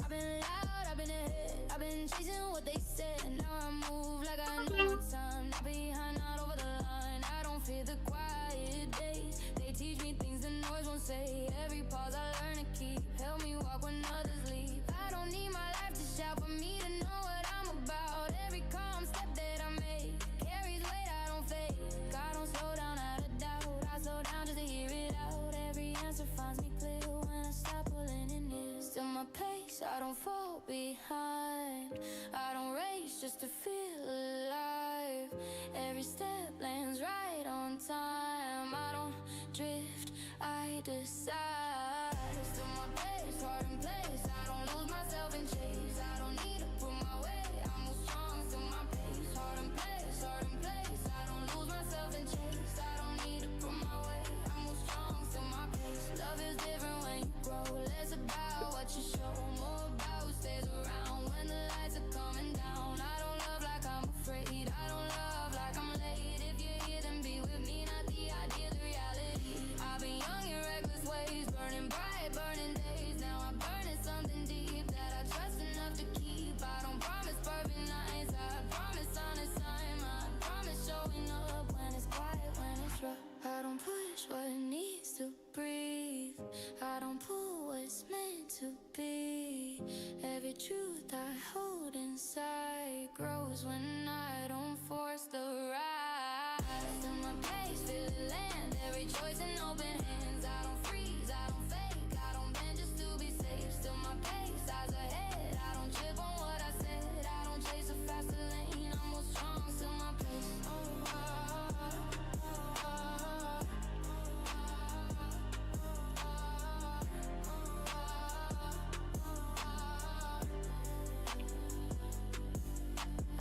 I've been loud, I've been ahead, I've been chasing what they said. Now I move like I know time, not behind, not over the line. I don't fear the quiet days, they teach me things the noise won't say. Every pause I learn to keep, help me walk when others leave. I don't need my life to shout for me to know what I'm about. Every calm step that I make carries weight, I don't fake. I don't slow down out of doubt, I slow down just to hear it out. Every answer finds me clear when I stop pulling it near. Still my pace, I don't fall behind, I don't race just to feel alive. Every step lands right on time, I don't drift, I decide. Still my pace, heart in place, I don't lose myself in chase. I don't need to prove my way, I move strong, still my pace. Heart in place, I don't lose myself in chase. I don't need to prove my way, I move strong, still my pace. Love is different when you grow, less about what you show, more about who stays around when the lights are coming down. I don't love like I'm afraid, I don't love like I'm late. If you're here then be with me, not the idea, the reality. I've been young in reckless ways, burning bright, burning days. Now I'm burning something deep that I trust enough to keep. I don't promise perfect nights, I promise honest time. I promise showing up when it's quiet, when it's rough. I don't push what needs to breathe, I don't pull what's meant to be. Every truth I hold inside grows when I don't force the ride. Still my pace, feel it land, every choice in open hands. I don't freeze, I don't fake, I don't bend just to be safe. Still my pace, eyes ahead, I don't trip on what I said. I don't chase a faster lane, I'm more strong, still my pace.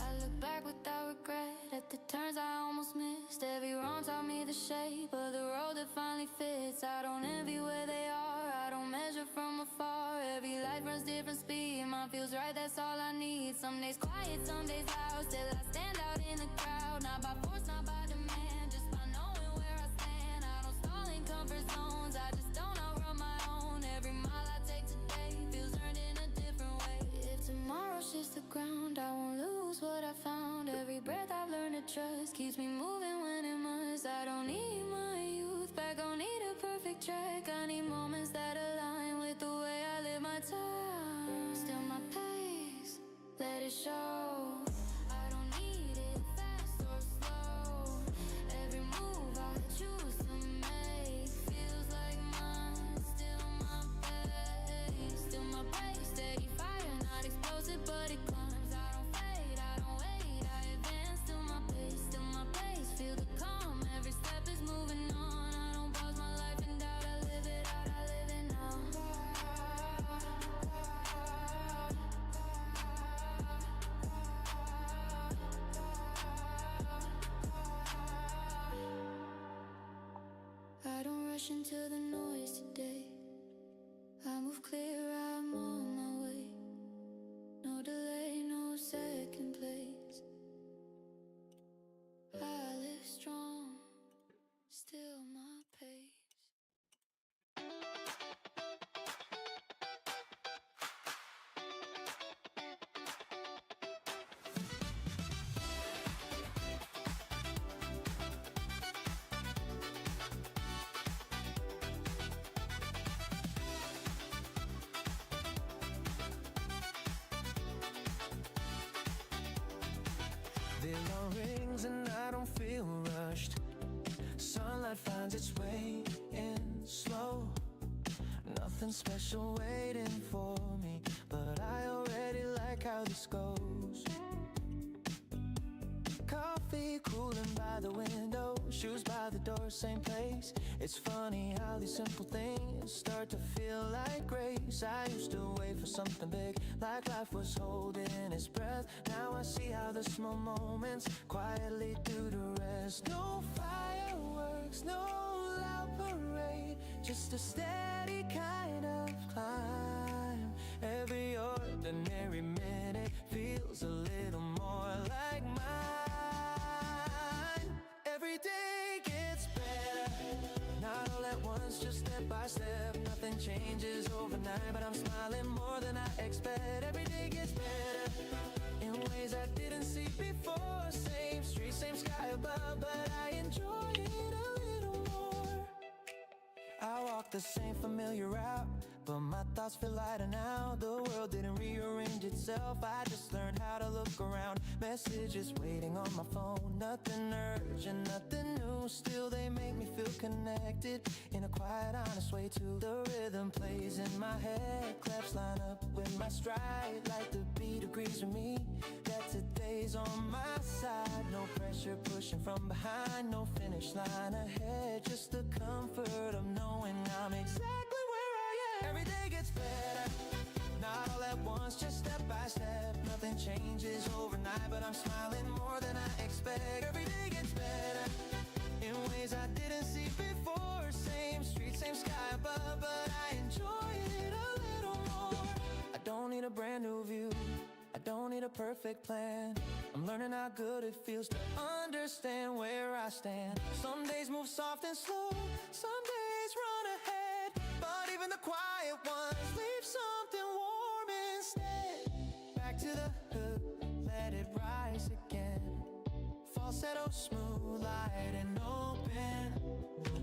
I look back without regret at the turns I almost missed. Every wrong taught me the shape of the road that finally fits. I don't envy where they are, I don't measure from afar. Every life runs different speed, mine feels right, that's all I need. Some days quiet, some days loud, still I stand out in the crowd. Not by force, not by demand, just by knowing where I stand. I don't stall in comfort zones, I just don't outrun my own. Every mile I take today feels earned in a different way. If tomorrow shifts the ground, I won't lose what I found. Every breath I've learned to trust keeps me moving when it must. I don't need my youth back, don't need a perfect track. I need moments that align with the way I live my time. Still my pace, let it show. I don't need it fast or slow. Every move I choose to rush into the noise today. I move clear, I'm on my way. No delay, no second place. I live strong, still my pace. The alarm rings and I don't feel rushed. Sunlight finds its way in slow. Nothing special waiting for me, but I already like how this goes. Coffee cooling by the window, shoes by the door, same place. It's funny how these simple things start to feel like grace. I used to wait for something big, like life was holding its breath. Now I see how the small moments quietly do the rest. No fireworks, no loud parade, just a steady kind of climb. Every ordinary minute feels a little more like mine. Every day gets better, not all at once, just step by step. Nothing changes overnight, but I'm smiling more than I expect. Every day gets better in ways I didn't see before. Same street, same sky above, but I enjoy it a little more. I walk the same familiar route, but my thoughts feel lighter now. The world didn't rearrange itself, I just learned how to look around. Messages waiting on my phone, nothing urgent, nothing new. Still they make me feel connected in a quiet, honest way too. The rhythm plays in my head, claps line up with my stride. Like the beat agrees with me, that today's on my side. No pressure pushing from behind, no finish line ahead. Just the comfort of knowing I'm exactly where I am. Every day gets better, not all at once, just step by step. Nothing changes overnight, but I'm smiling more than I expect. Every day gets better in ways I didn't see before. Same street, same sky above, but I enjoy it a little more. I don't need a brand new view, I don't need a perfect plan. I'm learning how good it feels to understand where I stand. Some days move soft and slow, some days run ahead, but even the quiet ones leave something warm instead. Back to the hook, let it rise again. Falsetto smooth, light and open,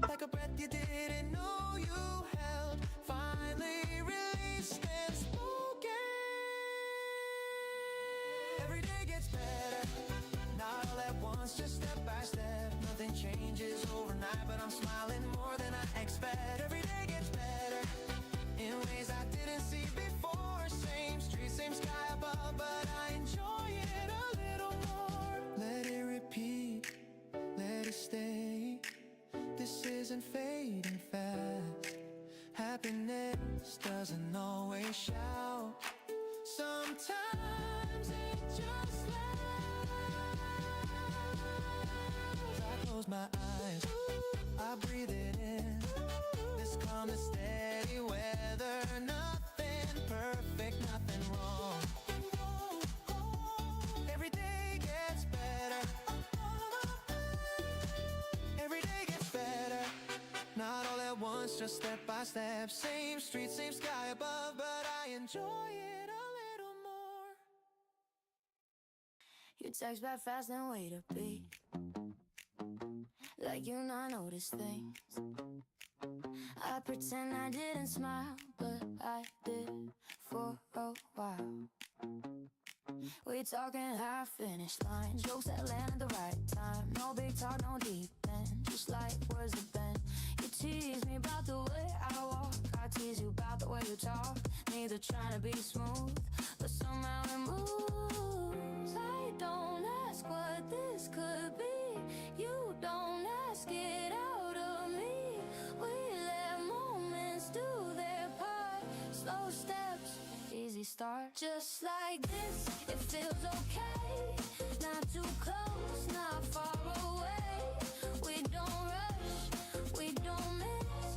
like a breath you didn't know you held, finally released and spoken. Every day gets better, not all at once, just step by step. Nothing changes overnight, but I'm smiling more than I expect. Every day gets better in ways I didn't see before. Same street, same sky above, but I enjoy it a little more. Let it repeat, let it stay. This isn't fading fast. Happiness doesn't always shout, sometimes it just lasts. I close my eyes, I breathe it in. This calm and steady weather, nothing perfect, nothing wrong. Every day gets better, every day gets better, not all at once, just step by step. Same street, same sky above, but I enjoy it a little more. You text back fast and wait a beat, like you not notice things. I pretend I didn't smile, but I did for a while. We talking half finish line, jokes that land at the right time. No big talk, no deep end, just like words that bend. You tease me about the way I walk, I tease you about the way you talk. Neither trying to be smooth, but somehow it moves. I don't ask what this could be, you don't ask it out of me. We let moments do their part, slow steps, easy start. Just like this, it feels okay, not too close, not far away. We don't rush, we don't miss,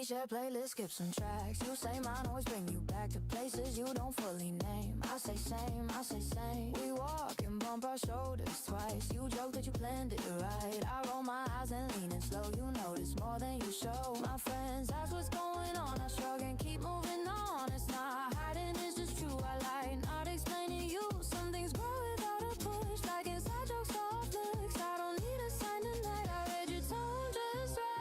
We share playlists, skip some tracks. You say mine always bring you back to places you don't fully name. I say same, I say same. We walk and bump our shoulders twice. You joke that you planned it right. I roll my eyes and lean in slow. You notice more than you show. My friends ask what's going on. I shrug and keep moving on. It's not hiding, it's just true. I like not explaining you. Some things grow without a push, like inside jokes, soft looks. I don't need a sign tonight. I read your tone just right.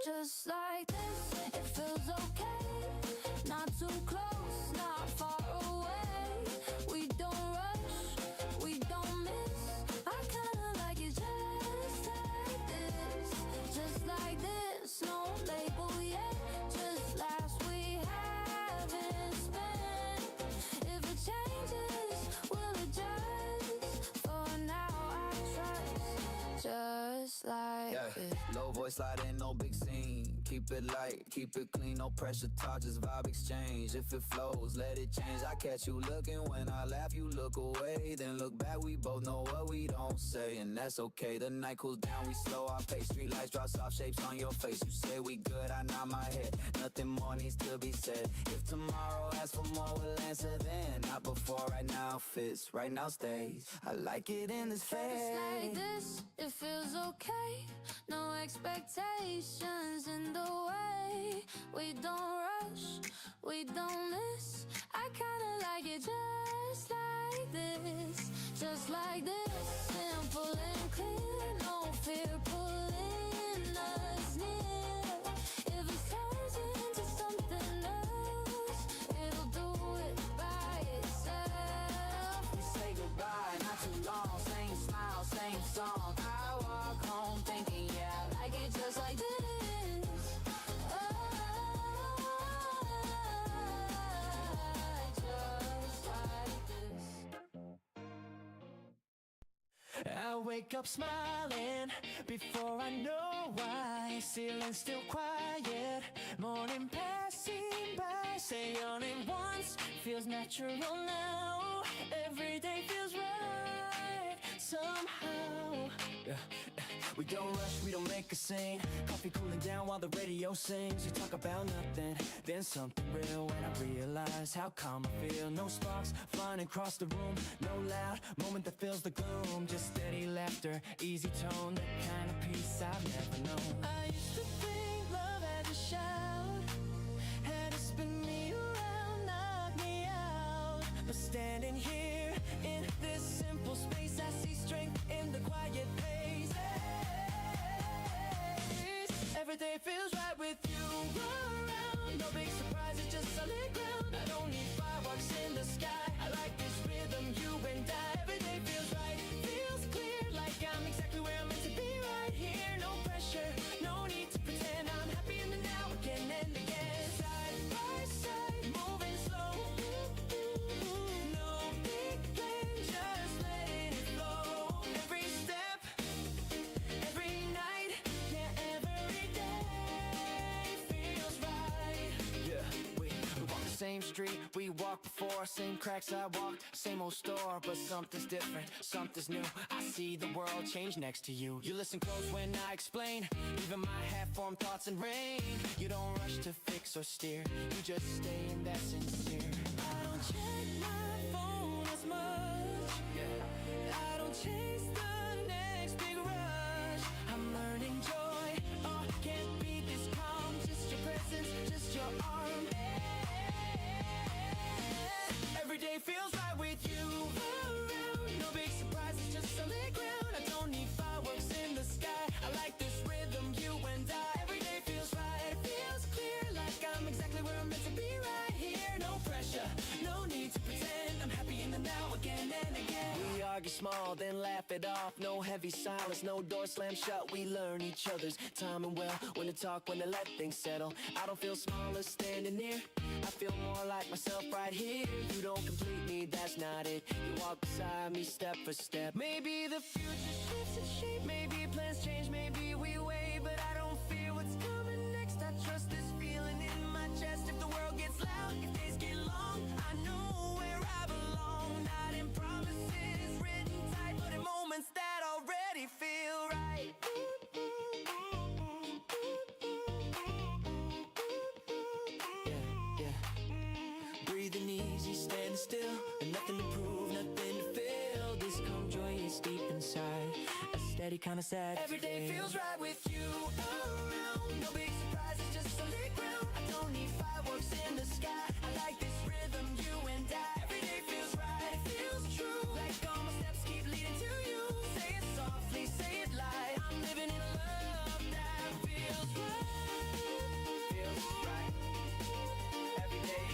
Just like this, it feels okay. Not too close, not far away. We don't rush, we don't miss. I kinda like it just like this. Just like this, no label yet. Just last we haven't spent. If it changes, we'll adjust. For now I trust. Just like this. Low voice sliding, no big scene. Keep it light, keep it clean, no pressure talk, just vibe exchange. If it flows, let it change. I catch you looking when I laugh, you look away. Then look back, we both know what we don't say, and that's okay. The night cools down, we slow our pace. Street lights draw soft shapes on your face. You say we good, I nod my head. Nothing more needs to be said. If tomorrow asks for more, we'll answer then. Not before, right now fits, right now stays. I like it in this phase. Just like this, it feels okay. No expectations in the way. We don't rush, we don't miss. I kinda like it just like this. Just like this, simple and clear. No fear pulling us near. If it turns into something else, it'll do it by itself. We say goodbye, not too long. Same smile, same song. I walk home thinking, yeah, I like it just like this. I wake up smiling before I know why. Ceiling still quiet, morning passing by. Say your name once, feels natural now. Every day feels right somehow. Yeah. We don't rush, we don't make a scene. Coffee cooling down while the radio sings. We talk about nothing, then something real. When I realize how calm I feel. No sparks flying across the room. No loud moment that fills the gloom. Just steady laughter, easy tone. The kind of peace I've never known. I used to think love had to shout, had to spin me around, knock me out. But standing here in this simple space, I see strength in the quiet pace. Every day feels right with you around. No big surprises, just solid ground. I don't need fireworks in the sky. I like this rhythm, you and I. Every day feels right, feels clear. Like I'm exactly where I'm meant to be, right here. No pressure, no need to pretend. I'm happy in the now, again and again. Side by side, moving slow. No big plan, just letting it flow. Every step, every night, yeah, every day feels right. Yeah, we walk the same street we walked before, same cracks I walked, same old store, but something's different, something's new. I see the world change next to you. You listen close when I explain, even my half-formed thoughts in rain. You don't rush to fix or steer, you just stay and that's sincere. I don't check my phone as much, I don't chase the next big rush. I'm learning joy, oh, can't beat this calm. Just your presence, just your arm. Every day feels right with you around. No big surprises, just solid ground. I don't need fireworks in the sky. I like this rhythm, you and I. Every day feels right, feels clear. Like I'm exactly where I'm meant to be, right here. No pressure, no need to pretend. I'm happy in the now, again and again. We argue small, then laugh it off. No heavy silence, no door slam shut. We learn each other's timing well. When to talk, when to let things settle. I don't feel smaller standing near. I feel more like myself right here. You don't complete me, that's not it. You walk beside me step for step. Maybe the future shifts its shape. Maybe plans change, maybe we wait. But I don't fear what's coming next. I trust this feeling in my chest. If the world gets loud, if days get long, I know where I belong. Not in promises written tight, but in moments that already feel right. still, and nothing to prove, nothing to feel. This calm joy is deep inside, a steady kind of sad. Every day feels right with you around. No big surprises, just solid ground. I don't need fireworks in the sky. I like this rhythm, you and I. Every day feels right, it feels true. Like all my steps keep leading to you. Say it softly, say it loud. I'm living in love that feels right. Feels right. Every day.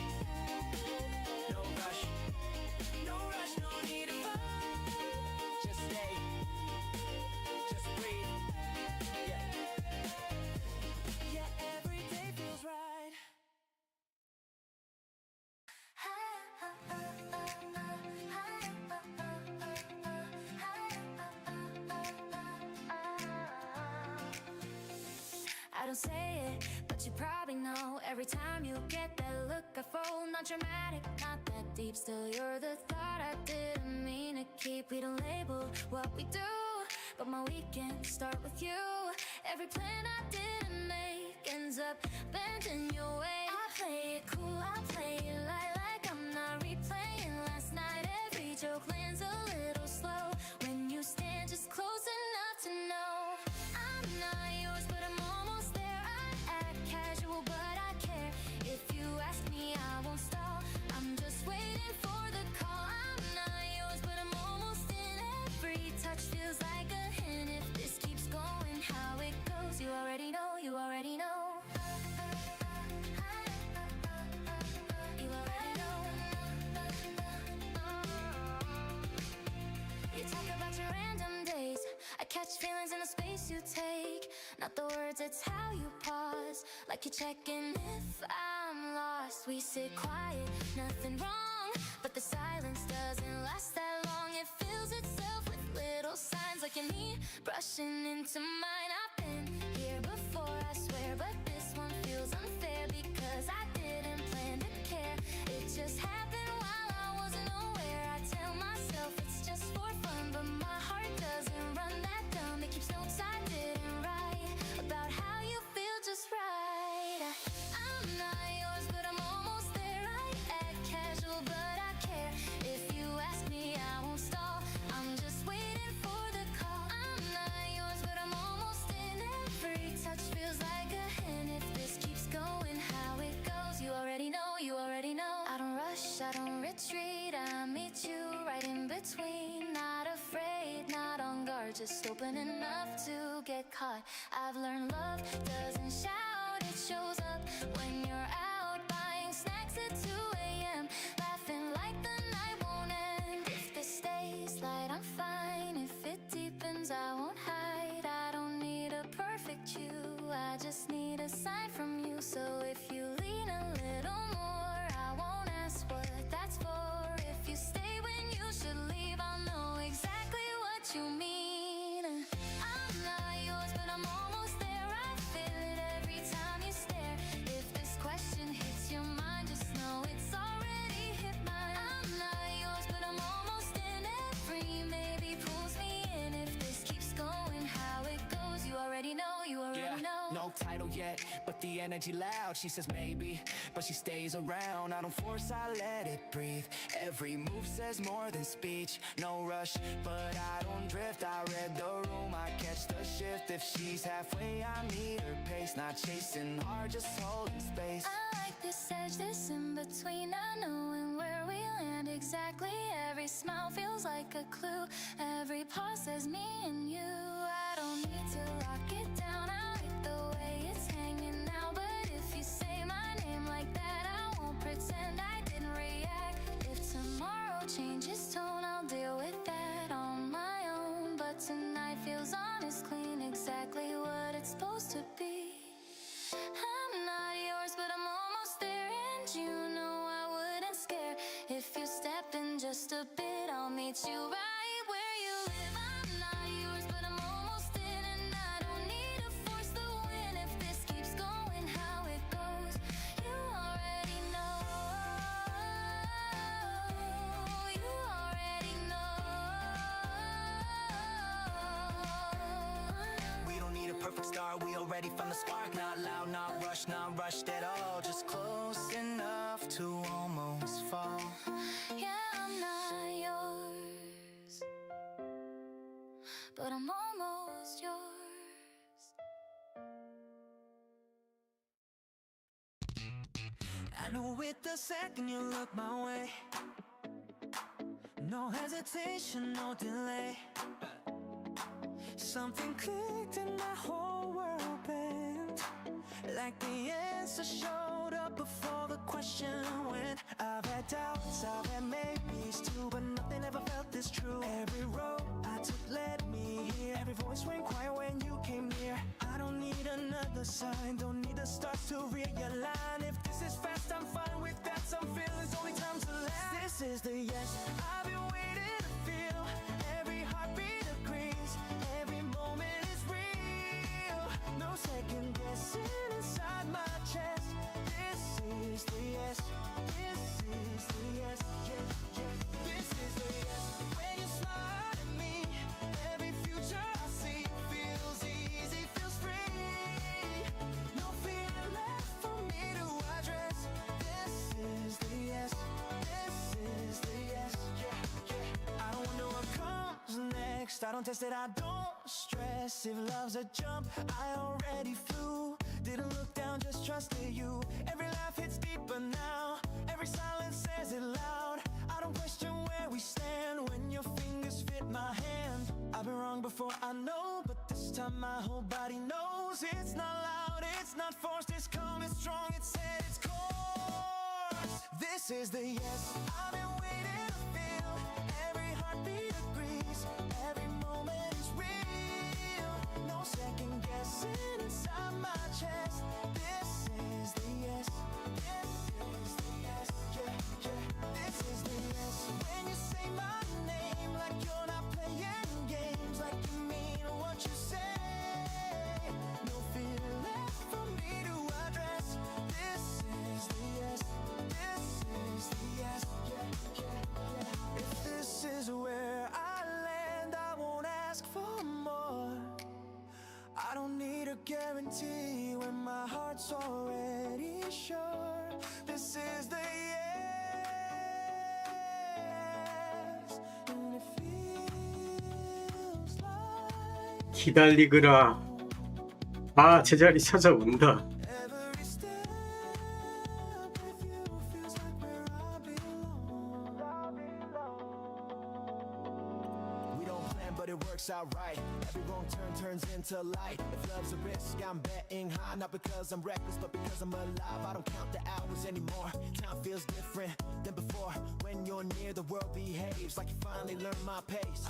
No rush, no need to fight. Just stay, just breathe. Yeah, every day feels right. I don't say it, but you probably know. Every time you get that look, I fold. Not dramatic, not that deep. Still, you're the thought I didn't mean to keep. We don't label what we do, but my weekends start with you. Every plan I didn't make ends up bending your way. I play it cool, I play it light, like I'm not replaying last night. Every joke lands a little slow when you stand just close enough to know I'm not yours, but I'm almost there. I act casual, but I care. If you ask me, I won't stall. I'm just waiting for the call. I'm not yours, but I'm almost in. Every touch feels like a hint. If this keeps going how it goes, you already know, you already know. You already know. You talk about your random days. I catch feelings in the space you take. Not the words, it's how you pause. Like you're checking if I'm lost. We sit quiet, nothing wrong, but the silence doesn't last that long. It fills itself with little signs, like your knee brushing into mine. I've been here before, I swear, but this one feels unfair because I didn't plan to care. It just happened while I wasn't aware. I tell myself it's just for fun, but my heart doesn't run that dumb. It keeps notes I didn't write about how you feel just right. I'm not yours, but I'm almost there. I act casual, but I care. If you ask me, I won't stall. I'm just waiting for the call. I'm not yours, but I'm almost in. Every touch feels like a hint. If this keeps going how it goes, you already know, you already know. I don't rush, I don't retreat. I meet you right in between. Not afraid, not on guard, just open enough to get caught. I've learned love doesn't shout, it shows up when you're out buying snacks at 2 a.m. Laughing like the night won't end. If this stays light, I'm fine. If it deepens, I won't hide. I don't need a perfect you, I just need a sign from you. So if you lean a little more, I won't ask what that's for. If you stay when you should leave, I'll know exactly what you mean. I'm not yours, but I'm almost there. I feel it every time you stare. If this question hits your mind, just know it's already hit mine. I'm not yours, but I'm almost in. Every maybe pulls me in. If this keeps going how it goes, you already know, you already know. No title yet, but the energy loud. She says maybe, but she stays around. I don't force, I let it breathe. Every move says more than speech. No rush, but I don't drift. I read the room, I catch the shift. If she's halfway, I meet her pace. Not chasing hard, just holding space. I like this edge, this in between, not knowing where we land exactly. Every smile feels like a clue. Every pause says me and you. I don't need to lock it down. I like the way it's hanging now. But if you say my name like that, I won't pretend I didn't react. If tomorrow changes tone, I'll deal with that on my own. But tonight feels honest, clean, exactly what it's supposed to be. I'm not yours, but I'm almost there. And you know I wouldn't scare. If you step in just a bit, I'll meet you right where you live. I'm not yours, but I'm almost in. And I don't need to force the win. If this keeps going how it goes, you already know. You already know. but I'm almost yours. I know it the second you look my way. No hesitation, no delay. Something clicked and my whole world bent. Like the answer showed up before the question went. I've had doubts, I've had maybes too, but nothing ever felt this true. Every road I took led me here. Every voice went quiet when you came near. I don't need another sign, don't need the stars to realign. If this is fast, I'm fine with that. Some feelings only time to last. This is the yes I've been waiting to feel. Every heartbeat agrees, every moment is real. No second guessing inside my chest. This is the yes. This is the yes. Yeah, yeah. This is the yes. When you smile at me, every future I see feels easy, feels free. No fear left for me to address. This is the yes. This is the yes. Yeah, yeah. I don't wonder what comes next. I don't test it, I don't stress. If love's a jump, I already flew. Didn't look down, just trusted you. Every laugh hits deeper now. Every silence says it loud. I don't question where we stand when your fingers fit my hand. I've been wrong before, I know, but this time my whole body knows. It's not loud, it's not forced, it's calm, it's strong, it's set its course. This is the yes I've been waiting to feel. Every heartbeat agrees, every moment is real. No second guessing inside my chest. This is the yes. This is the yes. Yeah, yeah. This is the yes. When you say my name, like you're not playing games, like you mean what you say. No fear left for me to address. This is the yes. This is the yes. Yeah, yeah, yeah. If this is where I land, I won't ask for more. I don't need a guarantee when my heart's already sure. This is the yes, and it feels like 기다리그라. 아, 제자리 찾아온다. every step with you feels like where I belong. We don't plan, but it works out right. Every wrong turn turns into light. If love's a risk, I'm betting high. Not because I'm reckless, but because I'm alive. I don't count the hours anymore. Time feels different than before. When you're near, the world behaves like you finally learned my pace.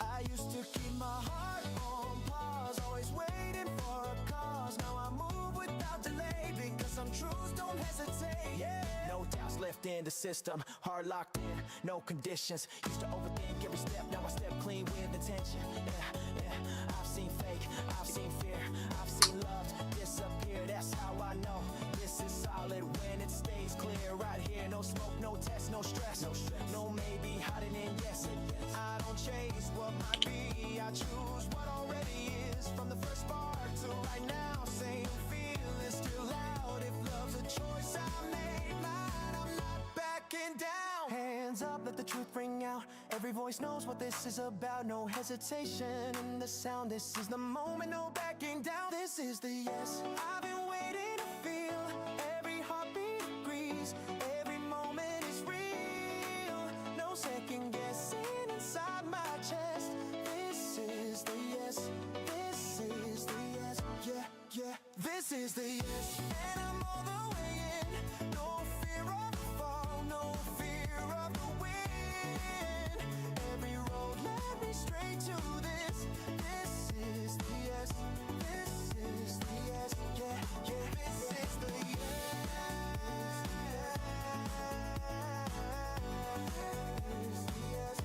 I used to keep my heart on pause, always waiting for a cause. Now I move without delay because I'm truth, don't hesitate. Yeah. No doubts left in the system, heart locked in, no conditions. Used to overthink every step, now I step clean with intention. Yeah, yeah. I've seen fake, I've seen fear, I've seen love disappear. That's how I know this is solid when it stays clear. Right here, no smoke, no test, no stress, no maybe, hiding in yes. I don't chase what might be, I choose what already is. From the first spark to right now, same feeling still loud. If love's a choice I made mine, I'm not backing down. Hands up, let the truth ring out. Every voice knows what this is about. No hesitation in the sound. This is the moment, no backing down. This is the yes I've been waiting to feel. Every heartbeat agrees, every moment is real. No second guessing inside my chest. This is the yes. This is the yes. Yeah, yeah. This is the yes. And I'm all the way in. No fear of the fall, no fear of the win. Every road led me straight to this. This is the yes. This is the yes. Yeah, yeah. This is the yes. This is the yes.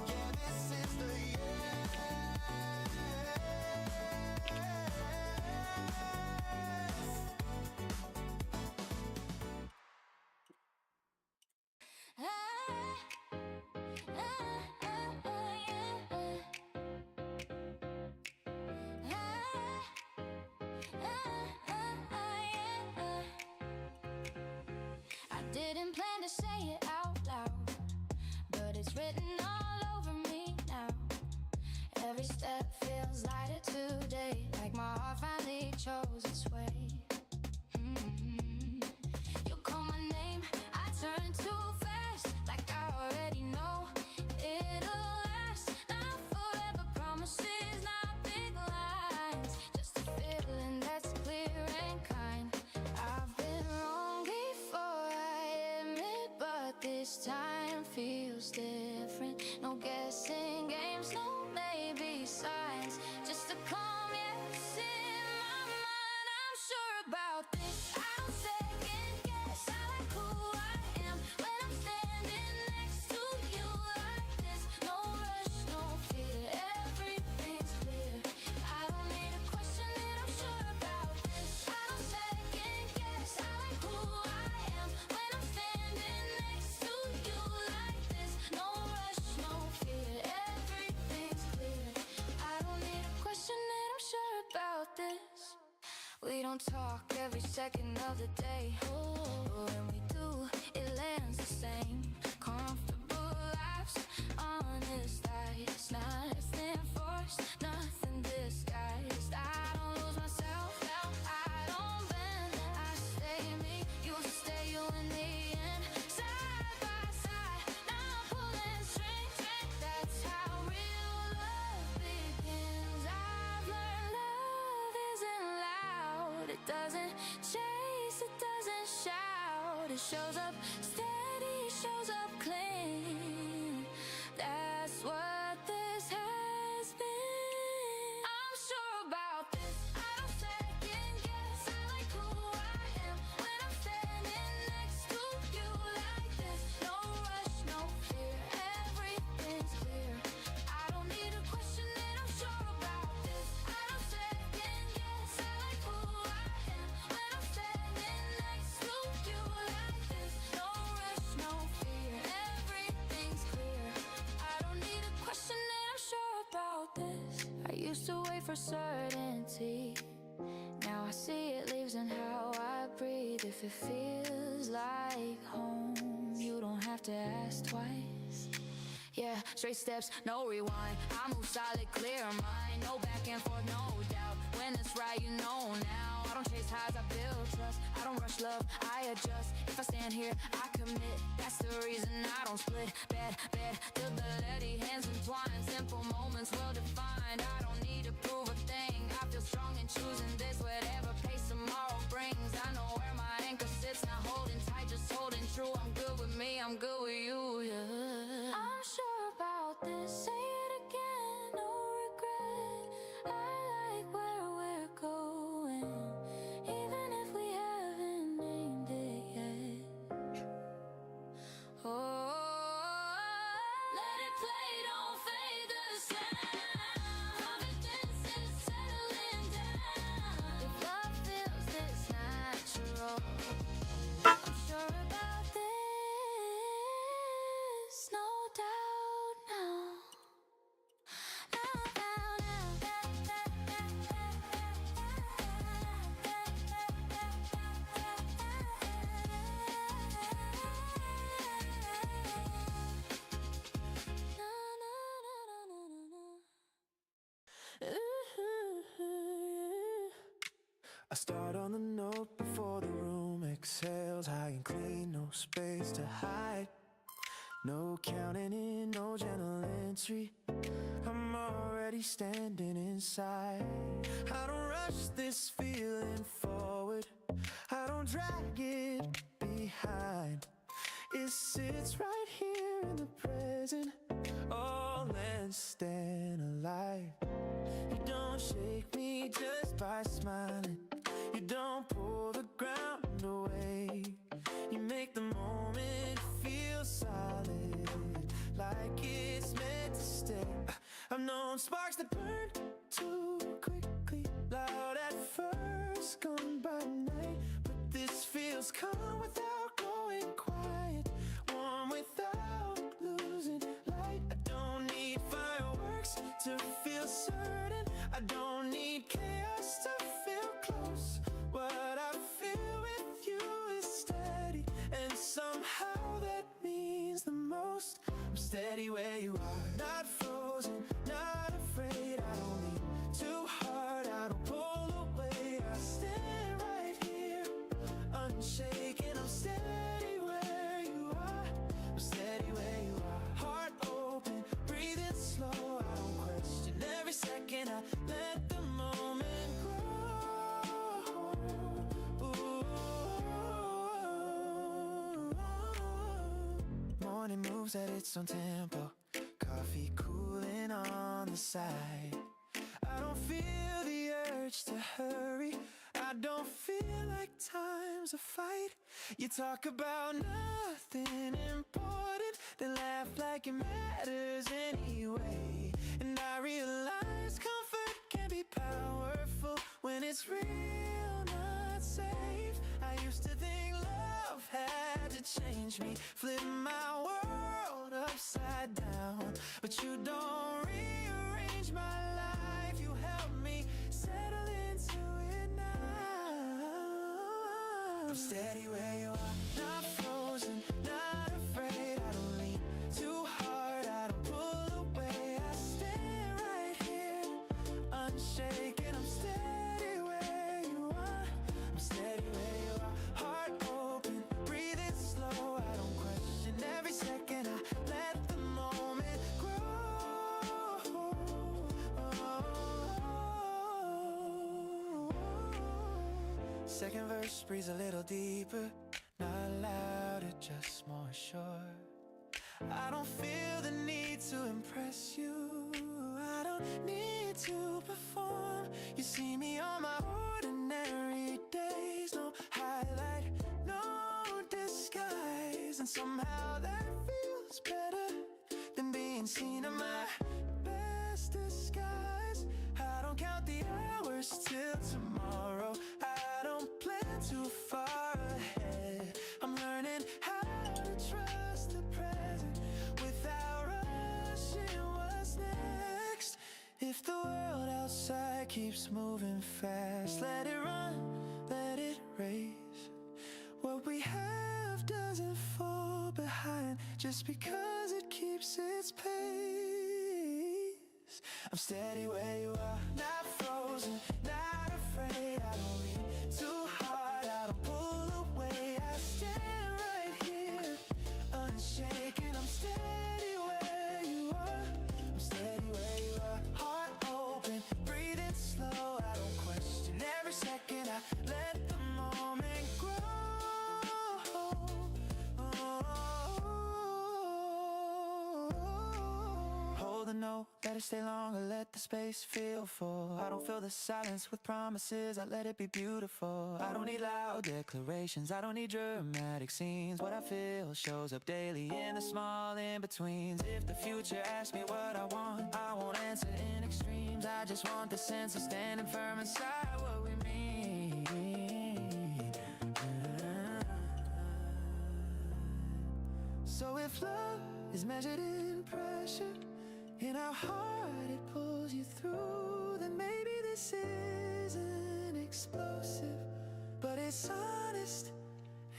Yeah, this is the yes. candles lighted today, like my heart finally chose its way. You call my name, I turn too fast, like I already know it'll last. Not forever promises, not big lines, just a feeling that's clear and kind. I've been wrong before, I admit, but this time feels different. No guessing games, no maybe signs, just a calm yes in my mind. I'm sure about this, I don't second guess. I like who I am when I'm standing next to you like this. No rush, no fear, everything's clear. I don't need a question that I'm sure about this. I don't second guess. I like who I am when I'm standing next to you like this. No rush, no fear, everything's clear. I don't need a question that I'm sure about this. We don't talk every second of the day, but when we do, it lands the same. Comfortable lives, honest lies, nothing forced, nothing disguised. I don't lose myself, I don't bend, I stay me, you stay you in the end. Side by side, now I'm pulling strings, that's how real love begins. I've learned love isn't loud, it doesn't chase, it doesn't shout. It shows up steady, shows up clean. That's what this has been. I'm sure about this, I don't second guess. I like who I am when I'm standing next to you like this. No rush, no fear, everything's clear. I don't need a question that I'm sure about this. I don't second guess. I like who I am when I'm standing next to you like this. No rush, no fear, everything's clear. I don't need a question that I'm sure about this. I used to wait for certainty, now I see it lives in how I breathe. If it feels like home, you don't have to ask twice. Yeah, straight steps, no rewind. I move solid, clear mind. No back and forth, no doubt. When it's right, you know now. I don't chase highs, I build trust. I don't rush love, I adjust. If I stand here, I commit. That's the reason I don't split. Bad, stability, hands entwined. Simple moments well defined. I don't need to prove a thing. I feel strong in choosing this. Whatever pace tomorrow brings, I know where my anchor sits. Not holding tight, just holding true. I'm good with me, I'm good with you, yeah. I'm sure about this, say it again, no regret. I like where we're going, even if we haven't named it yet. Oh, let it play, don't fade the sound. Confidence is settling down. If love feels this natural, I'm sure about this, no doubt now. I start on the note before the room exhales. High and clean, no space to hide. No counting in, no gentle entry. I'm already standing inside. I don't rush this feeling forward, I don't drag it behind. It sits right here in the present, all and stand alive. You don't shake me just by smiling, you don't pull the ground away. You make the moment feel solid, like it's meant to stay. I've known sparks that burn too quickly, loud at first, gone by night. But this feels calm without going quiet, warm without losing light. I don't need fireworks to feel certain, I don't need chaos to feel close. What I feel with you is steady, and somehow that means the most. I'm steady where you are, not frozen, not afraid. I don't need I don't question every second. I let the moment grow. Morning moves at its own tempo, coffee cooling on the side. I don't feel the urge to hurry. I don't feel like time's a fight. You talk about nothing important, then laugh like it matters anyway. And I realize comfort can be powerful when it's real, not safe. I used to think love had to change me, flip my world upside down. But you don't rearrange my life, you help me settle into it now. I'm steady where you are, not frozen, not afraid. I don't lean too hard, I don't pull away. I stand right here, unshaken. I'm steady where you are, I'm steady where you are. Heart open, breathing slow. I don't question every second. I let the moment grow. Second verse breathes a little deeper, not louder, just more sure. I don't feel the need to impress you, I don't need to perform. You see me on my ordinary days, no highlight, no disguise. And somehow that feels better than being seen in my best disguise. I don't count the hours till tomorrow, I don't plan too far ahead. I'm learning how to trust the present without rushing what's next. If the world outside keeps moving fast, let it run, let it race. What we have doesn't fall behind just because it keeps its pace. I'm steady where you are, not frozen, not afraid. I don't lean too hard, I don't pull away. I stand right here, unshaken. I'm steady where you are, I'm steady where you are. Heart open, breathing slow. I don't question every second. I let the moment grow. Hold the note, let it stay longer, let the space feel full. I don't fill the silence with promises, I let it be beautiful. I don't need loud declarations, I don't need dramatic scenes. What I feel shows up daily in the small in-betweens. If the future asks me what I won't answer in extremes. I just want the sense of standing firm inside what we mean. So if love is measured in pressure, in how hard it pulls you through, then maybe this isn't explosive, but it's honest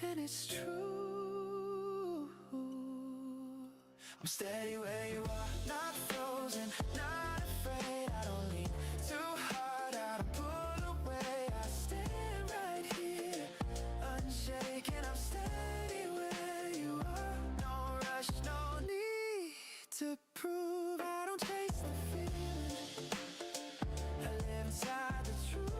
and it's true. I'm steady where you are, not frozen, not afraid. I don't lean too hard, I don't pull away. I stand right here, unshaken. I'm steady where you are, no rush, no need to prove. I don't chase the feeling, I live inside the truth.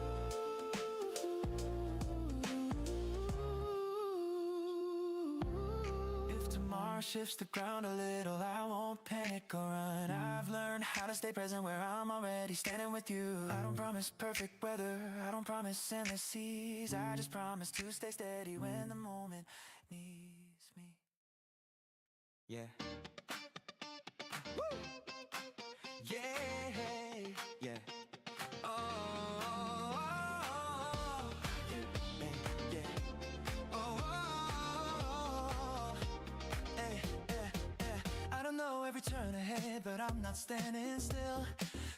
If tomorrow shifts the ground a little, I won't panic or run. I've learned how to stay present where I'm already standing with you. I don't promise perfect weather, I don't promise endless seas. I just promise to stay steady when the moment needs me. Yeah. Woo! Yeah, yeah. Oh, oh, oh, yeah, yeah. Oh, oh, hey, I don't know every turn ahead, but I'm not standing still.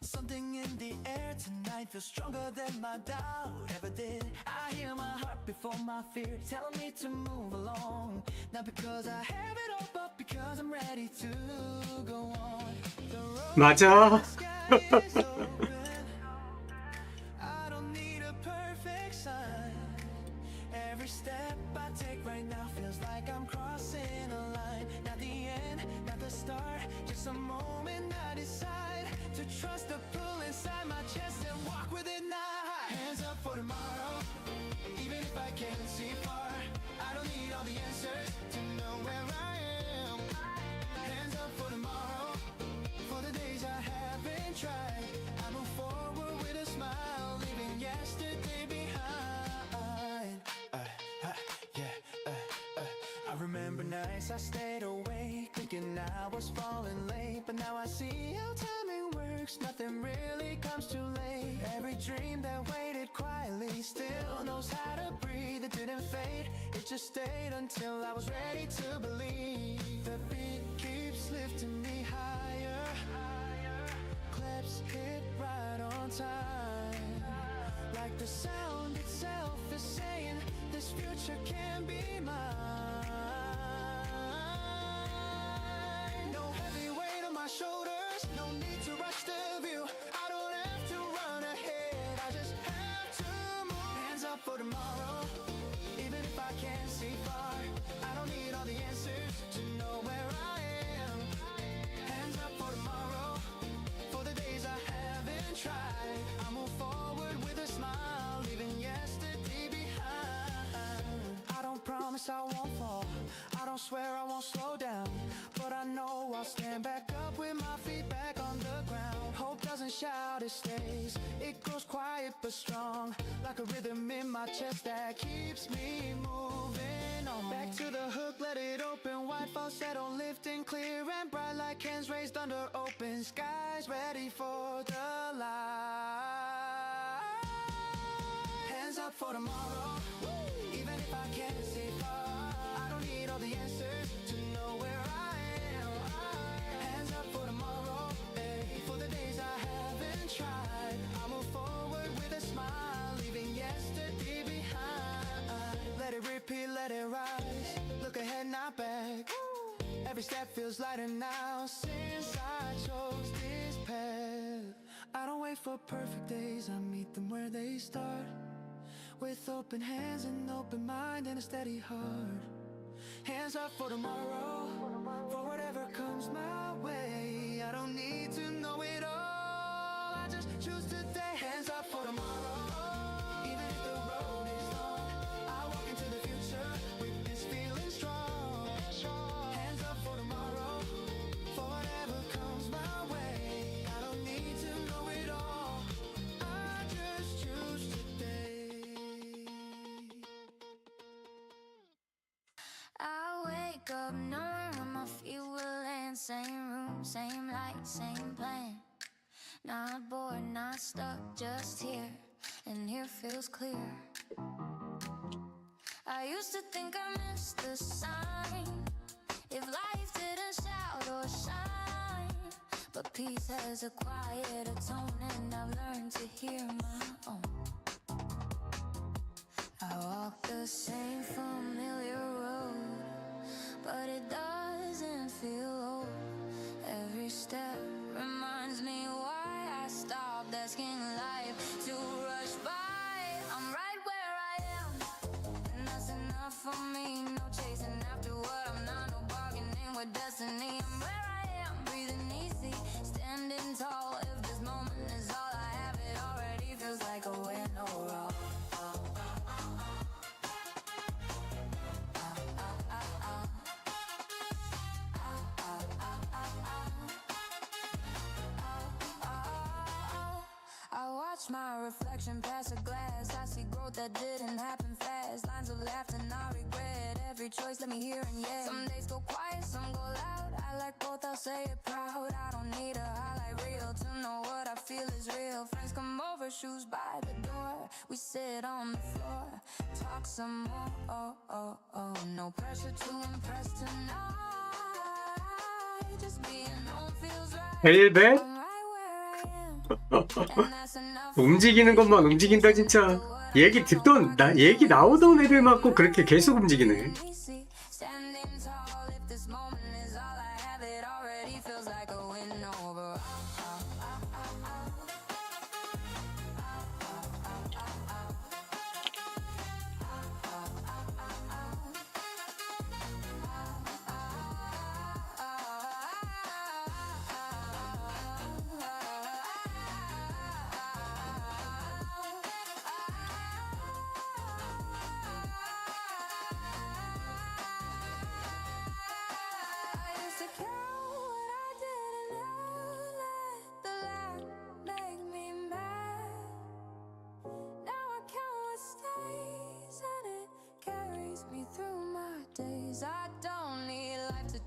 Something in the air tonight feels stronger than my doubt ever did. I hear my heart before my fear telling me to move along. Not because I have it all, but because I'm ready to go on. The road 맞아. is open. I don't need a perfect sign. Every step I take right now feels like I'm crossing a line. Not the end, not the start, just a moment I decide. can't see far. I don't need all the answers to know where I am. Hands up for tomorrow, for the days I haven't tried. I move forward with a smile, leaving yesterday behind. I remember nights I stayed awake, thinking I was falling late. But now I see how timing works, nothing really comes too late. Every dream that waited quietly still knows how to breathe. It didn't fade, it just stayed until I was ready to believe. The beat keeps lifting me higher, claps hit right on time, like the sound itself is saying this future can be mine. No heavy weight on my shoulders, no need to rush the view. I don't have to run ahead, I just have to move. Hands up for tomorrow, even if I can't see far. I don't need all the answers to know where I am. Hands up for tomorrow, for the days I haven't tried. I move forward with a smile, leaving yesterday behind. I don't promise I won't fall, I don't swear I won't slow down, but I know I'll stand back up with my feet back on the ground. Hope doesn't shout, it stays, it grows quiet but strong, like a rhythm in my chest that keeps me moving on. Back to the hook, let it open, white falsetto lifting clear and bright like hands raised under open skies, ready for the light. Hands up for tomorrow, even if I can't see far. I don't need all the answers to know where I am. Hands up for tomorrow, for the days I haven't tried. I move forward with a smile, leaving yesterday behind. Let it repeat, let it rise, look ahead, not back. Every step feels lighter now since I chose this path. I don't wait for perfect days, I meet them where they start, with open hands and open mind and a steady heart. Hands up for tomorrow, for whatever comes my way. I don't need to know it all, I just choose today. Hands up for tomorrow, even if the road is long. I walk into the future with this feeling strong. Hands up for tomorrow, for whatever comes my way. I don't need to know it all, I just choose today. I wake up knowing where my feet will land. Same room, same light, same plan. Not bored, not stuck, just here, and here feels clear. I used to think I missed the sign, if life didn't shout or shine. But peace has a quieter tone, and I've learned to hear my own. I walk the same familiar road, but it doesn't feel old. Every step reminds me why I stopped asking life to rush by. I'm right where I am, and that's enough for me. No chasing after what I'm not, no bargaining with destiny. I'm where I am, breathing easy, standing tall. If this moment is all I have, it already feels like a win overall. I watch my reflection past a glass. I see growth that didn't happen fast. Lines of laughter, not regret. Every choice let me hear and yeah. Some days go quiet, some go loud. I like both, I'll say it proud. I don't need a highlight reel to know what I feel is real. Friends come over, shoes by the door. We sit on the floor, talk some more. Oh, oh, oh. No pressure to impress tonight. Just being known feels right. 벨벳? I'm right where I am, and that's enough. 움직이는 것만 움직인다 진짜. 얘기 듣던 얘기 나오던 애들 맞고 그렇게 계속 움직이네. Standing tall, if this moment is all I have, it already feels like a win over.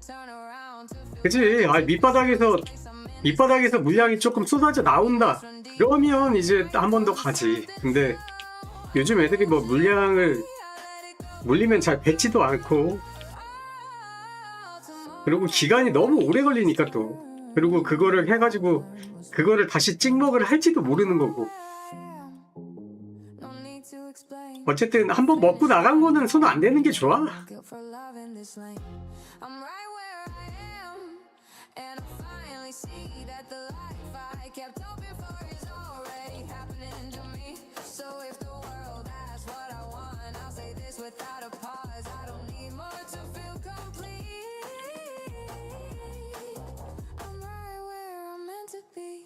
turn around to feel 그치? 아, 밑바닥에서 물량이 조금 쏟아져 나온다. 그러면 이제 한 번 더 가지. 근데 요즘 애들이 뭐 물량을 물리면 잘 뱉지도 않고, 그리고 기간이 너무 오래 걸리니까 또, 그리고 그거를 해가지고 그거를 다시 찍먹을 할지도 모르는 거고. no need to explain. 어쨌든 한번 먹고 나간 거는 손 안 대는 게 좋아. Guilt for loving this lane. I'm right where I am, and I finally see that the life I kept hoping for is already happening to me. So if the world asks what I want, I'll say this without a pause. I don't need more to feel complete. I'm right where I'm meant to be.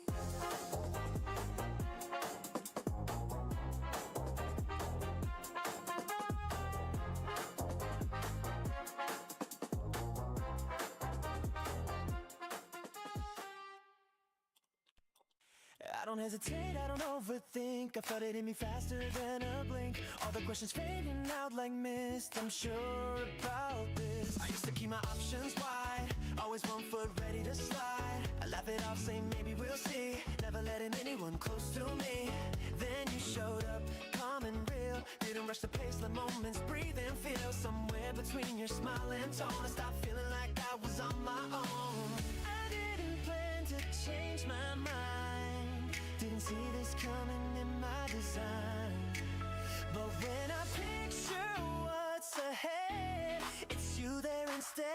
I don't hesitate, I don't overthink. I felt it in me faster than a blink. All the questions fading out like mist. I'm sure about this. I used to keep my options wide, always 1 foot ready to slide. I laugh it off, say maybe we'll see. Never letting anyone close to me. Then you showed up, calm and real. Didn't rush the pace, let moments breathe and feel. Somewhere between your smile and tone, I stopped feeling like I was on my own. I didn't plan to change my mind. Didn't see this coming in my design. But when I picture what's ahead, it's you there instead.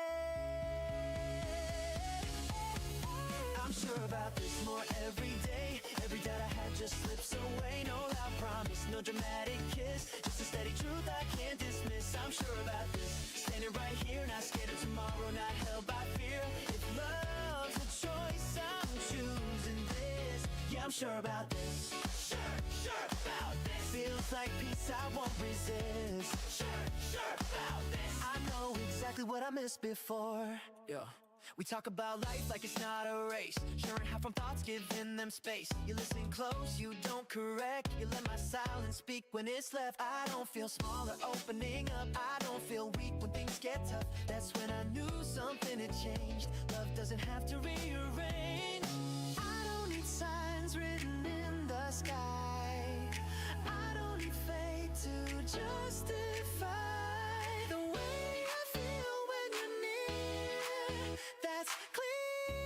I'm sure about this more every day. Every doubt I had just slips away. No loud promise, no dramatic kiss. Just a steady truth I can't dismiss. I'm sure about this. Standing right here, not scared of tomorrow, not held by fear. If love's a choice, I'm choosing this. Yeah, I'm sure about this. Sure about this. Feels like peace I won't resist. Sure about this. I know exactly what I missed before. Yeah. We talk about life like it's not a race. Sharing how from thoughts, giving them space. You listen close, you don't correct. You let my silence speak when it's left. I don't feel smaller opening up. I don't feel weak when things get tough. That's when I knew something had changed. Love doesn't have to rearrange. I don't need signs written in the sky. I don't need fate to justify the way I feel when you're near. That's clear.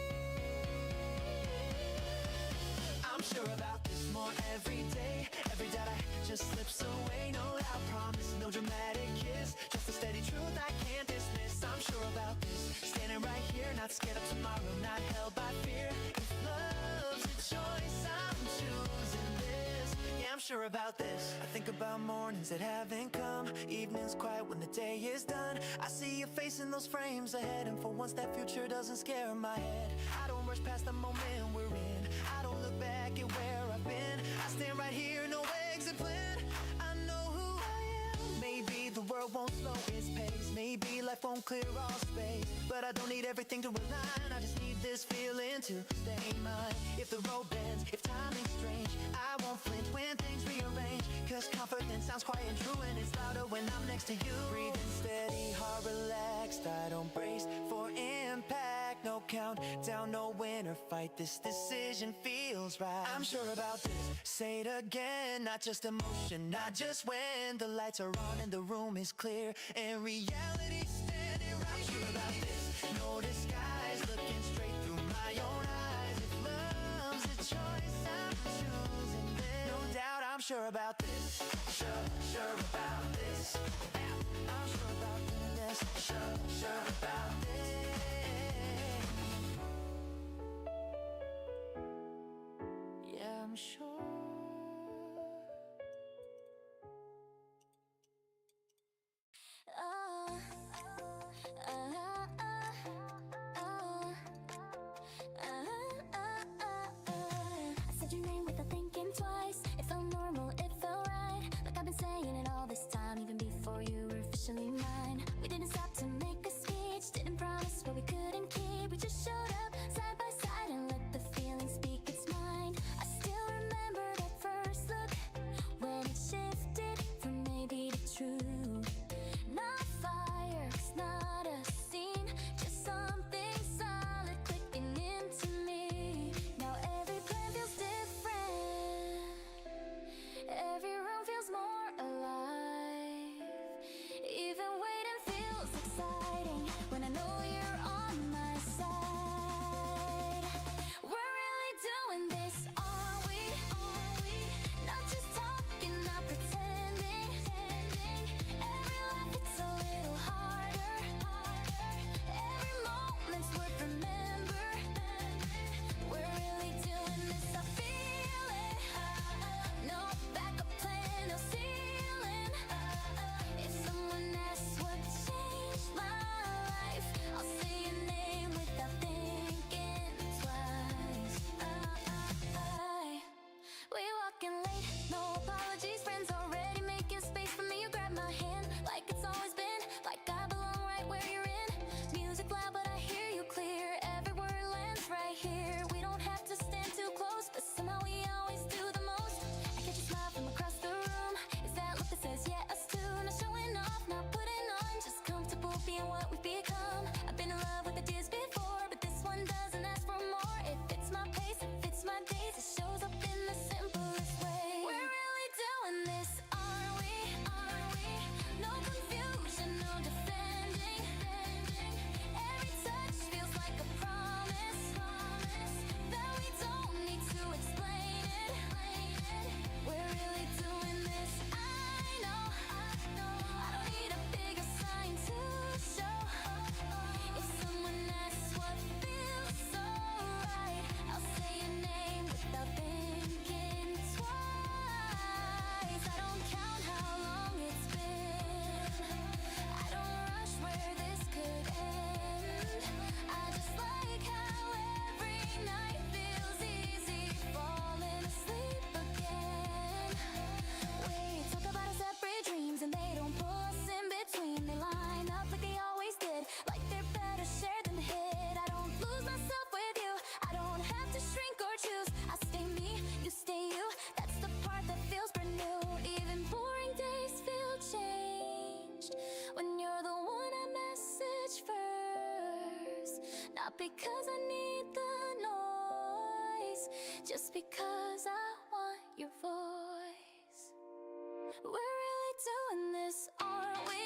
I'm sure about this more every day. Every doubt I just slips away. No loud promise, no dramatic kiss. Just a steady truth I can't dismiss. I'm sure about this. Standing right here, not scared of tomorrow, not held by fear. If love's a choice, I'm choosing this. Yeah, I'm sure about this. I think about mornings that haven't come, evenings quiet when the day is done. I see your face in those frames ahead, and for once that future doesn't scare my head. I don't rush past the moment we're in. I don't look back at where I've been. I stand right here, no exit plan. I know who I am. Maybe the world won't slow its pace. Maybe life won't clear all space. But I don't need everything to align. I just need this feeling to stay mine. If the road bends, if timing's strange, I won't flinch when things rearrange. Cause confidence sounds quiet and true, and it's louder when I'm next to you. Breathing steady, heart relaxed. I don't brace for impact. No countdown, no win or fight. This decision feels right. I'm sure about this. Say it again, not just emotion, not just when the lights are on and the room is clear and reality standing right. I'm sure about this. No disguise, looking straight through my own eyes. If love's a choice, I'm choosing this. No doubt, I'm sure about this. Sure about this. I'm sure about this. Sure about this. Yeah, I'm sure. I said your name without thinking twice. It felt normal, it felt right. Like I've been saying it all this time, even before you were officially mine. We didn't stop to make a speech, didn't promise what we couldn't keep. We just showed up side by side and let the feeling speak its mind. I still remember that first look when it shifted from maybe to true. Not fireworks, not a scene, just some doing this, are we? Not just talking, not pretending. Every life it's a little harder. Every moment's worth remembering. We're really doing this, I feel it. No backup plan, no ceiling. If someone asks what changed my life, I'll say your name without thinking twice. We walking late, no apologies. Friends already making space for me. You grab my hand like it's always been, like I belong right where you're in. Music loud, but I hear you clear. Every word lands right here. We don't have to stand too close, but somehow we always do the most. I catch a smile from across the room. Is that look that says yeah, us too? Not showing off, not putting on, just comfortable being what we've become. I've been in love with ideas before, but this one doesn't ask for more. It fits my pace, it fits my days. It shows up in the simplest way. We're really doing this, are we? No confusion, no defending. Every touch feels like a promise that we don't need to explain it. We're really doing this, I know. I don't need a bigger sign to show. If someone asks what feels so right, I'll say your name without thinking twice. I don't count how long it's been. I don't rush where this could end. I just like how every night feels easy, falling asleep again. We talk about our separate dreams and they don't pull us in between. They line up like they always did, like they're better shared than the hit. I don't lose myself with you, I don't have to shrink or choose. I stay me, you stay you, that's the part that feels brand new. Even boring days feel changed when you're the one I message first. Not because I need the noise, just because I want your voice. We're really doing this, aren't we?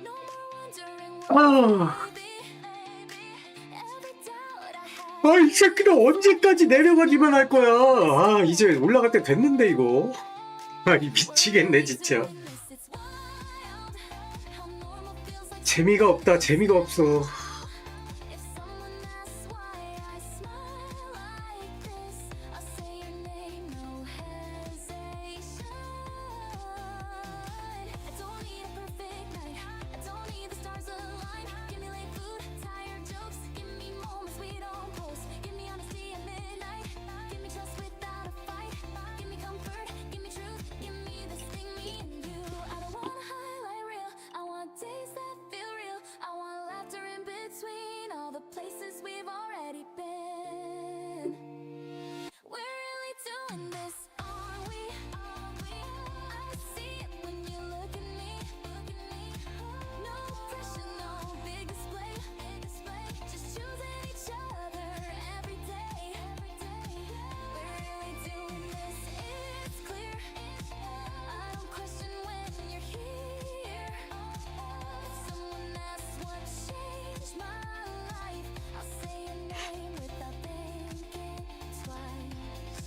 No more wondering what 아, will be. Every doubt I have. 이 새끼는 언제까지 내려가기만 할 거야. 아, 이제 올라갈 때 됐는데 이거. 이 미치겠네 진짜. It's wild how normal feels like. 재미가 없다, 재미가 없어. If someone asks why I smile like this, I'll say your name, no hesitation. I don't need a perfect night, I don't need the stars align. Give me late food, tired jokes, give me moments we don't post. Give me honesty at midnight, give me trust without a fight. Give me comfort, give me truth, give me this thing, me and you. I don't want a highlight reel, I want days that feel real. I want laughter in between all the places we've already been. We're really doing this, are we? I see it when you look at me. No pressure, no big display. Just choosing each other every day. We're really doing this, it's clear. I don't question when you're here. If someone asks what changed my life, I'll say your name without thinking twice.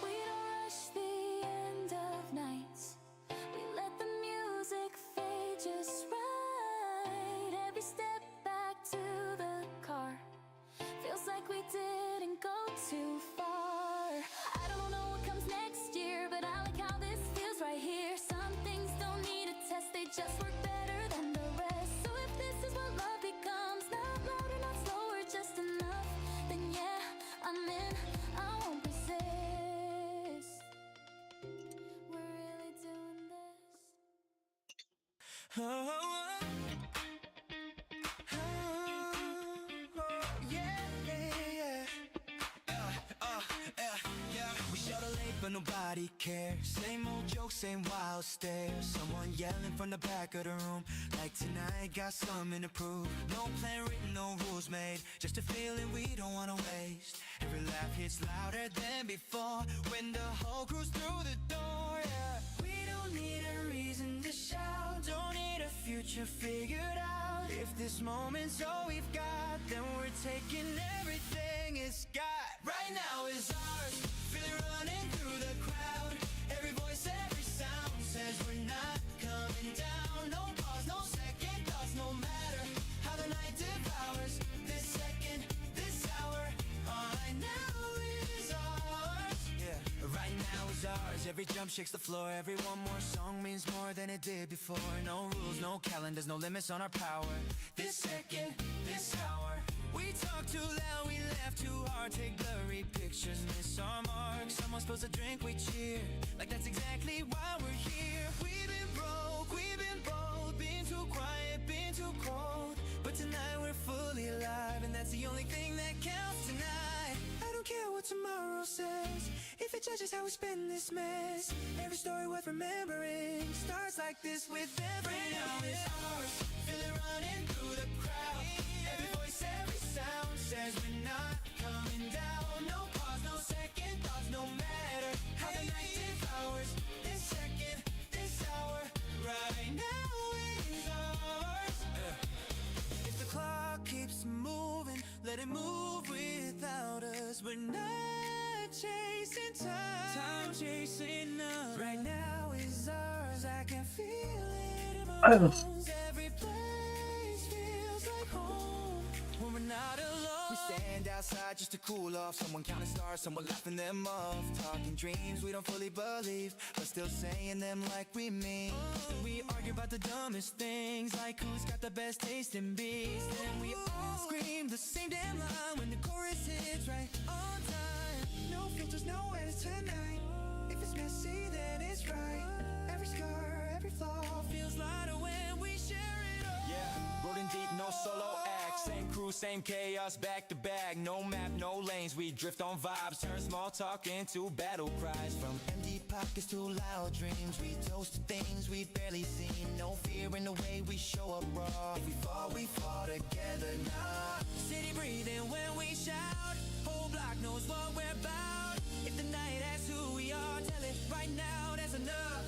We don't rush the end of nights. We let the music fade just right. Every step back to the car feels like we didn't go too far. I don't know what comes next year, but I like how this feels right here. Some things don't need a test, they just work better than the rest. So if this is what love becomes, not louder, not slower, just enough, then yeah, I'm in, I won't resist. We're really doing this. We show the late, but nobody cares. Same old jokes, same wild stares. Someone yelling from the back of the room, like tonight got something to prove. No plan written, no rules made, just a feeling we don't wanna waste. Every laugh hits louder than before when the whole crew's through the door. Yeah. We don't need a reason to shout, don't need a future figured out. If this moment's all we've got, then we're taking everything it's got. Right now is ours, feel it running through the crowd. Every voice, every sound says we're not coming down. No pause, no second thoughts, no matter how the night devours. This second, this hour, all right now is ours. Yeah, right now is ours. Every jump shakes the floor. Every one more song means more than it did before. No rules, no calendars, no limits on our power. This second, this hour. We talk too loud, we laugh too hard. Take blurry pictures, miss our mark. Someone spills a drink, we cheer. Like that's exactly why we're here. We've been broke, we've been bold. Been too quiet, been too cold. But tonight we're fully alive, and that's the only thing that counts tonight. I don't care what tomorrow says, if it judges how we spend this mess. Every story worth remembering starts like this with every right now is ours. Feel it running through the crowd. Every voice, every sound says we're not coming down. No pause, no second thoughts, no matter how the night devours. This second, this hour, right now is ours. If the clock keeps moving, let it move without us. We're not chasing time, time chasing us. Right now is ours, I can feel it in my bones. Every place feels like home when we're not alone. We stand outside just to cool off. Someone counting stars, someone laughing them off. Talking dreams we don't fully believe, but still saying them like we mean. We argue about the dumbest things, like who's got the best taste in beats. Then we all scream the same damn line when the chorus hits right on time. No filters, no edits tonight. If it's messy, then it's right. Every scar, every flaw feels lighter when we share it all. Yeah, rolling deep, no solo act. Same crew, same chaos, back to back. No map, no lanes, we drift on vibes. Turn small talk into battle cries. From empty pockets to loud dreams, we toast to things we barely seen. No fear in the way we show up raw. If we fall together now. City breathing when we shout. Whole block knows what we're about. If the night asks who we are, tell it right now, that's enough.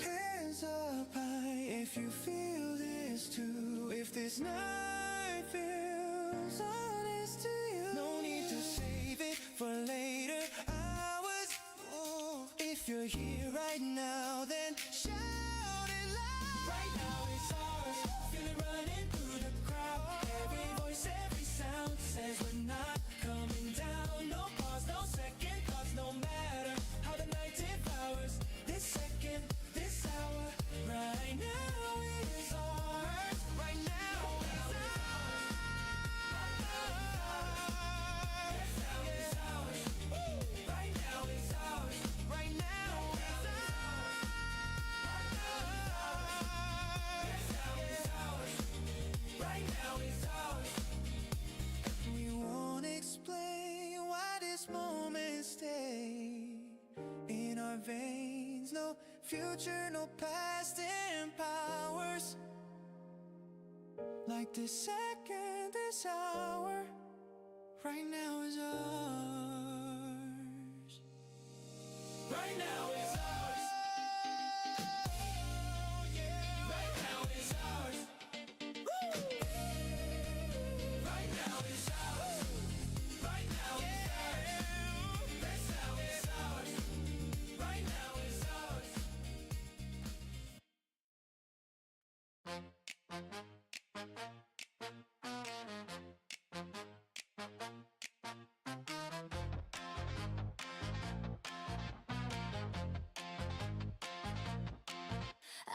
Hands up high if you feel this too. If this night feels honest to you, no need to save it for later hours. Ooh, if you're here right now, then shout it loud. Right now it's ours, feel it running through the crowd. Every voice, every sound says we're not coming down. No pause, no second thoughts, no matter how the night devours. This second, this hour, right now is ours. Right now is ours. Is ours. Right now is ours. Right now is ours. Right now is ours. We won't explain why this moment stay in our veins. No future, no past empowers. Like this second, this hour, right now is ours. Right now is ours. Right now is ours. Right now is ours. Right now is ours. That's how it's ours. Right now is ours.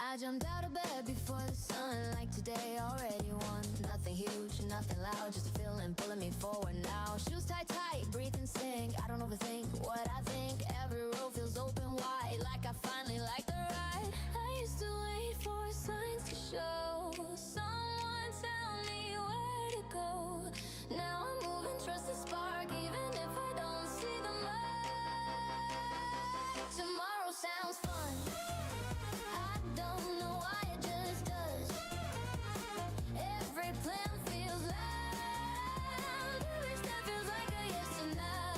I jumped out of bed before the sun, like today already won. Nothing huge, nothing loud, just a feeling pulling me forward now. Shoes tight, tight, breathe and sing. I don't overthink what I think. Every road feels open wide, like I finally like the ride. I used to wait for signs to show, someone tell me where to go. Now I'm moving, trust the spark, even if I don't see the light. Tomorrow sounds fun. I don't know why it just does. Every plan feels loud. Every step feels like a yes tonight.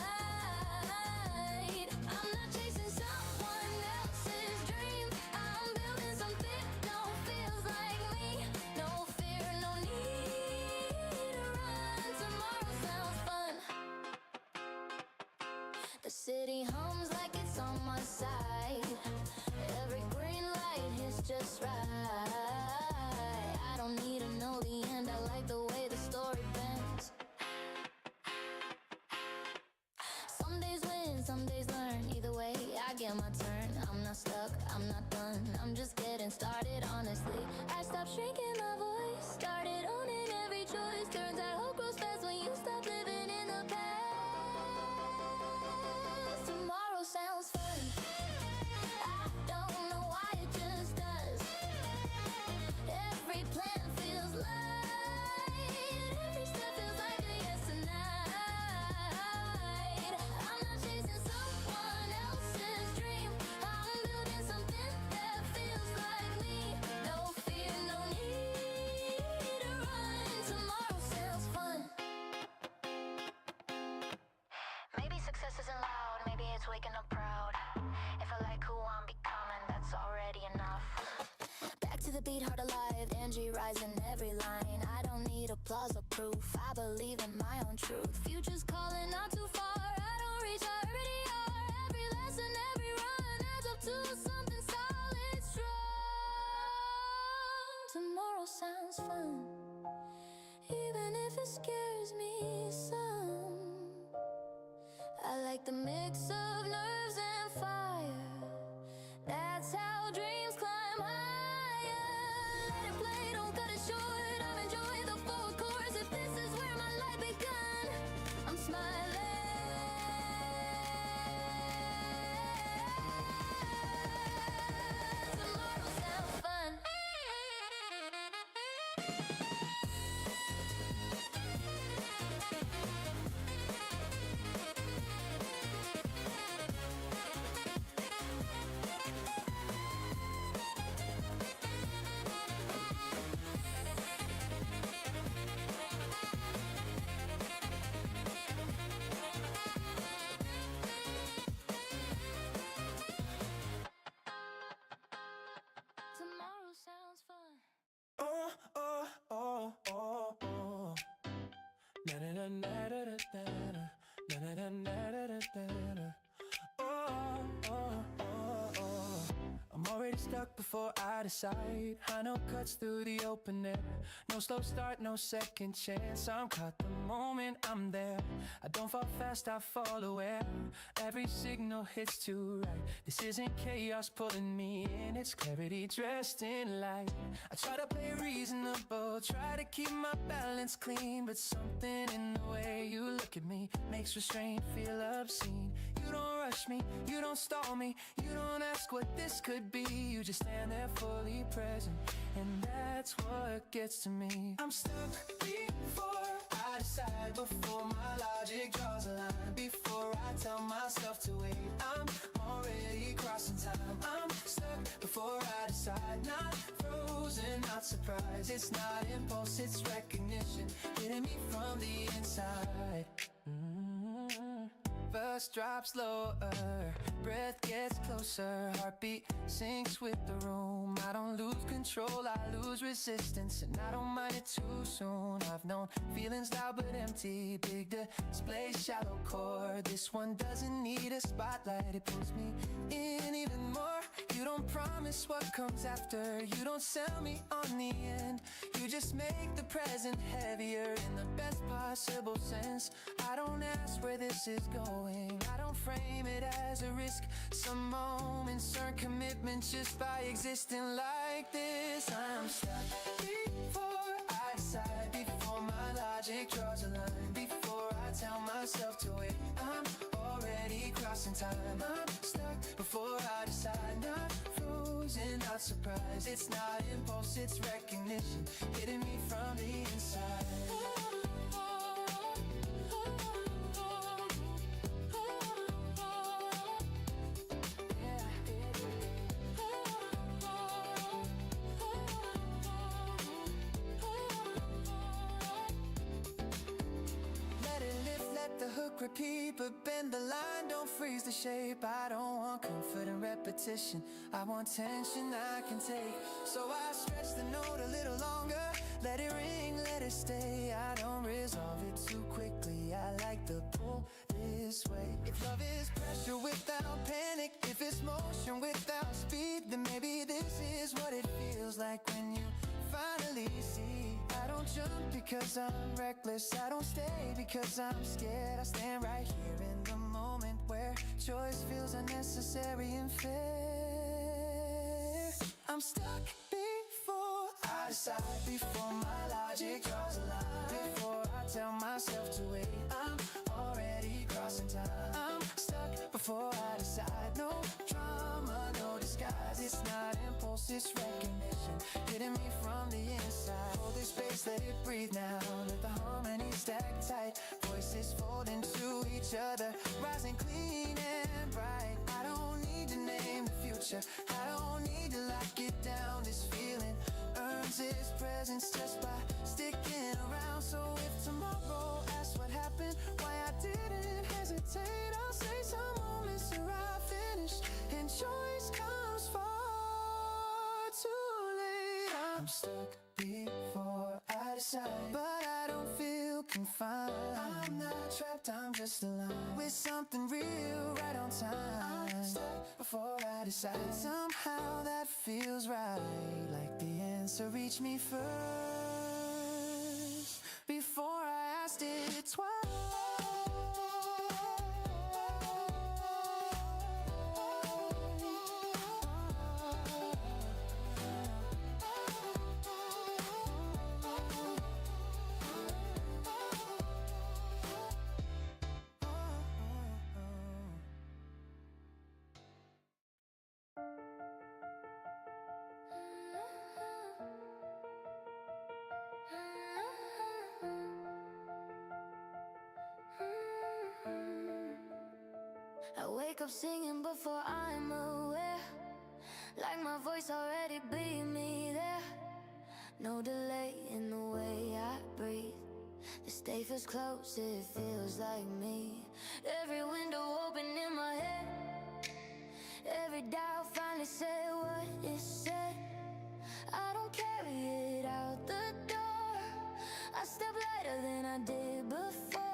The city hums like it's on my side. Every green light hits just right. I don't need to know the end, I like the way the story bends. Some days win, some days learn. Either way, I get my turn. I'm not stuck, I'm not done. I'm just getting started, honestly. I stopped shrinking my voice, started owning every choice. Turns out hope grows fast when you stop living in the past. Tomorrow sounds fun. I don't know why it just does. Every plan feels light. Every step feels like a yes tonight. I'm not chasing someone else's dream. I'm building something that feels like me. No fear, no need to run. Tomorrow sounds fun. Maybe success isn't loud, maybe it's waking up proud. If I like who I'm becoming, that's already enough. Back to the beat, heart alive, energy rising every line. I don't need applause or proof, I believe in my own truth. Future's calling, not too far, I don't reach, I already are. Every lesson, every run adds up to something solid, strong. Tomorrow sounds fun, even if it scares me some. I like the mix of nerves and fire. That's how dreams climb higher. Let it play, don't cut it short. I'm enjoying the full course. If this is where my life begun, I'm smiling. Tomorrow sounds fun. Tomorrow sounds fun. Oh, oh, oh, oh, oh. Na na na na da da da da. Na na na na da da da da. Oh, oh, oh, oh. I'm already stuck before I decide. I know cuts through the open air. No slow start, no second chance. I'm caught the moment I'm there. I don't fall fast, I fall aware. Every signal hits too right. This isn't chaos pulling me in, it's clarity dressed in light. I try to play reasonable, try to keep my balance clean, but something in the way you look at me makes restraint feel obscene. You don't rush me, you don't stall me, you don't ask what this could be. You just stand there fully present, and that's what gets to me. I'm stuck before I decide, before my logic draws a line, before I tell myself to wait. I'm already crossing time. I'm stuck before I decide, not frozen, not surprised. It's not impulse, it's recognition hitting me from the inside. Verse drops lower, breath gets closer, heartbeat syncs with the room. I don't lose control, I lose resistance, and I don't mind it too soon. I've known feelings loud but empty, big display, shallow core. This one doesn't need a spotlight, it pulls me in even more. You don't promise what comes after, you don't sell me on the end. You just make the present heavier in the best possible sense. I don't ask where this is going, I don't frame it as a risk. Some moments earn commitment just by existing like this. I'm stuck before I decide, before my logic draws a line, before I tell myself to wait. I'm already crossing time. I'm stuck before I decide, not frozen, not surprised. It's not impulse, it's recognition hitting me from the inside. Repeat, but bend the line, don't freeze the shape. I don't want comfort and repetition, I want tension I can take. So I stretch the note a little longer, let it ring, let it stay. I don't resolve it too quickly, I like the pull this way. If love is pressure without panic, if it's motion without speed, then maybe this is what it feels like when you finally see. I don't jump because I'm reckless, I don't stay because I'm scared. I stand right here in the moment where choice feels unnecessary and fair. I'm stuck before I decide, before my logic draws a line, before I tell myself to wait, I'm already crossing time. I'm stuck before I decide. No drama, no disguise. It's not impulse, it's recognition hitting me from the inside. Hold this space, let it breathe now. Let the harmony stack tight. Voices fold into each other, rising clean and bright. I don't need to name the future, I don't need to lock it down. This feeling earns its presence just by sticking around. So if tomorrow asks what happened, why I didn't hesitate, I'll say some moments where I finished and choice comes far too late. I'm stuck before I decide, but I don't feel confined. I'm not trapped, I'm just aligned with something real right on time. I'm stuck before I decide. Somehow that feels right, like the answer reached me first before I asked it twice. I wake up singing before I'm aware, like my voice already beat me there. No delay in the way I breathe. This day feels close, it feels like me. Every window open in my head, every doubt finally said what it said. I don't carry it out the door, I step lighter than I did before.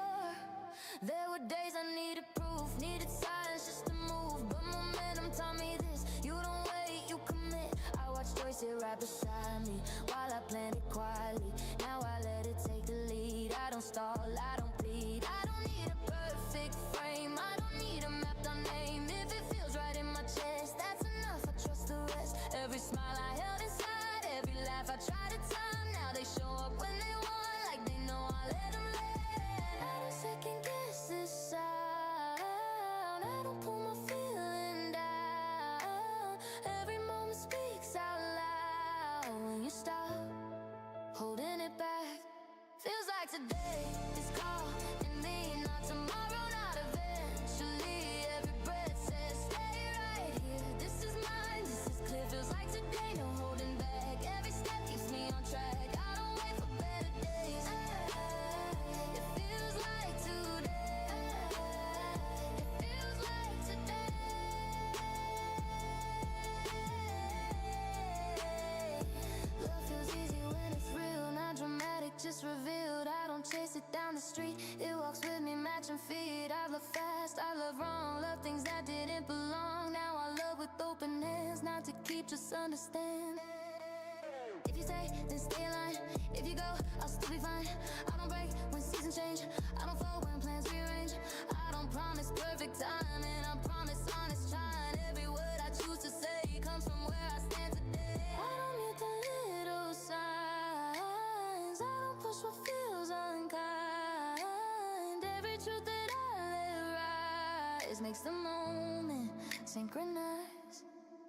There were days I needed proof, needed silence just to move, but momentum taught me this: you don't wait, you commit. I watched Joy sit right beside me while I planned it quietly. Now I let it take the lead. I don't stall, I don't plead. I don't need a perfect frame, I don't need a mapped out name. If it feels right in my chest, that's enough, I trust the rest. Every smile I held inside, every laugh I tried to time, now they show up when they want, like they know I let them land. I don't second guess this sound, I don't pull my feeling down. Every moment speaks out loud when you stop holding it back. Feels like today is calling me, not tomorrow, not eventually. Every breath says stay right here, this is mine, this is clear. Feels like today, no holding back. Every step keeps me on track, I don't wait for better days. It feels like today, it feels like today. Love feels easy when it's real, not dramatic, just revealed. I don't chase it down the street, it walks with me, matching feet. I love fast, I love wrong, love things that didn't belong. Now I love with open hands, not to keep, just understand. If you stay, then stay aligned. If you go, I'll still be fine. I don't break when seasons change, I don't fall when plans rearrange. I don't promise perfect time, and I promise honest trying. Every word I choose to say comes from where I stand today. I don't mute the little signs, I don't push what feels unkind. Every truth that I let rise makes the moment synchronize.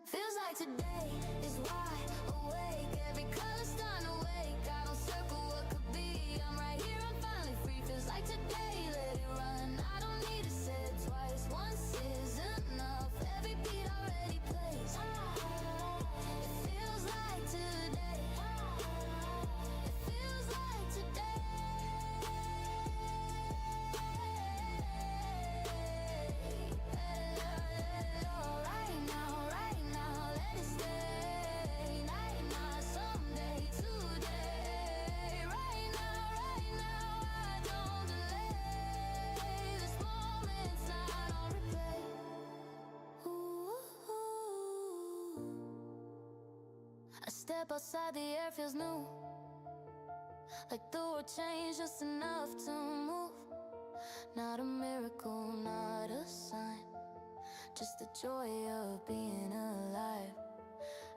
Feels like today is wide awake, every color's starting to wake. I don't circle what could be, I'm right here, I'm finally free. Feels like today, let it run, I don't need to say it twice. Once is enough, every beat already plays. It feels like today, it feels like today. Right now, let it stay. Night, not someday, today. Right now, I don't delay. This moment step outside, the air feels new. Like the world changed just enough to move. Not a miracle, not a sign, just the joy of being alive.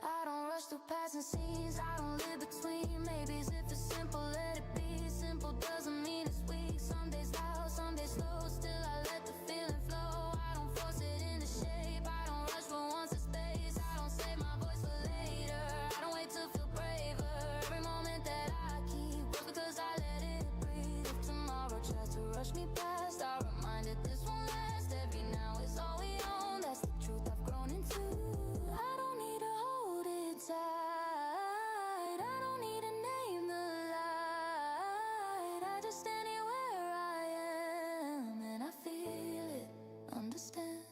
I don't rush through passing scenes, I don't live between maybes. If it's simple, let it be. Simple doesn't mean it's weak. Some days loud, some days slow. Still I let the feeling flow. I don't force it into shape. I don't rush for once in space. I don't save my voice for later. I don't wait to feel braver. Every moment that I keep was because I let it breathe. If tomorrow tries to rush me past, I'm reminded this won't last. Every now is all we own. That's the truth I've grown into. I don't need to hold it tight. I don't need to name the light. I just stand here where I am, and I feel it, understand.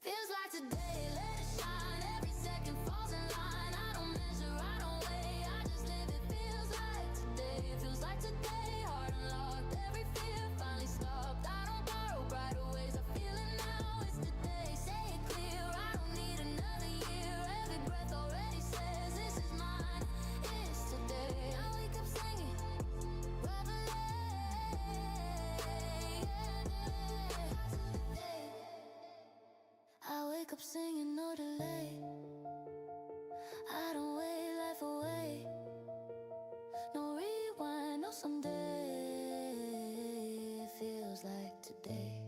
Feels like today, let it shine. Every second falls in line. I don't measure, I don't weigh, I just live. It feels like today. It feels like today. Heart unlocked, every fear finally stopped. I don't borrow brighter ways. I feel it now. It's today. Say it clear. I don't need another year. Every breath already says this is mine. It's today. I wake up singing, I wake up singing, no delay. I don't wait life away. No rewind, no someday. It feels like today.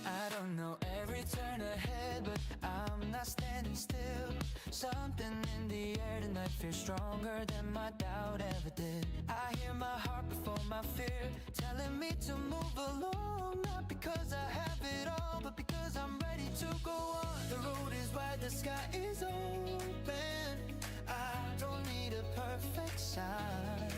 I don't know every turn ahead, but I'm not standing still. Something in the air tonight feels stronger than my doubt ever did. I hear my heart before my fear, telling me to move along. Not because I have it all, but because I'm ready to go on. The road is wide, the sky is open. I don't need a perfect sign.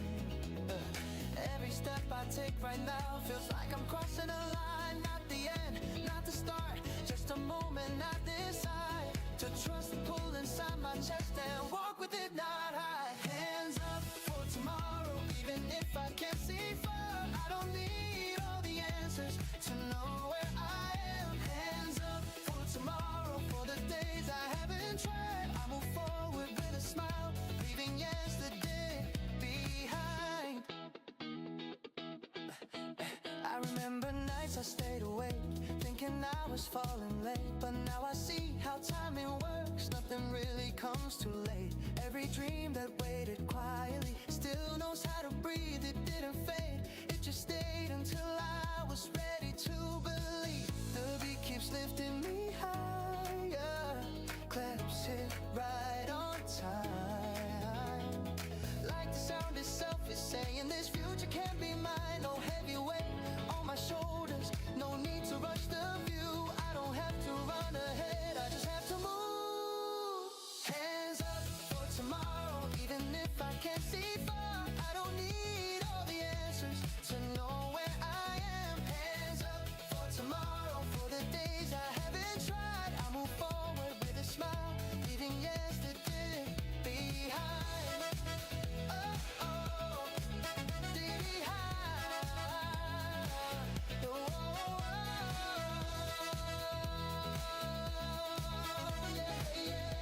Every step I take right now feels like I'm crossing a line. Not the end, not the start, just a moment I decide to trust the pull inside my chest and walk with it not high. Hands up for tomorrow, even if I can't see far. I don't need all the answers to know where I am. Hands up for tomorrow, for the days I haven't tried. I move forward with a smile, leaving yesterday behind. I remember nights I stayed awake, thinking I was falling late. But now I see how timing works, nothing really comes too late. Every dream that waited quietly still knows how to breathe. It didn't fade, it just stayed until I was ready to believe. The beat keeps lifting me higher, claps hit right on time. Like the sound itself is saying this future can't be mine. No heavy weight on my shoulders, no need to rush the view. I don't have to run ahead, I just have to move. Hands up for tomorrow, even if I can't see far. I don't need all the answers to know where I am. Hands up for tomorrow, for the days I haven't tried. I move forward with a smile, leaving yesterday behind. Oh, oh, stay behind. Oh, oh, yeah, yeah.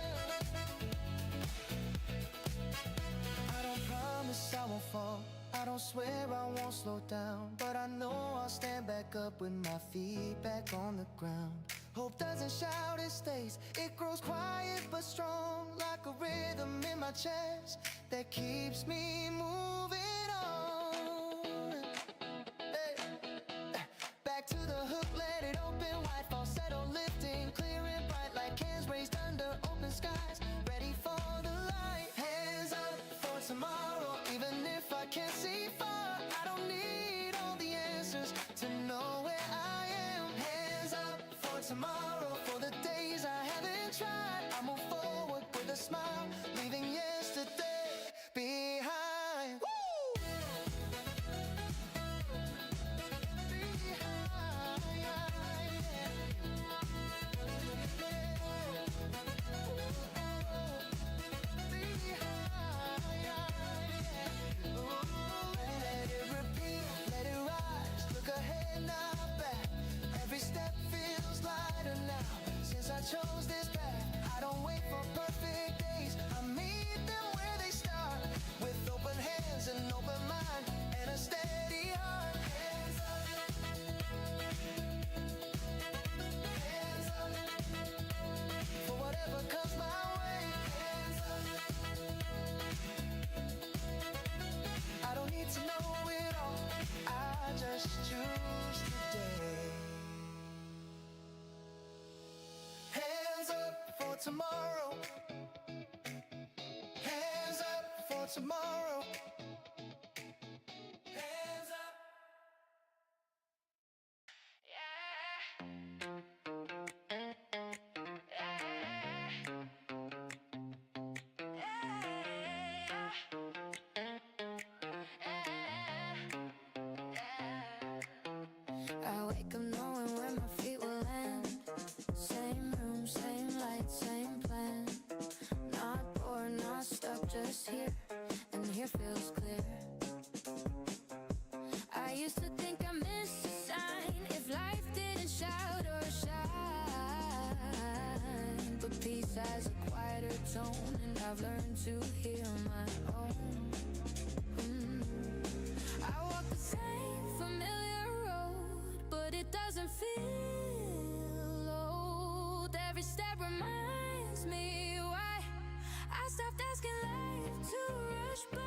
I don't promise I won't fall, I don't swear I won't slow down, but I know I'll stand back up with my feet back on the ground. Hope doesn't shout, it stays, it grows quiet but strong, like a rhythm in my chest that keeps me moving on. Hey. Back to the hook, let it open wide, falsetto lifting, clear and bright, like hands raised under open skies, ready for the light. Hands up for tomorrow, even if I can't see far. I don't need all the answers to know where I am. Hands up for tomorrow, for the days I haven't tried. I move forward with a smile, leaving yesterday behind. Woo! sorrow. Hands up for tomorrow. Hands up. I wake up knowing where my feet will land. Same room, same light, same plan. Not bored, not stuck, just here. And here feels clear. I used to think I missed a sign if life didn't shout or shine. But peace has a quieter tone, and I've learned to hear my own. I walk the same familiar road, but it doesn't feel old. Every step reminds me why I stopped asking life to rush by.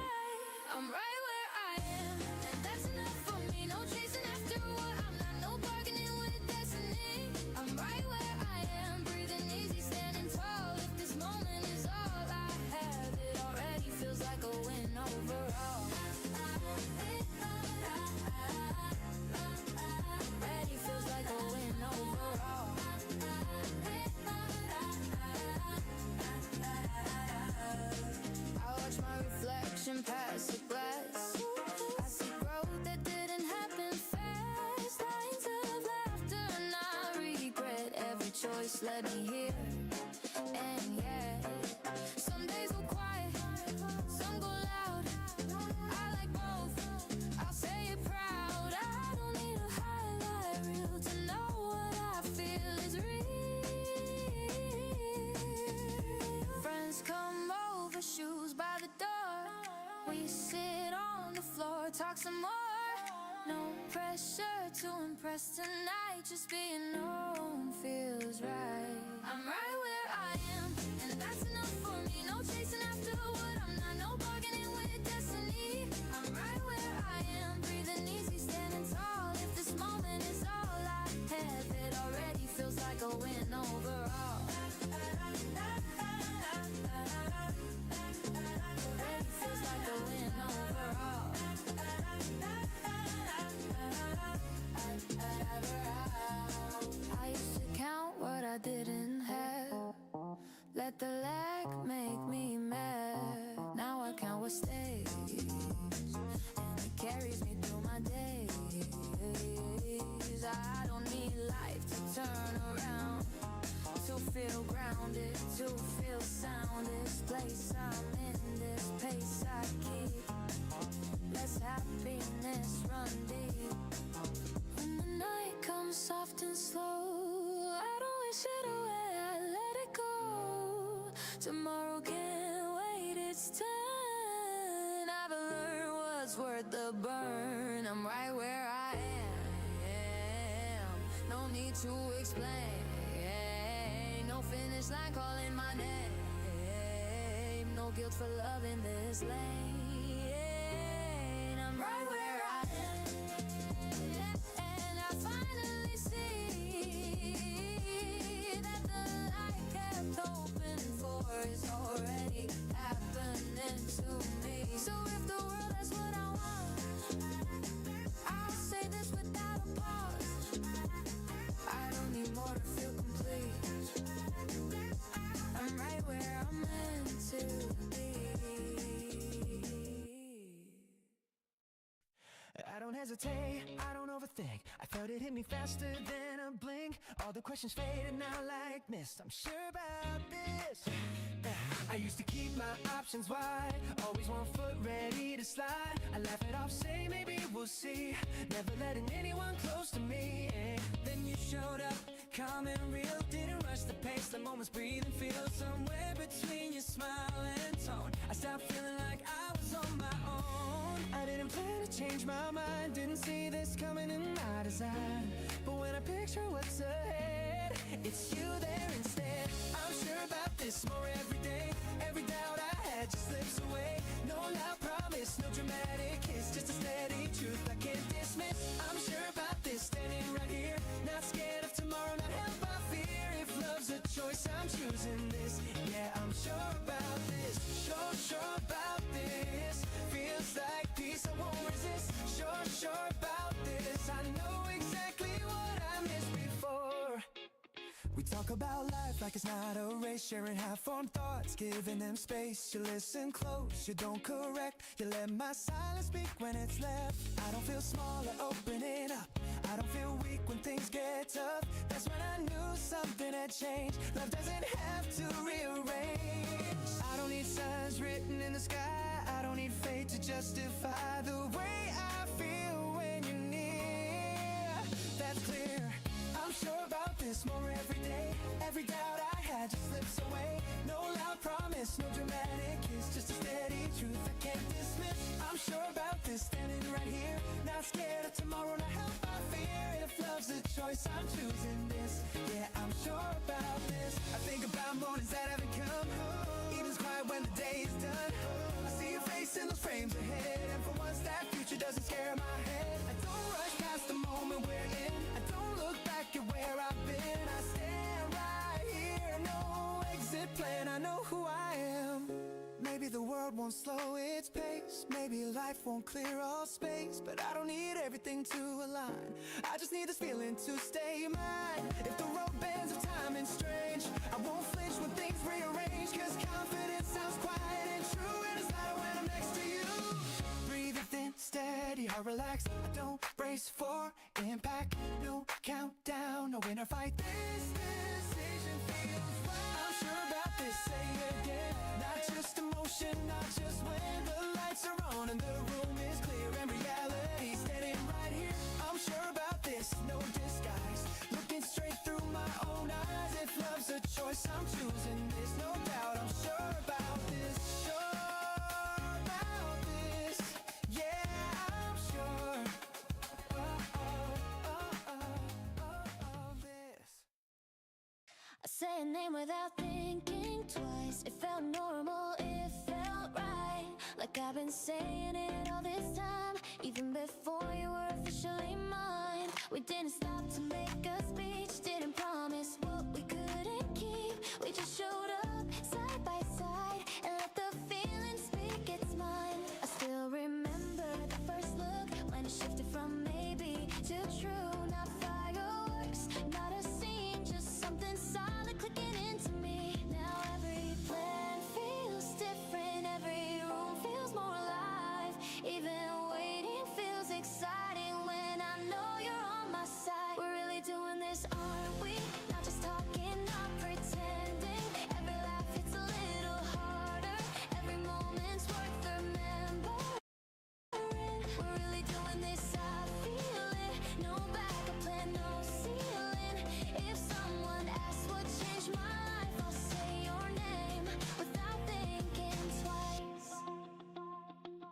I'm right where I am, and that's enough for me. No chasing after what I'm not, no bargaining with destiny. I'm right where I am, breathing easy, standing tall. If this moment is all I have, it already feels like a win overall. Already feels like a win overall. I watch my reflection pass the glass. I see growth that didn't happen fast. Lines of laughter, not regret. Every choice led me here. And yeah, some days go quiet, some go loud. I like both, I'll say it proud. I don't need a highlight reel to know what I feel is real. Friends come over, shoes by the door. We sit on the floor, talk some more. No pressure to impress tonight, just being known feels right. I'm right where I am, and that's enough for me. No chasing after what I'm not, no bargaining with destiny. I'm right where I am, breathing easy, standing tall. If this moment is all I have, it already feels like a win overall. Already feels like a win overall. I used to count what I didn't have, let the lack make me mad. Now I count what stays, and it carries me through my days. I don't need life to turn around to feel grounded, to feel sound. This place I'm in, this pace I keep, less happiness run deep. When the night comes soft and slow, I don't wish it away, I let it go. Tomorrow can't wait, it's time. I've learned what's worth the burn. I'm right where I am, no need to explain. No finish line calling my name, no guilt for loving this lane. I'm right where I am, and I finally see that the light kept hoping for is already happening to me. So if the world has what I want, I'll say this without a pause. I don't need more to feel complete. I'm right where I'm meant to be. I don't hesitate, I don't overthink. I felt it hit me faster than a blink. All the questions faded now like mist. I'm sure about this. I used to keep my options wide, always 1 foot ready to slide. I laugh it off, say maybe we'll see, never letting anyone close to me. Then you showed up, calm and real, didn't rush the pace, the moments breathe and feel. Somewhere between your smile and tone, I stopped feeling like I was on my own. I didn't plan to change my mind, didn't see this coming in my design. But when I picture what's ahead, it's you there instead. I'm sure about this more every day. Every doubt I had just slips away. No loud promise, no dramatic kiss, just a steady truth I can't dismiss. I'm sure about this, standing right here, not scared of tomorrow, not held by fear. If love's a choice, I'm choosing this. Yeah, I'm sure about this. Sure about this. Feels like peace, I won't resist. Sure about this. I know exactly what I missed before. We talk about life like it's not a race, sharing half-formed thoughts, giving them space. You listen close, you don't correct, you let my silence speak when it's left. I don't feel small or opening up, I don't feel weak when things get tough. That's when I knew something had changed. Love doesn't have to rearrange. I don't need signs written in the sky, I don't need fate to justify the way I feel when you're near. That's clear, I'm sure about this more every day. Every doubt I had just slips away. No loud promise, no dramatic kiss, just a steady truth I can't dismiss. I'm sure about this, standing right here, not scared of tomorrow, not held by fear. If love's a choice, I'm choosing this. Yeah, I'm sure about this. I think about mornings that haven't come, evenings quiet when the day is done. I see your face in those frames ahead, and for once that future doesn't scare my head. I don't rush past the moment we're in, I don't look back at where I've been. I stand right here, no exit plan, I know who I am. Maybe the world won't slow its pace, maybe life won't clear all space, but I don't need everything to align, I just need this feeling to stay mine. If the road bends of time and strange, I won't flinch when things rearrange, cause confidence sounds quiet and true, and it's louder when I'm next to you. Breathe it in, steady, heart relax, I don't brace for impact, no countdown, no win or fight. This decision feels right. I'm sure about this, say it again, not just emotion, not just when the lights are on and the room is clear and reality standing right here. I'm sure about this, no disguise, looking straight through my own eyes. If love's a choice, I'm choosing this, no doubt. I'm sure about this, sure about this. Yeah, I'm sure of this. I say a name without thinking twice. It felt normal, it felt right, like I've been saying it all this time, even before you were officially mine. We didn't stop to make a speech, didn't promise what we couldn't keep. We just showed up side by side and let the feeling speak its mind. I still remember the first look when it shifted from maybe to true. Not fireworks, not a scene, just something solid clicking into me. Now every plan feels different, every room feels more alive. Even waiting feels exciting when I know you're on my side. We're really doing this, aren't we? Not just talking, not pretending. Every laugh hits a little harder, every moment's worth remembering. We're really doing this, I feel it. No backup plan, no ceiling. If someone asks what changed my life, I'll say your name without thinking twice.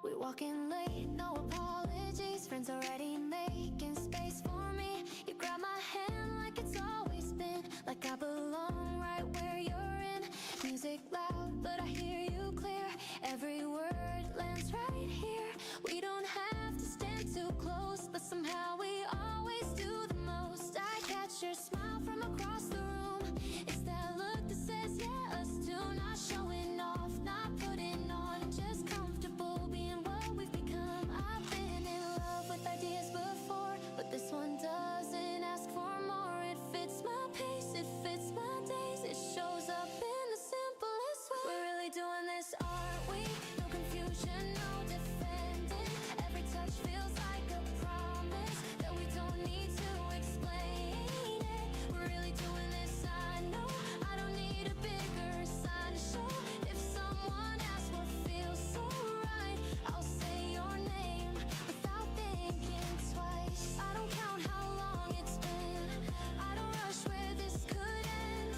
We walk in late, no apologies. Friends already making space for me. You grab my hand like it's always been, like I belong right where you're in. Music loud, but I hear you clear. Every word lands right here. We don't have to stand too close, but somehow we always do the most. I catch your smile from across the room. It's that look that says yeah, us two. Not showing off, not putting on, just comfortable being what we've become. I've been in love with ideas before, but this one doesn't ask for more. It fits my pace, it fits my days, it shows up in the simplest way. We're really doing this, aren't we? No confusion, no defending. Every touch feels like a promise that we don't need to explain it. We're really doing this, I know. I don't need a bigger sign to show. If someone asks what feels so right, I'll say your name without thinking twice. I don't count how long it's been, I don't rush where this could end.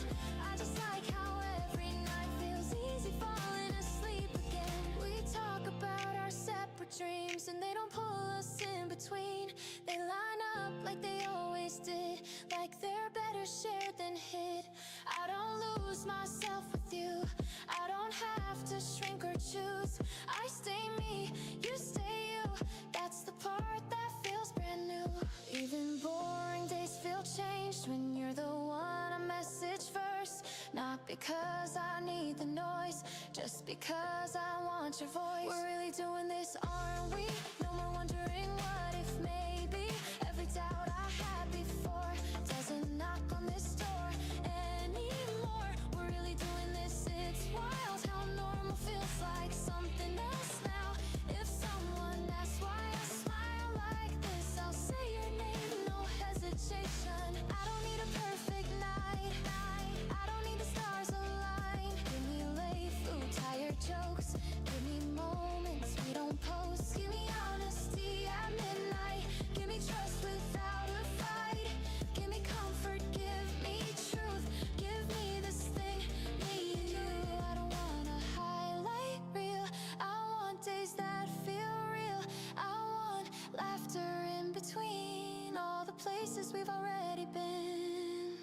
I just like how every night feels easy falling asleep again. We talk about our separate dreams and they don't pull us in between. They line up like they always did, like they're better shared than hid. I don't lose myself with you, I don't have to shrink or choose. I stay me, you stay you, that's the part that feels brand new. Even boring days feel changed when you're the one I message first. Not because I need the noise, just because I want your voice. We're really doing this, aren't we? No more wondering what if maybe. Every doubt I had before doesn't knock on this door anymore. We're really doing this, it's wild how normal feels like something else now. If someone asks why I smile like this, I'll say your name, no hesitation. I don't need a perfect night. I don't need the stars align. Give me late food, tired jokes. Give me moments we don't post. Give me honesty at midnight. Give me trust without a fight. Give me comfort, give me truth. Give me this thing, me and you. I don't want a highlight reel. I want days that feel real. I want laughter in between all the places we've already been.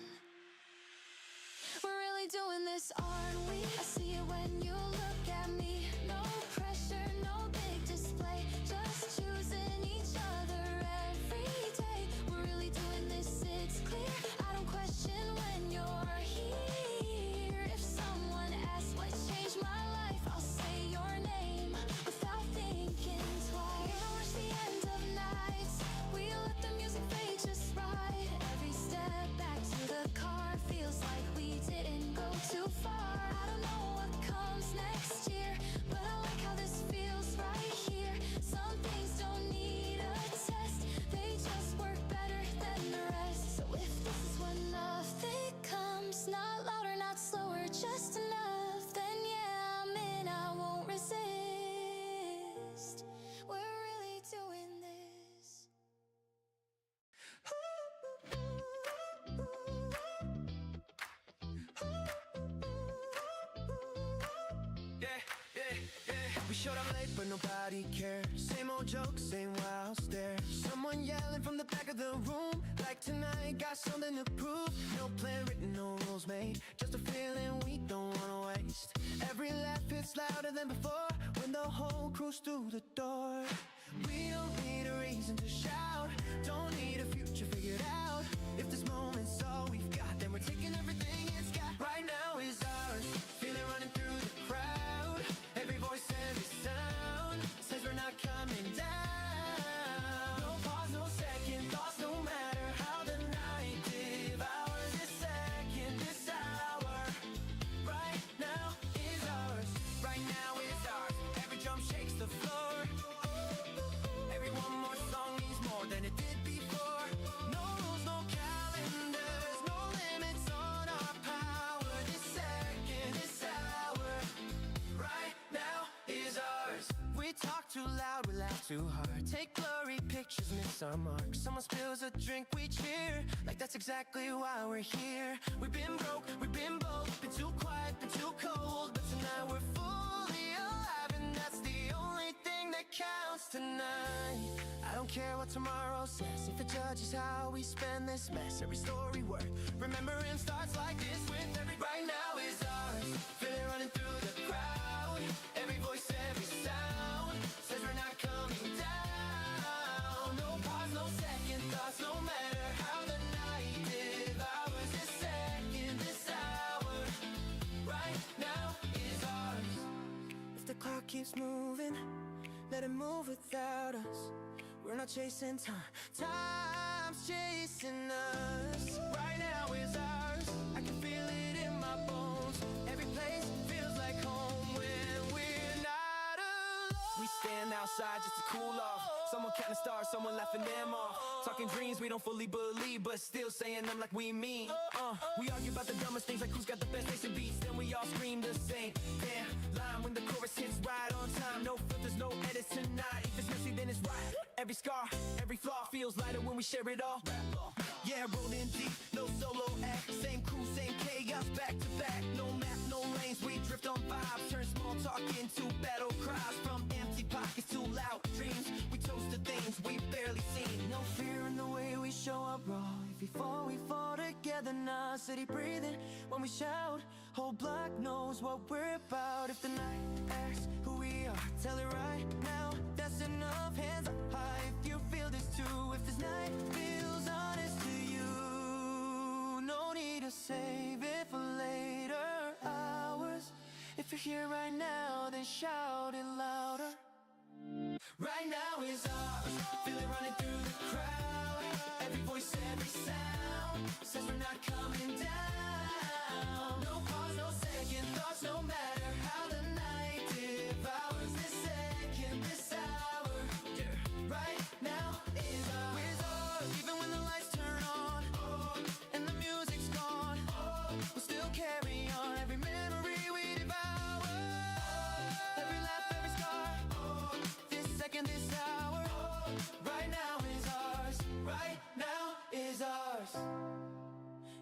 We're really doing this, aren't we? I see it when you look at me. No pressure, no big display. Just choosing each other every day. We're really doing this, it's clear. I don't question when you're here. If someone asks what changed my life, I'll say your name without thinking twice. We don't rush the end of nights. We let the music fade just right. Every step back to the car feels like we didn't go too far. I don't know what comes next year, but I like how this feels right here. Some things don't need a test, they just work better than the rest. So if this is when nothing comes, not louder, not slower, just enough, then yeah, I'm in, I won't resist. We're really doing this. We showed up late, but nobody cared. Same old jokes, same wild stare. Someone yelling from the back of the room, like tonight, got something to prove. No plan written, no rules made, just a feeling we don't wanna waste. Every laugh hits louder than before when the whole crew's through the door. We don't need a reason to shout, don't need a future figured out. If this moment's all we've got, then we're taking everything it's got. Right now is ours, feel it running through the crowd. Every voice, every sound says we're not coming down. No pause, no second thoughts, no matter how the night devours this second, this hour. Right now is ours, right now is ours. Every drum shakes the floor. Every one more song means more than it did before. No rules, no calendars, no limits on our power. This second, this hour, right now is ours. We talk too loud, we laugh too hard. Take blurry pictures, miss our mark. Someone spills a drink, we cheer. Like that's exactly why we're here. We've been broke, we've been bold. Been too quiet, been too cold. But tonight we're fully alive, and that's the only thing that counts tonight. I don't care what tomorrow says. If it judges how we spend this mess, every story worth remembering starts like this with every. Right now is ours, feel it running through the crowd. Every voice, every sound says we're not coming down. No pause, no second thoughts, no matter how the night devours this second, this hour. Right now is ours. If the clock keeps moving, let it move without us. We're not chasing time, time's chasing us. Right now is ours, I can feel it in my bones. Every place feels like home when we're not alone. We stand outside just to cool off. Someone counting stars, someone laughing them off. Talking dreams we don't fully believe, but still saying them like we mean. We argue about the dumbest things, like who's got the best nation beats. Then we all scream the same damn line when the chorus hits right on time. No filters, no edits tonight. If it's messy, then it's right. Every scar, every flaw feels lighter when we share it all. Yeah, rolling deep, no solo act. Same crew, same chaos, back to back. No map, no lanes, we drift on vibes. Turn small talk into battle cries. From empty pockets to loud dreams, we toast to things we've barely seen. No fear in the way we show up raw. Before we fall together now, city breathing when we shout. Whole block knows what we're about. If the night asks who we are, tell it right now. That's enough, hands up high if you feel this too. If this night feels honest to you, no need to save it for later. If you're here right now, then shout it louder. Right now is ours. Feel it running through the crowd. Every voice, every sound says we're not coming down. No pause, no second thoughts, no matter how the night devours this second, this hour. Yeah. Right now is ours. Even when the lights turn on and the music's gone, we'll still carry on. Every memory we devour, every laugh, every scar. This second, this hour, right now is ours. Right now is ours.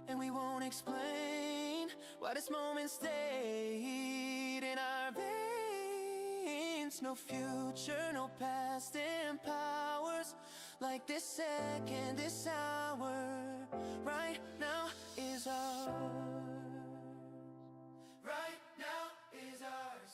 And we won't explain why this moment stayed in our veins. No future, no past empowers like this second, this hour. Right now is ours. Right now is ours.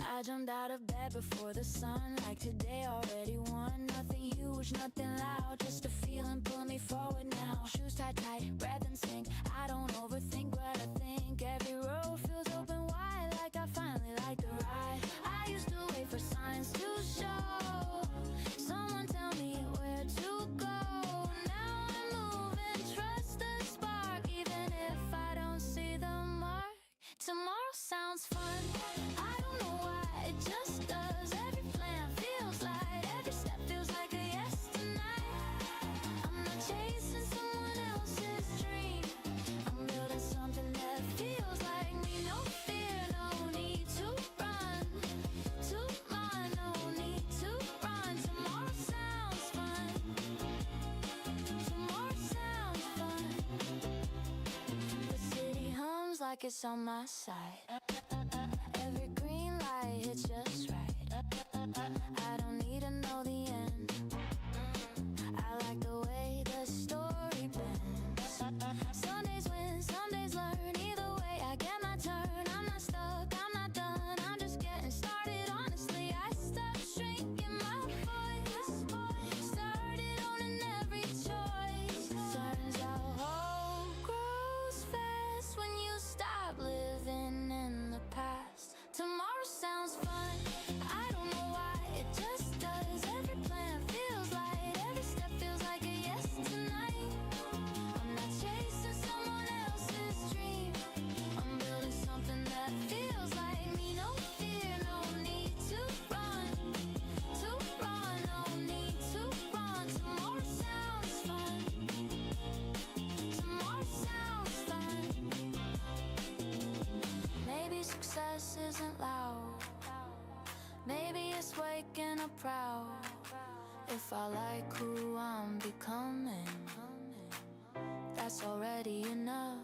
I jumped out of bed before the sun, like today already won. Nothing huge, nothing loud, just a feeling pulling me forward now. Shoes tied tight, breath in sync. I don't overthink what I think. Every road feels open wide, like I finally like the ride. I used to wait for signs to show, someone tell me where to go. Now I'm moving, trust the spark, even if I don't see the mark. Tomorrow sounds fun, I don't know why, it just does. Every plan feels light, every step feels like a yes tonight. I'm not chasing someone else's dream, I'm building something that feels like me. No fear, no need to run, no need to run. Tomorrow sounds fun, tomorrow sounds fun. The city hums like it's on my side. Every green light hits just right. I don't need to know the end, I like the way the story bends. Some days win, some days learn. Either way I get my turn. I'm not stuck, I'm not done, I'm just getting started. Honestly, I stopped shrinking my voice, started owning every choice. Turns out hope grows fast when you stop living in the past. Tomorrow sounds fun, I don't know why, it just does. Every plan feels light, every step feels like a yes tonight. I'm not chasing someone else's dream, I'm building something that feels like me. No fear, no need to run, no need to run. Tomorrow sounds fun, tomorrow sounds fun. Maybe success isn't loud, maybe it's waking up proud. If I like who I'm becoming, that's already enough.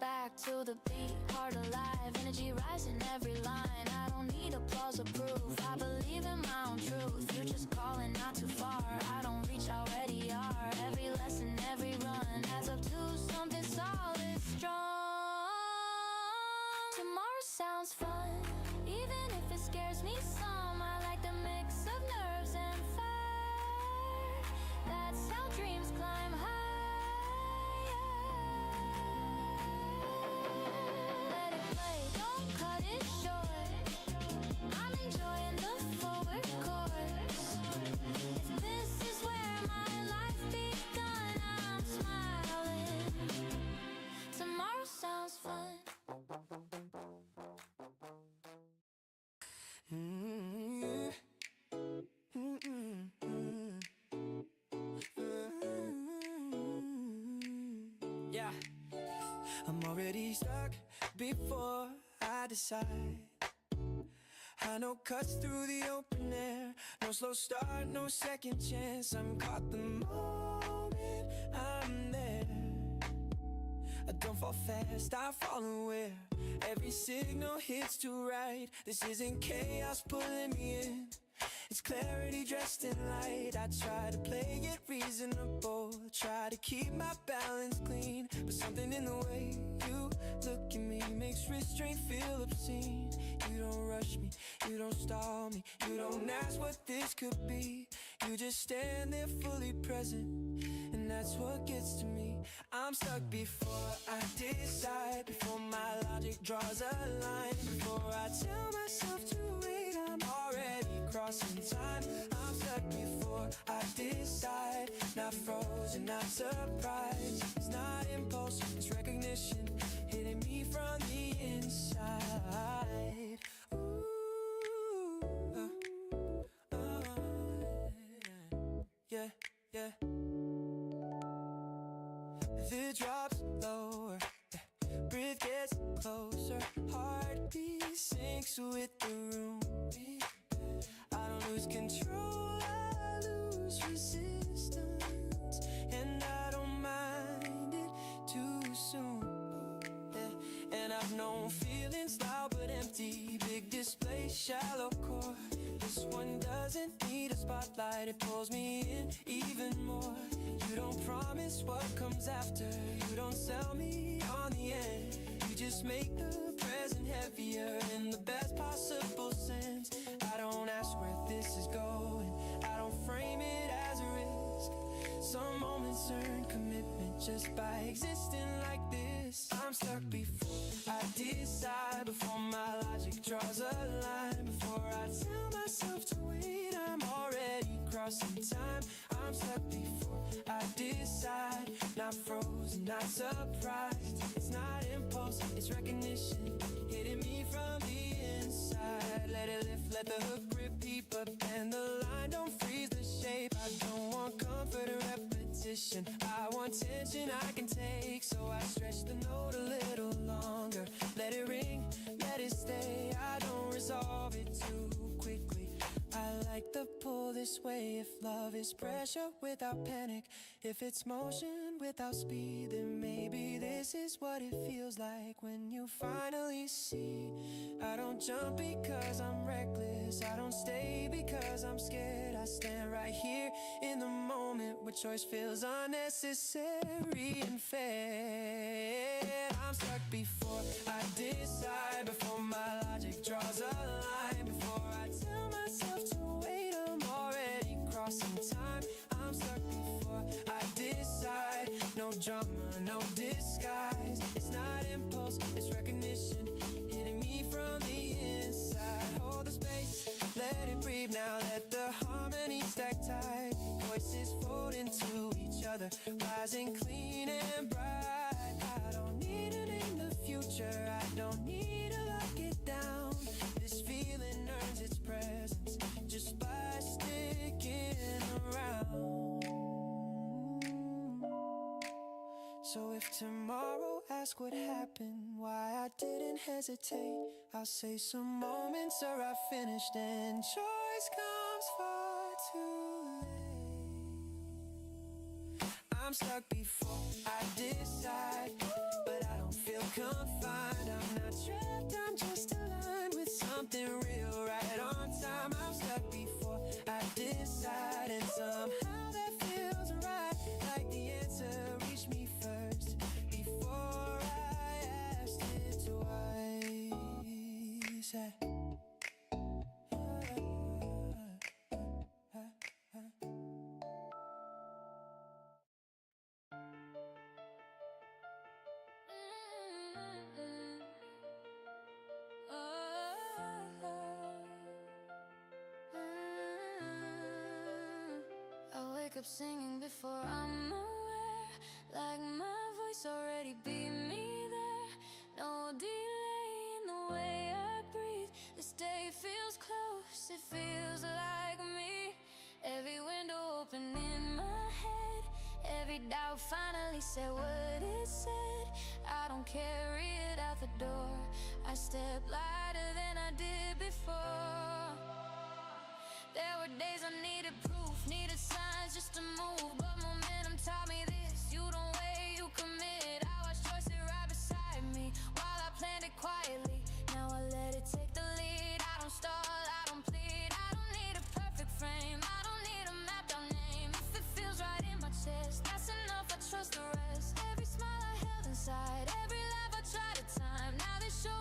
Back to the beat, heart alive, energy rising every line. I don't need applause or proof, I believe in my own truth. You're just calling not too far, I don't reach, already are. Every lesson, every run adds up to something solid, strong. Tomorrow sounds fun, even if it scares me some. I like the mix of nerves and fire, that's how dreams climb higher. Let it play, don't cut it short, I'm enjoying the forward course. If this is where my life begun, I'm smiling. Tomorrow sounds fun. Yeah, I'm already stuck before I decide. I know cuts through the open air, no slow start, no second chance. I'm caught the moment I'm there. I don't fall fast, I fall aware. Every signal hits too right. This isn't chaos pulling me in, it's clarity dressed in light. I try to play it reasonable, try to keep my balance clean, but something in the way you look at me makes makes restraint feel obscene. You don't rush me, you don't stall me, you don't ask what this could be. You just stand there fully present, and that's what gets to me. I'm stuck before I decide, before my logic draws a line, before I tell myself to wait, I'm already crossing time. I'm stuck before I decide, not frozen, not surprised. It's not impulse, it's recognition hitting me from the inside. Ooh, yeah, yeah. The drops lower, breath gets closer, heartbeat sinks with the room. I don't lose control, I lose resistance, and I don't mind it too soon. Yeah. And I've known feelings loud but empty, big display, shallow core. This one doesn't need a spotlight, it pulls me in even more. You don't promise what comes after, you don't sell me on the end. You just make the present heavier in the best possible sense. I don't ask where this is going, I don't frame it as a risk. Some moments earn commitment just by existing like this. I'm stuck before I decide, before my logic draws a line, before I tell myself to wait, I'm already crossing time. I'm stuck before I decide, not frozen, not surprised. It's not impulse, it's recognition hitting me from the inside. Let it lift, let the hook grip deep up, and the line don't freeze the shape. I don't want comfort or repetition, I want tension I can take. So I stretch the note a little longer, let it ring, let it stay. I don't resolve it too quickly, I like the pull this way. If love is pressure without panic, if it's motion without speed, then maybe this is what it feels like when you finally see. I don't jump because I'm reckless, I don't stay because I'm scared. I stand right here in the moment where choice feels unnecessary and fair. I'm stuck before I decide, before my logic draws a line, before I tell myself to wait, I'm already crossing time. I'm stuck before I decide, no drama, no disguise. It's not impulse, it's recognition hitting me from the inside. Hold the space, let it breathe now, let the harmony stack tight. Voices fold into each other, rising clean and bright. I don't need to name the future, I don't need to lock it down. This feeling earns its presence just by sticking around. So if tomorrow asks what happened, why I didn't hesitate, I'll say some moments are I finished and choice comes far too late. I'm stuck before I decide, but I don't feel confined. I'm not trapped, I'm just aligned with something real right on time. I'm stuck before I decide, and somehow that feels right, like the answer reached me first before I asked it twice. I wake up singing before I'm aware, like my voice already beat me there. No delay in the way I breathe. This day feels close, it feels like me. Every window open in my head, every doubt finally said what it said. I don't carry it out the door, I step lighter than I did before. There were days I needed proof, needed signs just to move, but momentum taught me this: you don't wait, you commit. I watched choices right beside me while I planned it quietly. Now I let it take the lead, I don't stall, I don't plead. I don't need a perfect frame, I don't need a mapped out name. If it feels right in my chest, that's enough, I trust the rest. Every smile I held inside, every laugh I tried to time, now this show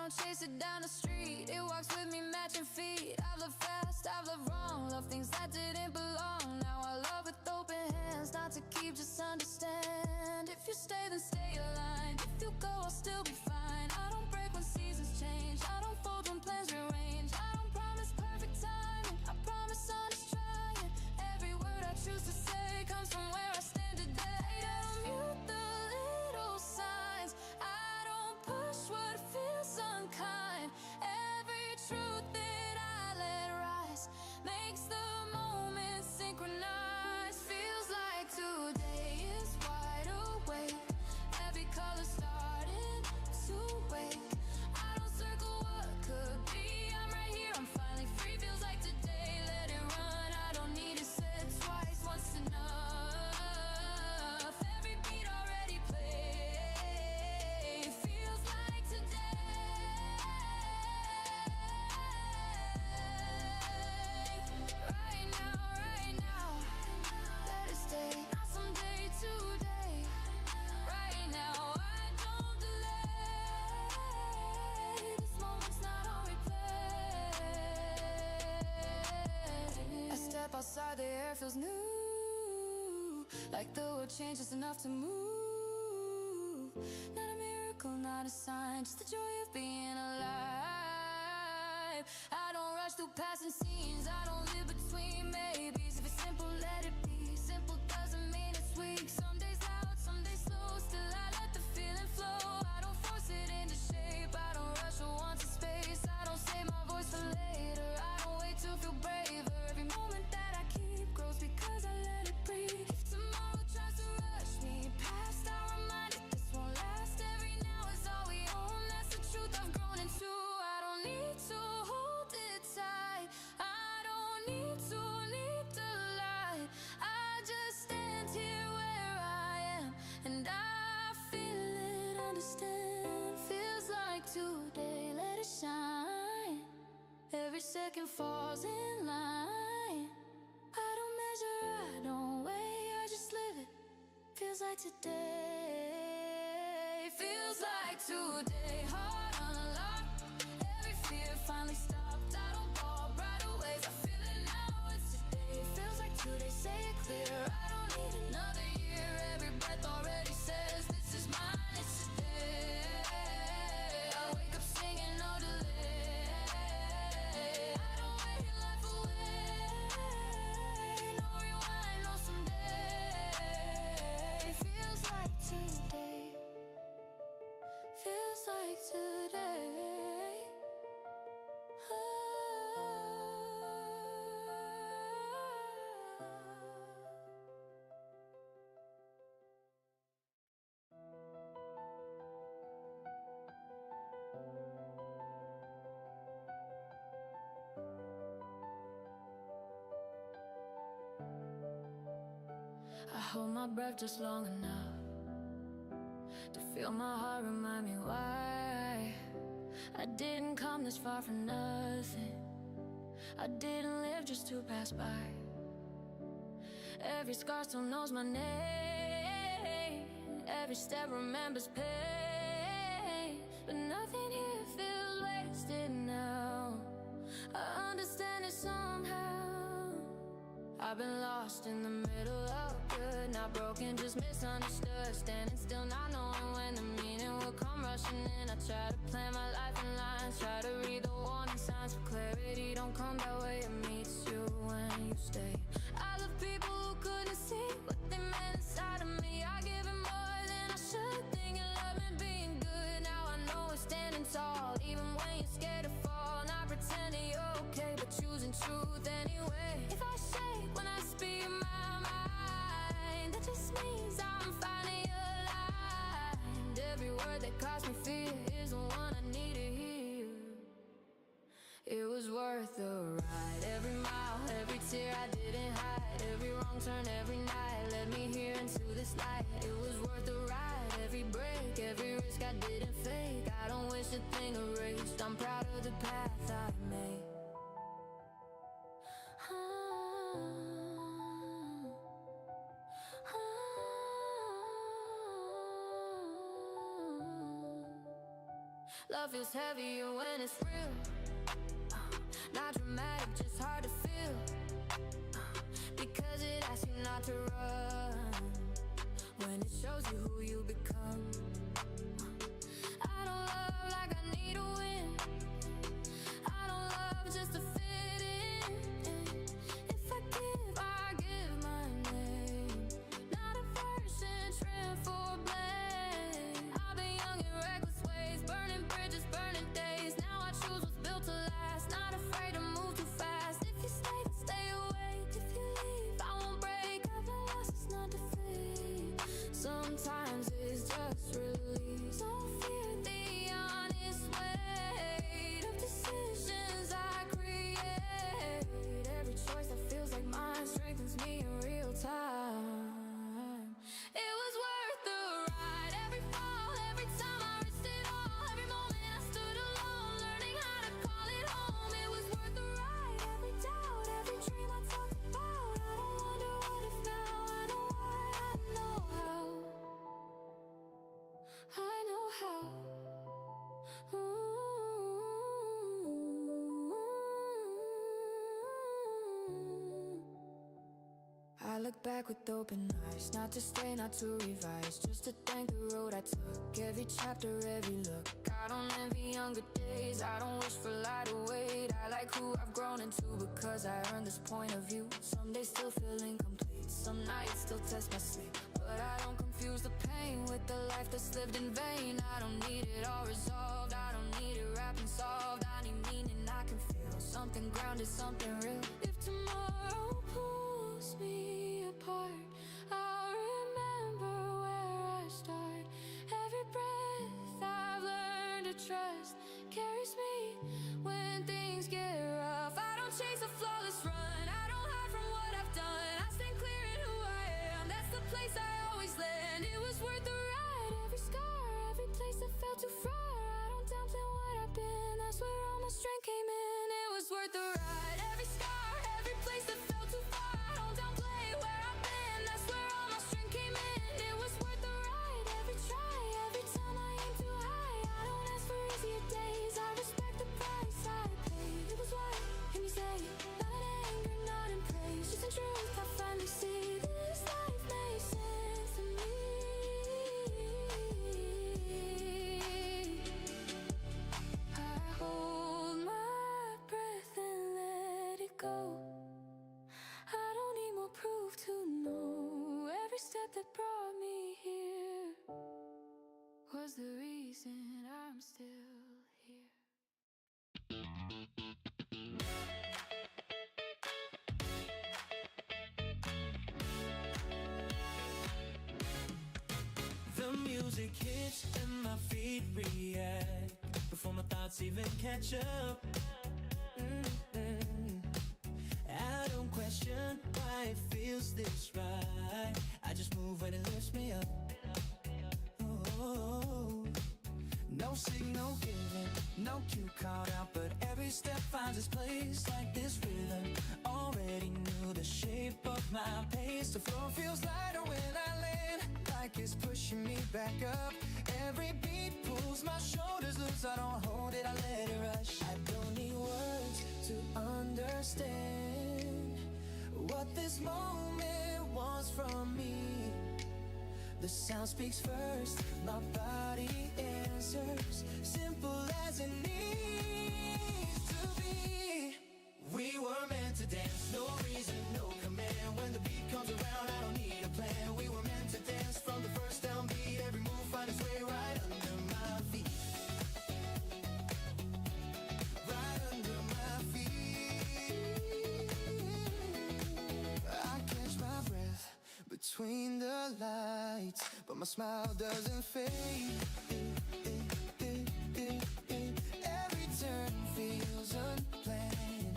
don't chase it down the street. It walks with me, matching feet. I've loved fast, I've loved wrong, love things that didn't belong. Now I love with open hands, not to keep, just understand. If you stay, then stay aligned. If you go, I'll still be fine. I don't break when seasons change. I don't fold when plans rearrange. I don't promise perfect timing. I promise honest trying. Every word I choose to say comes from where I stand today. I don't mute the little signs. I don't push what feels unkind. Every truth that I let rise makes the moment synchronize. Feels like today is wide awake. Every color starting to wake. I don't circle what could be. I'm right here, I'm finally free. Feels like today, let it run. I don't need it said twice, once enough. Every beat already played. Feels like today. Right now, let it stay. Not someday, today. Right now, I don't delay. This moment's not on replay. I step outside, the air feels new. Like the world changes enough to move. Not a miracle, not a sign, just the joy of being alive. I don't rush through passing scenes, I don't live between maybes. If it's simple, let it be. Simple doesn't mean it's weak. Some days loud, some days slow. Still I let the feeling flow. I don't force it into shape. I don't rush or want to space. I don't save my voice for later. I don't wait to feel braver. Every moment that I keep grows because I let it breathe. If tomorrow tries to rush me past, I remind it this won't last. Every now is all we own. That's the truth I've grown into. I don't need to hold it tight. I don't need to leap the light. I just stand here where I am, and I feel it, understand. Feels like today, let it shine. Every second falls in line. I don't measure, I don't weigh, I just live it. Feels like today. Feels like today. Heart unlocked. Every fear finally stopped. I don't fall right away. I feel it now. It's today. Feels like today. Say it clear. I don't need another year. Every breath already says this is mine. It's today. I wake up singing, no delay. I don't wait life away. No rewind, no someday. Feels like today. Feels like today. I hold my breath just long enough to feel my heart remind me why I didn't come this far for nothing. I didn't live just to pass by. Every scar still knows my name. Every step remembers pain. But nothing here feels wasted now. I understand it somehow. I've been lost in the middle of good, not broken, just misunderstood. Standing still, not knowing when the meaning will come rushing in. I try to plan my life in lines, try to read the warning signs for clarity. Don't come that way, it meets you when you stay. I love people who couldn't see what they meant inside of me. I give it more than I should, thinking love and being good. Now I know it's standing tall, even when you're scared to fall. Not pretending you're okay, but choosing truth anyway. If I shake when I speak my mind, that just means I'm finally aligned. Every word that caused me fear is the one I need to hear. It was worth the ride. Every mile, every tear I didn't hide. Every wrong turn, every night led me here into this light. It was worth the ride. Every break, every risk I didn't fake. I don't wish a thing erased. I'm proud of the path I made. Love feels heavier when it's real. Not dramatic, just hard to feel. Because it asks you not to run when it shows you who you become. I don't love like I need a win. I don't love just to fit in. If I give my name. Not a version trimmed for blame. I've been young in reckless ways, burning bridges, burning days. Now I choose what's built to last. Not afraid to move too fast. If you stay, then stay awake. If you leave, I won't break. I've been lost, it's not defeat. Sometimes it's just release. Don't fear the honest weight of decisions I create. Every choice that feels like mine strengthens me in real time. It was worth the ride. Every fall, every time I risked it all. Every moment I stood alone, learning how to call it home. It was worth the ride. Every doubt, every dream I talked about. I don't wonder what if now. I know why, I know how. I know how. I look back with open eyes, not to stay, not to revise, just to thank the road I took, every chapter, every look. I don't envy younger days, I don't wish for lighter weight. I like who I've grown into because I earned this point of view. Some days still feel incomplete, some nights still test my sleep, but I don't confuse the pain with the life that's lived in vain. I don't need it all resolved, I don't need it wrapped and solved. I need meaning I can feel, something grounded, something real. If tomorrow pulls me apart, I'll remember where I start. Every breath I've learned to trust carries me when things get rough. I don't chase a flawless run, I don't hide from what I've done. I stand clear in who I am, that's the place I always land. It was worth the ride, every scar, every place that felt too far. I don't downplay what I've been, that's where all my strength came in. It was worth the ride, every scar, every place that felt too far. I don't downplay where I've been, that's where all my strength came in. It was worth the ride, every try, every time I aim too high. I don't ask for easier days, I respect the price I paid. It was what can you say? Not in anger, not in praise, just in truth. I finally see this life makes sense to me. I hold my breath and let it go. I don't need more proof to know every step that brought me here was the reason I'm still here. The music hits and my feet react before my thoughts even catch up. I don't question why it feels this right. I just move when it lifts me up. Oh, No signal given, no cue called out, but every step finds its place like this rhythm. already knew the shape of my pace. The floor feels lighter when I land, like it's pushing me back up. Every beat pulls my shoulders loose, I don't hold it, I let it rush. I don't need words to understand what this moment wants from me. The sound speaks first, my body answers, simple as it needs to be. We were meant to dance, no reason, no command. When the beat comes around, I don't need a plan. We were meant to dance from the first downbeat. Every move finds its way right under my feet. Right under my feet. I catch my breath between the lights, but my smile doesn't fade. Every turn feels unplanned,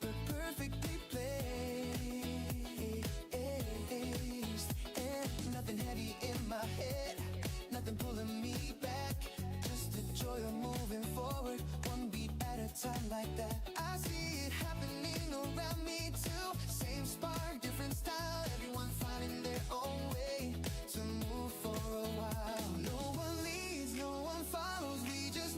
but perfectly placed. And nothing heavy in my head, nothing pulling me back, just the joy of moving forward, one beat at a time like that. I see it happening around me too. Same spark, different style, everyone finding their own way to move for a while. No one leads, no one follows, we just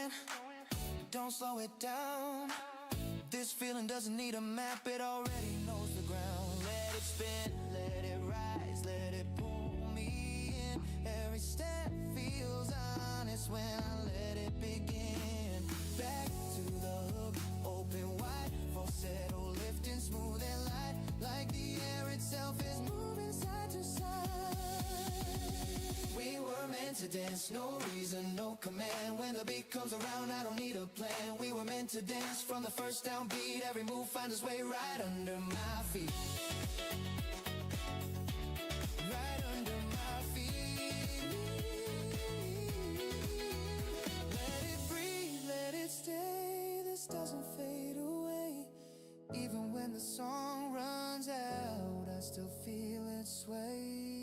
going. Don't slow it down. This feeling doesn't need a map, it already knows the ground. Let it spin, let it rise, let it pull me in. Every step feels honest when I let it begin. Back to the hook, open wide, falsetto lifting smooth and light, like the air itself is moving side to side. We were meant to dance, no reason, no command. When the beat comes around, I don't need a plan. We were meant to dance from the first downbeat. Every move finds its way right under my feet. Right under my feet. Let it breathe, let it stay. This doesn't fade away. Even when the song runs out, I still feel it sway.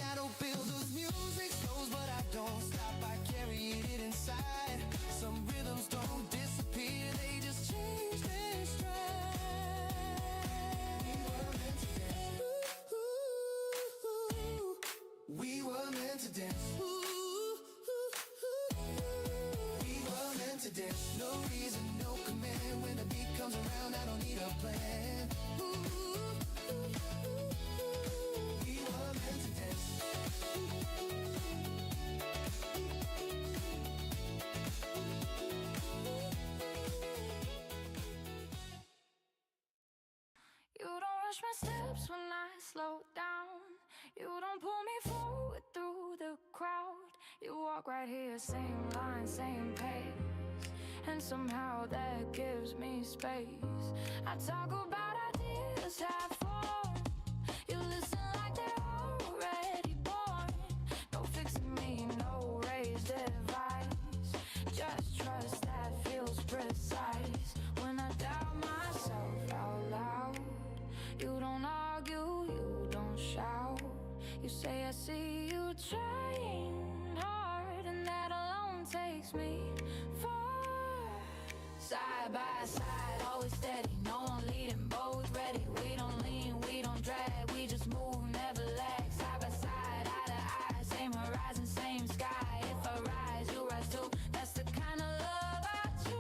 I don't feel those music slows, but I don't stop. I carry it inside. Some rhythms don't disappear, they just change their stride. We were meant to dance. We were meant to dance. We were meant to dance. No reason, no command. When the beat comes around, I don't need a plan. We were meant to dance. You don't rush my steps when I slow down. You don't pull me forward through the crowd. You walk right here, same line, same pace, and somehow that gives me space. I talk about ideas half formed. You listen like they're already born. No fixing me, no raised advice. Just trust that feels precise. When I doubt myself out loud, you don't argue, you don't shout. You say I see you trying hard, and that alone takes me far. Side by side, always steady, no one leading, both ready. We don't lean, we don't drag, we just move, never lag. Side by side, eye to eye, same horizon, same sky. If I rise, you rise too. That's the kind of love I choose.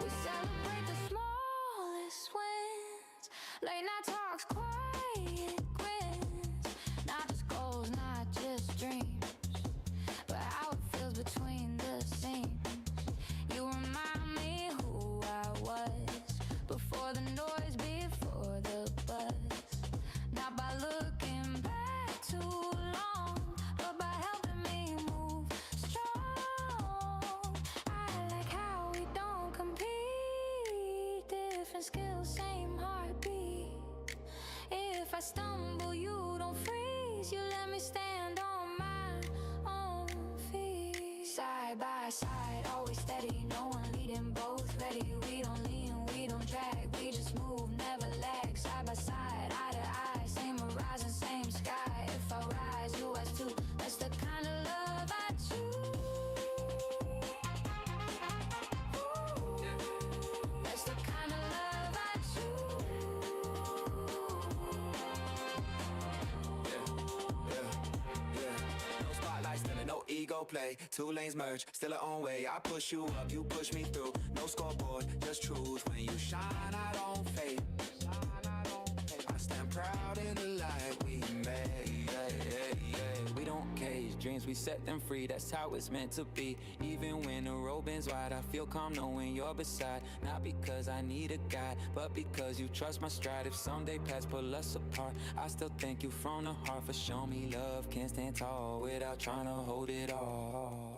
We celebrate the smallest wins. Late night talks, quiet grins. Not just goals, not just dreams, but how it feels between the scenes. You remind me who I was before the noise, before the buzz. Not by looking back too long, but by helping me move strong. I like how we don't compete. Different skills, same heartbeat. If I stumble, you don't freeze. You let me stand on my own feet. Side by side, always steady, no one leading, both ready. We don't lean, we don't drag, we just move, never lag. Side by side, eye to eye, same horizon, same sky. If I rise, you rise too. That's the kind of love I choose. That's the kind of love I choose. No spotlights, no ego play. Two lanes merge, still our own way. I push you up, you push me through. No scoreboard, just truth. When you shine, I don't fade. I stand proud in the light we made. We don't cage dreams, we set them free. That's how it's meant to be. Even when the road bends wide, I feel calm knowing you're beside. Not because I need a guide, but because you trust my stride. If someday paths pull us apart, I still thank you from the heart for showing me love. Can't stand tall without trying to hold it all.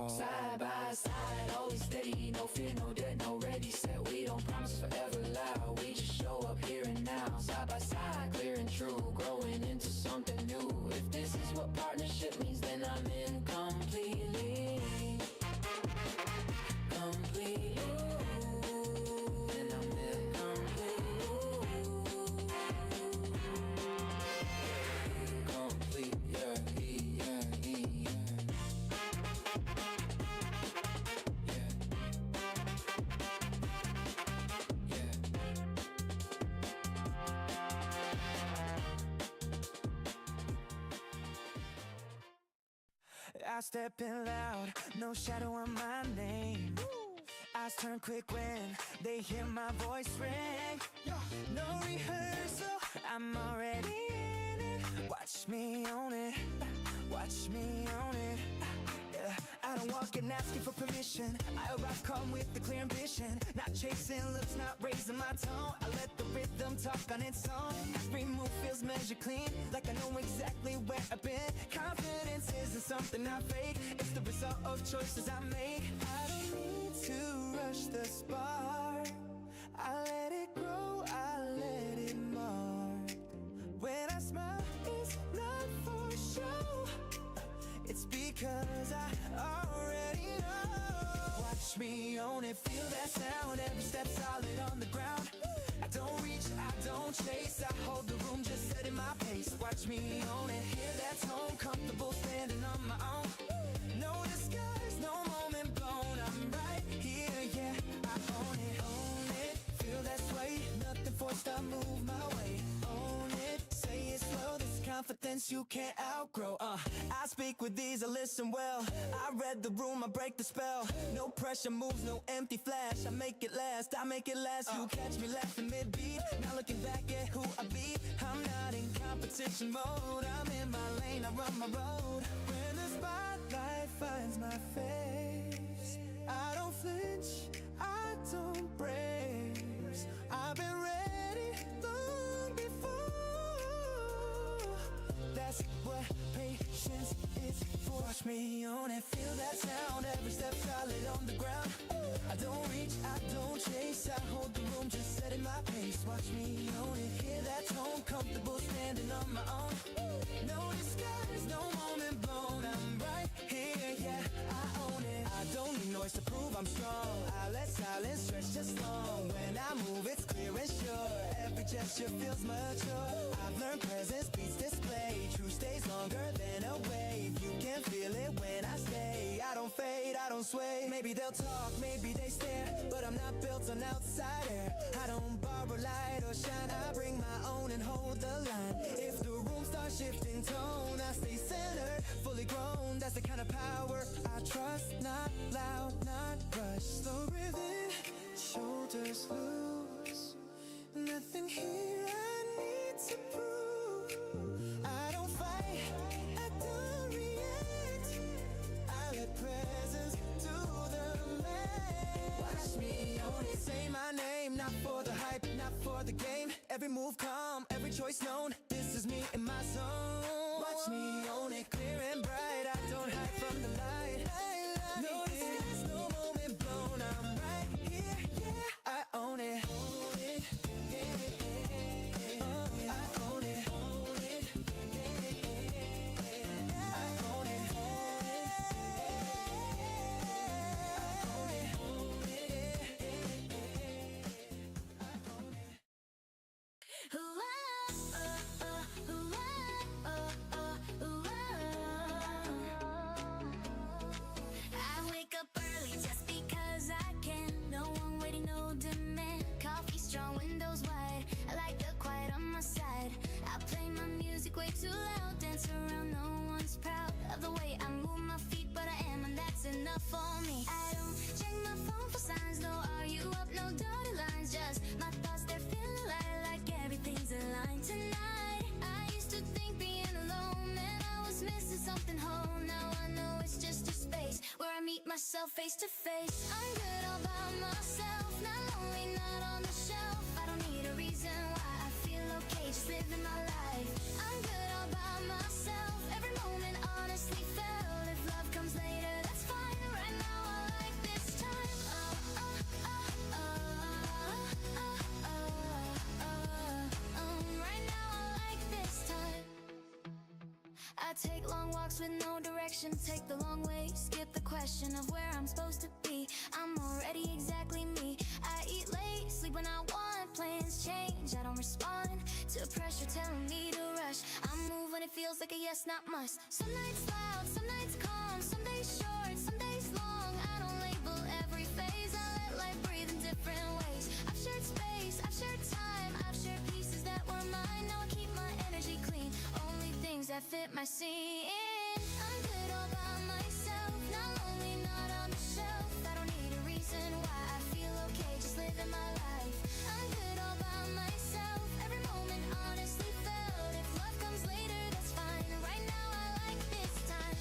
Side by side, always steady, no fear, no debt, no ready, set. We don't promise forever loud, we just show up here and now. Side by side, clear and true, growing into something new. If this is what partnership means, then I'm in completely. Completely. Then I'm in completely. Complete, yeah. I step in loud, no shadow on my name. Eyes turn quick when they hear my voice ring. No rehearsal, I'm already in it. Watch me own it, watch me own it. Yeah, I don't walk in asking for permission. I arrive calm with the clear ambition. Not chasing looks, not raising my tone. I let the rhythm talk on its own. Every move feels measured clean, like I know exactly where I've been. Confidence isn't something I fake, it's the result of choices I make. I don't need to rush the spark. I let it grow, I let it mark. When I smile, it's not for show, it's because I already know. Watch me own it, feel that sound. Every step solid on the ground. I don't reach, I don't chase, I hold the room, just setting my pace. Watch me own it, hear that tone, comfortable standing on my own. No disguise, no moment blown, I'm right here, yeah, I own it, feel that sway, nothing forced, I move my way. Own it, say it slow, this confidence you can't outgrow. I speak with ease, I listen well, I read the room, I break the spell. No pressure moves, no empty flash, I make it last, I make it last. You catch me laughing mid-beat, now looking back at who I be. I'm not in competition mode, I'm in my lane, I run my road. When the spotlight finds my face, I don't flinch, I don't brace. I've been ready long before, that's what patience is for. Watch me own it, feel that sound. Every step solid on the ground. I don't reach, I don't chase, I hold the room, just setting my pace. Watch me own it, hear that tone, comfortable standing on my own. No disguise, no moment blown, I'm right here, yeah, I own it. I don't need noise to prove I'm strong, I let silence stretch just long. When I move it's clear and sure, every gesture feels mature. I've learned presence beats display, true stays longer than a wave. You can feel it when I stay, I don't fade, I don't sway. Maybe they'll talk, maybe they stare, but I'm not built on outside air. I don't borrow light or shine, I bring my own and hold the line. If the room starts shifting tone, I stay centered, fully grown. That's the kind of power I trust, not loud, not rushed. Slow breathing, shoulders loose, nothing here I need to prove. I don't fight, I don't react, I let presence do the math. Watch me own it, say my name, not for the hype, not for the game. Every move calm, every choice known, this is me in my zone. Watch me own it, clear and bright, I don't hide from the light. No disguise, no moment blown, I'm right here, yeah, I own it. I own it. I wake up early just because I can. No one waiting, no demand. Coffee strong, windows wide. I like the quiet on my side. I play my music way too loud. Dance around, no one's proud of the way I move my feet, but I am, and that's enough for me. I don't check my phone for signs. No, are you up? No dotted lines. Just my thoughts, they're feeling light, like everything's aligned tonight. I used to think being alone meant I was missing something whole. Now I know it's just a space where I meet myself face to face. I'm good all by myself, not lonely, not on the shelf. I don't need a reason why I feel okay, just living my life. I'm good all by myself, every moment honestly felt. If love comes later, that's fine. Right now I like this time. Right now I like this time. I take long walks with no direction, take the long way, skip the question of where I'm supposed to be. I'm already exactly me. I eat late, sleep when I want, plans change, I don't respond to pressure telling me to rush. I move when it feels like a yes, not must. Some nights loud, some nights calm, some days short, some days long. I don't label every phase, I let life breathe in different ways. I've shared space, I've shared time, I've shared pieces that were mine. Now I keep my energy clean, only things that fit my scene. I'm good all by by myself, not lonely, not on the shelf. I don't need a reason why I feel okay, just living my life. I'm good all by myself, every moment honestly felt. If love comes later, that's fine. Right now I like this time.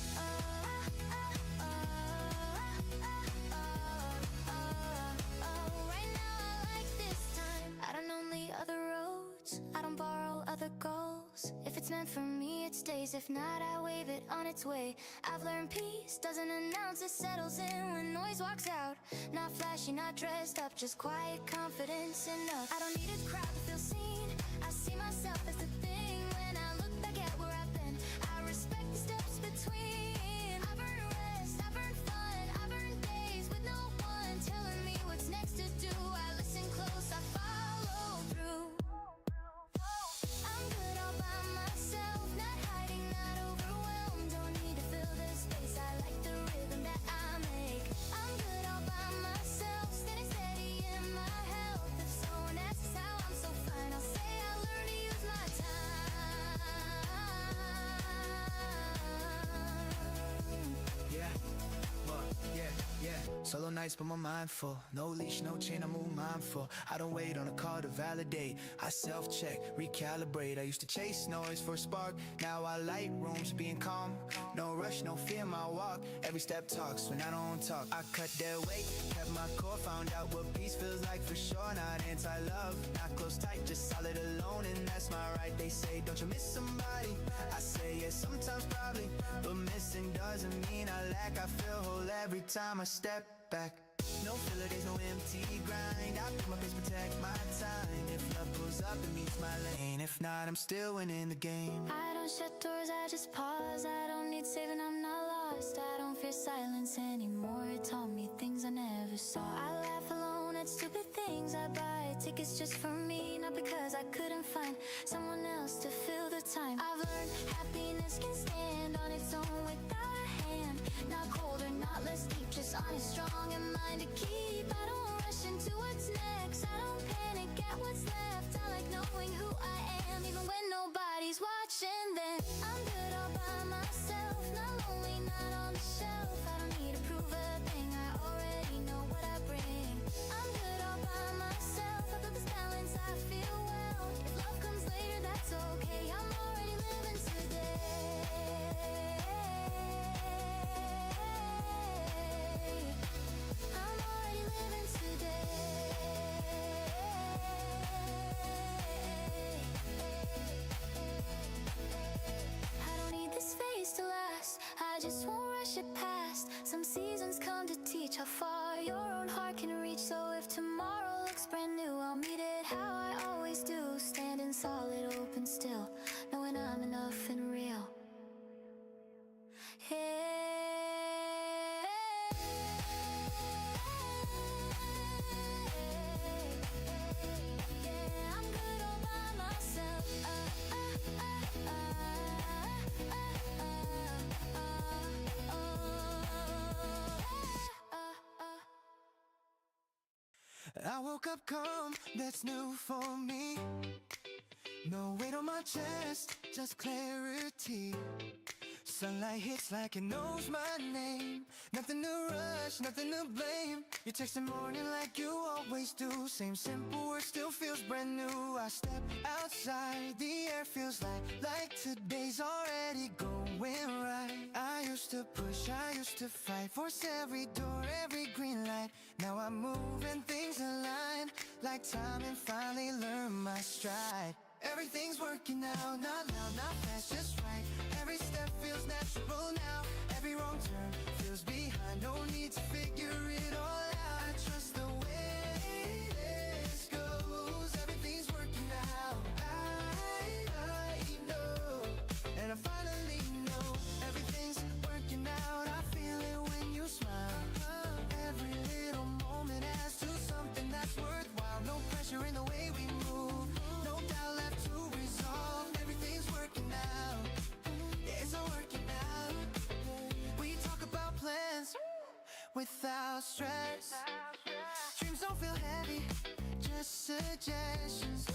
Right now I like this time. I don't only other roads, I don't borrow other goals. If it's meant for me, it stays. If not, I wave it on its way. I've learned peace doesn't announce, it settles in when noise walks out. Not flashy, not dressed up, just quiet confidence enough. I don't need a crowd to feel seen. I see myself as the thing. When I look back at where I've been, I respect the steps between. I've earned rest, I've earned fun, I've earned days with no one telling me what's next to do. I listen close, I follow through. I'm good all by myself, not hiding, not overwhelmed. Don't need to fill the space, I like the rhythm that I make. I'm good all by myself, standing steady in my health. If someone asks how I'm so fine, I'll say I learned to use my time. Yeah, yeah. Solo nights, but my mind full. No leash, no chain, I move mindful. I don't wait on a call to validate. I self-check, recalibrate. I used to chase noise for a spark. Now I like rooms, being calm. No rush, no fear in my walk. Every step talks when I don't talk. I cut their weight, kept my core, found out what peace feels like for sure. Not anti-love, not close tight, just solid alone, and that's my right. They say, don't you miss somebody? I say, yeah, sometimes probably, but missing doesn't mean I lack. I feel whole every time I step back. No filler, there's no empty grind. I pick my pace, protect my time. If love pulls up, it meets my lane. If not, I'm still winning the game. I don't shut doors, I just pause. I don't need saving, I'm not lost. I don't fear silence anymore. It taught me things I never saw. I laugh alone at stupid things. I buy tickets just for me, not because I couldn't find someone else to fill the time. I've learned happiness can stand on its own without a hand. Not colder, not less deep, just honest, strong, and mind to keep. I don't rush into what's next, I don't panic at what's left. I like knowing who I am, even when nobody's watching. Then I'm good all by myself, not lonely, not on the shelf. I don't need to prove a thing, I already know what I bring. I'm good all by myself, I built this balance, I feel well. If love comes later, that's okay, I'm already living today. I'm already living today. I don't need this phase to last, I just won't rush it past. Some seasons come to teach how far your own heart can reach. So if tomorrow looks brand new, I'll meet it how I always do. Standing solid, open still, knowing I'm enough and real. Yeah, I'm good all by myself. I woke up calm, that's new for me. No weight on my chest, just clarity. Sunlight hits like it knows my name. Nothing to rush, nothing to blame. You text in the morning like you always do. Same simple word still feels brand new. I step outside, the air feels like today's already going right. I used to push, I used to fight, force every door, every green light. Now I move and things align, like time and finally learn my stride. Everything's working out, not loud, not fast, just right. Every step feels natural now. Every wrong turn feels behind. No need to figure it all out. I trust the way this goes. Everything's working out. I know, and I finally know everything's working out. I feel it when you smile. Every little moment adds to something that's worthwhile. No pressure in the way we move. No doubt left to resolve. Everything's working out. Yeah, it's all working out. We talk about plans without stress. Dreams don't feel heavy, just suggestions.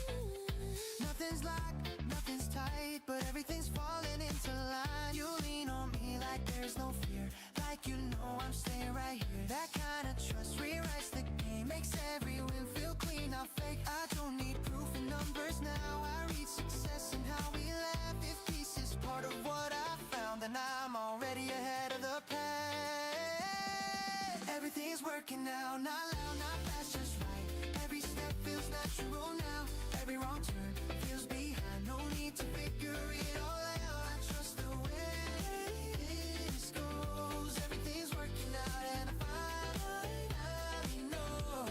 Nothing's locked, nothing everything's tight, but everything's falling into line. You lean on me like there's no fear, like you know I'm staying right here. That kind of trust rewrites the game, makes every win feel clean, not fake. I don't need proof in numbers now. I read success and how we laugh. If peace is part of what I found, then I'm already ahead of the pack. Everything's working out, not loud, not fast, just right. Every step feels natural now. Every wrong turn feels behind. No need to figure it all out. I trust the way this goes. Everything's working out, and I finally know.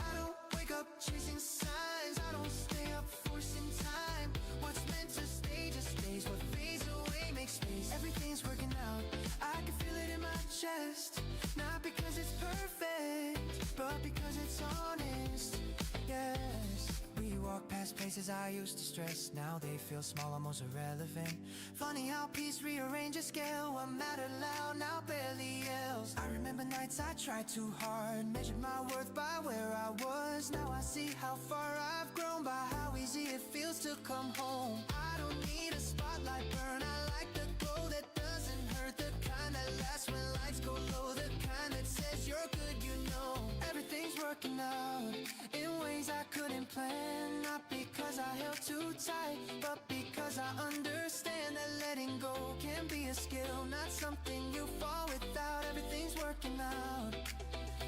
I don't wake up chasing signs. I don't stay up forcing time. What's meant to stay just stays. What fades away makes space. Everything's working out. I can feel it in my chest. Not because it's perfect, but because it's honest. Yes, we walk past places I used to stress. Now they feel small, almost irrelevant. Funny how peace rearranges scale. What mattered loud now barely yells. I remember nights I tried too hard, measured my worth by where I was. Now I see how far I've grown by how easy it feels to come home. I don't need a spotlight burn. I like the glow that doesn't hurt, the kind that lasts when lights go low, the kind that says you're good, you know. Everything's working out in ways I couldn't plan. Not because I held too tight, but because I understand that letting go can be a skill, not something you fall without. Everything's working out,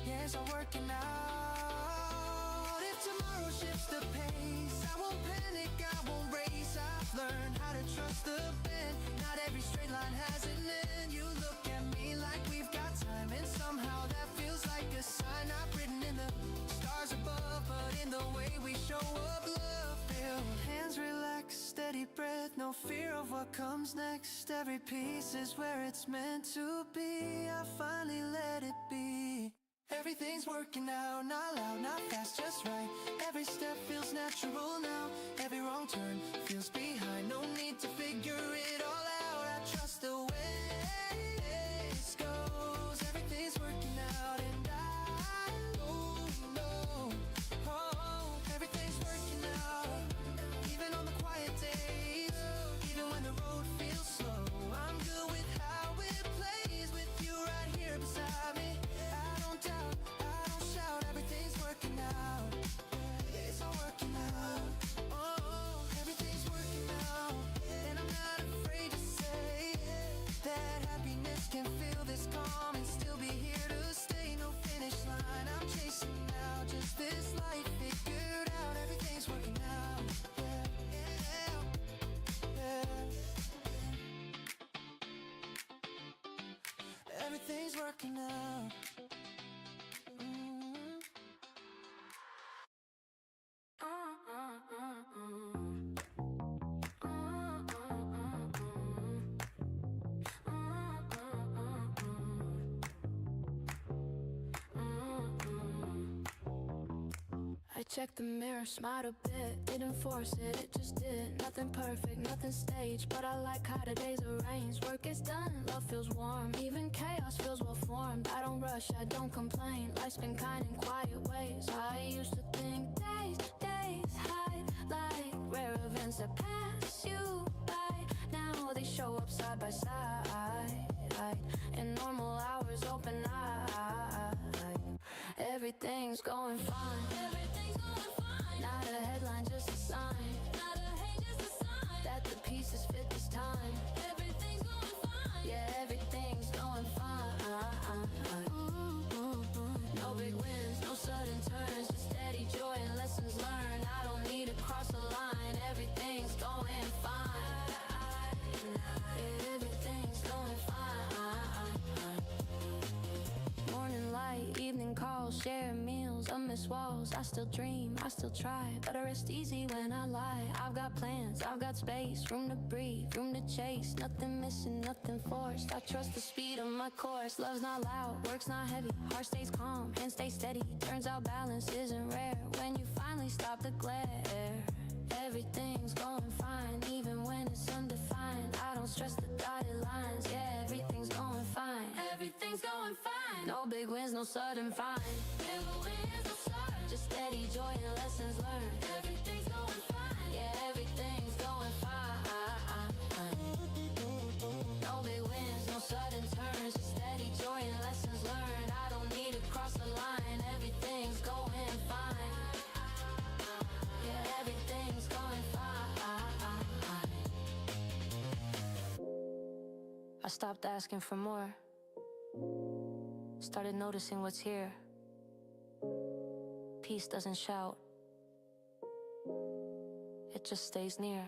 yeah, it's all working out. If tomorrow shifts the pace, I won't panic, I won't race. I've learned how to trust the bend. Not every straight line has an end. You look at me like we've got time, and somehow that feels like a sign. Not written in the stars above, but in the way we show up. Love filled hands relax, steady breath, no fear of what comes next. Every piece is where it's meant to be. I finally let it be. Everything's working out, not loud, not fast, just right. Every step feels natural now. Every wrong turn feels behind. No need to figure it all out. I trust the way this goes. Everything's working out, and I know, oh, everything's working out. Even on the quiet days, even when the road feels slow, I'm good with how it plays with you right here beside me. I don't doubt, I don't shout, everything's working out. It's all working out. Oh, everything's working out, and I'm not afraid to say that happiness can feel this calm and still be here to stay. No finish line, I'm chasing now, just this life figured out. Everything's working out. Yeah, yeah, yeah. Everything's working out. I checked the mirror, smiled a bit, didn't force it, it just did. Nothing perfect, nothing staged, but I like how the days arrange. Work is done, love feels warm, even chaos feels well formed. I don't rush, I don't complain, life's been kind in quiet ways. I used to think days hide like rare events that pass you by. Now they show up side by side, in normal hours, open eye. Everything's going fine. Everything's going fine. Not a headline, just a sign. Not a hate, just a sign that the pieces fit this time. Everything's going fine. Yeah, everything's going fine. No big wins, no sudden turns, just steady joy and lessons learned. I don't need to cross a line. Everything's going fine. Everything's going fine. Morning light, evening calls, share meals, unmissed walls. I still dream, I still try, but I rest easy when I lie. I've got plans, I've got space, room to breathe, room to chase. Nothing missing, nothing forced. I trust the speed of my course. Love's not loud, work's not heavy, heart stays calm, hands stay steady. Turns out balance isn't rare when you finally stop the glare. Everything's going fine, even when it's undefined. I don't stress the dotted lines, yeah, everything's going fine. Everything's going fine. No big wins, no sudden find. Never wins, no sudden. Just steady joy and lessons learned. Everything's going fine. Yeah, everything's stopped asking for more. Started noticing what's here. Peace doesn't shout. It just stays near.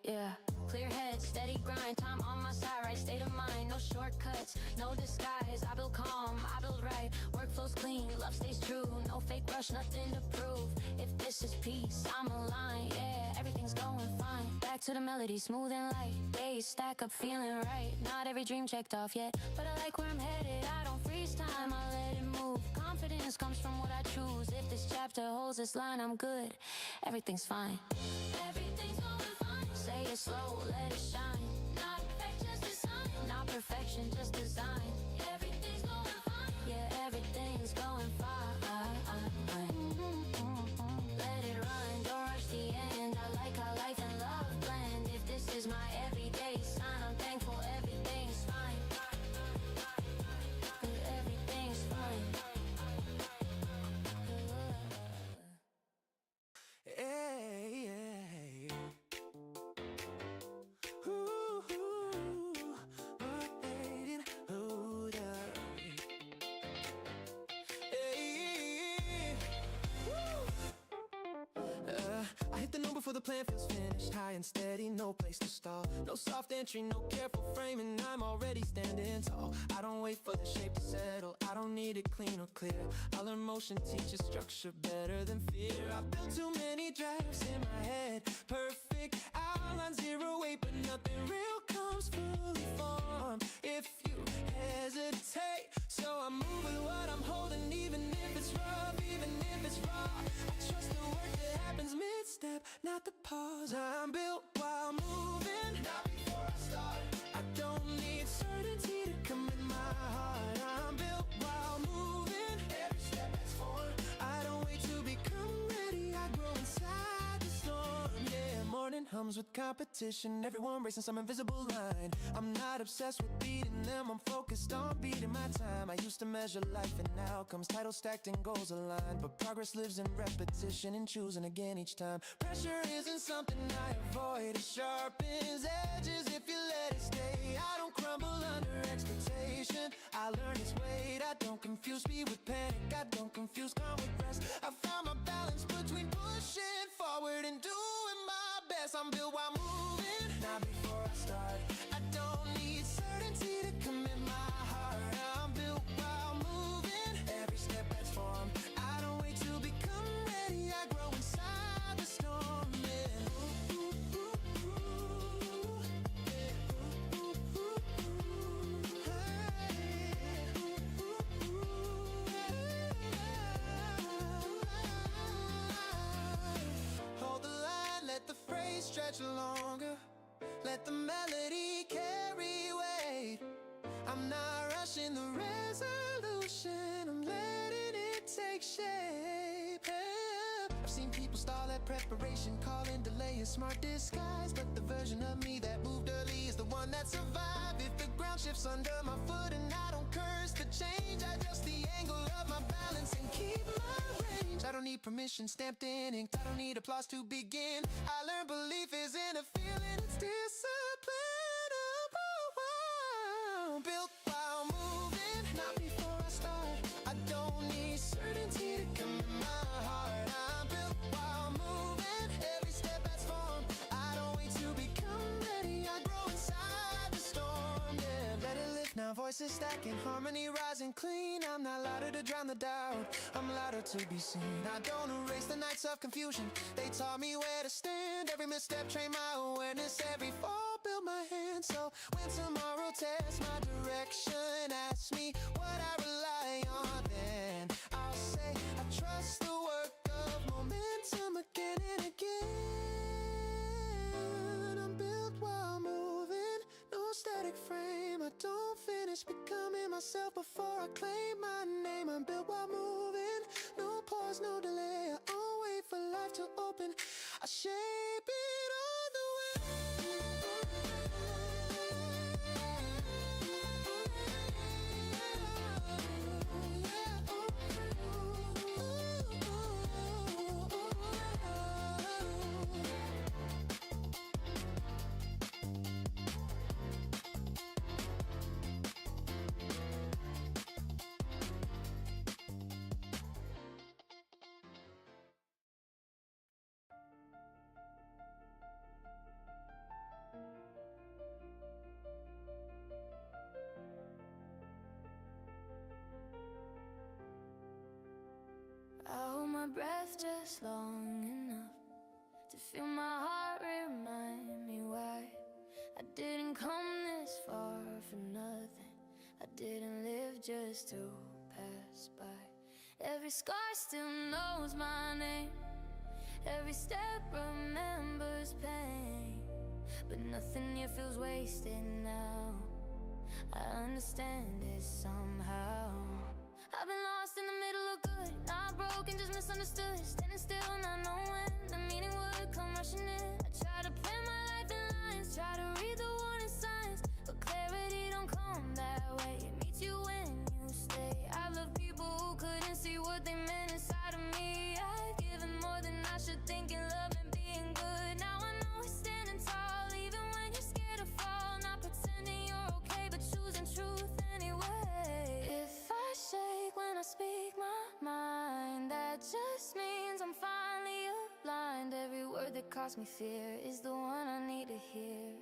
Yeah. Clear head, steady grind, time on my side, right state of mind. No shortcuts, no disguise. I build calm, I build right. Workflow's clean, love stays true. No fake rush, nothing to prove. If this is peace, I'm aligned. Yeah, everything's going fine. Back to the melody, smooth and light. Days stack up, feeling right. Not every dream checked off yet, but I like where I'm headed. I don't freeze time, I let it move. Confidence comes from what I choose. If this chapter holds this line, I'm good. Everything's fine. Everything's going fine. Say it slow, let it shine. Not perfect, just design. Not perfection, just design. Everything's going fine. Yeah, everything's going fine. Let it run, don't rush the end. I like how life and love blend. If this is my everyday sign, I'm thankful everything's fine. Everything's fine. Hey, hey. Ooh, rotating, hold up. Hey, I hit the note before the plan feels finished. High and steady, no place to stall. No soft entry, no careful framing. I'm already standing tall. I don't wait for the shape to settle. I don't need it clean or clear. I'll learn motion teaches structure better than fear. I built too many drafts in my head. Perfect outline, zero weight, but nothing real comes fully formed if you hesitate. So I move with what I'm holding, even if it's rough, even if it's raw. I trust the work that happens mid-step, not the pause. I'm built while moving, not before I start. I don't need certainty to come in my heart. I'm built while moving, every step that's forward. I don't wait to become ready, I grow inside the storm. Yeah, morning hums with competition, everyone racing some invisible line. I'm not obsessed with beating them, I'm focused on beating my time. I used to measure life in outcomes, titles stacked and goals aligned. But progress lives in repetition and choosing again each time. Pressure isn't something I avoid, it sharpens edges if you let it stay. I don't crumble under expectation, I learn its weight. I don't confuse speed with panic, I don't confuse calm with rest. I found my balance between pushing forward and doing my best. I'm built while moving, not before I start. I don't need certainty to commit my heart. I'm built while moving, every step that's formed. I don't wait to become ready, I grow inside the storm. Yeah. Ooh, ooh, ooh, yeah. Ooh, ooh, ooh, hey. Ooh, ooh, hey. Hold the line, let the phrase stretch longer. Let the melody carry weight. I'm not rushing the resolution, I'm letting it take shape. Yeah. I've seen people stall at preparation, calling delay a smart disguise. But the version of me that moved early is the one that survived. If the ground shifts under my foot and I don't curse the change, I adjust the angle of my balance and keep my range. I don't need permission stamped in ink, I don't need applause to begin. I learned belief isn't a feeling, it's discipline. I'm built while moving, not before I start. I don't need certainty to come in my heart. I'm built while moving, every step that's formed. I don't wait to become ready, I grow inside the storm. Yeah, let it lift now, voices stacking, harmony rising clean. I'm not louder to drown the doubt, I'm louder to be seen. I don't erase the nights of confusion, they taught me where to stand. Every misstep trained my awareness, every fall built my hands. So when tomorrow tests my direction, ask me what I rely on, then I'll say I trust the work of momentum again and again. I'm built while moving, no static frame. I don't finish becoming myself before I claim my name. I'm built while moving, no pause, no delay. I don't wait for life to open, I shape it on the way. last long enough to feel my heart remind me why I didn't come this far for nothing. I didn't live just to pass by. Every scar still knows my name. Every step remembers pain. But nothing here feels wasted now. I understand it somehow. I've been lost in the middle of good, not broken, just misunderstood. Standing still, not knowing the meaning would come rushing in. I try to plan my life in lines, try to read the warning signs, but clarity don't come that way. It meets you when you stay. I love people who couldn't see what they meant inside of me. I've given more than I should, thinking love and being good. Now I know it's standing tall, even when you're scared to fall. Not pretending you're okay, but choosing truth anyway. If I shake when I speak my mind, that just means I'm finally aligned. Every word that caused me fear is the one I need to hear.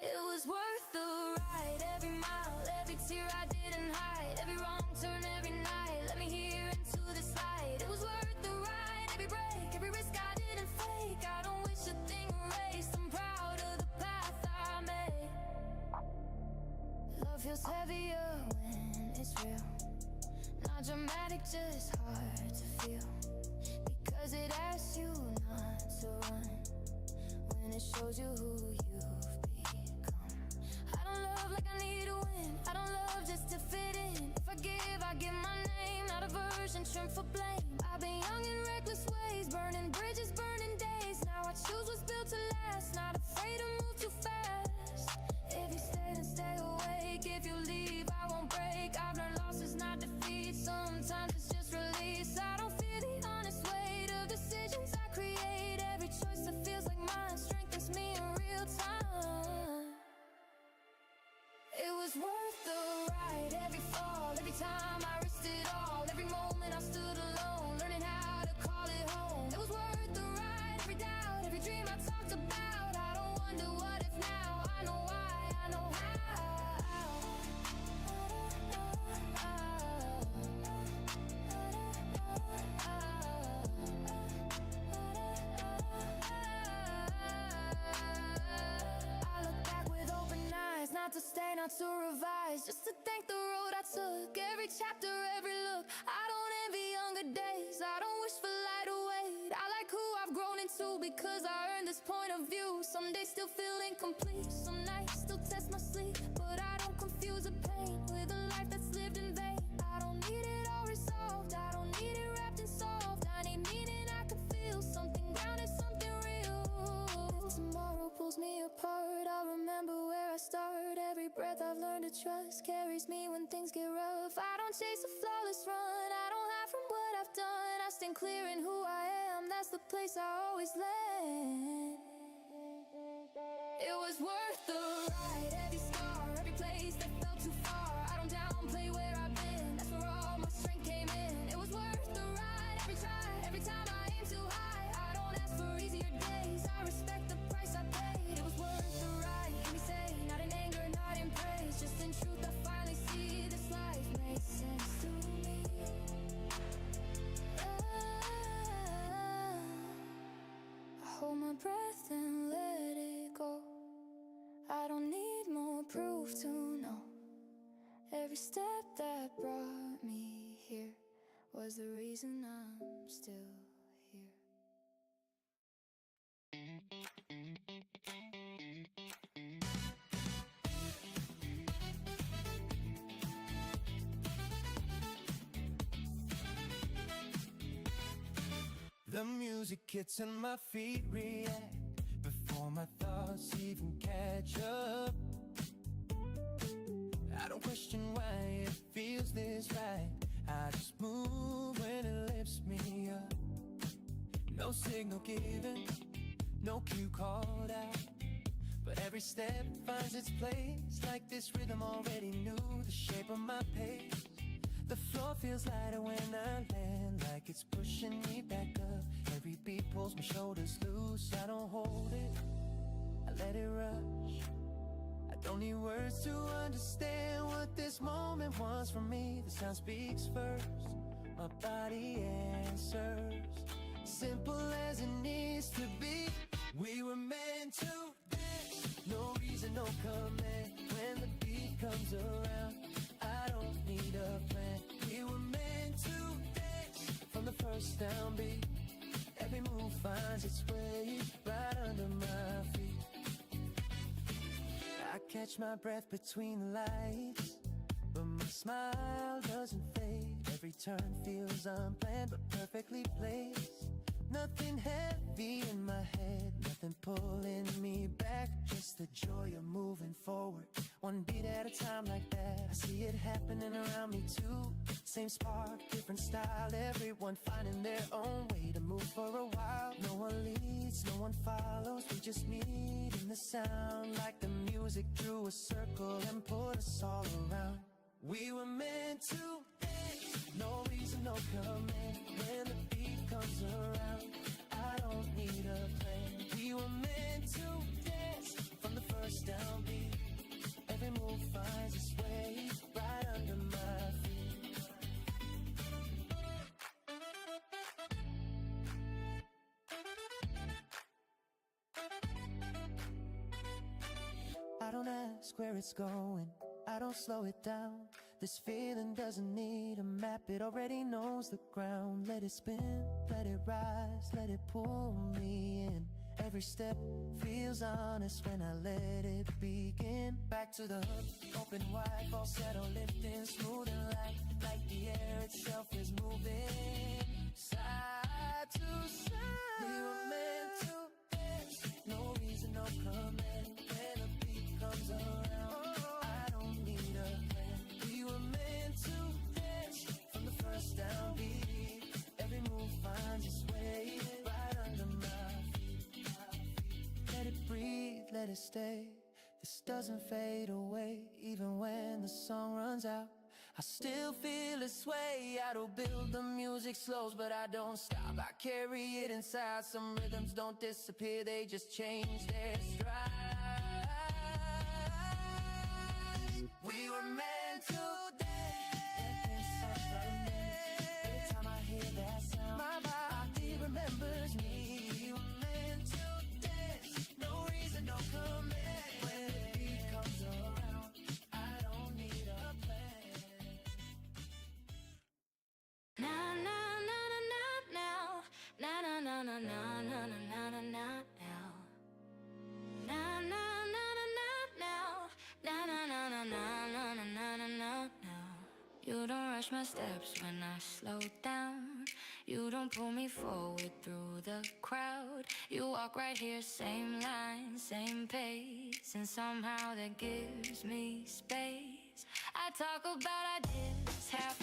It was worth the ride, every mile, every tear I didn't hide, every wrong turn, every night, let me hear into this light. It was worth the ride, every break, every risk I didn't fake. I don't wish a thing erased, I'm proud of the path I made. Love feels heavier when it's real, not dramatic, just hard to feel, because it asks you not to run when it shows you who you've become. I don't love like I need to win, I don't love just to fit in. If I give my name, not a version trimmed for blame. I've been young in reckless ways, burning bridges, burning days. Now I choose what's built to last, not afraid to move too fast. If you stay, then stay awake. If you leave, I won't break. I've learned loss is not defeat, sometimes it's just release. I don't fear the honest weight of decisions I create. Every choice that feels like mine strengthens me in real time. It was worth the ride, every fall, every time I risked it all, every moment I stood alone, learning how to call it home. It was worth the ride, every doubt, every dream I talked about. I don't wonder what if now, I know why, I know I look back with open eyes, not to stay, not to revise, just to thank the road I took, every chapter, every look. I don't envy younger days, I don't wish for lighter weight. I like who I've grown into because I earned this point of view. Some days still feel incomplete, some nights still test my sleep, but I don't confuse the pain with a life that's lived in vain. I don't need it all resolved, I don't need it wrapped and solved. I need meaning, I can feel something grounded, something real. If tomorrow pulls me apart, I'll remember where I started. Every breath I've learned to trust carries me when things get rough. I don't chase a flawless run, I don't hide from what I've done. I stand clear in who I am, that's the place I always land. It was worth the ride, every scar, every place that felt too far. I don't downplay where I've been, that's where all my strength came in. It was worth the ride, every try, every time I aim too high. I don't ask for easier days, I respect the price I paid. It was worth the ride, hear me say, not in anger, not in praise, just in truth I finally see this life makes sense to me. I hold my breath and let it go. I don't need more proof to know. Every step that brought me here was the reason I'm still here. The music hits and my feet react before my thoughts even catch up. I don't question why it feels this right, I just move when it lifts me up. No signal given, no cue called out, but every step finds its place. Like this rhythm already knew the shape of my pace. The floor feels lighter when I land, like it's pushing me back up. Every beat pulls my shoulders loose, I don't hold it, I let it rush. I don't need words to understand what this moment wants from me. The sound speaks first, my body and answers, simple as it needs to be. We were meant to dance, no reason, no command. When the beat comes around, I don't need a plan. We were meant to dance from the first downbeat. Every move finds its way right under my feet. I catch my breath between the lights, but my smile doesn't fade. Every turn feels unplanned but perfectly placed. Nothing heavy in my head, nothing pulling me back, just the joy of moving forward, one beat at a time like that. I see it happening around me too. Same spark, different style, everyone finding their own way to move for a while. No one leads, no one follows, we just meet in the sound, like the music drew a circle and put us all around. We were meant to dance, no reason, no command. When the beat comes around, I don't need a plan. We were meant to dance from the first downbeat. Every move finds its way right under my feet. I don't ask where it's going, I don't slow it down. This feeling doesn't need a map, it already knows the ground. Let it spin, let it rise, let it pull me in. Every step feels honest when I let it begin. Back to the hook, open wide, falsetto lifting, smooth and light, like the air itself is moving. Side to side, we were meant to dance, no reason, no command. When the beat comes around, I don't need a plan. We were meant to dance from the first downbeat. Every move finds its way right under my feet. Let it breathe, let it stay. This doesn't fade away, even when the song runs out. I still feel its way. I don't build the music slows, but I don't stop. I carry it inside. Some rhythms don't disappear, they just change their stride. We were meant to dance. Every time I hear that sound, my body remembers me. We were meant to dance, no reason, no command. When the beat comes around, I don't need a plan. Na na na na na now, na na na na na na na na na now, na na na na na now, na na na na na na na na na now. You don't rush my steps when I slow down. You don't pull me forward through the crowd. You walk right here, same line, same pace, and somehow that gives me space. I talk about ideas, half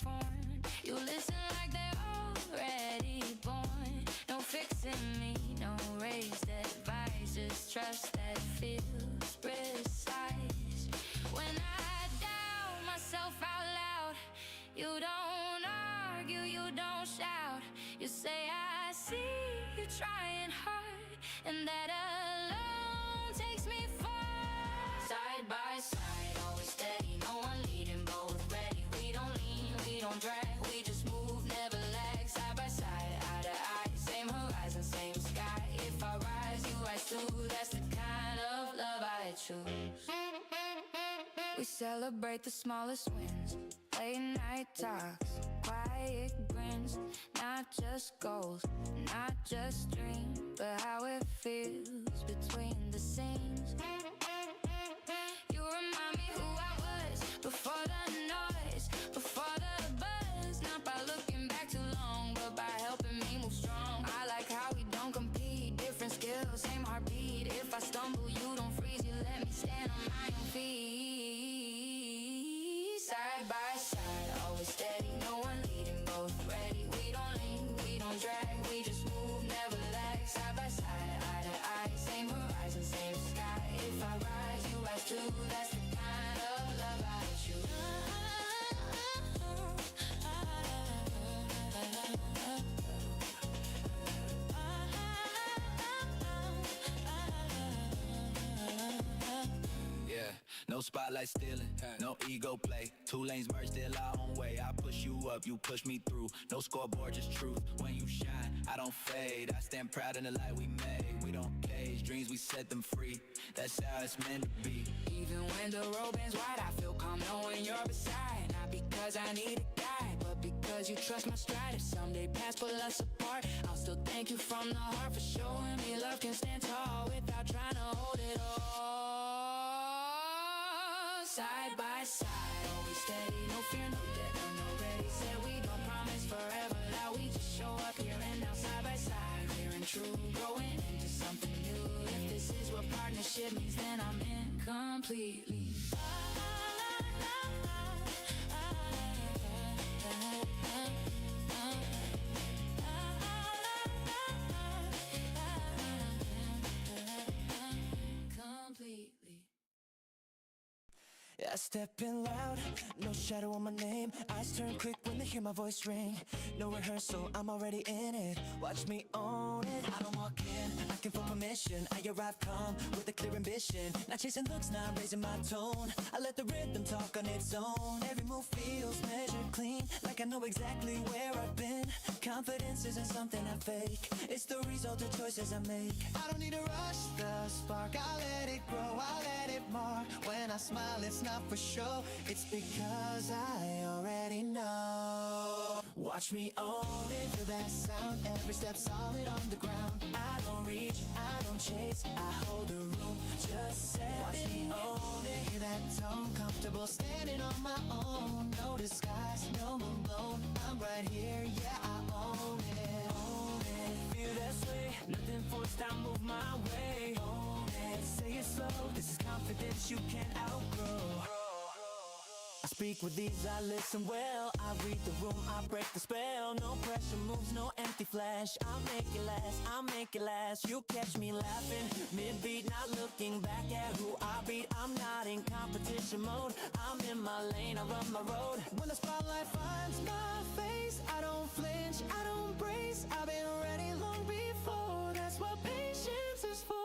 formed. You listen like they're already born. No fixing me, no raised advice, just trust that feels precise. When I doubt myself out loud, you don't argue, you don't shout. You say I see you trying hard, and that alone takes me far. Side by side, always steady, no one leading, both ready. We don't lean, we don't drag, we just move, never lag. Side by side, eye to eye, same horizon, same sky. If I rise, you rise too, that's the kind of love I choose. We celebrate the smallest wins, late night talks, quiet grins. Not just goals, not just dreams, but how it feels between the scenes. You remind me who I was before the noise, before the buzz. Not by looking back too long, but by helping me move strong. I like how we don't compete, different skills, same heartbeat. If I stumble, you don't freeze, you let me stand on my own feet. Side by side, always steady, no one leading, both ready. We don't lean, we don't drag, we just move, never lag. Side by side, eye to eye, same horizon, same sky. If I rise, you rise too, that's the kind of love I choose. Yeah, no spotlight stealing, no ego play. Two lanes merge, still our own way. I push you up, you push me through. No scoreboard, just truth. When you shine, I don't fade. I stand proud in the light we made. We don't cage, dreams we set them free. That's how it's meant to be. Even when the road bends wide, I feel calm knowing you're beside. Not because I need a guide, but because you trust my stride. If someday paths pull us apart, I'll still thank you from the heart for showing me love can stand tall without trying to hold it all. Side by side, always steady, no fear, no debt, no ready. Said we don't promise forever, that we just show up here and now. Side by side, clear and true, growing into something new. If this is what partnership means, then I'm in completely. Completely. I step in loud, no shadow on my name. Eyes turn quick when they hear my voice ring. No rehearsal, I'm already in it. Watch me own it. I don't walk in, asking for permission. I arrive calm with a clear ambition. Not chasing looks, not raising my tone. I let the rhythm talk on its own. Every move feels measured, clean, like I know exactly where I've been. Confidence isn't something I fake. It's the result of choices I make. I don't need to rush the spark, I'll let it grow, I'll let it mark. When I smile, it's not for show, it's because I already know. Watch me own it. Feel that sound, every step solid on the ground. I don't reach, I don't chase, I hold the room, just set Watch it. me own it, hear that tone, comfortable standing on my own. No disguise, no moon blown, I'm right here, yeah, I own it. Own it, feel that sway, nothing forced, I move my way. Own it, say it slow, this is confidence you can't outgrow. I speak with ease, I listen well. I read the room, I break the spell. No pressure moves, no empty flash. I'll make it last, I'll make it last. You'll catch me laughing, mid-beat, not looking back at who I beat. I'm not in competition mode, I'm in my lane, I run my road. When the spotlight finds my face, I don't flinch, I don't brace. I've been ready long before, that's what patience is for.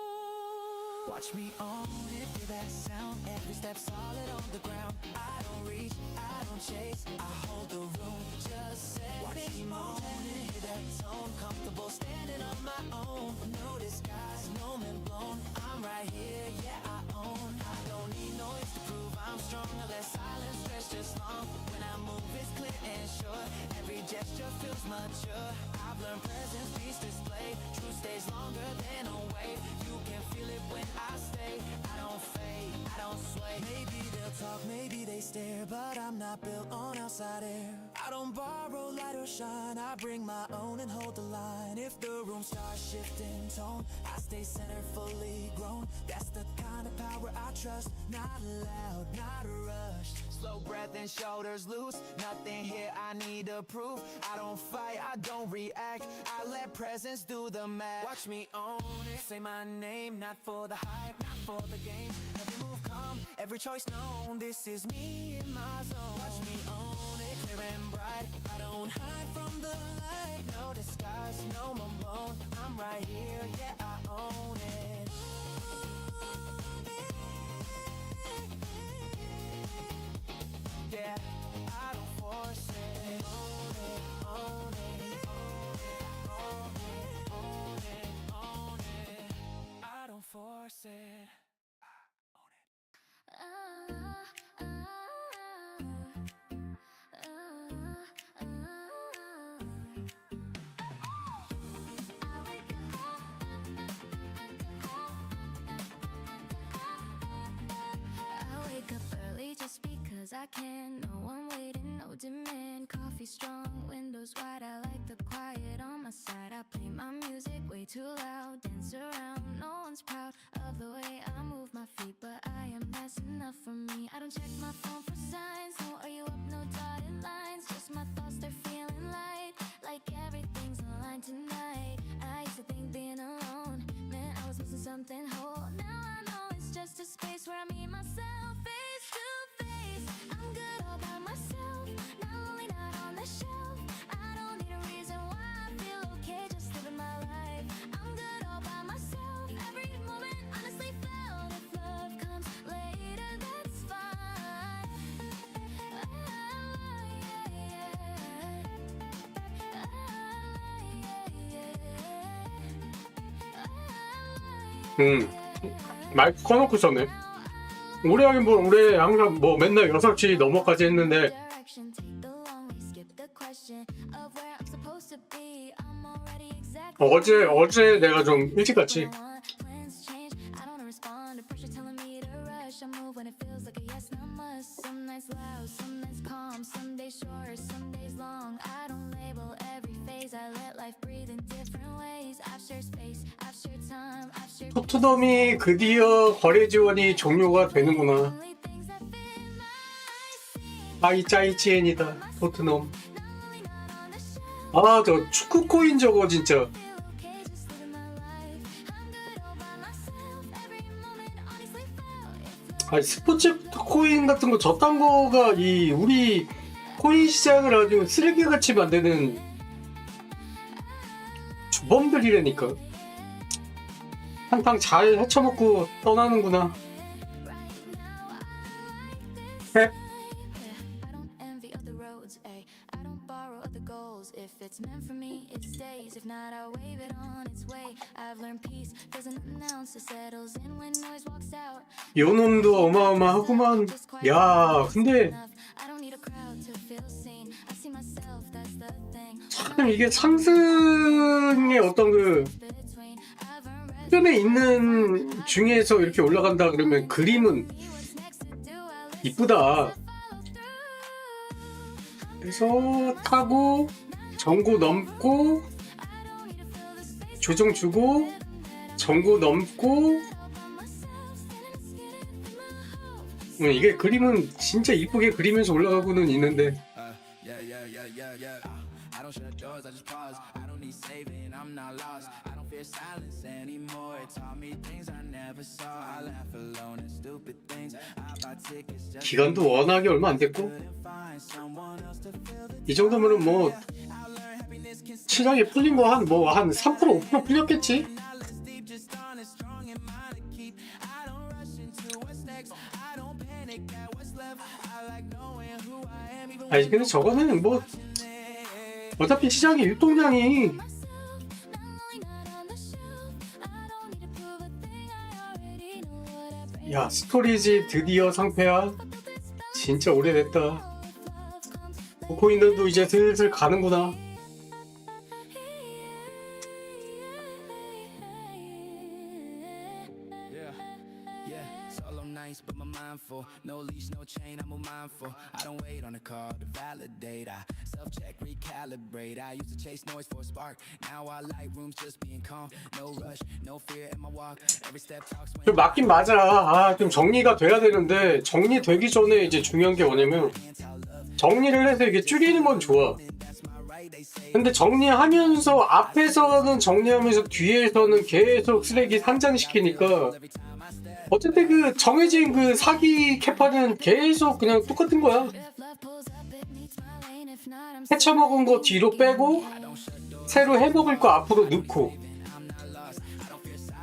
Watch me own it, feel that sound. Every step solid on the ground. I don't reach, I don't chase, I hold the room, just set Watch it. me Own it, hear that tone, comfortable standing on my own. No disguise, no man blown, I'm right here, yeah, I own. I don't need noise to prove I'm strong, unless silence stretch just long. When I move it's clear and sure, every gesture feels mature. I've learned presence, peace display, truth stays longer than a wave. You can feel it when I stay, I don't fade, I don't sway. Maybe they'll talk, maybe they stare, but I'm not built on outside air. I don't borrow light or shine, I bring my own and hold the line. If the room starts shifting tone, I stay centered, fully grown. That's the kind of power I trust, not loud, not rushed. Slow breath and shoulders loose, nothing here I need to prove. I don't fight, I don't react, I let presence do the math. Watch me own it, say my name, not for the hype, not for the game. Every move calm, every choice known, this is me in my zone. Watch me own it, clear and bright, I don't hide from the light. No disguise, no blown, I'm right here, yeah, I own it. Yeah, I don't force it. Own it, own it, own it, own it, own it. I don't force it. I wake up early just because I can. No one waiting, no demand. Coffee strong, windows wide. I like the quiet on my side. I play my music way too loud. Dance around, no one's proud of the way I move my feet, but I am that's enough for me. I don't check my phone for signs. No, are you up? No dotted lines. Just my thoughts, they're feeling light, like everything's aligned tonight. I used to think being alone meant I was missing something whole. Now I know it's just a space where I meet myself face to face. I'm good all by myself, not lonely, not on the shelf. I don't need 마이크 꺼놓고 썼네. 올해 하긴 뭐 올해 항상 뭐 맨날 6시 넘어까지 했는데 어제 내가 좀 일찍 갔지. 토트넘이 드디어 거래 지원이 종료가 되는구나. 아이짜이치엔이다 토트넘. 아 저 축구 코인 저거 진짜. 아니 스포츠 코인 같은 거 저딴 거가 이 우리 코인 시장을 아주 쓰레기같이 만드는 주범들이라니까. 한탕 잘 헤쳐먹고 떠나는구나. 헵. 요놈도 어마어마하구만. 야 근데 참 이게 상승의 어떤 그 흐름에 있는 중에서 이렇게 올라간다 그러면 그림은 이쁘다. 그래서 타고 전고 넘고 조정 주고 전고 넘고 이게 그림은 진짜 이쁘게 그리면서 올라가고는 있는데 기간도 워낙에 얼마 안 됐고 이 정도면은 뭐 시장이 풀린 거 한 3% 5% 풀렸겠지. 아니 근데 저거는 뭐 어차피 시장의 유동량이 야 스토리지 드디어 상패야. 진짜 오래됐다. 코인들도 이제 슬슬 가는구나. But my mindful, no leash, no chain, I'm mindful. I don't wait on a call to validate. I self-check, recalibrate. I used to chase noise for a spark. Now I like rooms just being calm. No rush, no fear in my walk. Every step talks. 좀 맞긴 맞아. 아, 좀 정리가 돼야 되는데 정리되기 전에 이제 중요한 게 뭐냐면 정리를 해서 이게 줄이는 건 좋아. 근데 정리하면서 앞에서는 정리하면서 뒤에서는 계속 쓰레기 상장시키니까 어쨌든 그 정해진 그 사기 캐파는 계속 그냥 똑같은 거야. 해쳐먹은 거 뒤로 빼고 새로 해먹을 거 앞으로 넣고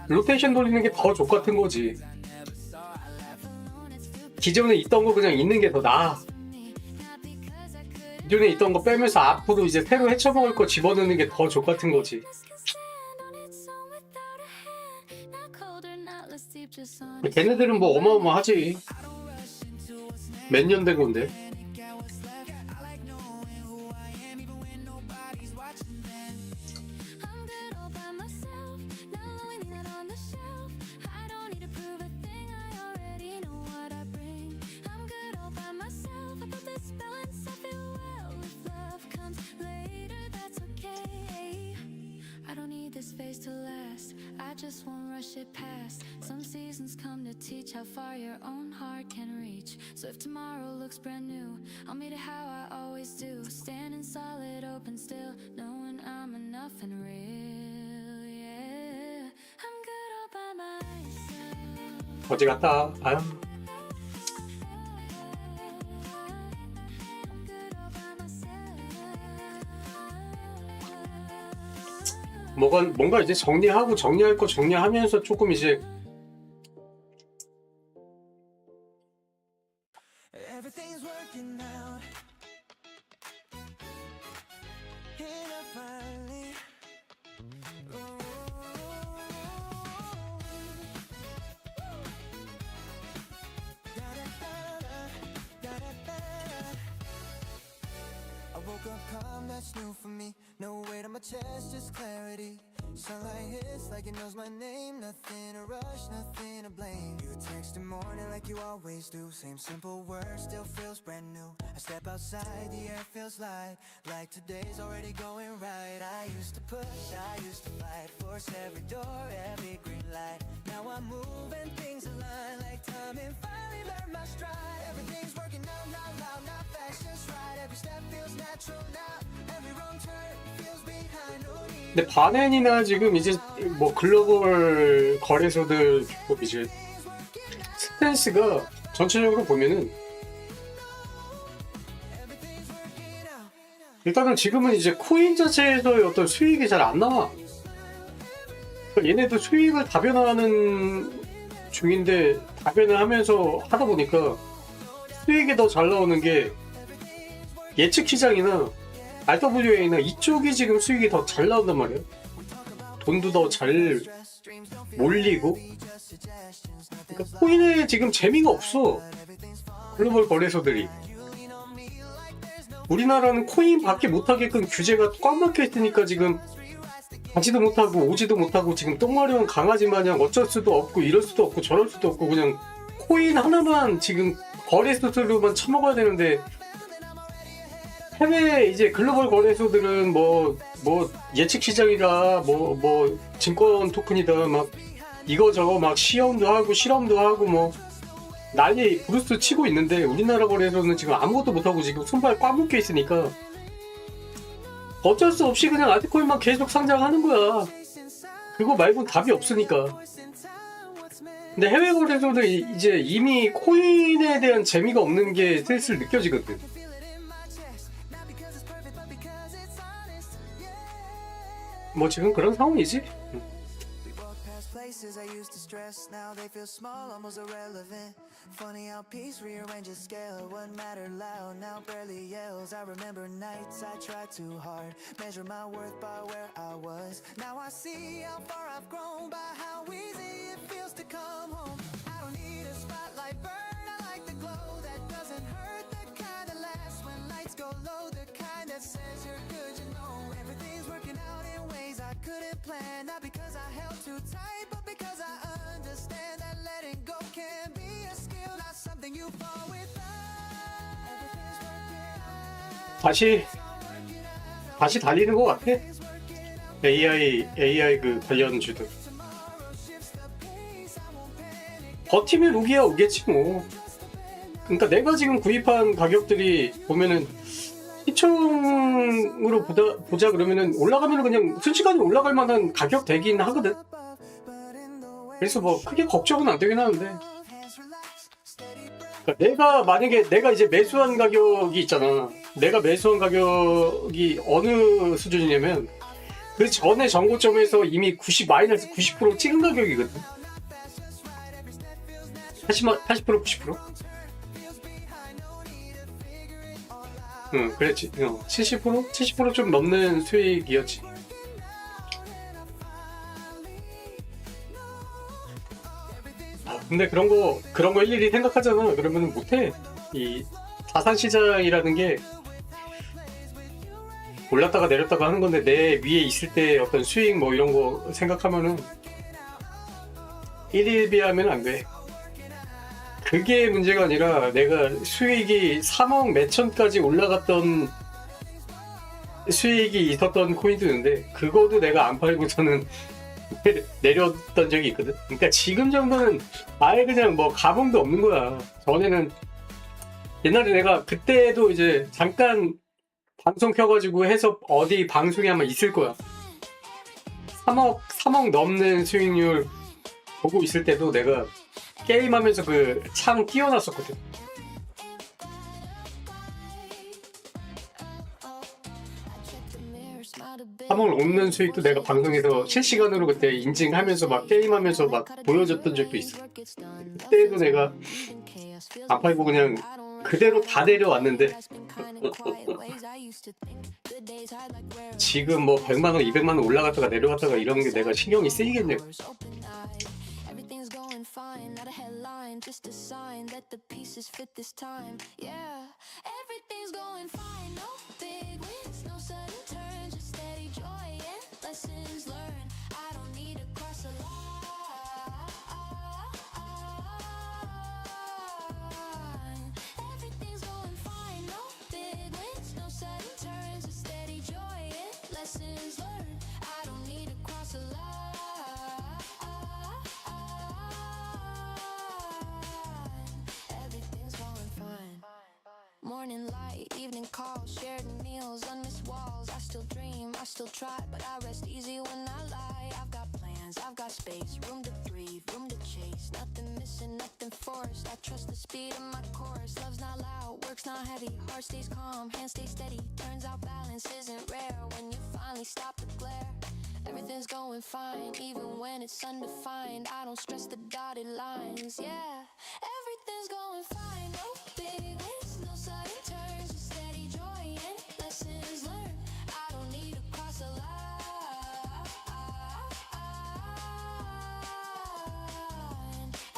로테이션 돌리는 게 더 족같은 거지. 기존에 있던 거 그냥 있는 게 더 나아. 기존에 있던 거 빼면서 앞으로 이제 새로 해쳐먹을 거 집어넣는 게 더 족같은 거지. 걔네들은 뭐 어마어마하지. 몇 년 된 건데. This phase to last, I just won't rush it past. Some seasons come to teach how far your own heart can reach. So if tomorrow looks brand new, I'll meet it how I always do. Standing solid, open still, knowing I'm enough and real. Yeah, I'm good all by myself. 어디 갔다? 아유. 뭔가 이제 정리하고 정리할 거 정리하면서 조금 이제 up calm, that's new for me. No weight on my chest, just clarity. Sunlight hits like it knows my name. Nothing to rush, nothing to blame. You text in morning like you always do. Same simple words, still feels brand new. I step outside, the air feels light. Like today's already going right. I used to push, I used to fight. Force every door, every green light. Now I'm moving, things align. Like time and finally learned my stride. Everything's working out now fast, just right. Every step feels natural now. Every wrong turn feels behind. No need. 근데 바넨이나 지금 이제 뭐 글로벌 거래소들 이제 스탠스가 전체적으로 보면은 일단은 지금은 이제 코인 자체에서의 어떤 수익이 잘 안 나와. 그러니까 얘네도 수익을 다변화하는 중인데 다변을 하면서 하다 보니까 수익이 더 잘 나오는 게 예측 시장이나 RWA나 이쪽이 지금 수익이 더 잘 나온단 말이야. 돈도 더 잘 몰리고. 그러니까 코인에 지금 재미가 없어. 글로벌 거래소들이. 우리나라는 코인 밖에 못하게끔 규제가 꽉 막혀 있으니까 지금 가지도 못하고 오지도 못하고 지금 똥마려운 강아지 마냥 어쩔 수도 없고 이럴 수도 없고 저럴 수도 없고 그냥 코인 하나만 지금 거래소들로만 처먹어야 되는데 해외 이제 글로벌 거래소들은 뭐 예측 시장이라 뭐 증권 토큰이다 막 이거저거 막 시험도 하고 실험도 하고 뭐 난리 브루스 치고 있는데 우리나라 거래소는 지금 아무것도 못하고 지금 손발 꽉 묶여 있으니까 어쩔 수 없이 그냥 알트코인만 계속 상장하는 거야. 그거 말고는 답이 없으니까. 근데 해외 거래소는 이제 이미 코인에 대한 재미가 없는 게 슬슬 느껴지거든. 뭐 지금 그런 상황이지. Places I used to stress, now they feel small, almost irrelevant. Funny how peace rearranges scale. What mattered loud now barely yells. I remember nights I tried too hard, measure my worth by where I was. Now I see how far I've grown, by how easy it feels to come home. I don't need a spotlight burn, I like the glow that doesn't hurt, the kind that lasts when lights go low, the kind that says you're good, you know. Everything's working out in ways I couldn't plan, not because I held too tight, but because I understand that letting go can be a skill, not something you fall without. 다시 달리는 것 같아. AI 그 관련주들. 버티면 오기야 오겠지 뭐. 그러니까 내가 지금 구입한 가격들이 보면은 시총으로 보자 그러면은 올라가면은 그냥 순식간에 올라갈 만한 가격 되긴 하거든. 그래서 뭐 크게 걱정은 안 되긴 하는데. 그러니까 내가 이제 매수한 가격이 있잖아. 내가 매수한 가격이 어느 수준이냐면 그 전에 정고점에서 이미 90% 찍은 가격이거든. 80% 90%? 응, 그랬지. 70%? 70% 좀 넘는 수익이었지. 근데 그런 거 일일이 생각하잖아. 그러면 못해. 이 자산시장이라는 게 올랐다가 내렸다가 하는 건데 내 위에 있을 때 어떤 수익 뭐 이런 거 생각하면은 일일비하면 안 돼. 그게 문제가 아니라 내가 수익이 3억 몇천까지 올라갔던 수익이 있었던 코인도 있는데 그거도 내가 안 팔고서는 내렸던 적이 있거든. 그러니까 지금 정도는 아예 그냥 뭐 감흥도 없는 거야. 전에는 옛날에 내가 그때도 이제 잠깐 방송 켜가지고 해서 어디 방송에 아마 있을 거야. 3억 넘는 수익률 보고 있을 때도 내가 게임하면서 그 창 띄워놨었거든. 3억 넘는 수익도 내가 방송에서 실시간으로 그때 인증하면서 막 게임하면서 막 보여줬던 적도 있어. 그때도 내가 안 팔고 그냥 그대로 다 내려왔는데 지금 뭐 100만원, 200만원 올라갔다가 내려갔다가 이런 게 내가 신경이 쓰이겠네요. Fine, not a headline, just a sign that the pieces fit this time. Yeah, everything's going fine, no big win. lessons learned. I don't need to cross a line. Everything's going fine. Morning light, evening calls, shared meals, unmissed walls. I still dream, I still try, but I rest easy when I lie. I've got plans, I've got space, room to breathe, room to chase. Nothing missing, nothing forced. I trust the speed of my course. Love's not loud, work's not heavy. Heart stays calm, hands stay steady. Turns out balance isn't rare when you finally stop the glare. Everything's going fine, even when it's undefined. I don't stress the dotted lines, yeah. Everything's going fine, no big wins, no sudden turns, just steady joy and lessons learned. I don't need to cross a line.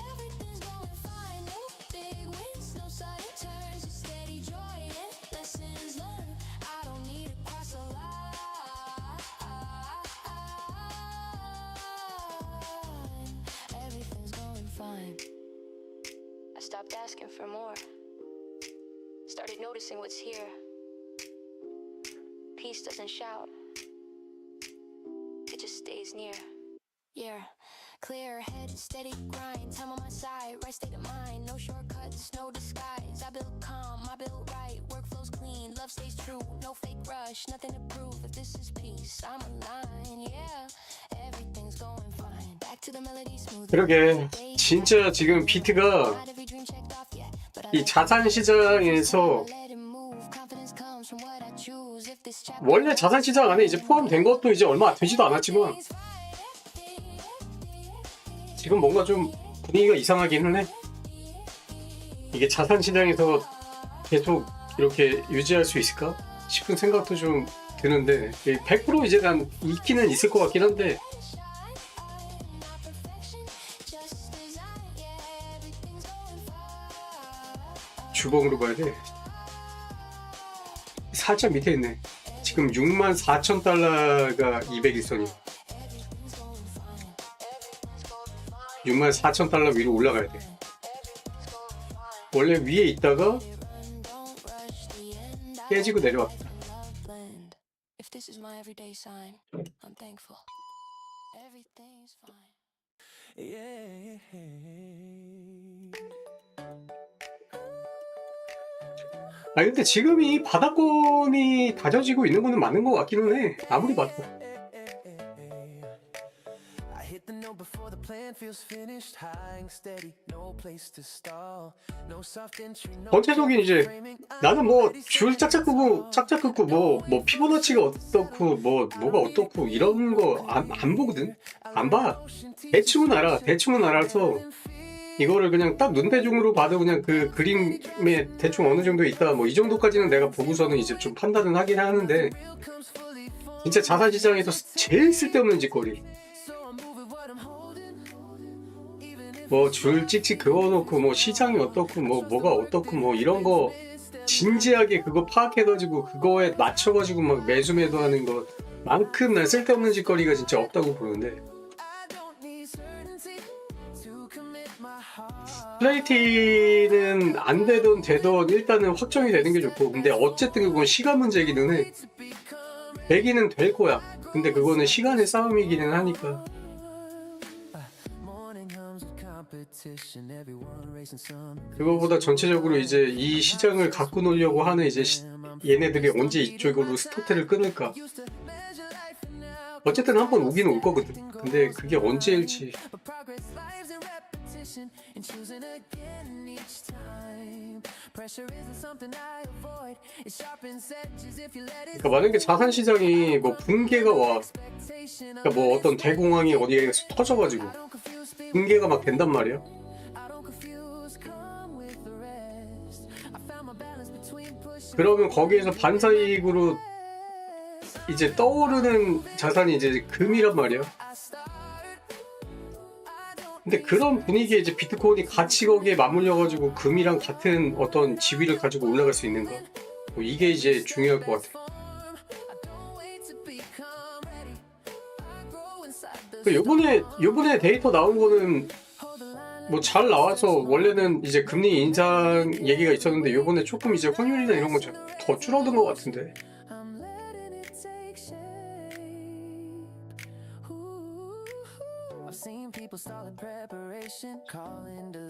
Everything's going fine, no big wins, no sudden turns, just steady joy and lessons learned. I don't need to cross a line. Everything's going fine. I stopped asking for more. Started noticing what's here. Peace doesn't shout. It just stays near. Yeah. Clear head, steady grind. Time on my side, right state of mind. No shortcuts, no disguise. I build calm, I build right. Workflow's clean, love stays true. No fake rush, nothing to prove. If this is peace, I'm aligned. Yeah, everything's going fine. Back to the melody smooth. 그러게 진짜 지금 비트가 이 자산 시장에서 원래 자산 시장 안에 이제 포함된 것도 이제 얼마 되지도 않았지만 지금 뭔가 좀 분위기가 이상하기는 해. 이게 자산 시장에서 계속 이렇게 유지할 수 있을까 싶은 생각도 좀 드는데 100% 이제 난 있기는 있을 것 같긴 한데 주봉으로 봐야 돼. 살짝 밑에 있네. 지금 64,000달러가 200일선이야. 64,000달러 위로 올라가야 돼. 원래 위에 있다가 깨지고 내려왔다. 아 근데 지금 이 바닥권이 다져지고 있는 거는 맞는 것 같기는 해. 아무리 봐도. 전체적인 이제 나는 뭐 줄 짝짝 긋고 뭐 피보나치가 어떻고 뭐가 어떻고 이런 거 안 보거든. 안 봐. 대충은 알아서 이거를 그냥 딱 눈대중으로 봐도 그냥 그 그림에 대충 어느 정도 있다 뭐 이 정도까지는 내가 보고서는 이제 좀 판단은 하긴 하는데 진짜 자산시장에서 제일 쓸데없는 짓거리 뭐 줄 찍찍 그어놓고 뭐 시장이 어떻고 뭐 뭐가 어떻고 뭐 이런 거 진지하게 그거 파악해가지고 그거에 맞춰가지고 막 매수매도하는 것만큼 난 쓸데없는 짓거리가 진짜 없다고 보는데 트레이팅은 안 되던 일단은 확정이 되는 게 좋고 근데 어쨌든 그건 시간 문제이기는 해. 되기는 될 거야. 근데 그거는 시간의 싸움이기는 하니까. 그거보다 전체적으로 이제 이 시장을 갖고 놀려고 하는 이제 얘네들이 언제 이쪽으로 스타트를 끊을까. 어쨌든 한번 오긴 올 거거든. 근데 그게 언제일지. 그러니까 만약에 자산시장이 뭐 붕괴가 와, 그러니까 뭐 어떤 대공황이 어디에 터져가지고 붕괴가 막 된단 말이야. 그러면 거기에서 반사이익으로 이제 떠오르는 자산이 이제 금이란 말이야. 근데 그런 분위기에 이제 비트코인이 같이 거기에 맞물려가지고 금이랑 같은 어떤 지위를 가지고 올라갈 수 있는가? 뭐 이게 이제 중요할 것 같아. 요번에 데이터 나온 거는 뭐 잘 나와서 원래는 이제 금리 인상 얘기가 있었는데 요번에 조금 이제 환율이나 이런 거 더 줄어든 것 같은데.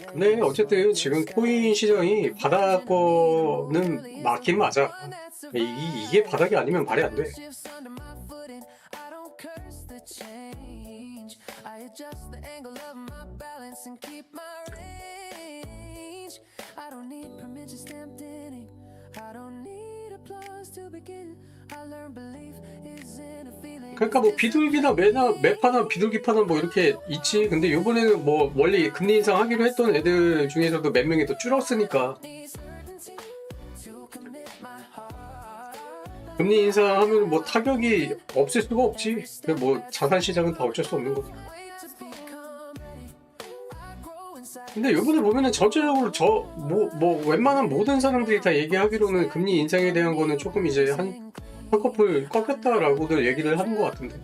근데 어쨌든 지금 코인 시장이 바닥 거는 맞긴 맞아. 이게 바닥이 아니면 말이 안 돼. I adjust the angle of my balance and keep my range. I don't need permission stamped in ink. I don't need applause to begin. I learn belief isn't a feeling. 그러니까 뭐 비둘기나 매파나 비둘기파나 뭐 이렇게 있지. 근데 이번에는 뭐 원래 금리 인상하기로 했던 애들 중에서도 몇 명이 또 줄었으니까. 금리 인상하면 뭐 타격이 없을 수가 없지. 뭐 자산 시장은 다 어쩔 수 없는 거고. 근데 요번에 보면은 전체적으로 뭐 웬만한 모든 사람들이 다 얘기하기로는 금리 인상에 대한 거는 조금 이제 한꺼풀 꺾였다라고들 얘기를 하는 것 같은데.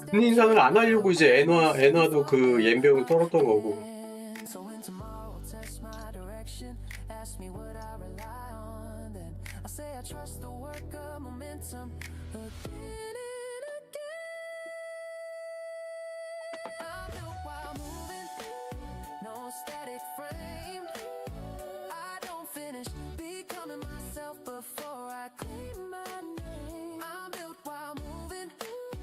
금리 인상을 안 하려고 이제 엔화도 그 옌병을 떨었던 거고. I trust the work of momentum again and again. I'm built while moving, no static frame. I don't finish becoming myself before I claim my name. I'm built while moving,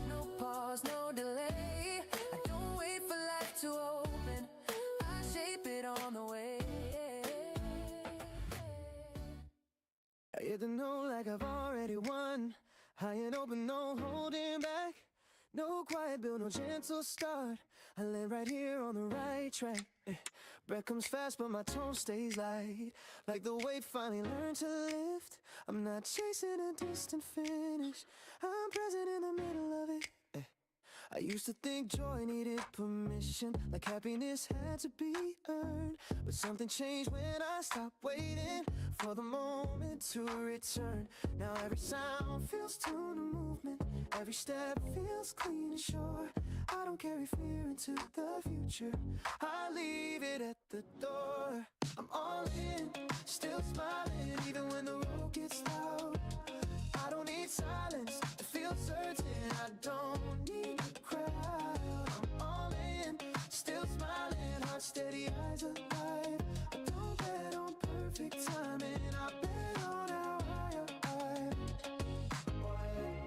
no pause, no delay. I don't wait for life to open, I shape it on the way. I hit the note like I've already won. High and open, no holding back. No quiet build, no gentle start. I land right here on the right track. Breath comes fast, but my tone stays light. Like the weight finally learned to lift. I'm not chasing a distant finish. I'm present in the middle of it. I used to think joy needed permission, like happiness had to be earned. But something changed when I stopped waiting for the moment to return. Now every sound feels tuned to movement, every step feels clean and sure. I don't carry fear into the future, I leave it at the door. I'm all in, still smiling even when the road gets loud. I don't need silence to feel certain, I don't need a crowd. I'm all in, still smiling, heart steady, eyes alive. I don't bet on perfect timing, I bet on how I arrive.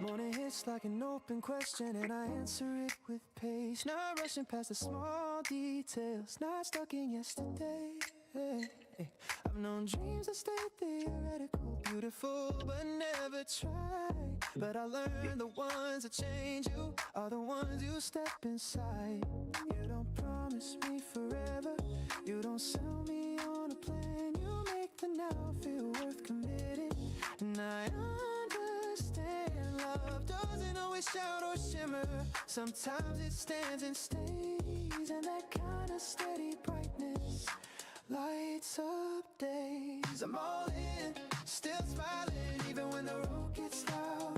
Morning hits like an open question and I answer it with pace. Not rushing past the small details, not stuck in yesterday. I've known dreams that stay theoretical, beautiful but never tried. But I learned the ones that change you are the ones you step inside. You don't promise me forever, you don't sell me on a plan. You make the now feel worth committing, and I understand love doesn't always shout or shimmer. Sometimes it stands and stays, and that kind of steady brightness lights up days. I'm all in, still smiling even when the road gets loud.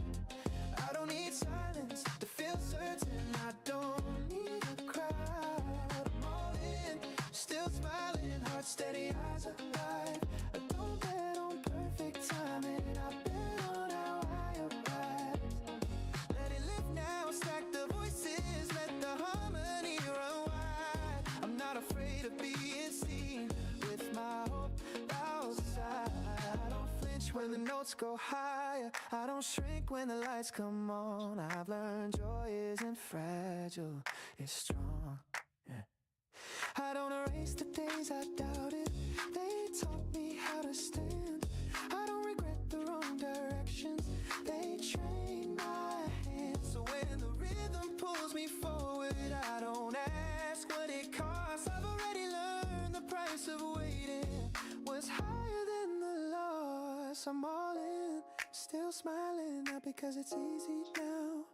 I don't need silence to feel certain, I don't need a crowd. I'm all in, still smiling, heart steady, eyes alive. I don't bet on perfect timing, I bet on how I arrive. Let it live now, stack the voices, let the harmony run wide. I'm not afraid of being seen with my hope outside. I don't flinch when the notes go higher, I don't shrink when the lights come on. I've learned joy isn't fragile, it's strong. I don't erase the days I doubted, they taught me how to stand. I don't regret the wrong directions, they trained my hands. So when the rhythm pulls me forward, I don't ask what it costs. I've already learned the price of waiting was higher than the loss. I'm all in, still smiling, not because it's easy now,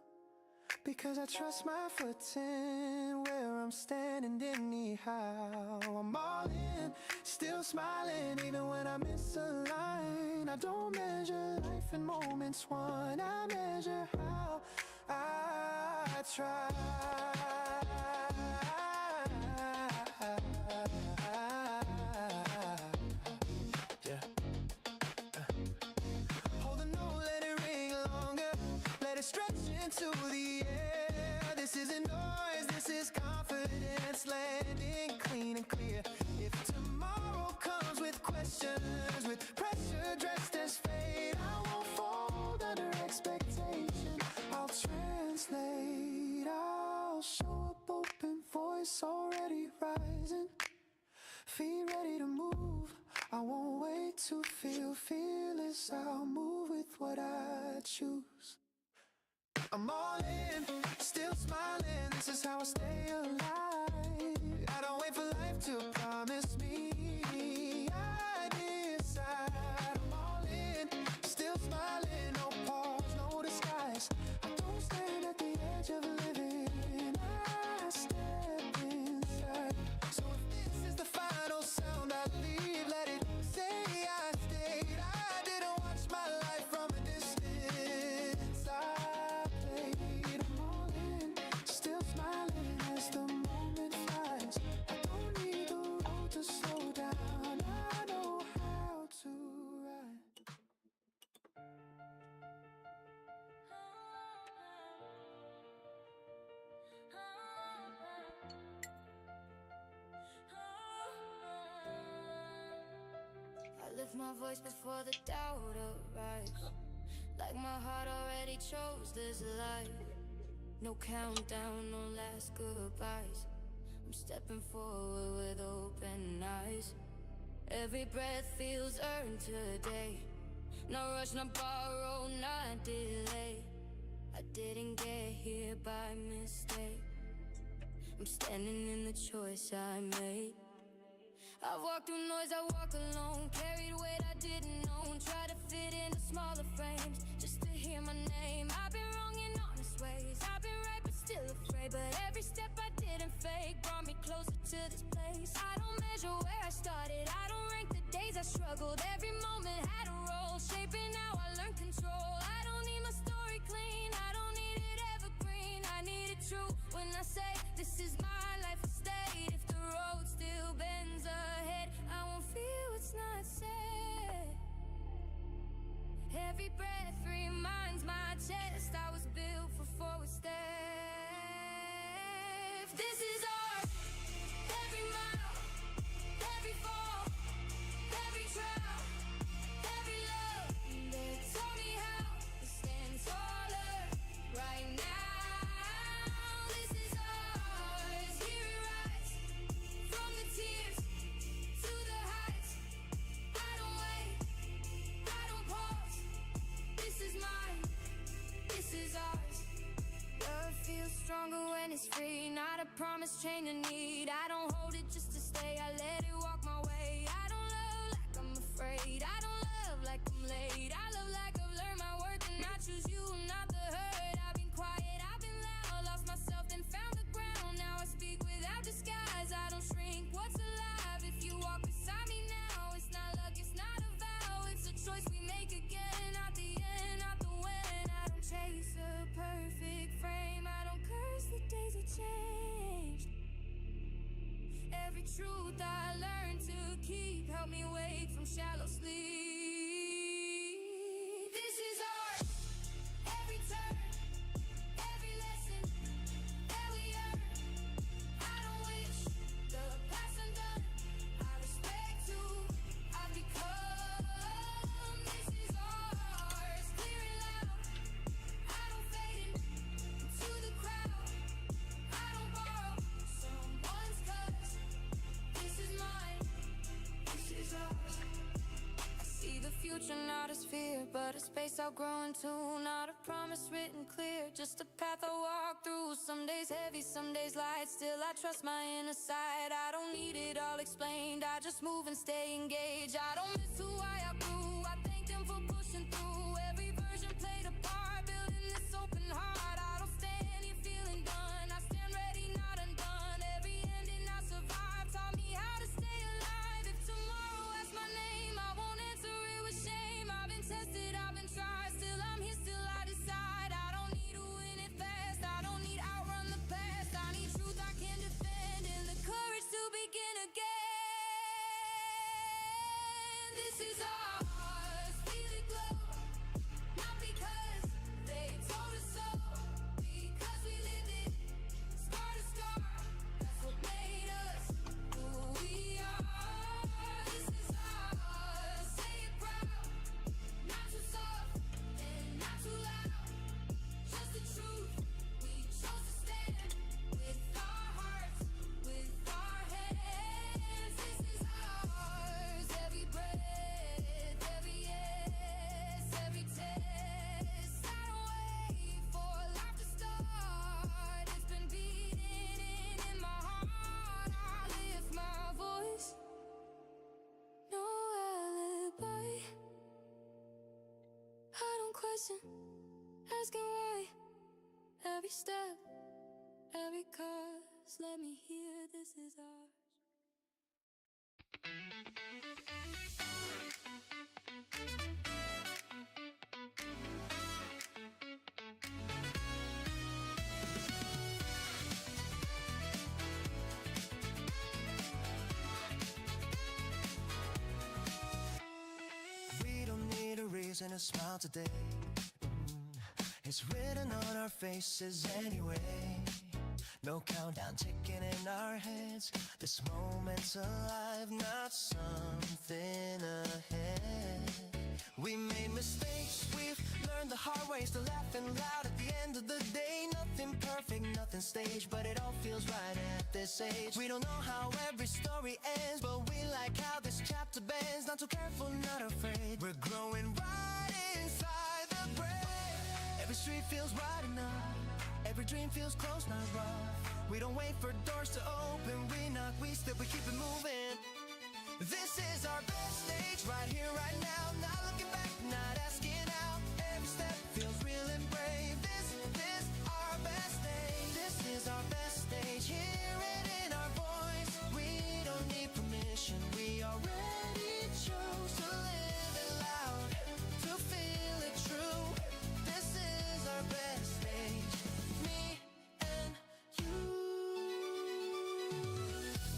because I trust my footing where I'm standing anyhow. I'm all in, still smiling even when I miss a line. I don't measure life in moments one, I measure how I try. questions with pressure dressed as fate. I won't fold under expectation. I'll translate. I'll show up open, voice already rising, feet ready to move. I won't wait to feel fearless. I'll move with what I choose. I'm all in, still smiling. This is how I stay alive. I don't wait for life to promise me. I decide. I'm all in, still smiling. No pause, no disguise. I don't stand at the edge of living. I step inside. So if this is the final sound I leave, let it say I stayed. I didn't watch my life from a distance. I played. I'm all in, still smiling as the moment flies. I don't need the road to slow down. I know how to ride. I lift my voice before the doubt arrives. Like my heart already chose this life. No countdown, no last goodbyes. I'm stepping forward with open eyes. Every breath feels earned today. No rush, no borrow, not delay. I didn't get here by mistake. I'm standing in the choice I made. I walk through noise, I walk alone. Carried weight I didn't own. Try to fit into smaller frames just to hear my name. I've been wrong in honest ways. I've been right but still afraid. But every step I didn't fake brought me closer to this place. I don't measure where I started. I don't rank the days I struggled. Every moment had a role, shaping how I learned control. I don't need my story clean. I don't need it evergreen. I need it true when I say this is my life state. If the road still bends ahead, I won't feel what's not said. Every breath reminds my chest I was built for forward steps. This is ours. Every mile, every fall, every trial, every love that taught me how to stand taller right now. This is ours. Hear it rise from the tears to the heights. I don't wait, I don't pause. This is mine, this is ours. Love feels stronger when it's free. Not a promise, chain of need. I don't hold it just to stay. I let it walk my way. I don't love like I'm afraid. I don't love like I'm late. I love like I've learned my worth and I choose you, not the hurt. I've been quiet, I've been loud. Lost myself, then found the ground. Now I speak without disguise. I don't shrink. What's alive if you walk beside me now? It's not luck, it's not a vow. It's a choice we make again. Not the end, not the when. I don't chase a perfect frame. I don't curse the days that changed. Every truth I learned to keep helped me wake from shallow sleep. This is ours. Every turn, every lesson that we earn. I don't wish the past undone. I respect who I've become. This is ours. Clear and loud. I don't fade into the crowd. I don't borrow someone's colors. This is mine. This is ours. I see the future not as fear, but a space I'll grow into. Not a promise written clear, just a path I walk through. Some days heavy, some days light. Still I trust my inner side. I don't need it all explained. I just move and stay engaged. I don't miss who I outgrew. I thank them for pushing through. Every version played a part, building this open heart. I don't stand here feeling done. I stand ready, not undone. Every ending I survived taught me how to stay alive. If tomorrow asks my name, I won't answer it with shame. I've been tested, I've been tried. Still I'm here, still I decide. I don't need to win it fast. I don't need outrun the past. I need truth I can defend and the courage to begin again. This is ours. Feel it glow. question, asking why. Every step, every curse, let me hear this is ours. We don't need a reason to smile today. It's written on our faces anyway. No countdown ticking in our heads. This moment's alive, not something ahead. We made mistakes, we've learned the hard ways to laugh and loud at the end of the day. Nothing perfect, nothing staged, but it all feels right at this age. We don't know how every story ends, but we like how this chapter bends. Not too careful, not afraid. We're growing right inside the grave. Every street feels right enough. Every dream feels close, not rough. We don't wait for doors to open. We knock, we step, we keep it moving. This is our best stage, right here, right now. Not looking back, not asking out. Every step feels real and brave. This our best stage. This is our best stage. Hear it in our voice. We don't need permission. We already chose to live it loud, to feel it true. This is our best stage. Me and you.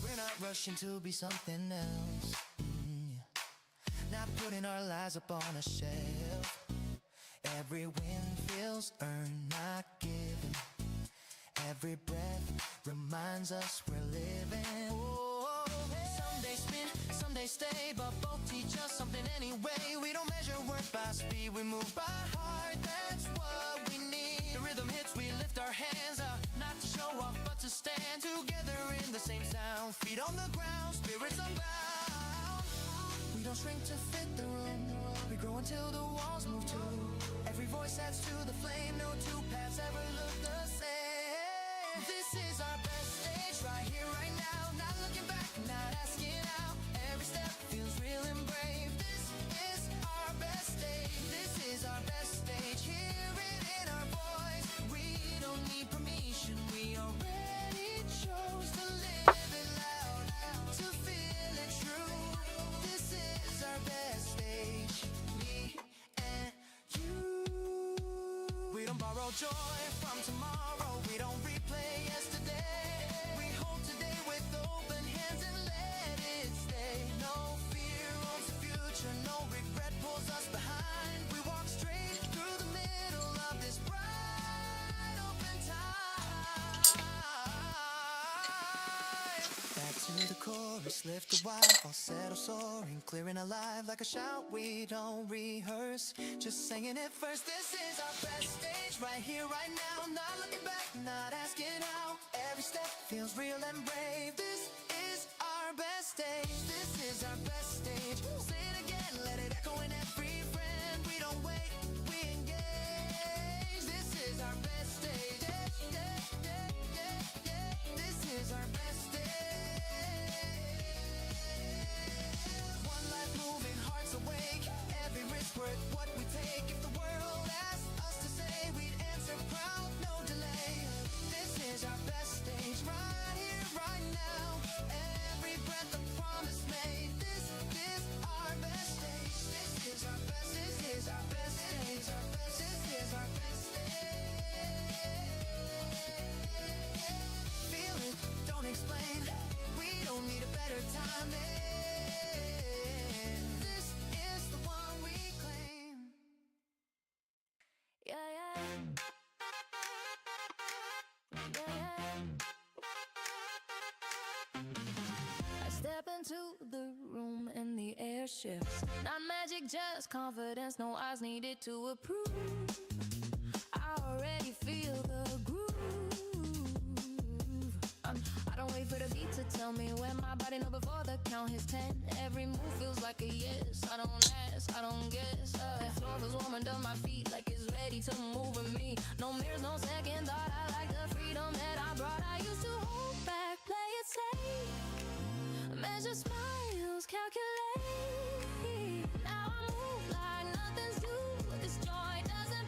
We're not rushing to be something else. Not putting our lives up on a shelf. Every win feels earned, not given. Every breath reminds us we're living. Oh, some days spin, some days stay, but both teach us something anyway. We don't measure worth by speed, we move by heart. That's what we need. The rhythm hits, we lift our hands up, not to show off, but to stand together in the same sound. Feet on the ground, spirits unbound. We don't shrink to fit the room. We grow until the walls move too. Every voice adds to the flame. No two paths ever look the same. This is our best stage, right here, right now. Not looking back, not asking out. Every step feels real and brave. This is our best stage. This is our best stage. Hear it in our voice. We don't need permission. We already chose to live it loud, to feel it true. This is our best stage. Me and you. We don't borrow joy from tomorrow. We don't replay yesterday. We hold today with open hands and let it stay. No fear owns the future. No regret pulls us behind. We walk straight through the middle of this bright open time. Back to the chorus, lift the wire, falsetto soaring, clearing alive like a shout. We don't rehearse, just singing it first. This is our best stage, right here, right now. Not looking back, not asking how. Every step feels real and brave. This is our best stage. This is our best stage. Say it again, let it echo in every friend. We don't wait, we engage. This is our best stage. This is our best stage. One life moving, hearts awake. Every risk worth what we take. If the world asked us to say, we'd answer proud, no delay. This is our best stage, right here, right now. Every breath a promise made. This is our best stage. This is our best. This is our best stage. This is our best stage. Feel it, don't explain. We don't need a better time. This is the one we claim. Yeah, yeah. Yeah. I step into the room and the air shifts. Not magic, just confidence. No eyes needed to approve. I already feel the groove. I don't wait for the beat to tell me when. My body know before the count hits 10. Every move feels like a yes. I don't ask, I don't guess. The floor feels warm under my feet, like it's ready to move with me. No mirrors, no second thought. I like the freedom that I brought. I used to hold back, play it safe, measure smiles, calculate. Now I move like nothing's due. This joy doesn't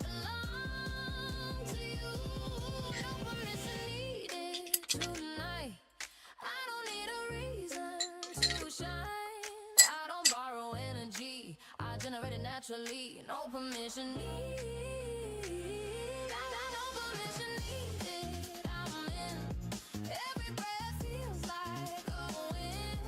energy I generate it naturally. No permission needed. No permission needed. I'm in. Every breath feels like a win.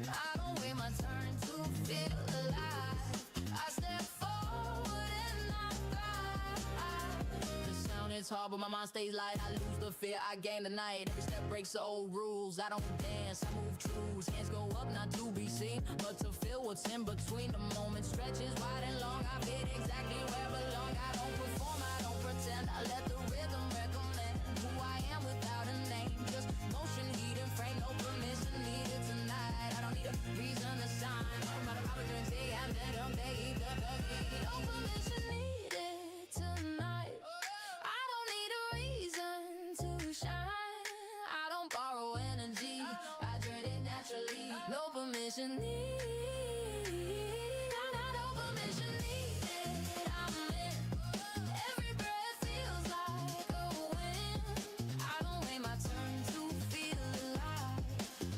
I don't wait my turn to feel alive. I step forward and I thrive. The sound is hard, but my mind stays light. I lose the fear, I gain the night. Every step breaks the old rules. I don't dance, I move truths. Hands go up, not to be seen, but to feel what's in between. The moment stretches wide and long. I've hit exactly where I belong. I don't perform, I don't pretend. I let the rhythm recommend who I am without a name. Just motion, heat, and frame. No permission needed tonight. I don't need a reason to sign. I'm not about to say I'm dead, I'm paid. No permission needed tonight. I don't need a reason to shine. I don't borrow energy, I dread it naturally. No permission needed. No permission needed. I'm in. Every breath feels like a win. I don't wait my turn to feel alive.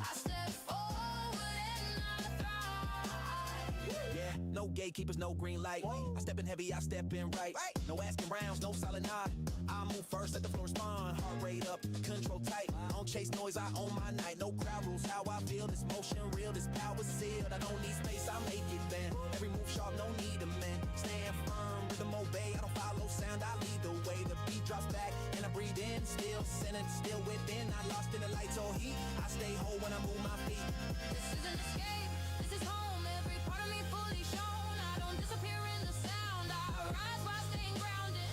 I step forward and I thrive. Yeah, no gatekeepers, no green light. I step in heavy, I step in right. No asking rounds, no solid nod. I move first, let the floor respond. Heart rate up, control tight. I don't chase noise, I own my night. No crowd rules, how I feel. This motion real, this power sealed. I don't need space, I make it bend. Every move sharp, no need to mend. Stand firm, rhythm obey. I don't follow sound, I lead the way. The beat drops back and I breathe in. Still centered, still within. Not lost in the lights or heat. I stay whole when I move my feet. This is an escape, this is home. Every part of me fully shown. I don't disappear in the sound. I rise while staying grounded.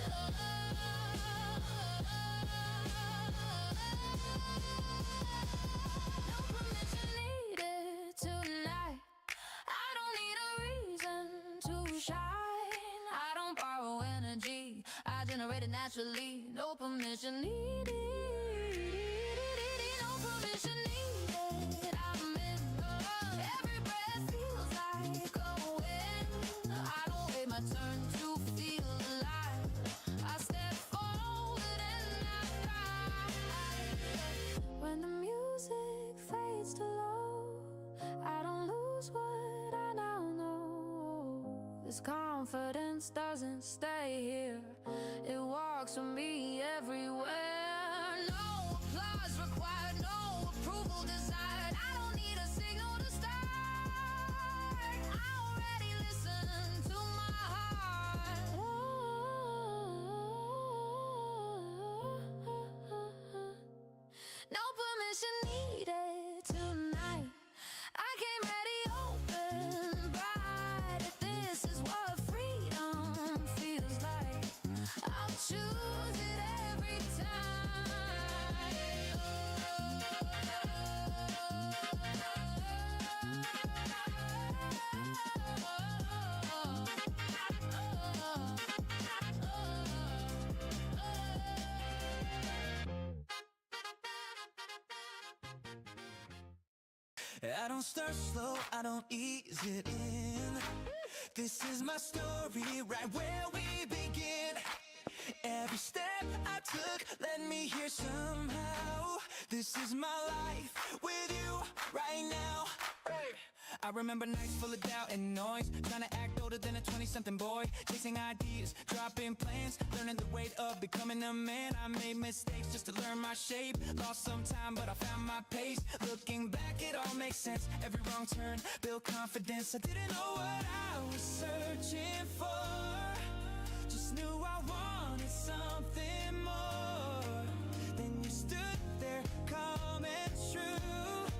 No permission needed tonight. I don't need a reason to shine. I don't borrow energy, I generate it naturally. No permission needed. No permission needed. I'm in. Every breath feels like a win. I don't wait my turn to feel alive. I step forward and I thrive. When the music fades to low, I don't lose what I now know. This confidence doesn't stay here, it walks with me everywhere. No applause required, no approval desired. I don't need a signal to start. I already listen to my heart. No permission needed tonight. I came ready, open, bright. If this is what freedom feels like, I'll choose it every I don't start slow, I don't ease it in. This is my story, right where we begin. Every step I took led me here somehow. This is my life with you right now. I remember nights full of doubt and noise, trying to act older than a 20-something boy, chasing ideas, dropping plans, learning the weight of becoming a man. I made mistakes just to learn my shape, lost some time but I found my pace. Looking back it all makes sense, every wrong turn built confidence. I didn't know what I was searching for, just knew I wanted something more. Then you stood there calm and true,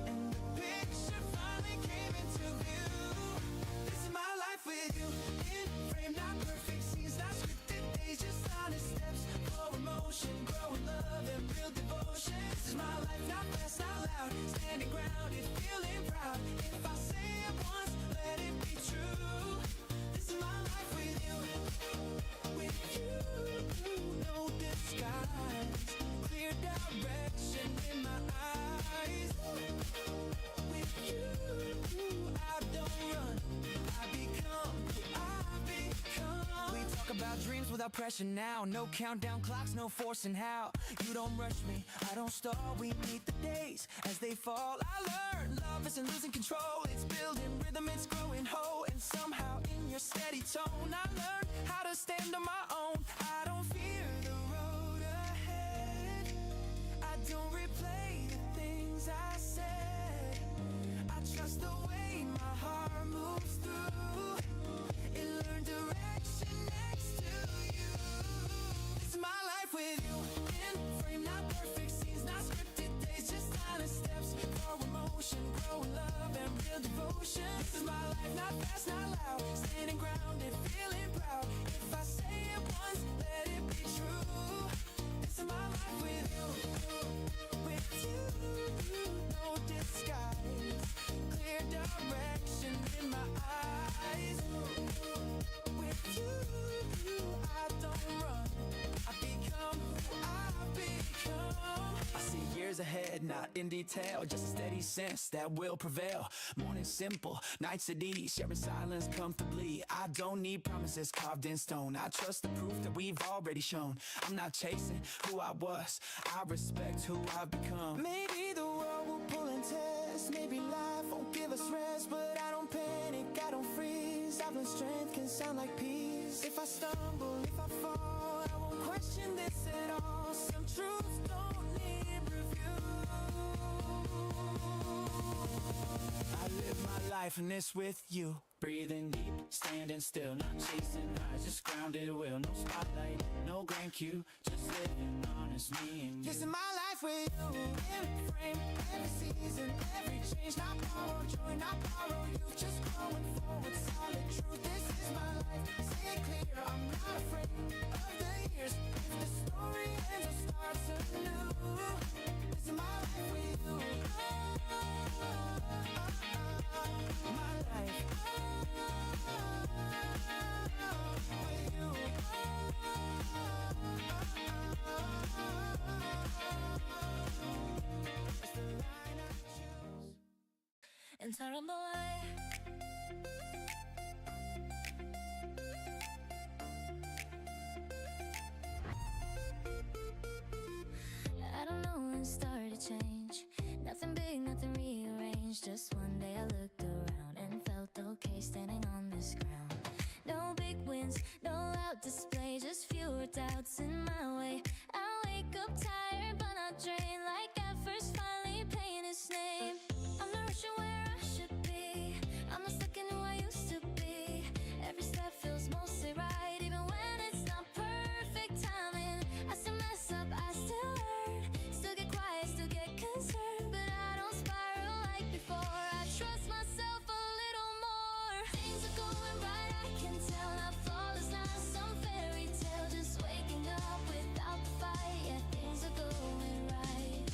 and the picture finally came into view. This is my life with you, in frame, not perfect scenes, not scripted days, just honest steps for emotion, growing love and real devotion. This is my life, not fast, not loud, standing grounded, feeling proud. If I say it once, let it be true. This is my life with you, no disguise, clear direction in my eyes. With you, I don't run, I become who I become. We talk about dreams without pressure now, no countdown clocks, no forcing how. You don't rush me, I don't stall, we meet the days as they fall. I learn love isn't losing control, it's building rhythm, it's growing whole. And your steady tone. I learned how to stand on my own. I don't fear the road ahead. I don't replay the things I said. I trust the way my heart moves through. It learned direction next to you. It's my life with you. In frame, not perfect scenes, not scripted days, just honest steps. Forward motion, growing love and real devotion. This is my life, not fast, not loud. Standing grounded, feeling proud. If I say it once, let it be true. This is my life with you. With you, no disguise. Clear direction in my eyes. With you, I don't run. I become who I become. I see years ahead, not in detail. Just a steady sense that will prevail. Morning simple, nights at ease. Sharing silence comfortably. I don't need promises carved in stone. I trust the proof that we've already shown. I'm not chasing who I was. I respect who I've become. Maybe the world will pull and test. Maybe life won't give us rest. But I don't panic, I don't freeze. I've learned strength can sound like peace. If I stumble, if I fall, I won't question this at all. Some truths don't need review. I live my life and it's with you. Breathing deep, standing still, not chasing highs, just grounded will. No spotlight, no grand cue, just living honest, me and you. This is my life with you. Every frame, every season, every change. Not borrowed joy, not borrowed youth, just growing forward, solid truth. This is my life, say it clear, I'm not afraid of the years. If the story ends or starts anew, this is my life with you. My life. And turn away. I don't know when it started to change. Nothing big, nothing rearranged. Just one day I looked around and felt okay standing on this ground. No big wins, no loud display, just fewer doubts in my way. I wake up tired but not drained, like I first finally paying his name. I'm not rushing where I should be, I'm not stuck in who I used to be. Every step feels mostly right, even when it's not perfect timing. I still mess up, I still learn, still get quiet, still get concerned, but I don't spiral like before. I trust myself a little more. Things are going right, I can tell. Not flawless, not some fairy tale, just waking up without the fight. Yeah, things are going right.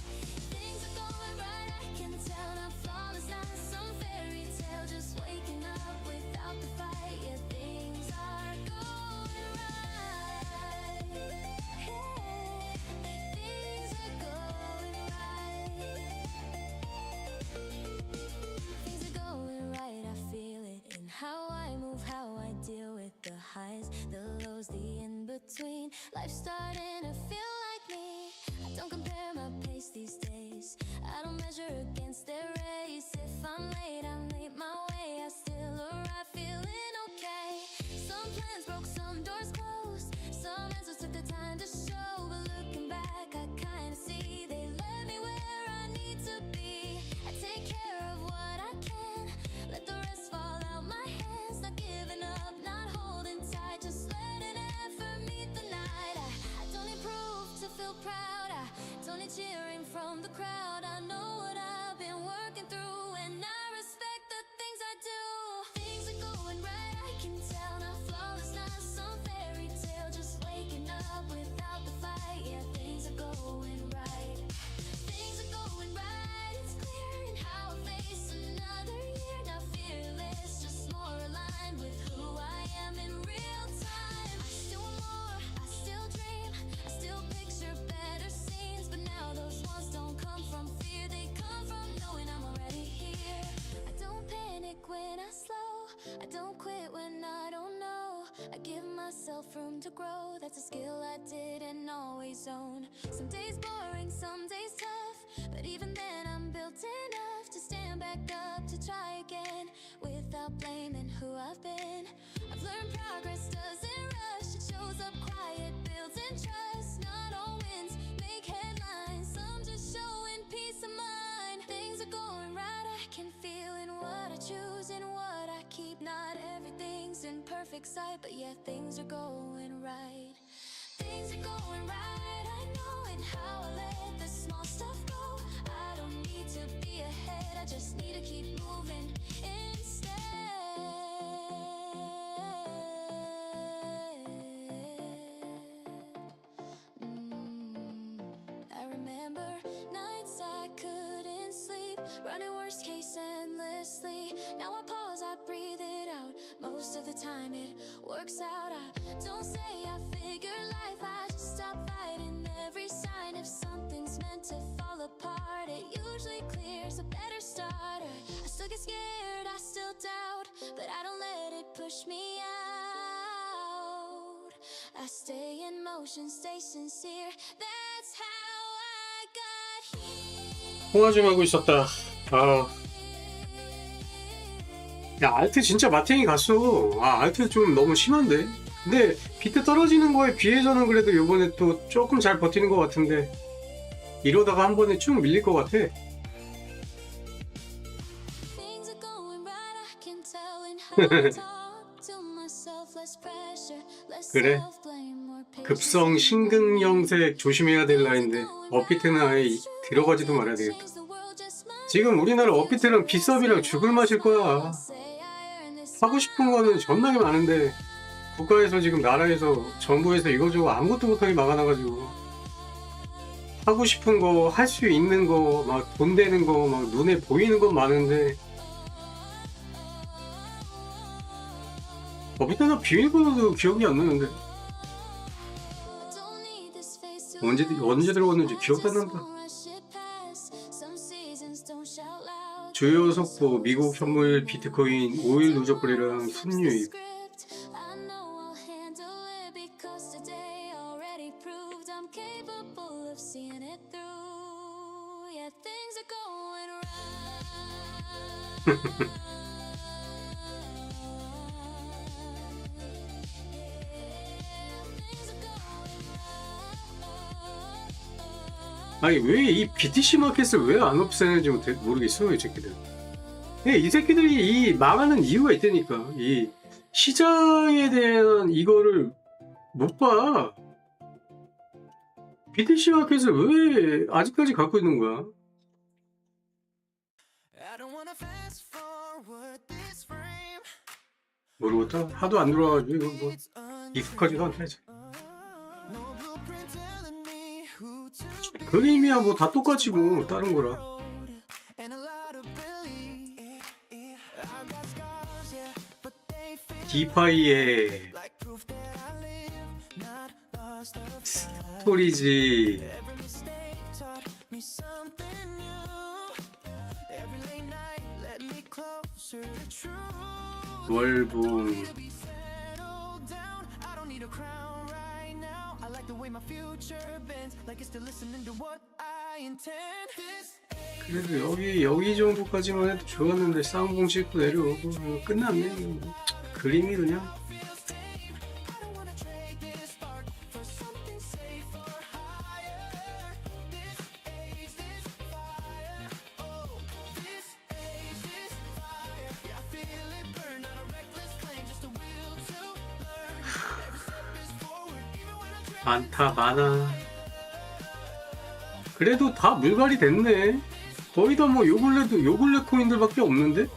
Things are going right, I can tell. Not flawless, not some fairy tale, just waking up without the fight. Yeah, things are going right. Hey, things are going right. Things are going right, I feel it in how I move, how I deal with the highs, the lows, the in-between. Life's starting to feel like me. I don't compare my pace these days, I don't measure against their race. If I'm late my way, I still arrive feeling okay. Some plans broke, some doors closed, some answers took the time to show. But looking back, I kinda see they led me where I need to be. I take care of what I can, let the rest fall out my hands. Not giving up, not holding tight, just letting effort meet the night. I don't need proof to feel proud, I don't need cheering from the crowd. I know what I've been working through, and I respect the things I do. Things are going right, I can tell. Not flawless, not some fairy tale, just waking up without the fight. Yeah, things are going right. Things are going right, it's clear in how I face another year. Not fearless, just more aligned with who I am in real time. I still want more, I still dream, I still picture better scenes. But now those ones don't come from fear, they come from knowing I'm already here. I don't panic when I slow, I don't quit when I don't know. I give myself room to grow, that's a skill I didn't always own. Some days boring, some days tough, But even then I'm built enough to stand back up to try again without blaming who I've been. I've learned progress doesn't rush, it shows up quiet, builds in trust. Not all wins make headlines, some just showing peace of mind. Things are going right, I can feel in what I choose and what I keep. Not everything's in perfect sight, but yeah, things are going right. Things are going right, I know, and how I let the small stuff go. I don't need to be ahead, I just need to keep moving instead. I remember nights I couldn't sleep, running worst case endlessly. Now I pause, I breathe it out. Most of the time it works out. I don't say I figure life, I just stop fighting every sign. If something's meant to fall apart, it usually clears a better start. I still get scared, I still doubt, but I don't let it push me out. I stay in motion, stay sincere. That's how I got here. 통화 좀 하고 있었다. 야, 알트 진짜 마탱이 갔어. 알트 좀 너무 심한데? 근데 비트 떨어지는 거에 비해서는 그래도 요번에 또 조금 잘 버티는 것 같은데 이러다가 한 번에 쭉 밀릴 것 같아. Things are going right, I can tell in how I talk to myself. Less pressure, less 그래. self-blame, more patience. 급성 심근경색 조심해야 될 나이인데 업비트는 아예 들어가지도 말아야 되겠다. Change the world just my 지금 우리나라 업비트랑 비서비랑 죽을 맛일 거야. say. I earned this 하고 싶은 거는 존나게 많은데 국가에서 지금 나라에서 정부에서 이거저거 아무것도 못하게 막아놔가지고 하고 싶은 거 할 수 있는 거 막 돈 되는 거 막 눈에 보이는 건 많은데 어비타나 비밀번호도 기억이 안 나는데 don't need this face to 언제 들어갔는지 기억도 안 난다. rush it past. Some seasons don't shout loud. 주요 속보 미국 현물 비트코인 오일 누적거래량 순유입. I know I'll handle it because today already proved I'm capable of seeing it through. Yeah, things are going right. Things are going right. 아니 왜 이 BTC 마켓을 왜 안 없애는지 모르겠어 이 새끼들. 이 새끼들이 이 망하는 이유가 있다니까. 이 시장에 대한 이거를 못 봐. BTC 마켓을 왜 아직까지 갖고 있는 거야? I don't wanna fast forward this frame. 모르겠다. 하도 안 들어와가지고 이거 뭐 익숙하지도 않다 이제. No blueprint telling me who to be. 그림이야 뭐 다 똑같이 뭐 다른 거라. And a lot of belief. I got scars, yeah, but they feel 디파이의 like proof that I live, not lost of sight. 스토리지. Every mistake taught me something new. Every late night led me closer to truth. 월봉. Be settled down. I don't need a crown right now. I like the way my future bends, like it's still listening to what I intend. This 그래도 여기 정도까지만 해도 좋았는데 쌍봉 씻고 내려오고 끝났네. 그림이 그냥. I don't wanna trade this spark for something safer, higher. This age, this fire. Oh, this age, this fire. Yeah, I feel it burn. Not a reckless claim, just a will to learn. Every step is forward, even when I try. 많다 많아. 그래도 다 물갈이 됐네. 거의 다 뭐 요 근래 코인들밖에 없는데? I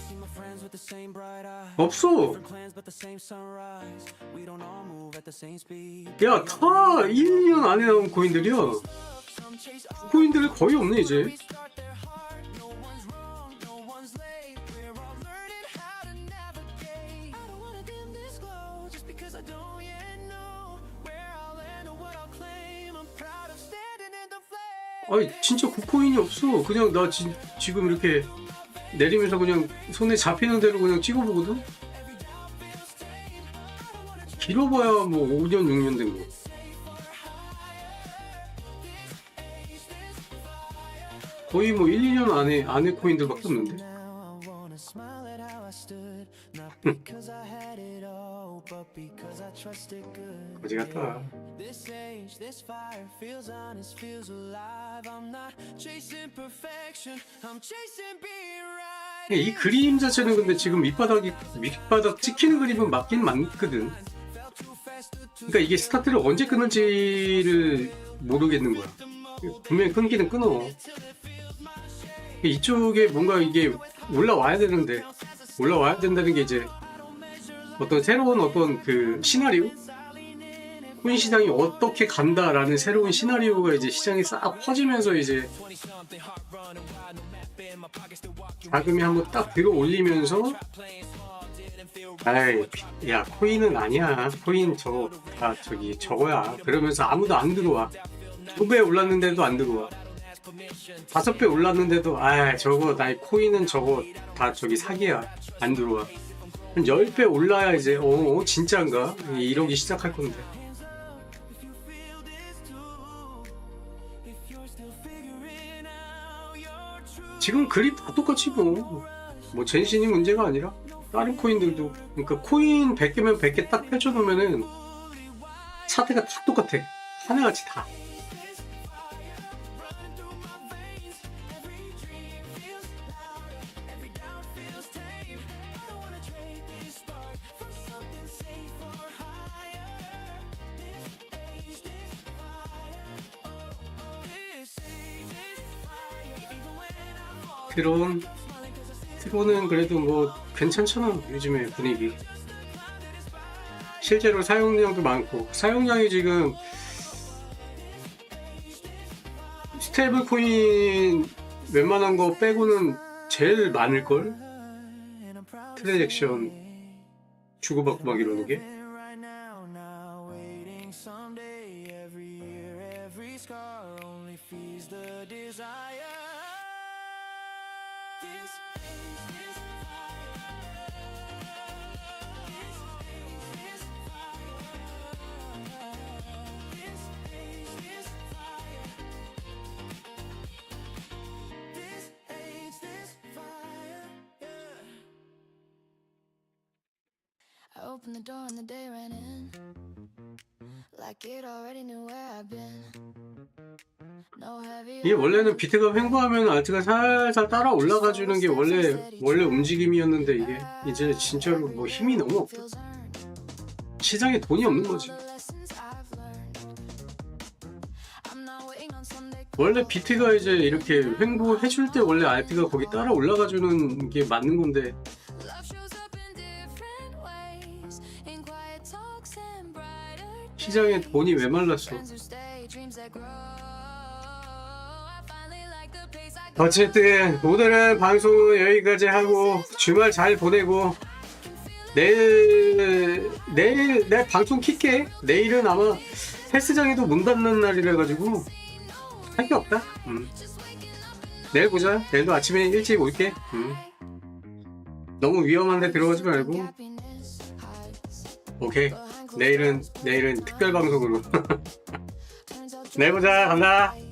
see my friends with the same bright eyes. 없어. Different clans but the same sunrise. We don't all move at the same speed. 야, 다 1, 2년 안에 나온 코인들이야. Some chase 코인들 거의 없네 이제. we start their heart. No one's wrong, no one's late. We're all learning how to navigate. I don't wanna dim this glow just because I don't yet know where I'll land or what I'll claim. I'm proud of standing in the flame. 아니 진짜 구코인이 없어. 그냥 나 지금 이렇게 내리면서 그냥 손에 잡히는 대로 그냥 찍어보거든. 길어봐야 뭐 5년 6년 된 거. 거의 뭐 1, 2년 안에 코인들밖에 없는데. Now I wanna smile at how I stood, not because I had it all, but because I trusted good. 거지 같다. This age, this fire feels honest, feels alive. I'm not chasing perfection, I'm chasing being right. 이 그림 자체는 근데 지금 밑바닥 찍히는 그림은 맞긴 맞거든. 그러니까 이게 스타트를 언제 끊을지를 모르겠는 거야. 분명히 끊기는 끊어. 이쪽에 뭔가 이게 올라와야 되는데, 올라와야 된다는 게 이제 어떤 새로운 어떤 그 시나리오? 코인 시장이 어떻게 간다라는 새로운 시나리오가 이제 시장에 싹 퍼지면서 이제 자금이 한번 딱 들어 올리면서, 아이, 야, 코인은 아니야. 코인 저거야. 그러면서 아무도 안 들어와. 2배 올랐는데도 안 들어와. 5배 올랐는데도, 저거, 코인은 저거 다 사기야. 안 들어와. 한 10배 올라야 이제, 진짜인가? 이러기 시작할 건데. 지금 그립 다 똑같이 뭐 젠신이 문제가 아니라 다른 코인들도, 그러니까 코인 100개면 100개 딱 펼쳐놓으면은 차트가 다 똑같아. 하나같이 다. 트론은 그래도 뭐 괜찮잖아. 요즘에 분위기. 실제로 사용량도 많고, 사용량이 지금 스테이블 코인 웬만한 거 빼고는 제일 많을걸? 트랜잭션 주고받고 막 이러는 게. I opened the door and the day ran in like it already knew where I've been. No heavy. 이게 원래는 비트가 횡보하면 알트가 살살 따라 올라가 주는 게 원래 움직임이었는데, 이게 이제 진짜로 뭐 힘이 너무 없다. 시장에 돈이 없는 거지. 원래 비트가 이제 이렇게 횡보해 줄 때 원래 알트가 거기 따라 올라가 주는 게 맞는 건데, 시장에 돈이 왜 말랐어? 어쨌든 오늘은 방송은 여기까지 하고 주말 잘 보내고, 내일 내 방송 킬게. 내일은 아마 헬스장에도 문 닫는 날이라 가지고 할 게 없다. 내일 보자. 내일도 아침에 일찍 올게. 너무 위험한데 들어가지 말고. 오케이. 내일은 특별 방송으로. 내일 보자. 감사합니다.